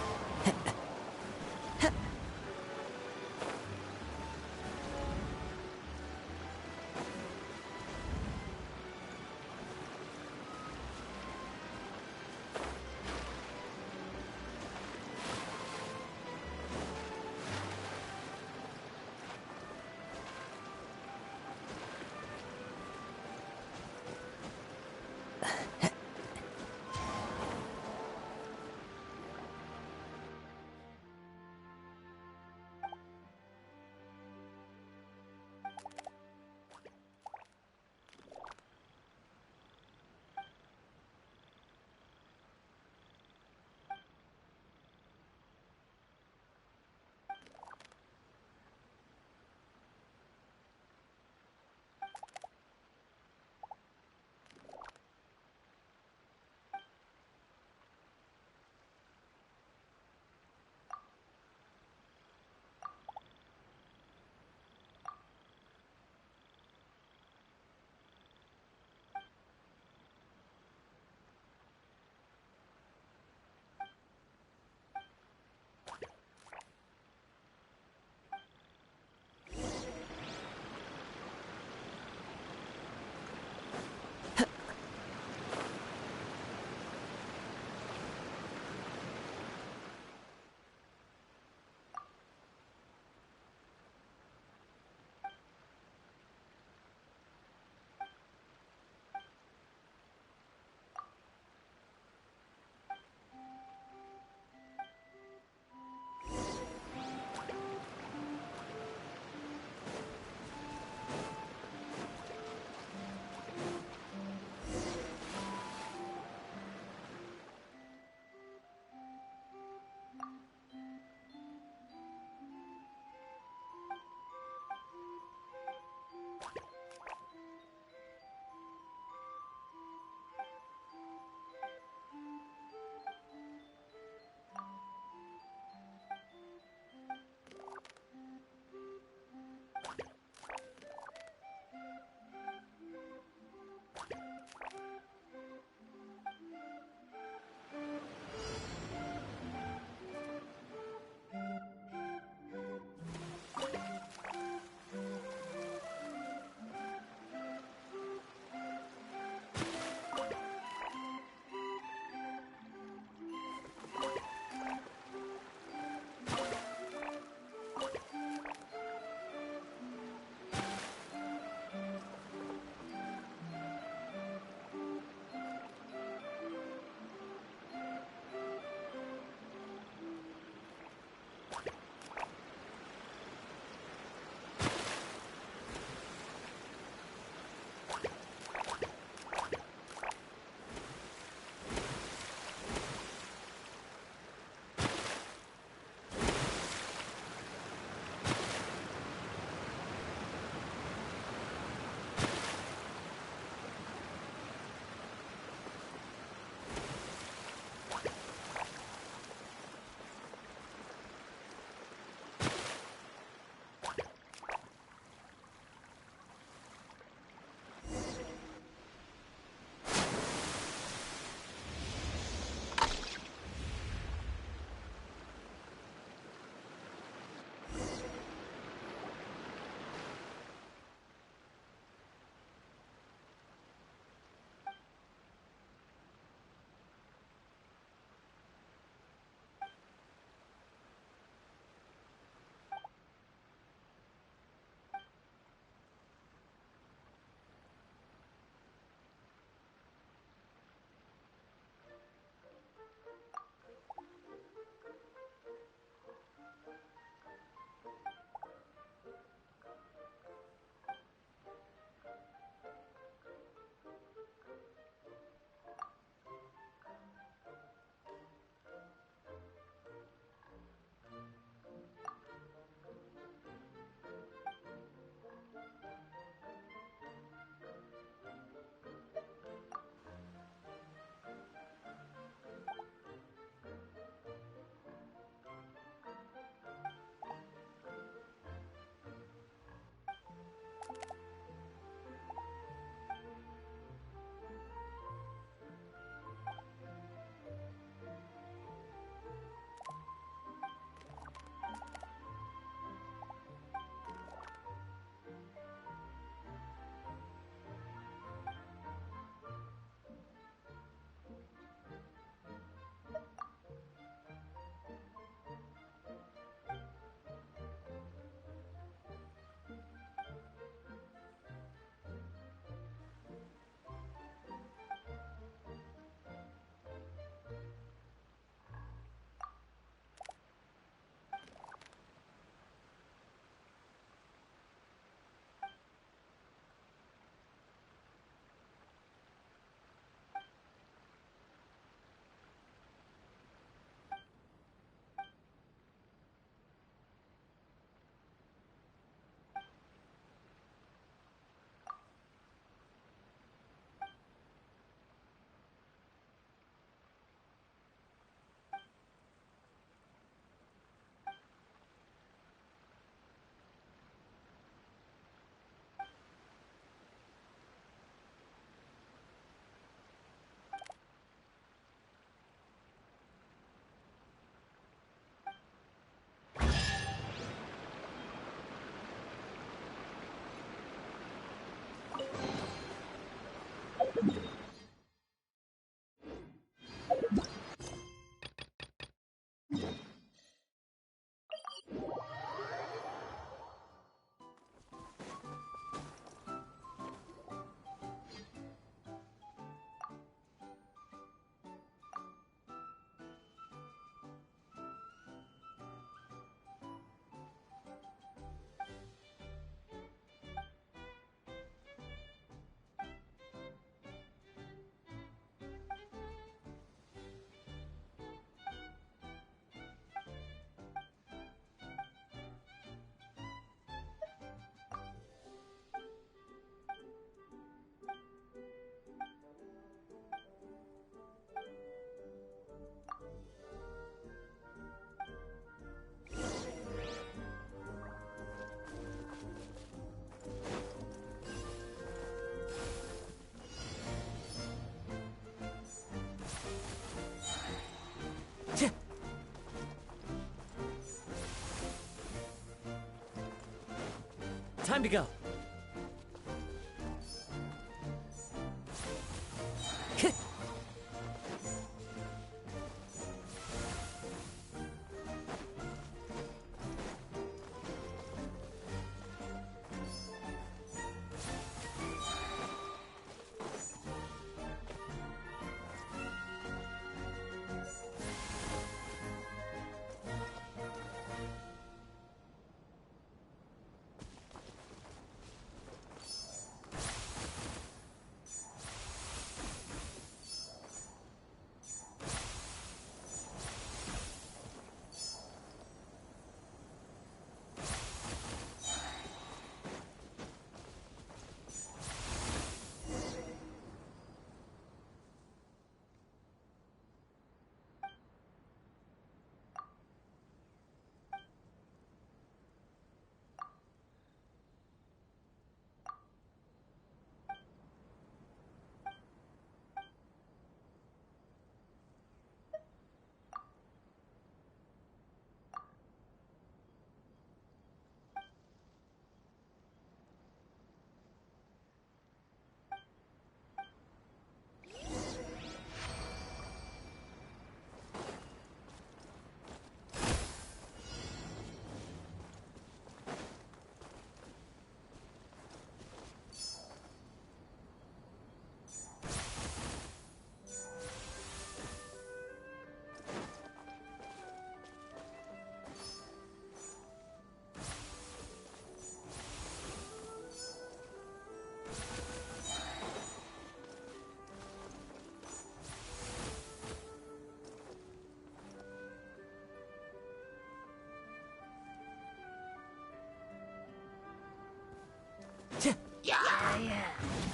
Time to go.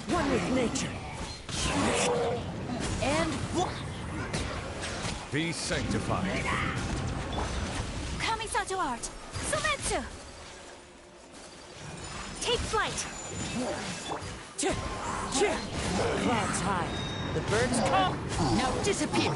One with nature. And Be sanctified. Kamisato art. Sometsu. Take flight. Clouds high. The birds come. Now disappear.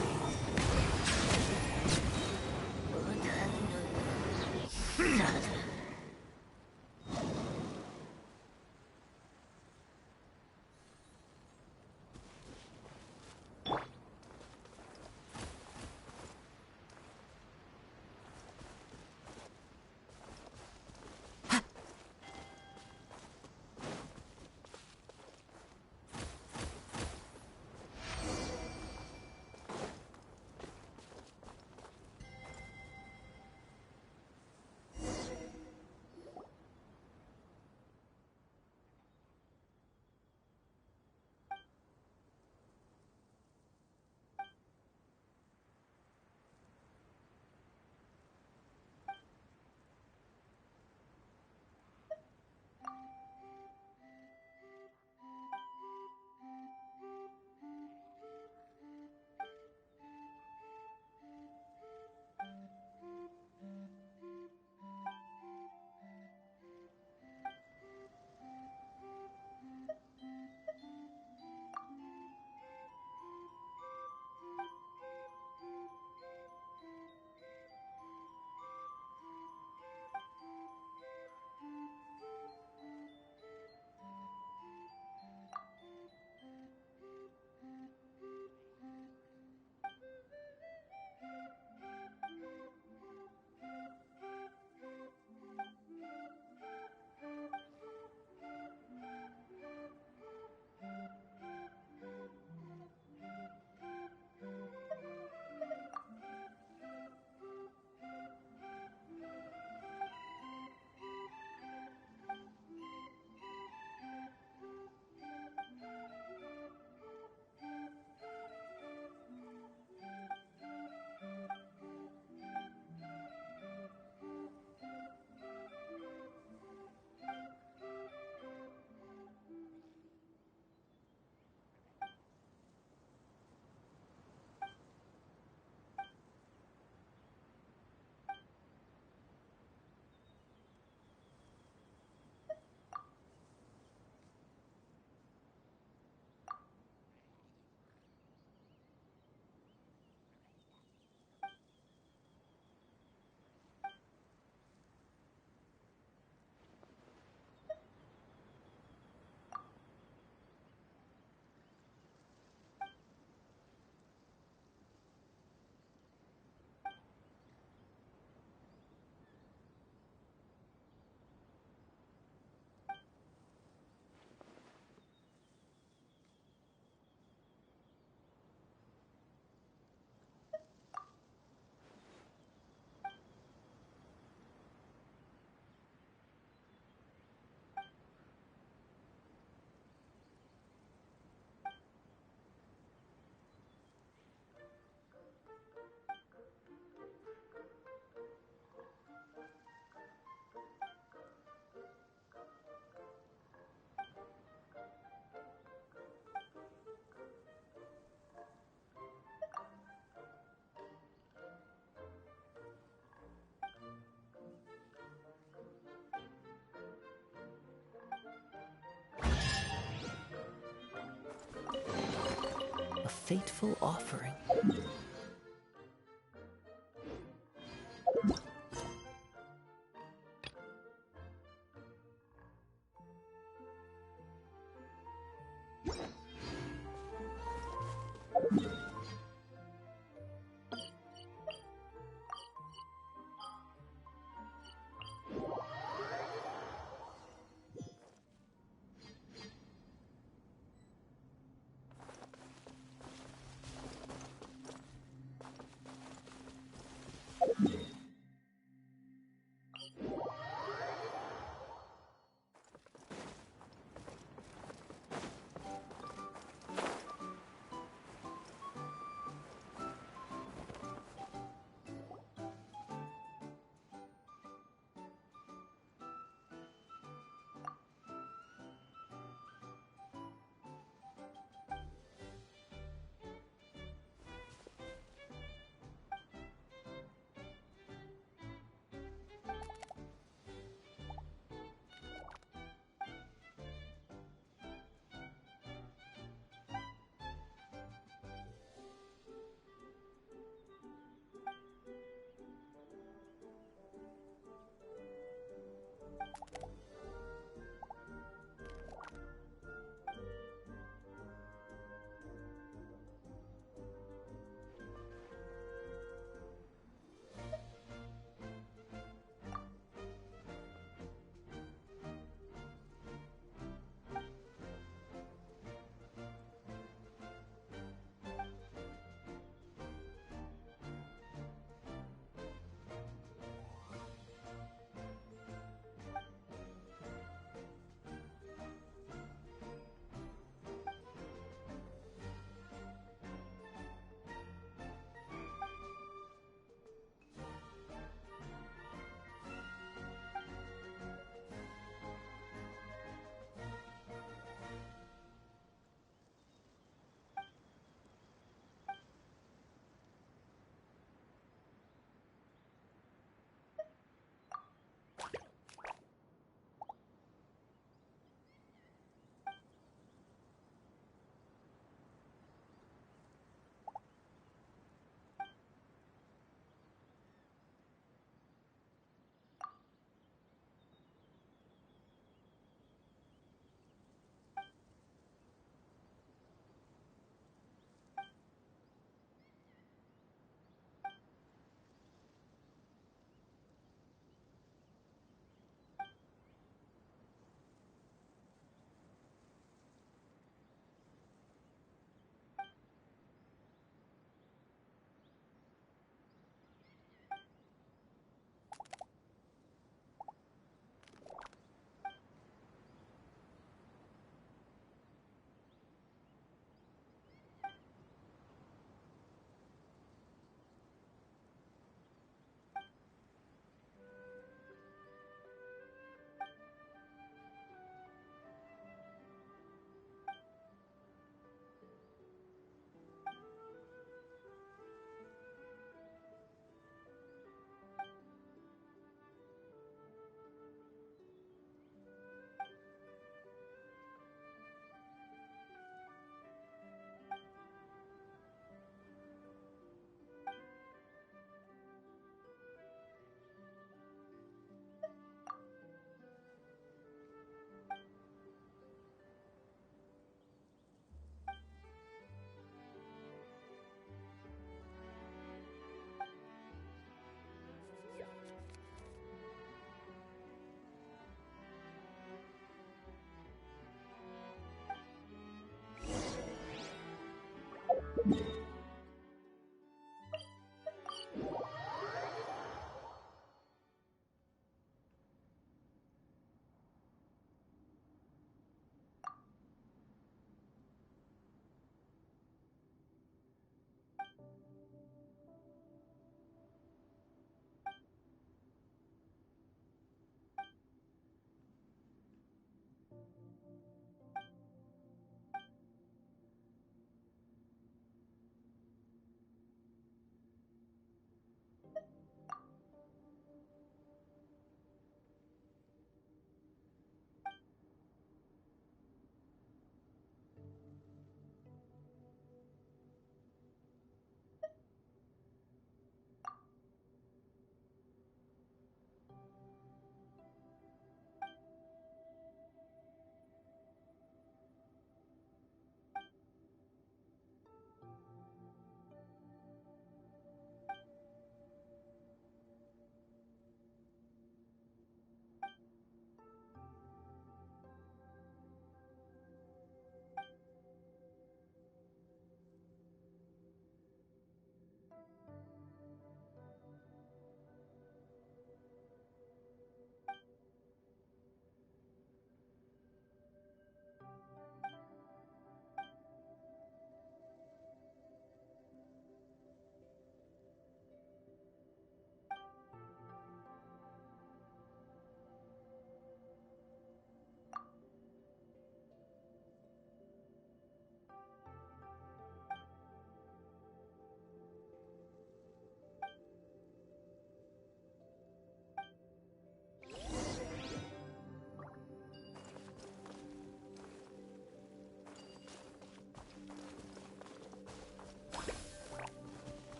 A fateful offering.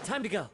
Time to go.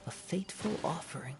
A fateful offering.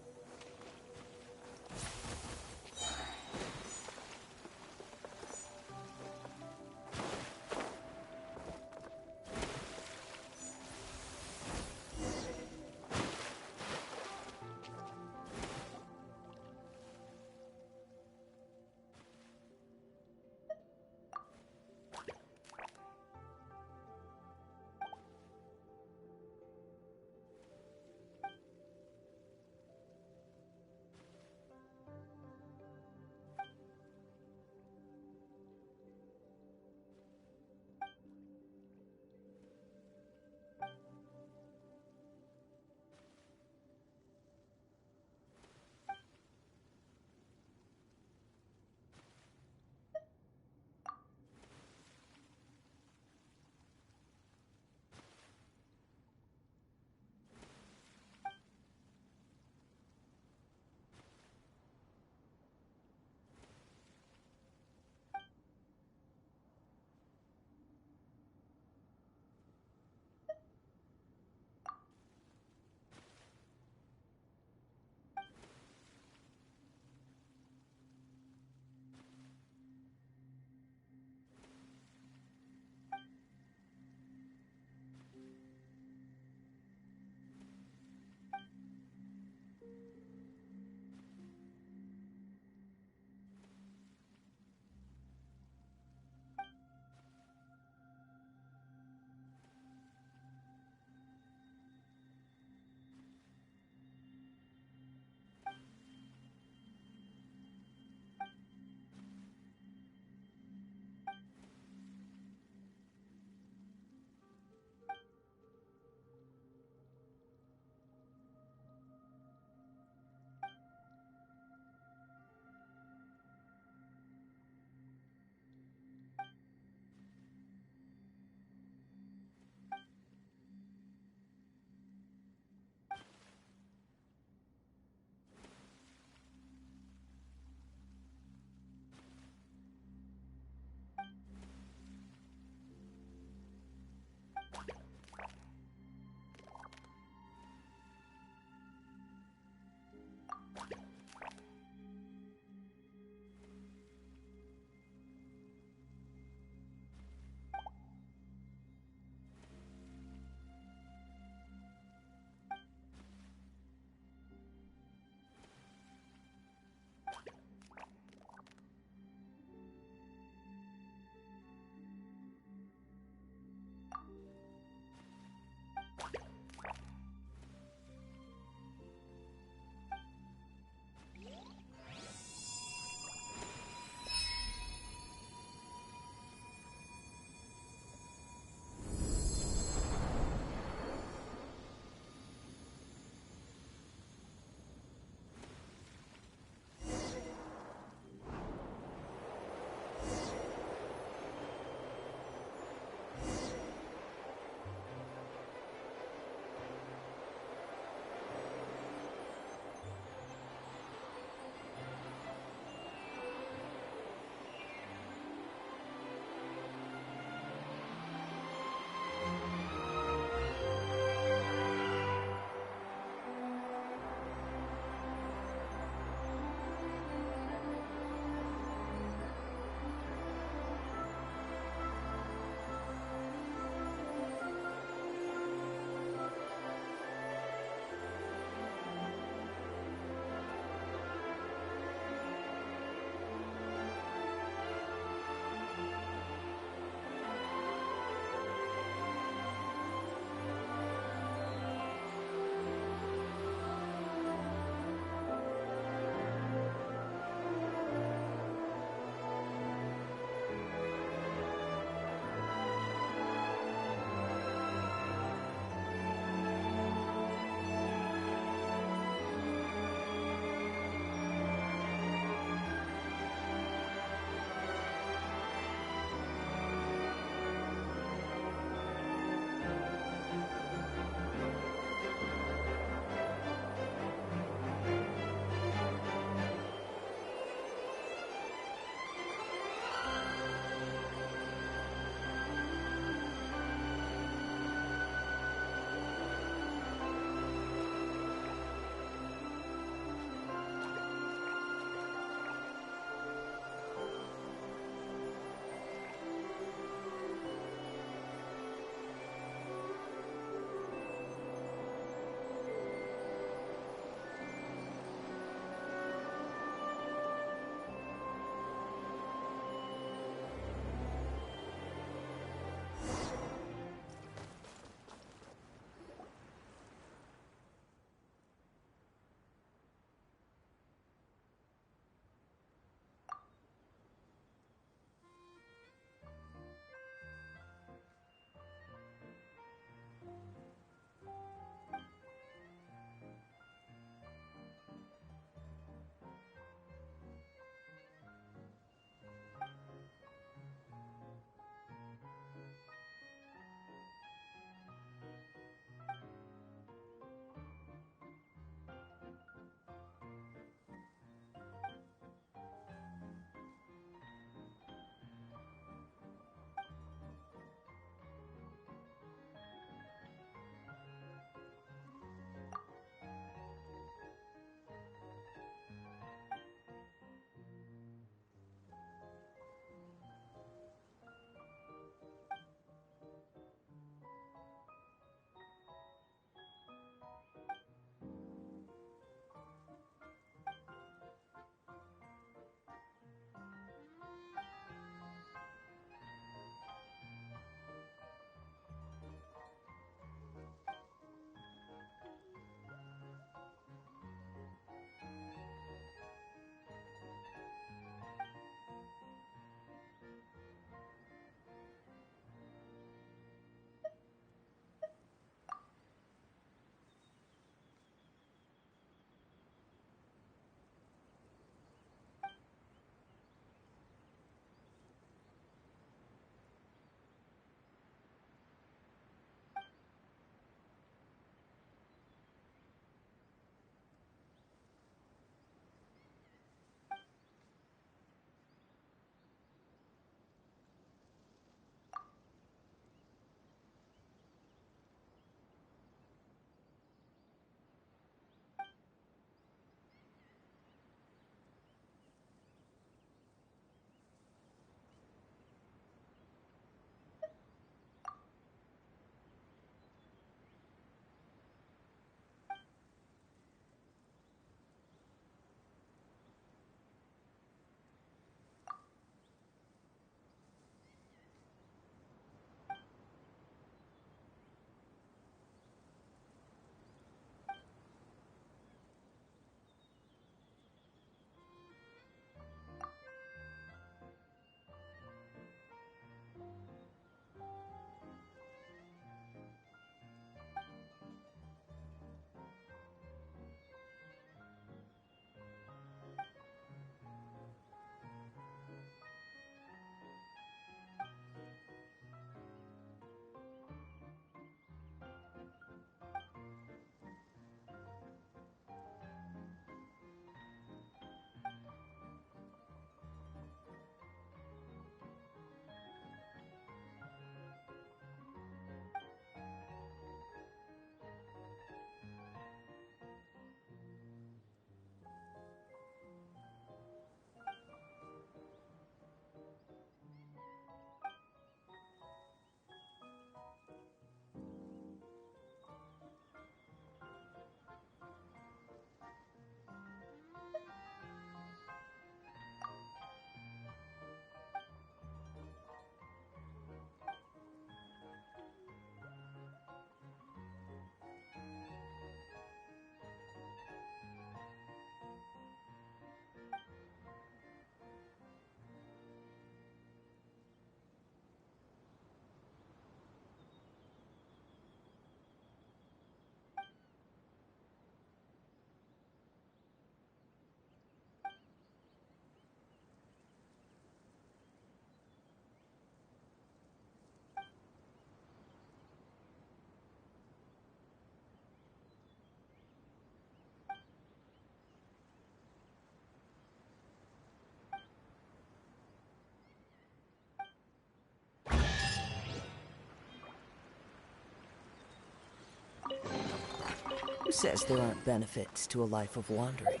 Who says there aren't benefits to a life of wandering?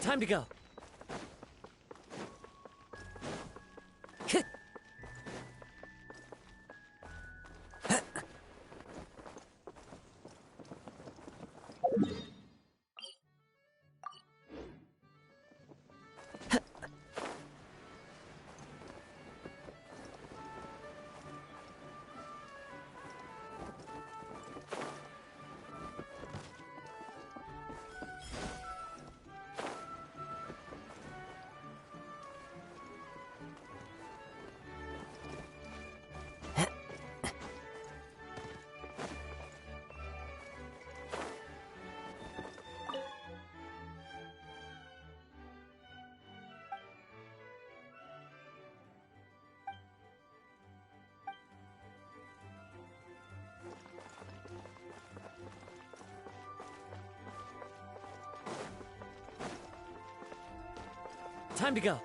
Time to go. Time to go.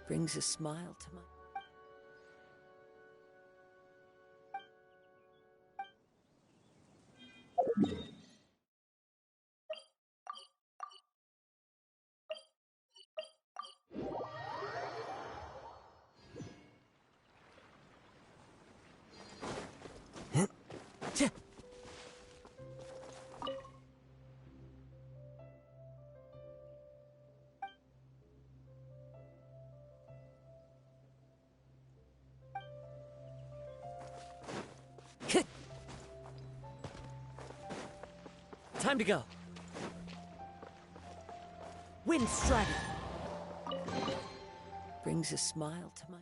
Brings a smile to my... Time to go. Wind strider. Brings a smile to my...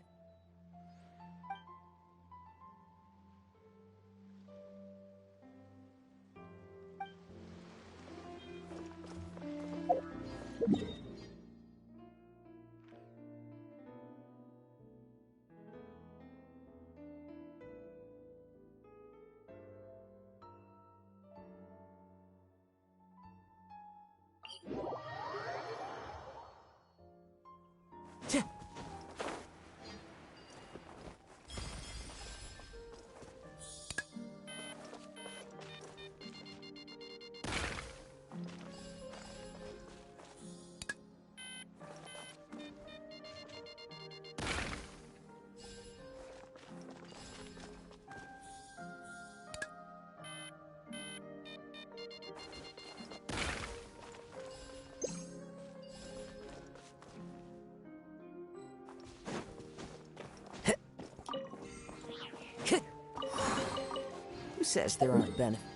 Who says there aren't benefits?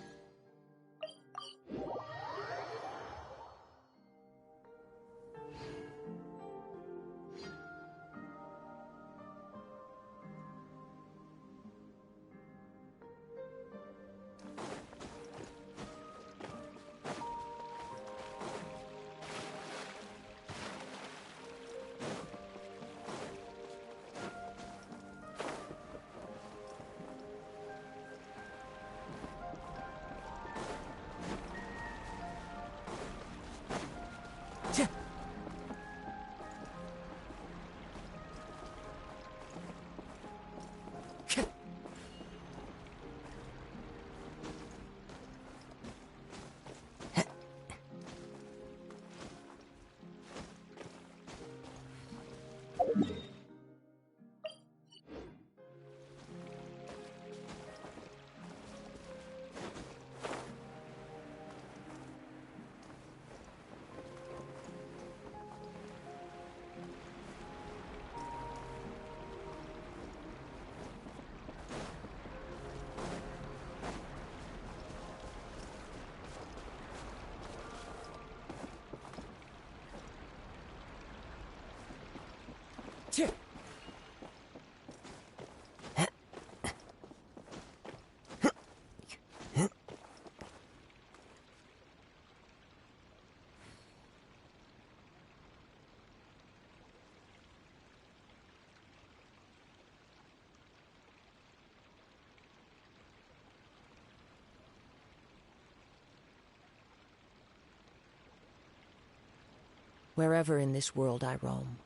Wherever in this world I roam,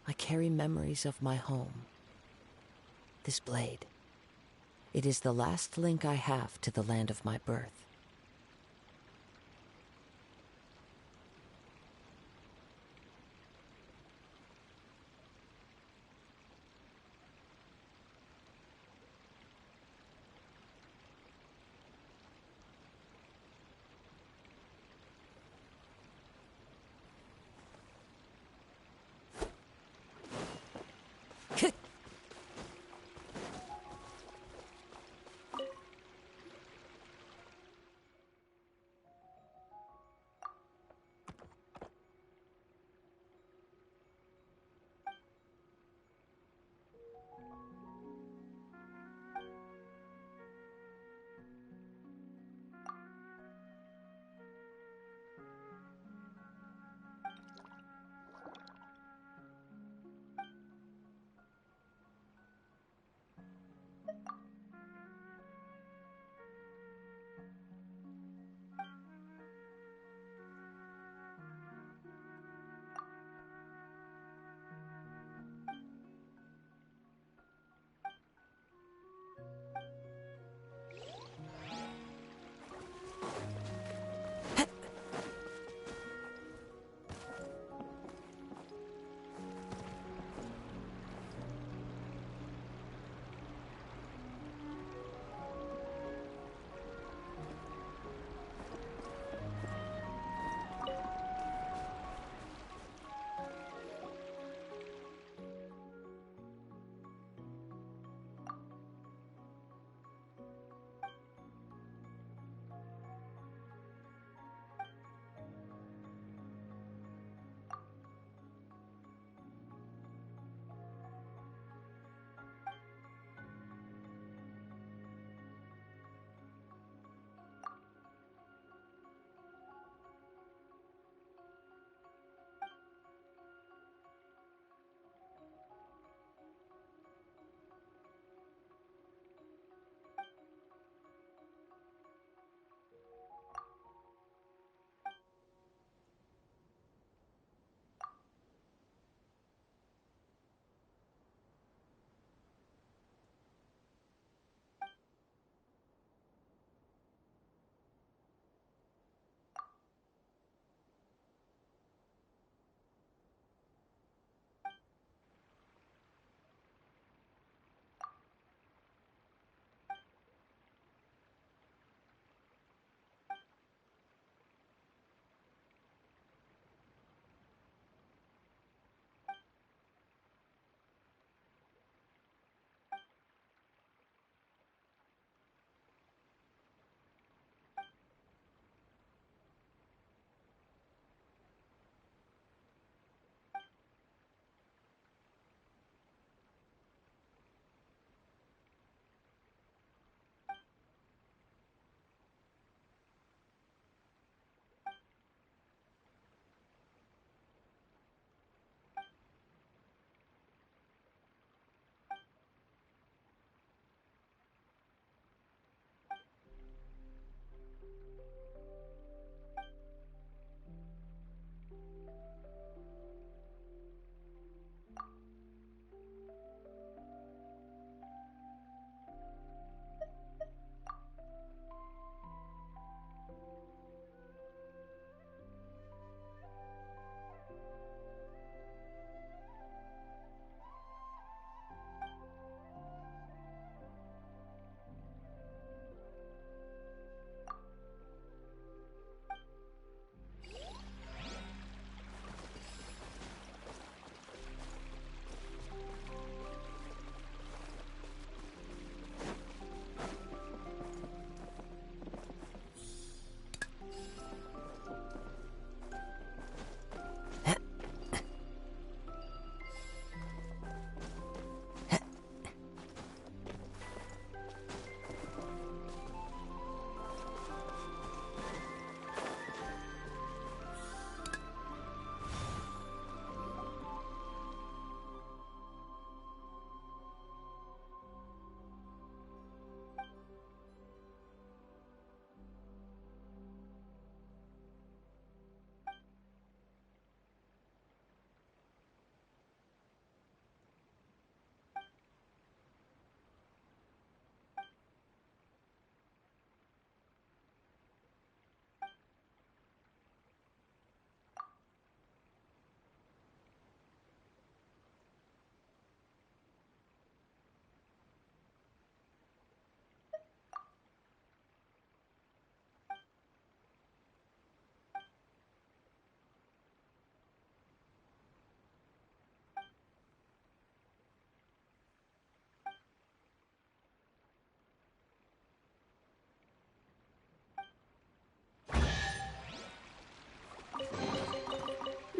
I carry memories of my home. This blade, it is the last link I have to the land of my birth.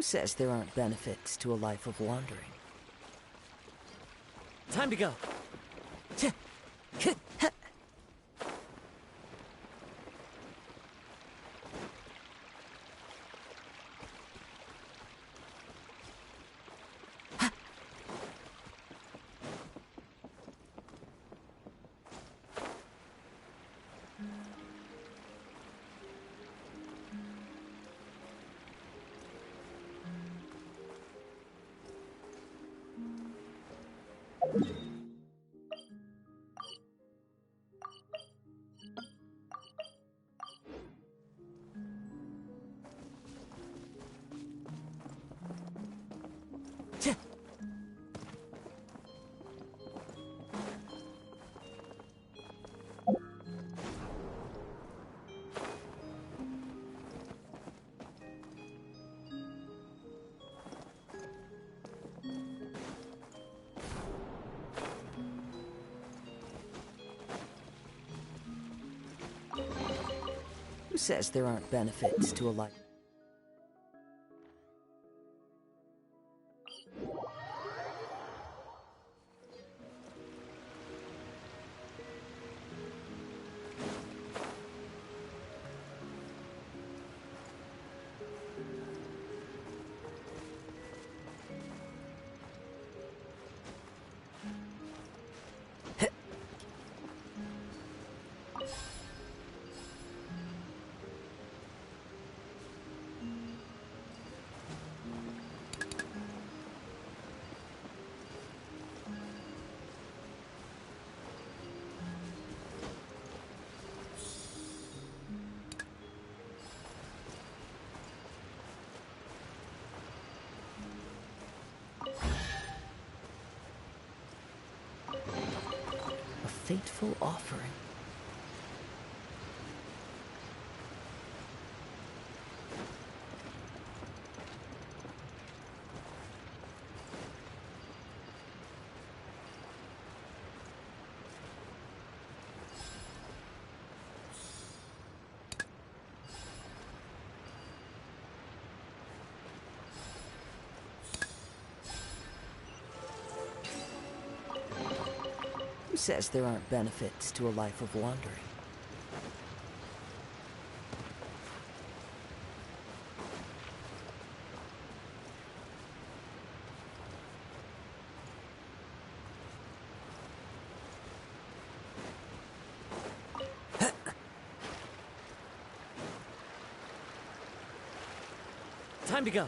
Who says there aren't benefits to a life of wandering? Time to go. Who says there aren't benefits to a life? A fateful offering. Who says there aren't benefits to a life of wandering? Time to go.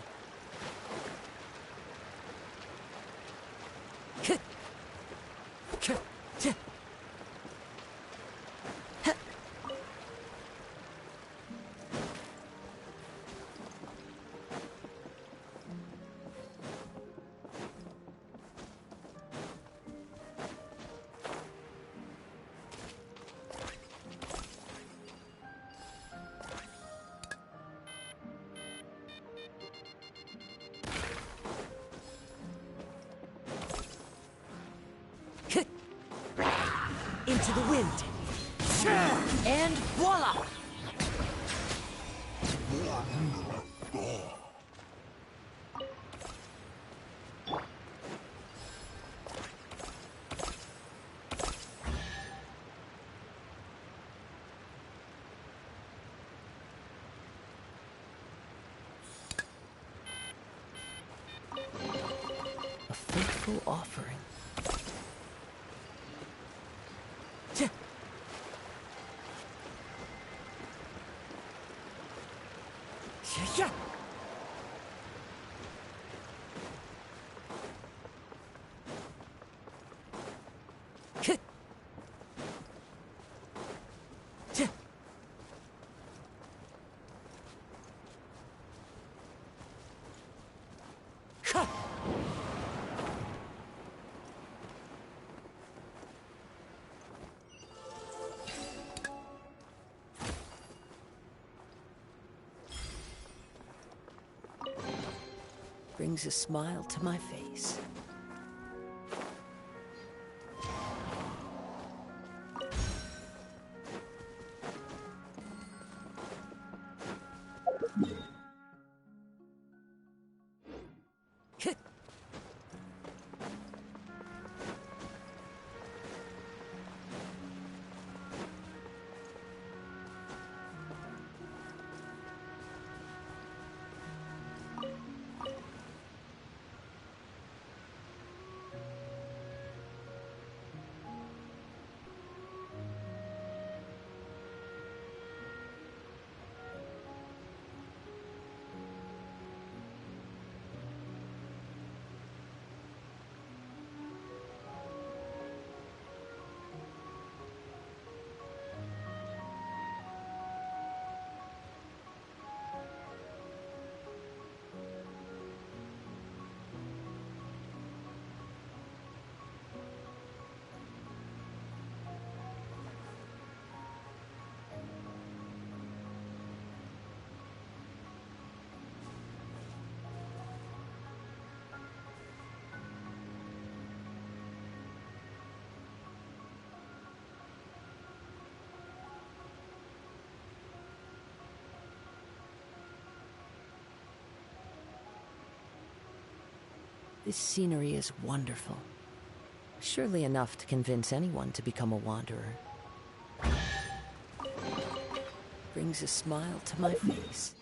Into the wind. And voila! A fateful offering. Yeah. Brings a smile to my face. This scenery is wonderful. Surely enough to convince anyone to become a wanderer. Brings a smile to my face.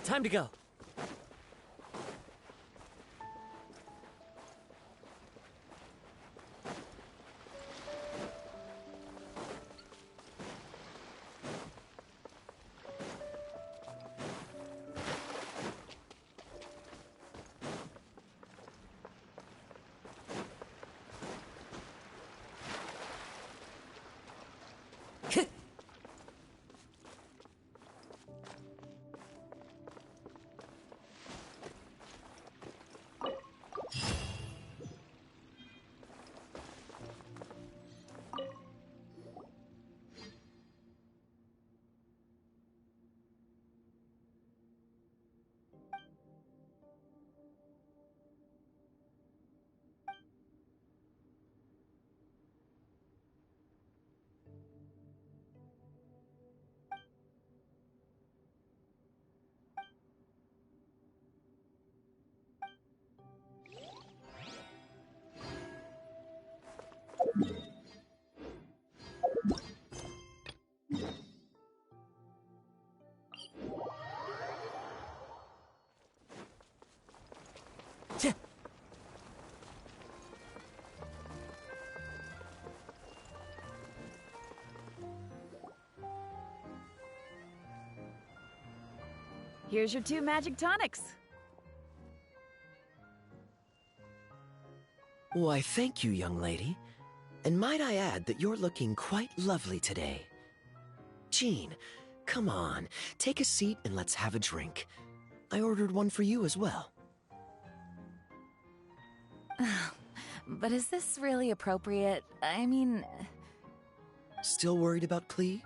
Time to go. Here's your 2 magic tonics. Why, thank you, young lady. And might I add that you're looking quite lovely today. Jean, come on, take a seat and let's have a drink. I ordered one for you as well. But is this really appropriate? I mean... Still worried about Klee?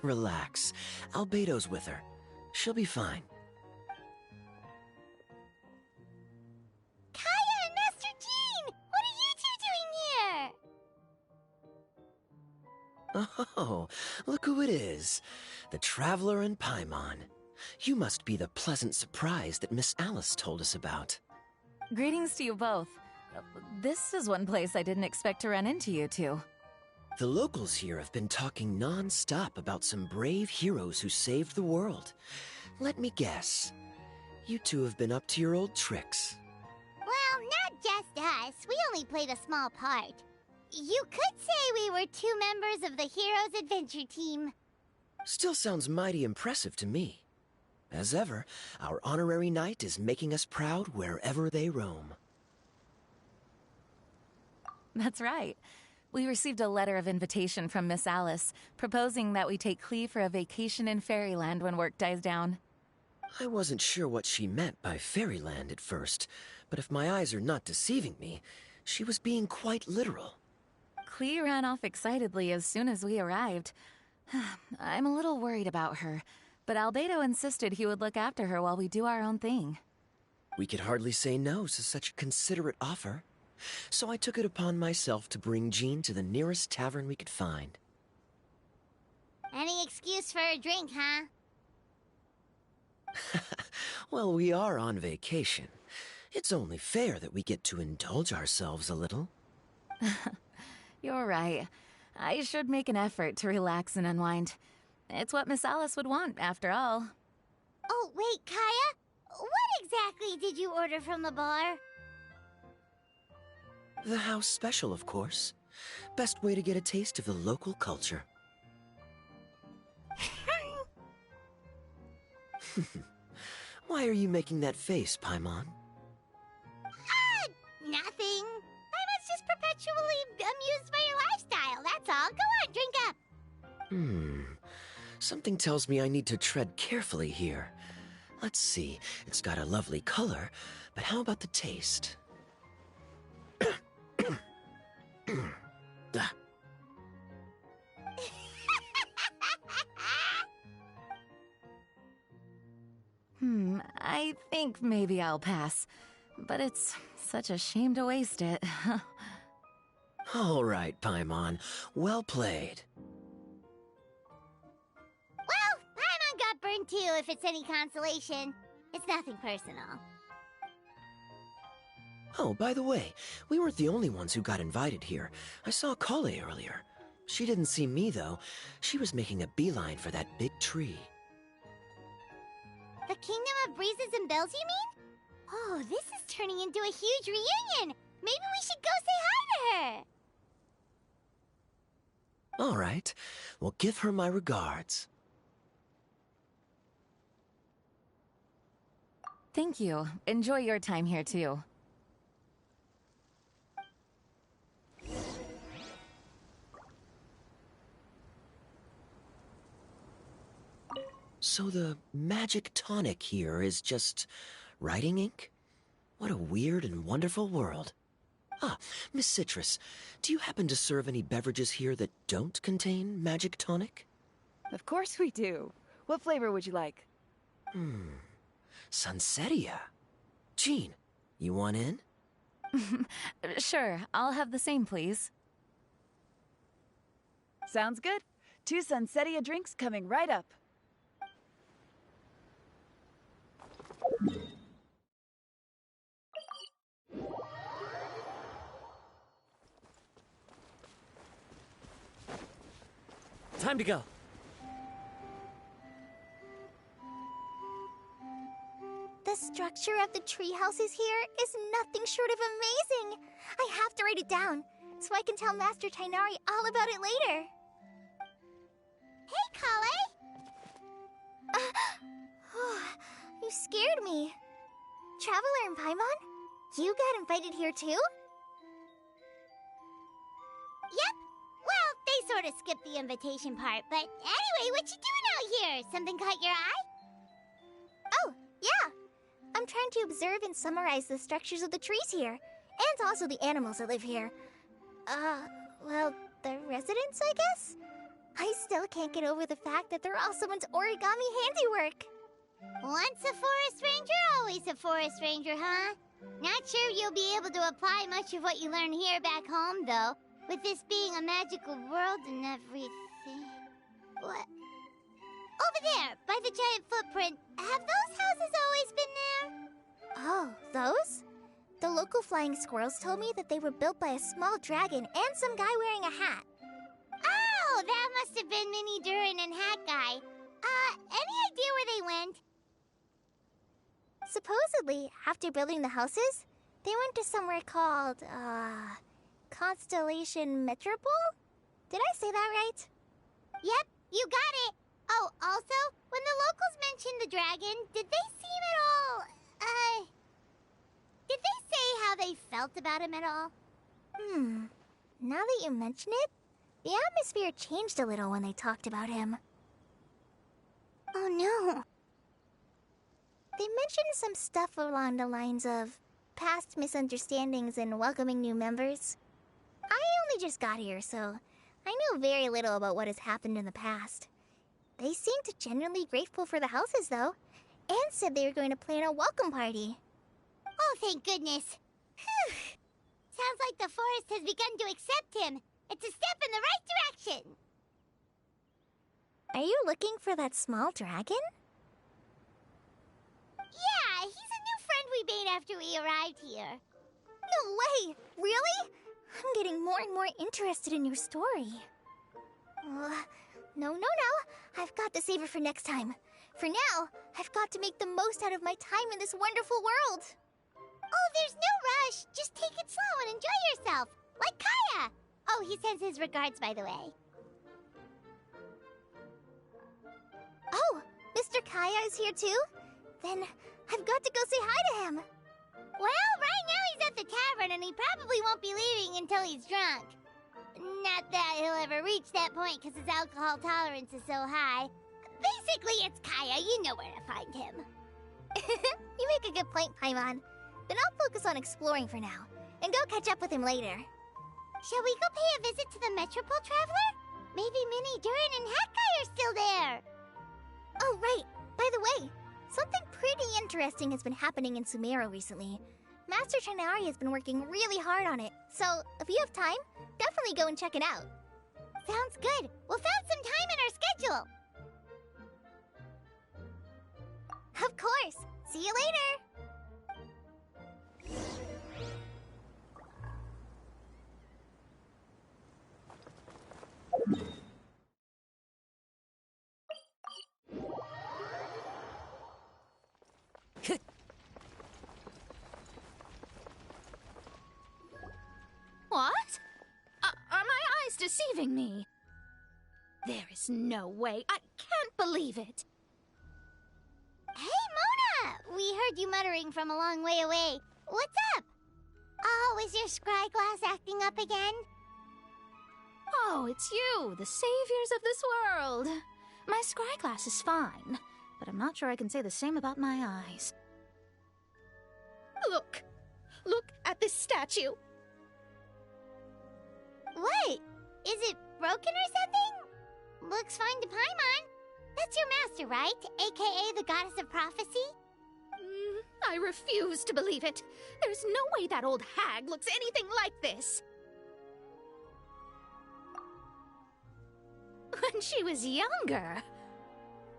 Relax. Albedo's with her. She'll be fine. Kaya and Master Jean! What are you two doing here? Oh, look who it is. The Traveler and Paimon. You must be the pleasant surprise that Miss Alice told us about. Greetings to you both. This is one place I didn't expect to run into you two. The locals here have been talking non-stop about some brave heroes who saved the world. Let me guess. You two have been up to your old tricks. Well, not just us. We only played a small part. You could say we were 2 members of the Heroes Adventure Team. Still sounds mighty impressive to me. As ever, our honorary knight is making us proud wherever they roam. That's right. We received a letter of invitation from Miss Alice, proposing that we take Klee for a vacation in Fairyland when work dies down. I wasn't sure what she meant by Fairyland at first, but if my eyes are not deceiving me, she was being quite literal. Klee ran off excitedly as soon as we arrived. I'm a little worried about her, but Albedo insisted he would look after her while we do our own thing. We could hardly say no to such a considerate offer, so I took it upon myself to bring Jean to the nearest tavern we could find. Any excuse for a drink, huh? Well, we are on vacation. It's only fair that we get to indulge ourselves a little. You're right. I should make an effort to relax and unwind. It's what Miss Alice would want, after all. Oh, wait, Kaya? What exactly did you order from the bar? The house special, of course. Best way to get a taste of the local culture. Why are you making that face, Paimon? Nothing. I was just perpetually amused by your lifestyle, that's all. Go on, drink up. Something tells me I need to tread carefully here. Let's see, it's got a lovely color, but how about the taste? I think maybe I'll pass. But it's such a shame to waste it. All right, Paimon. Well played. Well, Paimon got burned too, if it's any consolation. It's nothing personal. Oh, by the way, we weren't the only ones who got invited here. I saw Kale earlier. She didn't see me, though. She was making a beeline for that big tree. The Kingdom of Breezes and Bells, you mean? Oh, this is turning into a huge reunion! Maybe we should go say hi to her! All right. Well, give her my regards. Thank you. Enjoy your time here, too. So the magic tonic here is just writing ink? What a weird and wonderful world. Ah, Miss Citrus, do you happen to serve any beverages here that don't contain magic tonic? Of course we do. What flavor would you like? Sunsetia. Jean, you want in? Sure, I'll have the same, please. Sounds good. 2 Sunsetia drinks coming right up. Time to go. The structure of the tree houses here is nothing short of amazing. I have to write it down so I can tell Master Tighnari all about it later. Hey, Kale! You scared me. Traveler and Paimon, you got invited here too? Yep. Well, they sort of skipped the invitation part, but anyway, what you doing out here? Something caught your eye? Oh, yeah. I'm trying to observe and summarize the structures of the trees here, and also the animals that live here. Well, the residents, I guess? I still can't get over the fact that they're all someone's origami handiwork. Once a forest ranger, always a forest ranger, huh? Not sure you'll be able to apply much of what you learn here back home, though, with this being a magical world and everything. What? Over there, by the giant footprint, have those houses always been there? Oh, those? The local flying squirrels told me that they were built by a small dragon and some guy wearing a hat. Oh, that must have been Mini Durin and Hat Guy. Any idea where they went? Supposedly, after building the houses, they went to somewhere called, Constellation Metropole? Did I say that right? Yep, you got it. Oh, also, when the locals mentioned the dragon, did they seem at all, did they say how they felt about him at all? Now that you mention it, the atmosphere changed a little when they talked about him. Oh no. They mentioned some stuff along the lines of past misunderstandings and welcoming new members. I only just got here, so I know very little about what has happened in the past. They seemed genuinely grateful for the houses, though, and said they were going to plan a welcome party. Oh, thank goodness. Whew. Sounds like the forest has begun to accept him. It's a step in the right direction. Are you looking for that small dragon? Yeah, he's a new friend we made after we arrived here. No way! Really? I'm getting more and more interested in your story. No. I've got to save it for next time. For now, I've got to make the most out of my time in this wonderful world. Oh, there's no rush. Just take it slow and enjoy yourself. Like Kaya. Oh, he sends his regards, by the way. Oh, Mr. Kaya is here too? Then I've got to go say hi to him. Well, right now he's at the tavern and he probably won't be leaving until he's drunk. Not that he'll ever reach that point because his alcohol tolerance is so high. Basically, it's Kaya. You know where to find him. You make a good point, Paimon. Then I'll focus on exploring for now and go catch up with him later. Shall we go pay a visit to the Metropole Traveler? Maybe Minnie, Durin, and Hatkai are still there. Oh, right. By the way, something pretty interesting has been happening in Sumeru recently. Master Trinari has been working really hard on it, so if you have time, definitely go and check it out. Sounds good. We'll find some time in our schedule. Of course. See you later. What? Are my eyes deceiving me? There is no way. I can't believe it. Hey, Mona! We heard you muttering from a long way away. What's up? Oh, is your scry glass acting up again? Oh, it's you, the saviors of this world. My scry glass is fine, but I'm not sure I can say the same about my eyes. Look! Look at this statue! What? Is it broken or something? Looks fine to Paimon. That's your master, right? AKA the goddess of prophecy? I refuse to believe it. There's no way that old hag looks anything like this. When she was younger.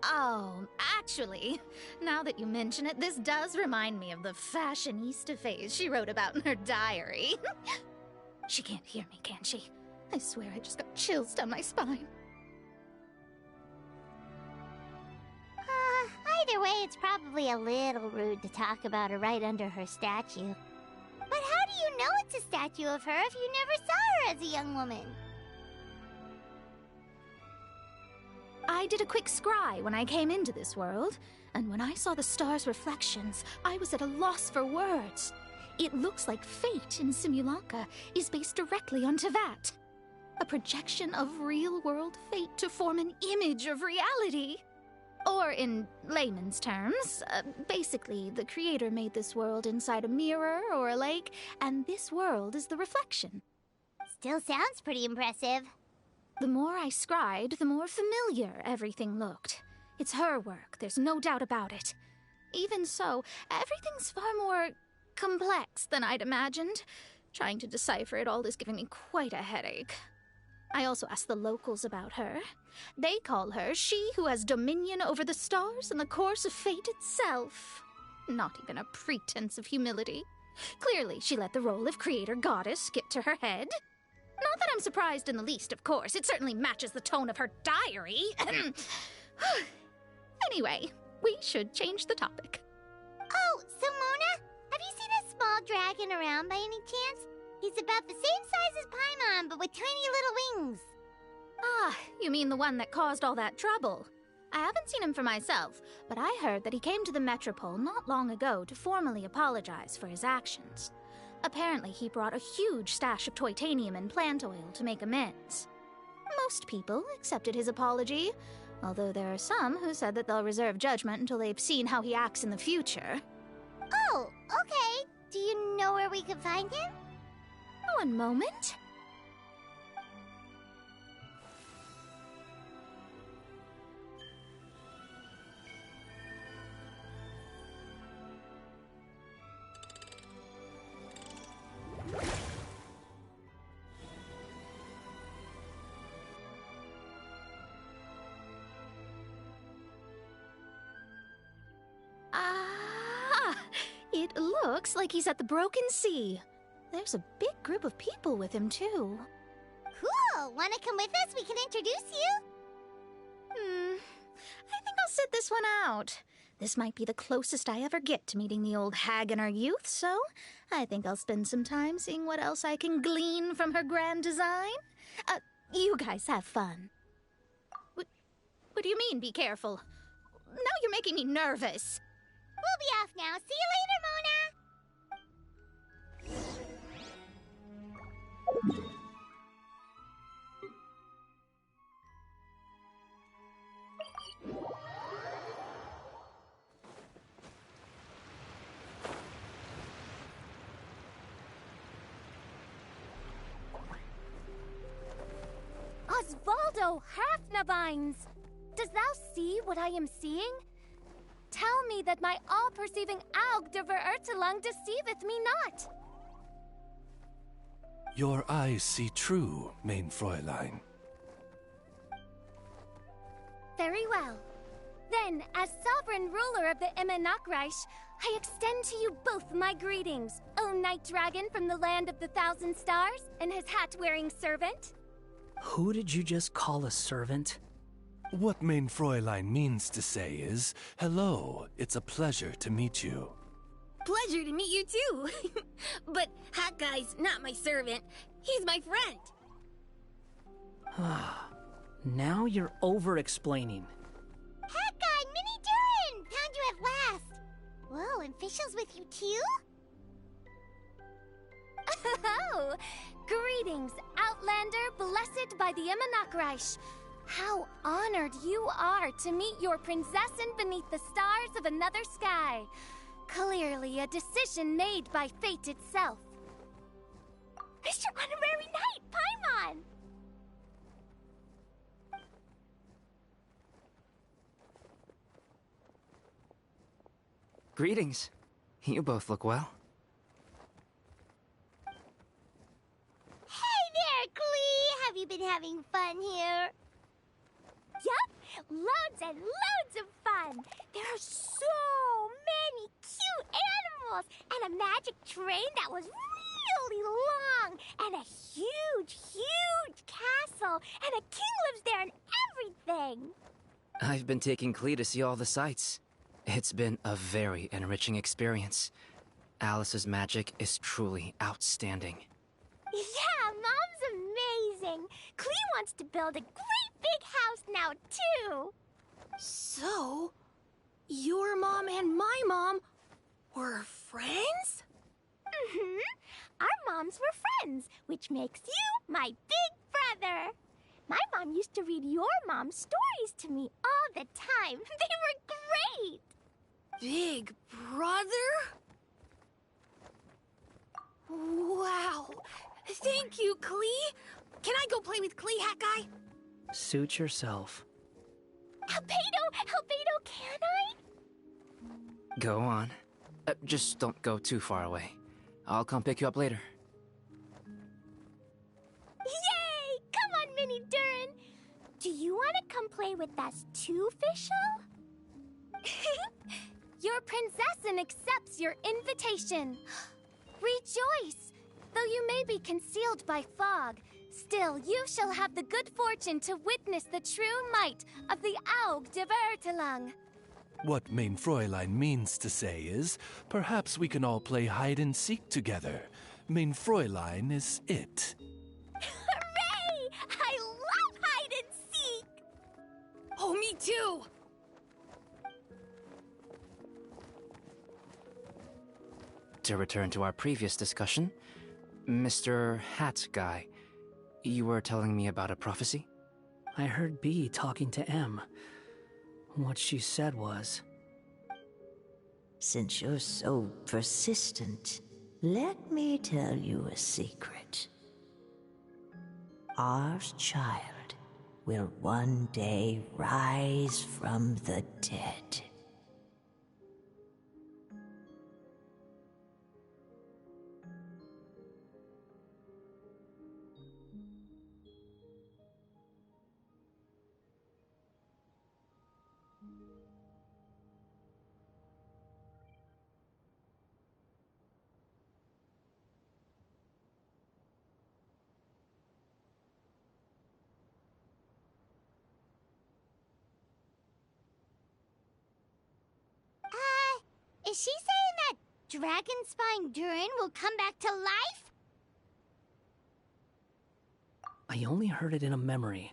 Oh, actually, now that you mention it, this does remind me of the fashionista phase she wrote about in her diary. She can't hear me, can she? I swear I just got chills down my spine. Either way, it's probably a little rude to talk about her right under her statue. But how do you know it's a statue of her if you never saw her as a young woman? I did a quick scry when I came into this world, and when I saw the stars' reflections, I was at a loss for words. It looks like fate in Simulanka is based directly on Tevat. A projection of real-world fate to form an image of reality. Or in layman's terms, basically the creator made this world inside a mirror or a lake, and this world is the reflection. Still sounds pretty impressive. The more I scried, the more familiar everything looked. It's her work, there's no doubt about it. Even so, everything's far more complex than I'd imagined. Trying to decipher it all is giving me quite a headache. I also asked the locals about her. They call her she who has dominion over the stars and the course of fate itself. Not even a pretense of humility. Clearly, she let the role of creator goddess get to her head. Not that I'm surprised in the least, of course. It certainly matches the tone of her diary. Anyway, we should change the topic. Oh, so Mona, have you seen a small dragon around by any chance? He's about the same size as Paimon, but with tiny little wings. Ah, you mean the one that caused all that trouble? I haven't seen him for myself, but I heard that he came to the Metropole not long ago to formally apologize for his actions. Apparently, he brought a huge stash of Toitanium and plant oil to make amends. Most people accepted his apology, although there are some who said that they'll reserve judgment until they've seen how he acts in the future. Oh, okay. Do you know where we could find him? One moment. It looks like he's at the Broken Sea. There's a big group of people with him, too. Cool! Wanna come with us? We can introduce you? I think I'll sit this one out. This might be the closest I ever get to meeting the old hag in her youth, so I think I'll spend some time seeing what else I can glean from her grand design. You guys have fun. What do you mean, be careful? Now you're making me nervous. We'll be off now. See you later, Mona! Osvaldo Hafnavines! Does thou see what I am seeing? Tell me that my all-perceiving Aug de Verurtelung deceiveth me not. Your eyes see true, mein Fräulein. Very well. Then, as sovereign ruler of the Immenachreich, I extend to you both my greetings, O Night Dragon from the land of the Thousand Stars and his hat-wearing servant. Who did you just call a servant? What mein Fräulein means to say is, hello, it's a pleasure to meet you. Pleasure to meet you too. But Hat Guy's not my servant. He's my friend. Now you're over-explaining. Hat Guy, Mini Durin! Found you at last. Whoa, and Fischl's with you too? Oh, greetings, Outlander blessed by the Immenachreich. How honored you are to meet your prinzessin beneath the stars of another sky. Clearly a decision made by fate itself. Mr. Honorary Knight, Paimon! Greetings. You both look well. Hey there, Klee! Have you been having fun here? Yup, loads and loads of fun. There are so many cute animals and a magic train that was really long and a huge, huge castle and a king lives there and everything. I've been taking Klee to see all the sights. It's been a very enriching experience. Alice's magic is truly outstanding. Yeah, Mom's amazing. Klee wants to build a great big house now, too. So, your mom and my mom were friends? Mm-hmm. Our moms were friends, which makes you my big brother. My mom used to read your mom's stories to me all the time. They were great. Big brother? Wow. Thank you, Klee. Can I go play with Klee, Hat Guy? Suit yourself. Albedo, can I? Go on. Just don't go too far away. I'll come pick you up later. Yay! Come on, Mini Durin. Do you want to come play with us too, Fischl? Your prinzessin accepts your invitation. Rejoice! Though you may be concealed by fog, still you shall have the good fortune to witness the true might of the Aug de Verurtelung. What mein Fräulein means to say is, perhaps we can all play hide-and-seek together. Mein Fräulein is it. Hooray! I love hide and seek! Oh, me too! To return to our previous discussion, Mr. Hat Guy, you were telling me about a prophecy? I heard B talking to M. What she said was... Since you're so persistent, let me tell you a secret. Our child will one day rise from the dead. Is she saying that Dragon Spine Durin will come back to life? I only heard it in a memory,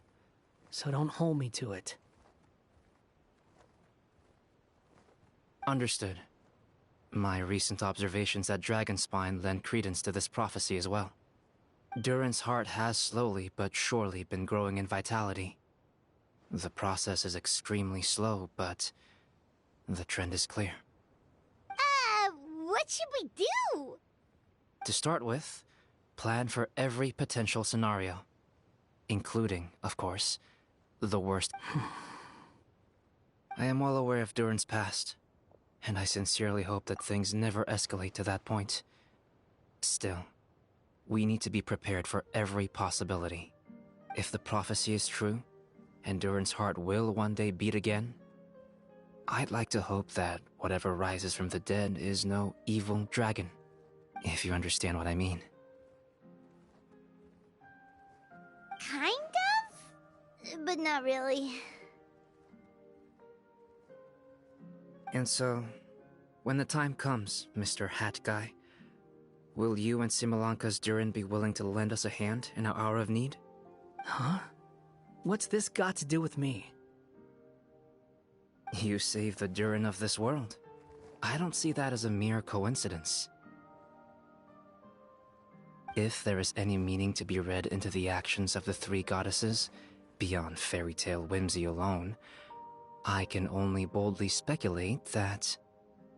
so don't hold me to it. Understood. My recent observations at Dragonspine lend credence to this prophecy as well. Durin's heart has slowly but surely been growing in vitality. The process is extremely slow, but the trend is clear. What should we do? To start with, plan for every potential scenario, including, of course, the worst. I am well aware of Durin's past, and I sincerely hope that things never escalate to that point. Still, we need to be prepared for every possibility. If the prophecy is true, and Durin's heart will one day beat again, I'd like to hope that whatever rises from the dead is no evil dragon, if you understand what I mean. Kind of? But not really. And so, when the time comes, Mr. Hat Guy, will you and Similanka's Durin be willing to lend us a hand in our hour of need? Huh? What's this got to do with me? You saved the Durin of this world. I don't see that as a mere coincidence. If there is any meaning to be read into the actions of the three goddesses, beyond fairy tale whimsy alone, I can only boldly speculate that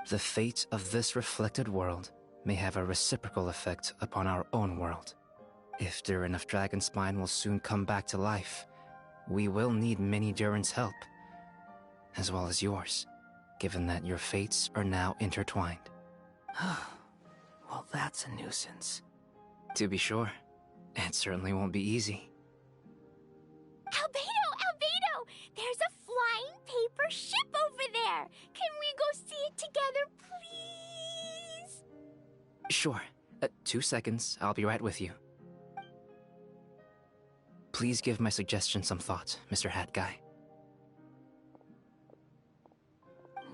the fate of this reflected world may have a reciprocal effect upon our own world. If Durin of Dragonspine will soon come back to life, we will need many Durin's help, as well as yours, given that your fates are now intertwined. Well, that's a nuisance. To be sure, it certainly won't be easy. Albedo! There's a flying paper ship over there! Can we go see it together, please? Sure. 2 seconds, I'll be right with you. Please give my suggestion some thought, Mr. Hat Guy.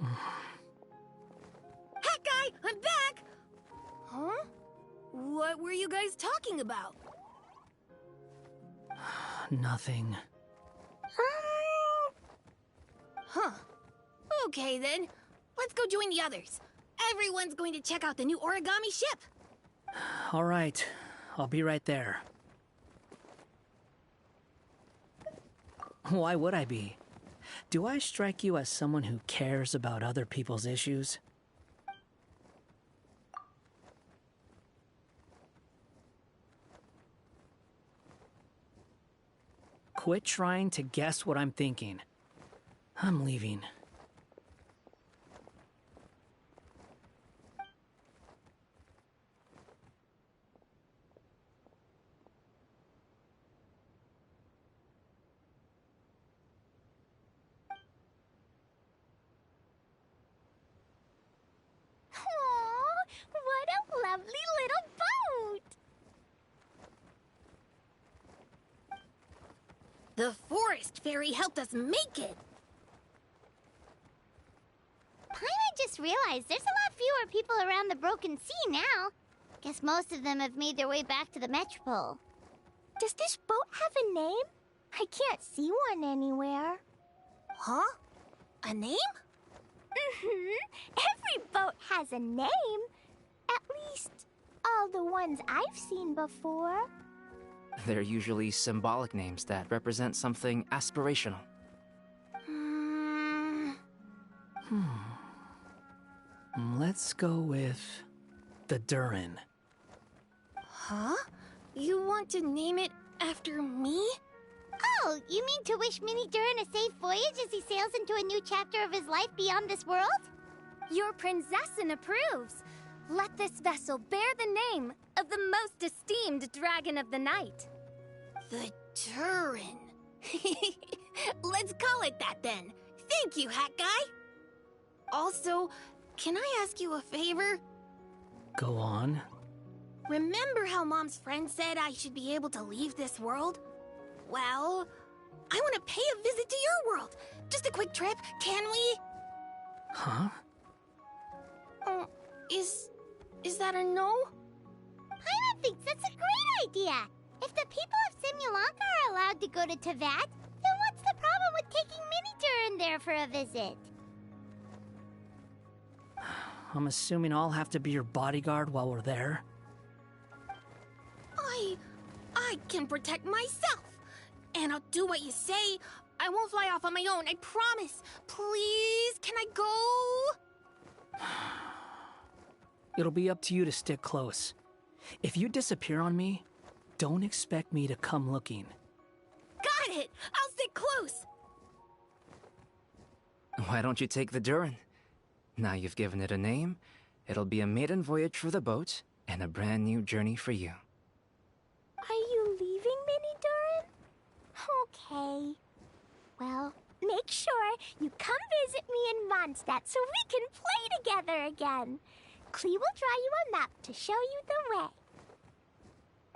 Hat Guy, I'm back! Huh? What were you guys talking about? Nothing. Huh. Okay then. Let's go join the others. Everyone's going to check out the new origami ship. All right, I'll be right there. Why would I be? Do I strike you as someone who cares about other people's issues? Quit trying to guess what I'm thinking. I'm leaving. What a lovely little boat! The forest fairy helped us make it. Paimon just realized there's a lot fewer people around the Broken Sea now. Guess most of them have made their way back to the Metropole. Does this boat have a name? I can't see one anywhere. Huh? A name? Every boat has a name. At least, all the ones I've seen before. They're usually symbolic names that represent something aspirational. Let's go with the Durin. Huh? You want to name it after me? Oh, you mean to wish Mini Durin a safe voyage as he sails into a new chapter of his life beyond this world? Your princessin approves. Let this vessel bear the name of the most esteemed dragon of the night. The Durin. Let's call it that then. Thank you, Hat Guy. Also, can I ask you a favor? Go on. Remember how Mom's friend said I should be able to leave this world? Well, I want to pay a visit to your world. Just a quick trip, can we? Huh? Is that a no? Paimon thinks that's a great idea. If the people of Simulanka are allowed to go to Teyvat, then what's the problem with taking Mini-Durin there for a visit? I'm assuming I'll have to be your bodyguard while we're there. I can protect myself. And I'll do what you say. I won't fly off on my own, I promise. Please, can I go? It'll be up to you to stick close. If you disappear on me, don't expect me to come looking. Got it! I'll stick close! Why don't you take the Durin? Now you've given it a name, it'll be a maiden voyage for the boat, and a brand new journey for you. Are you leaving, Mini-Durin? Okay. Well, make sure you come visit me in Mondstadt so we can play together again. Klee will draw you a map to show you the way.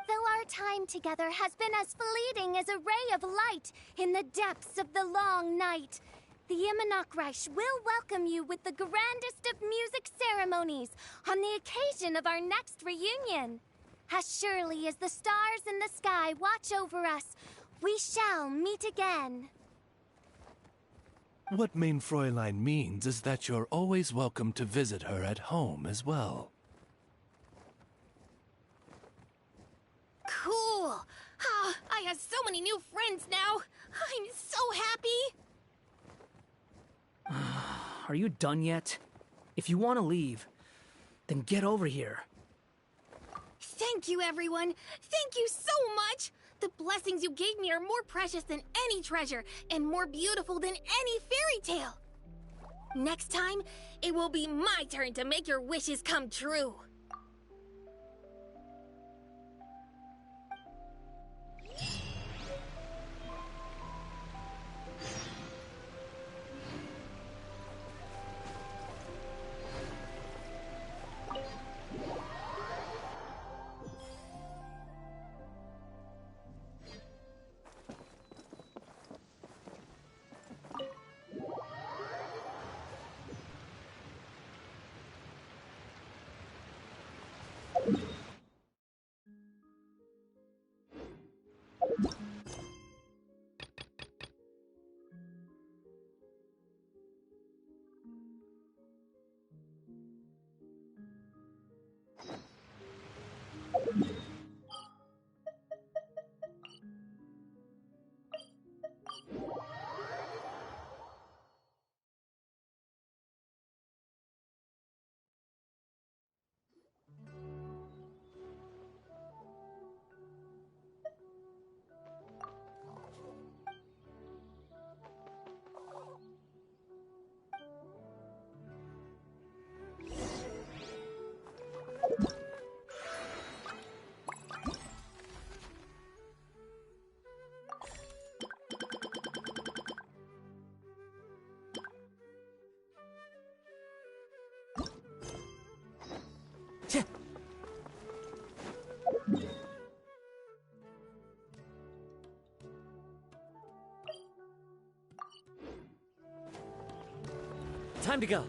Though our time together has been as fleeting as a ray of light in the depths of the long night, the Immonokreich will welcome you with the grandest of music ceremonies on the occasion of our next reunion. As surely as the stars in the sky watch over us, we shall meet again. What Mein Fräulein means is that you're always welcome to visit her at home as well. Cool! Ah, I have so many new friends now! I'm so happy! Are you done yet? If you want to leave, then get over here. Thank you, everyone! Thank you so much! The blessings you gave me are more precious than any treasure, and more beautiful than any fairy tale! Next time, it will be my turn to make your wishes come true! Time to go.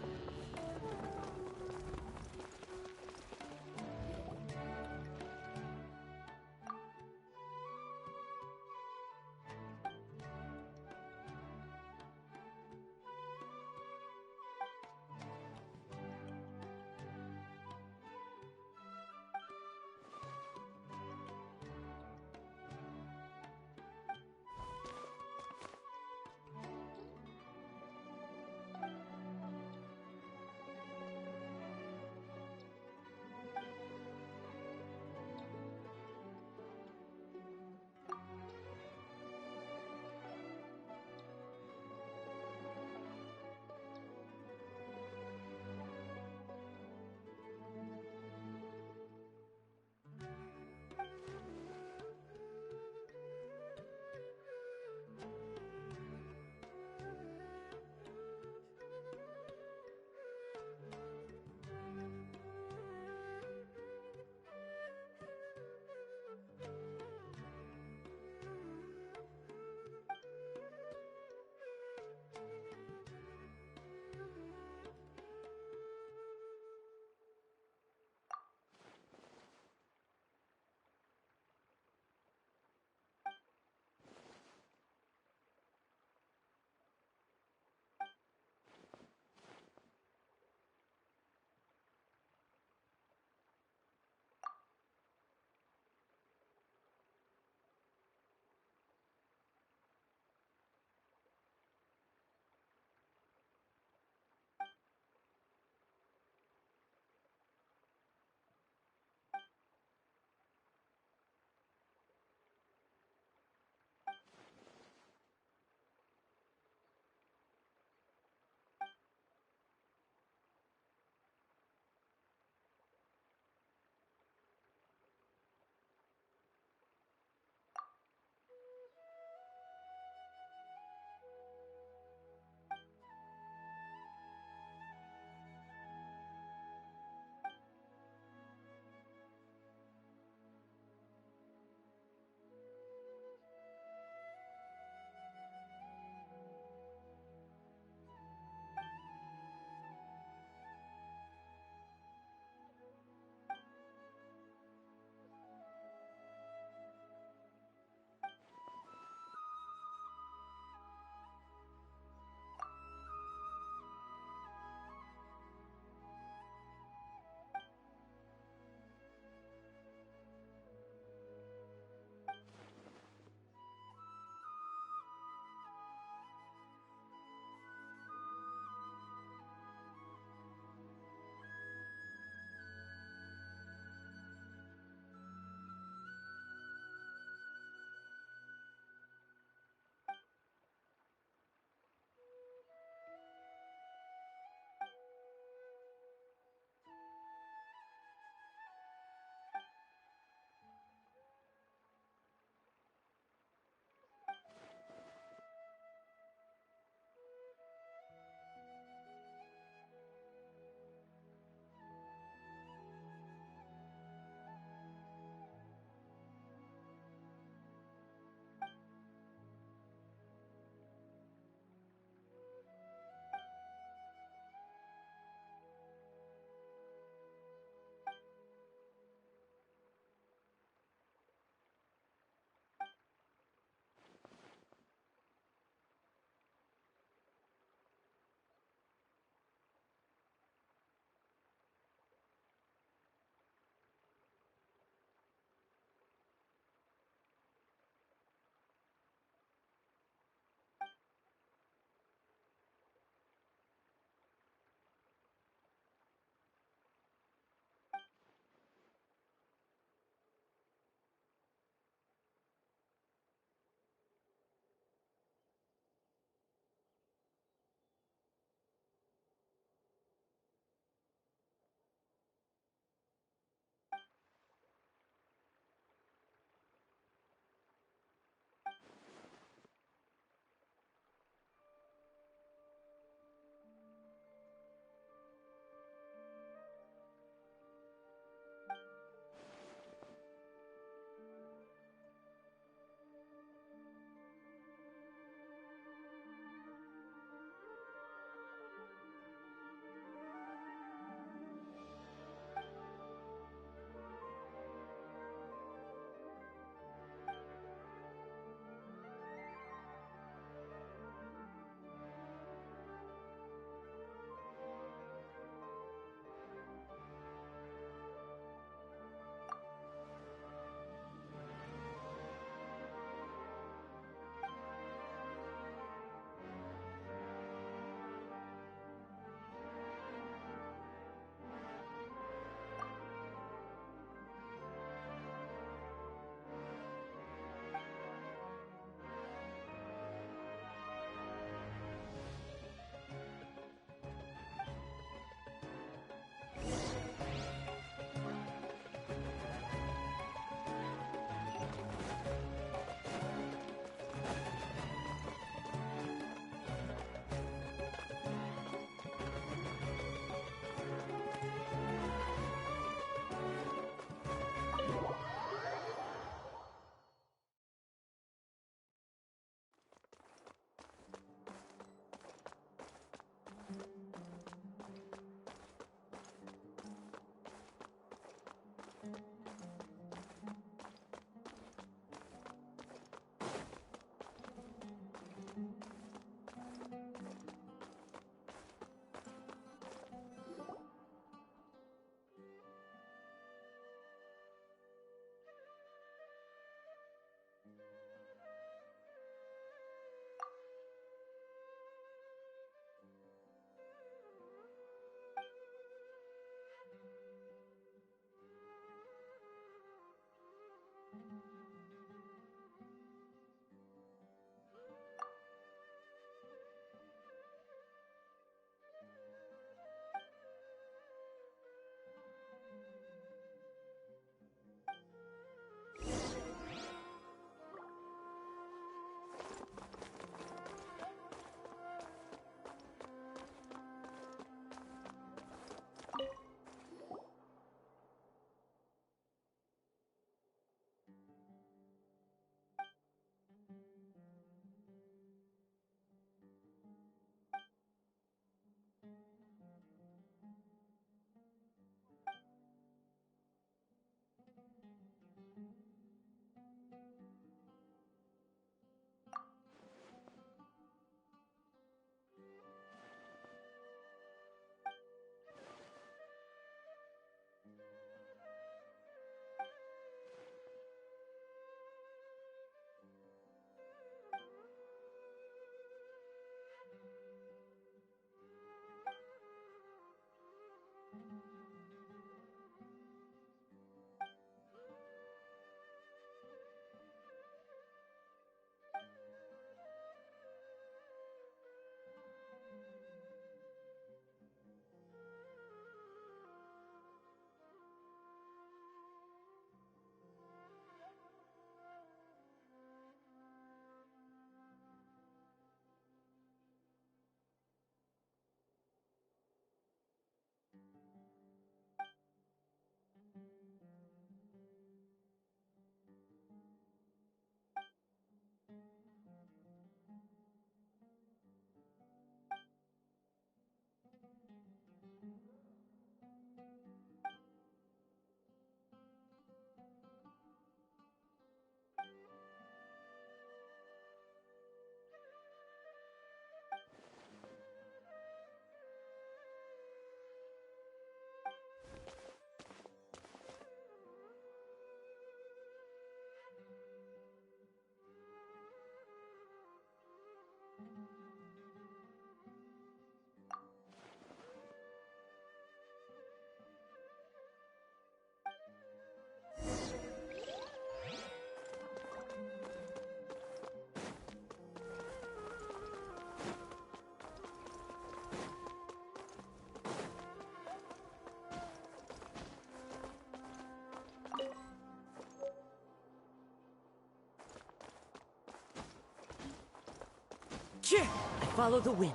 I follow the wind.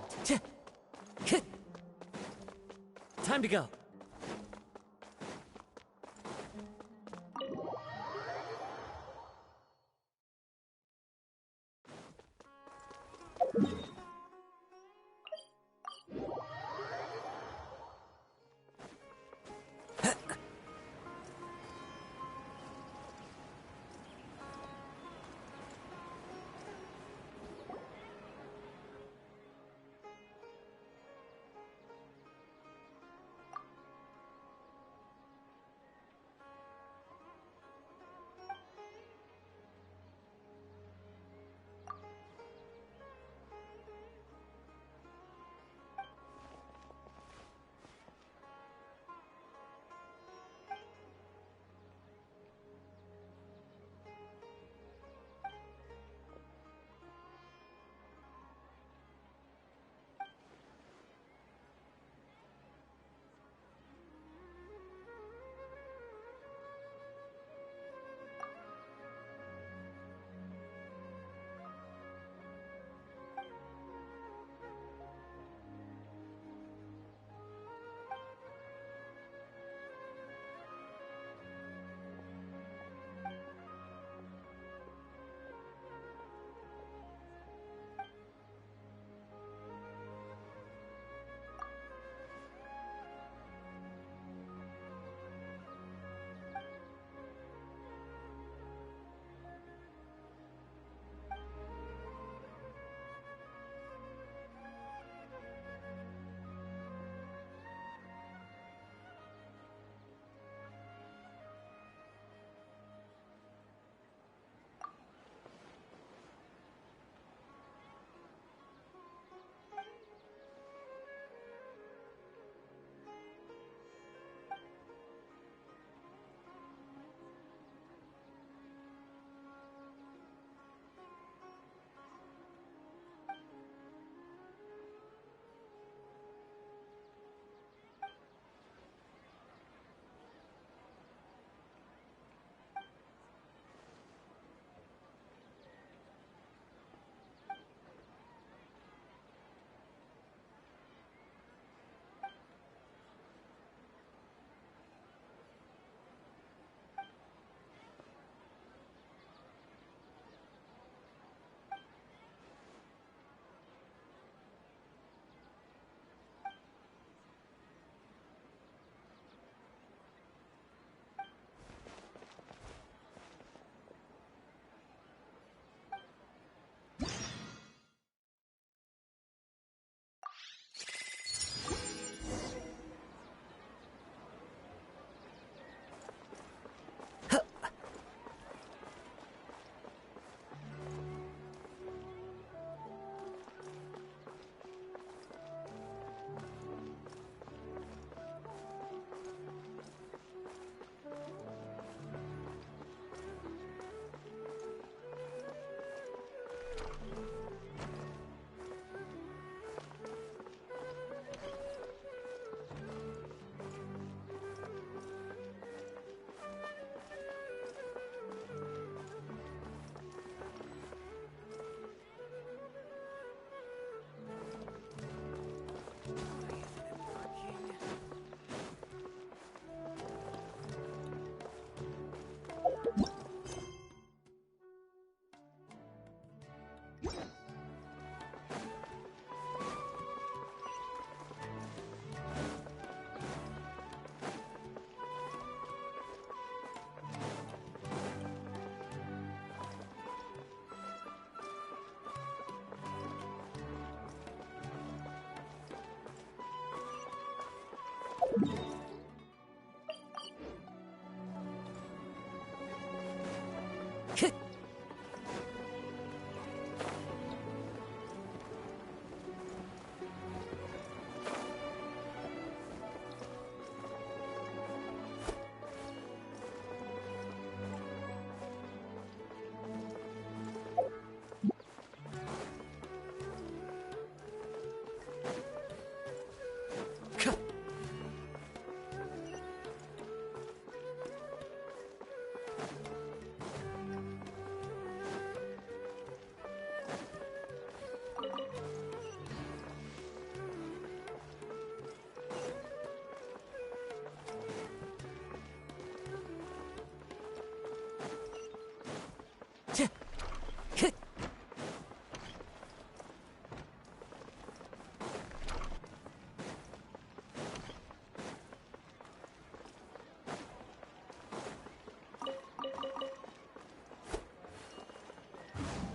Time to go.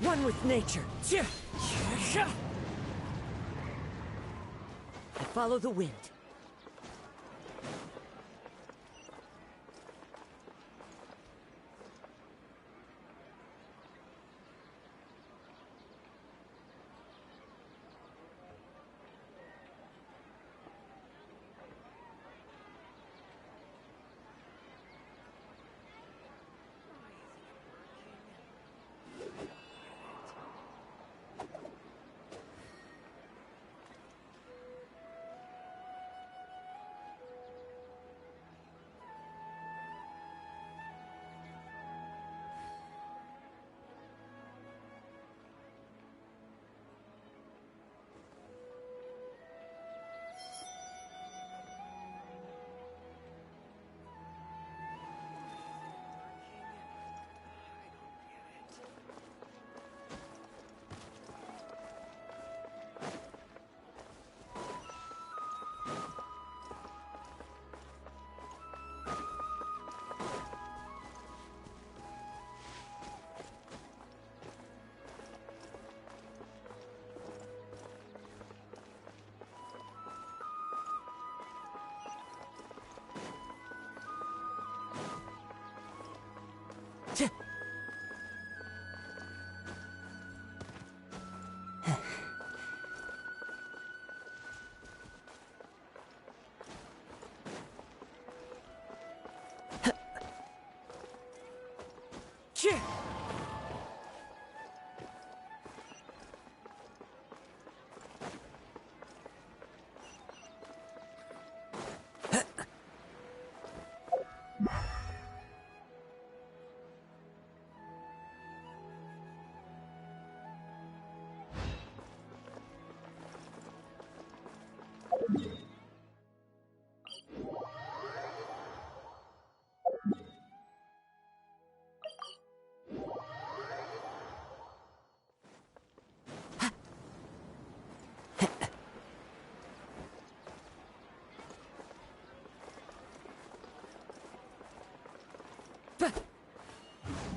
One with nature. I follow the wind.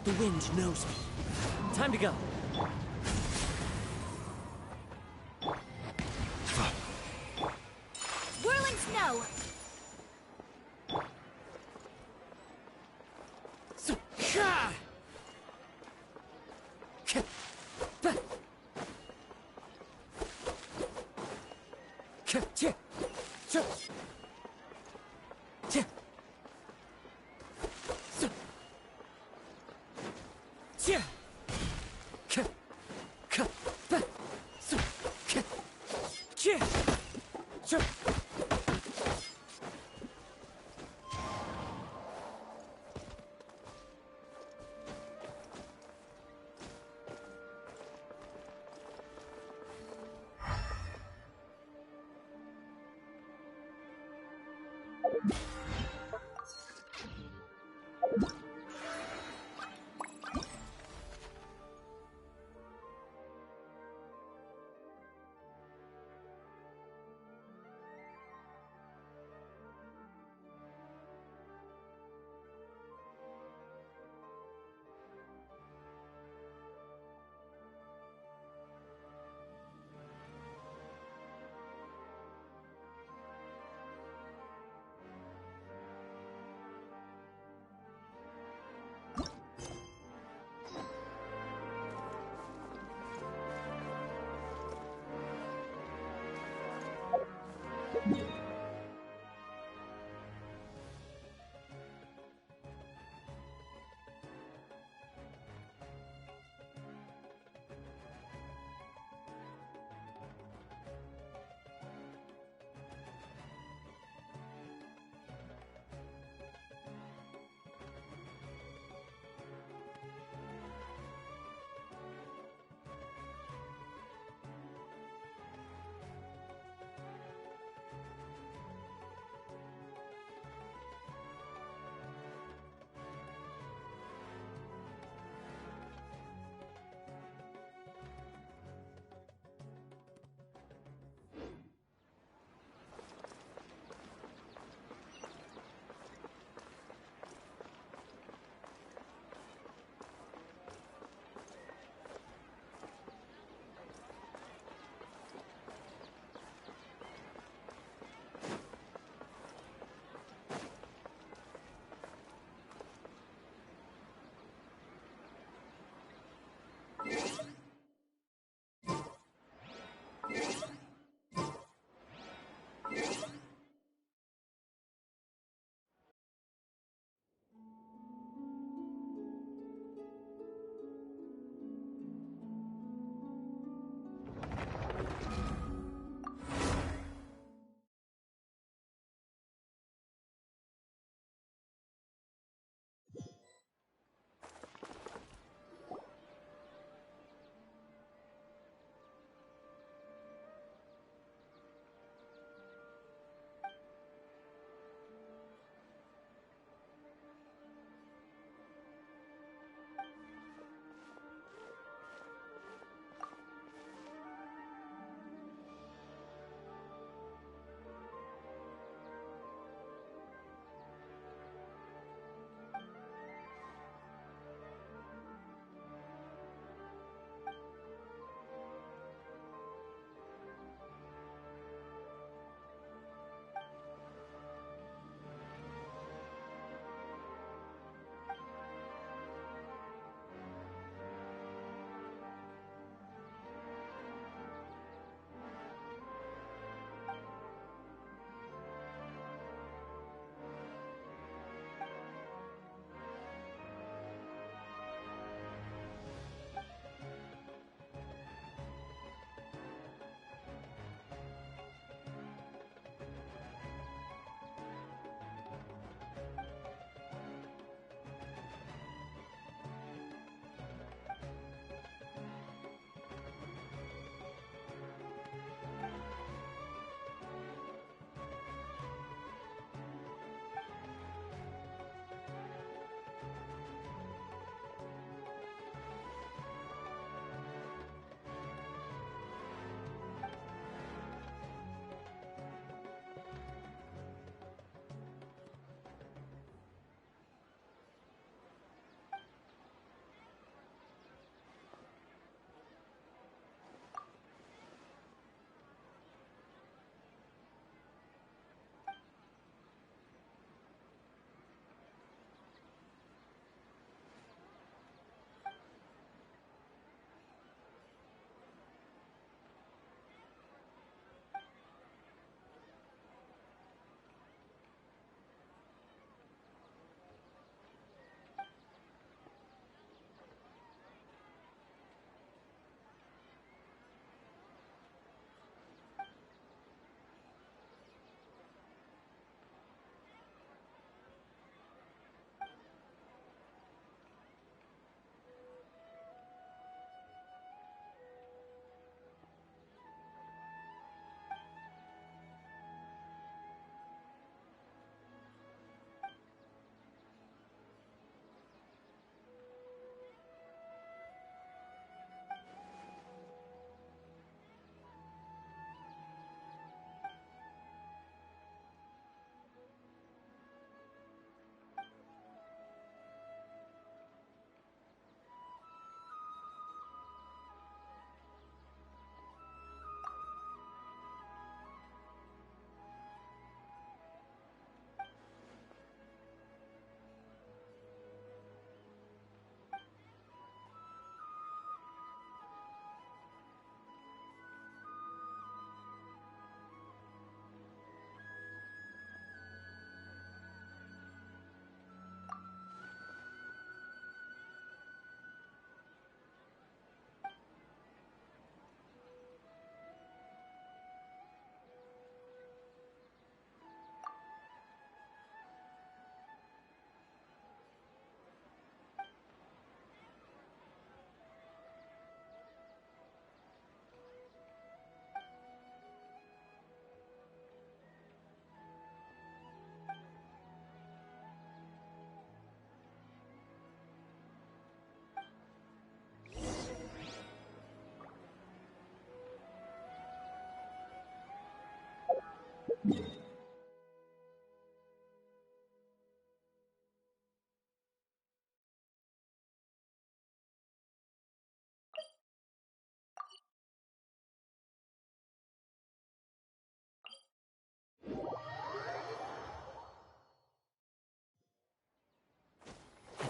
The wind knows me. Time to go. Whirling snow.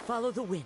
Follow the wind.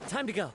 Time to go.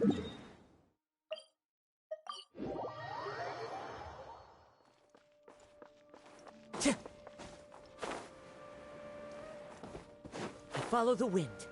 I follow the wind.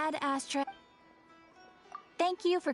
add Astra. Thank you for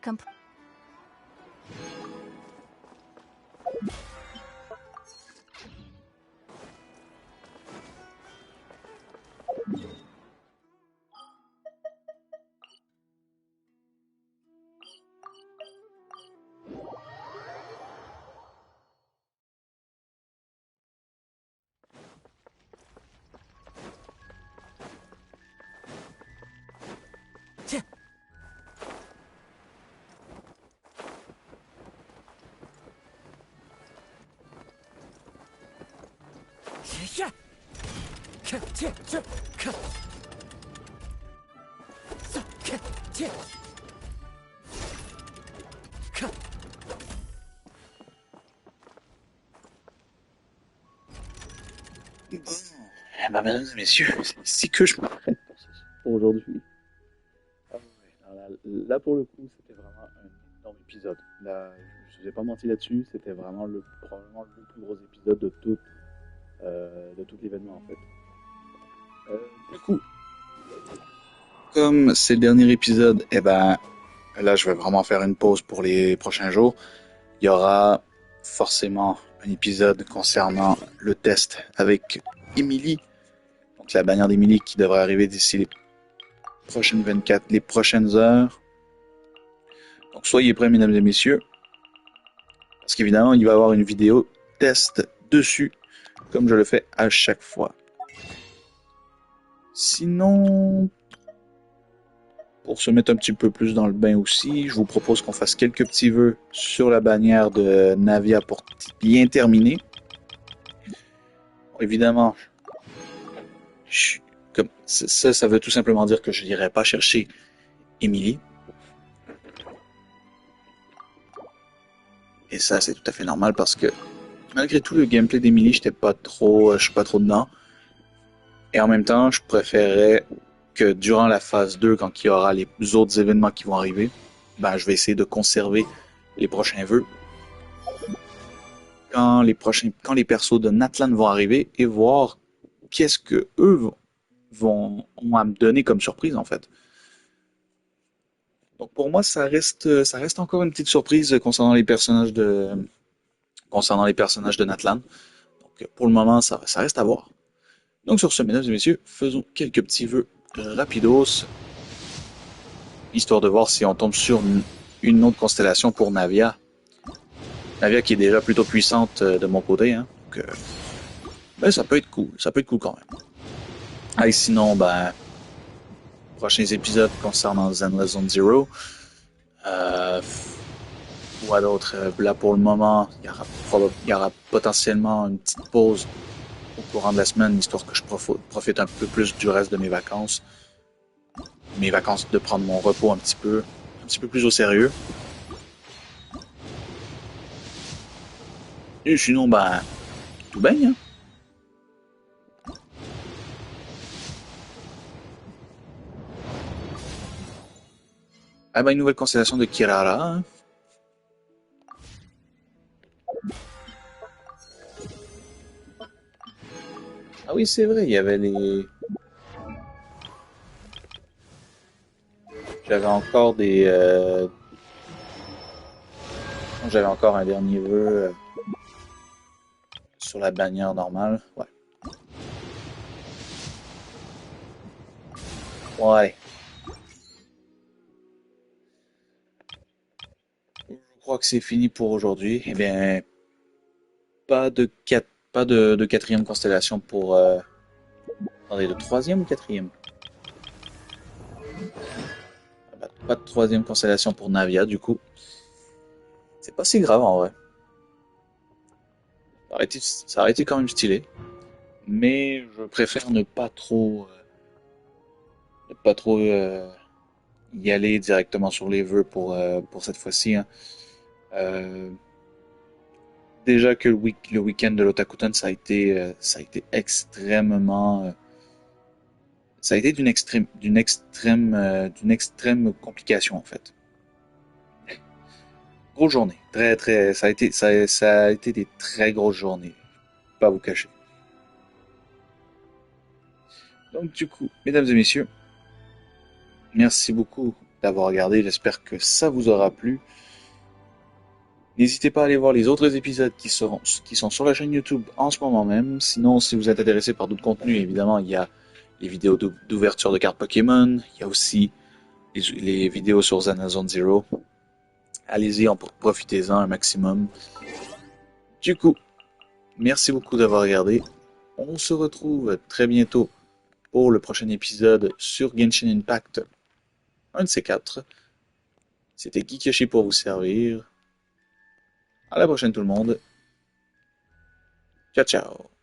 Eh ben, mesdames et messieurs, c'est ici que je m'arrête pour aujourd'hui. Ah ouais, là, pour le coup, c'était vraiment un énorme épisode. Là, je ne vous ai pas menti là-dessus, c'était vraiment probablement le plus gros épisode de tout l'événement en fait. Du coup, comme c'est le dernier épisode, eh ben là je vais vraiment faire une pause pour les prochains jours. Il y aura forcément un épisode concernant le test avec Emily. Donc la bannière d'Emily qui devrait arriver d'ici les prochaines heures. Donc soyez prêts mesdames et messieurs. Parce qu'évidemment il va y avoir une vidéo test dessus, comme je le fais à chaque fois. Sinon, pour se mettre un petit peu plus dans le bain aussi, je vous propose qu'on fasse quelques petits vœux sur la bannière de Navia pour bien terminer. Bon, évidemment, comme ça veut tout simplement dire que je n'irai pas chercher Emily. Et ça, c'est tout à fait normal parce que malgré tout, le gameplay d'Emily, je suis pas trop dedans. Et en même temps, je préférerais que durant la phase 2, quand il y aura les autres événements qui vont arriver, ben, je vais essayer de conserver les prochains vœux quand les persos de Natlan vont arriver et voir qu'est-ce que eux ont à me donner comme surprise en fait. Donc pour moi, ça reste encore une petite surprise concernant les personnages de Natlan. Donc pour le moment, ça reste à voir. Donc sur ce, mesdames et messieurs, faisons quelques petits vœux rapidos, histoire de voir si on tombe sur une autre constellation pour Navia. Navia qui est déjà plutôt puissante de mon côté, hein. Donc, ben, ça peut être cool quand même. Ah, et sinon, ben, prochains épisodes concernant Zenless Zone Zero. Quoi d'autre? Là pour le moment, il y aura potentiellement une petite pause au courant de la semaine, histoire que je profite un peu plus du reste de mes vacances. De prendre mon repos un petit peu plus au sérieux. Et sinon, ben, tout baigne, hein. Ah ben, une nouvelle constellation de Kirara, hein. Ah oui, c'est vrai, il y avait les... J'avais encore J'avais encore un dernier vœu sur la bannière normale. Ouais. Ouais. Je crois que c'est fini pour aujourd'hui. Eh bien, pas de quatrième constellation pour... Attendez, de troisième ou quatrième? Pas de troisième constellation pour Navia, du coup. C'est pas si grave, en vrai. Ça aurait été quand même stylé. Mais je préfère ne pas trop y aller directement sur les vœux pour cette fois-ci, hein. Déjà que le week-end de l'Otakuton, ça a été extrêmement... ça a été d'une extrême complication, en fait. Grosse journée. Ça a été des très grosses journées. Pas vous cacher. Donc, du coup, mesdames et messieurs, Merci beaucoup d'avoir regardé, j'espère que ça vous aura plu. N'hésitez pas à aller voir les autres épisodes qui sont sur la chaîne YouTube en ce moment même. Sinon, si vous êtes intéressé par d'autres contenus, évidemment, il y a les vidéos d'ouverture de cartes Pokémon. Il y a aussi les vidéos sur Zone Zero. Allez-y, profitez-en un maximum. Du coup, merci beaucoup d'avoir regardé. On se retrouve très bientôt pour le prochain épisode sur Genshin Impact. Un de ces quatre. C'était GeekYoshii pour vous servir. À la prochaine tout le monde. Ciao ciao.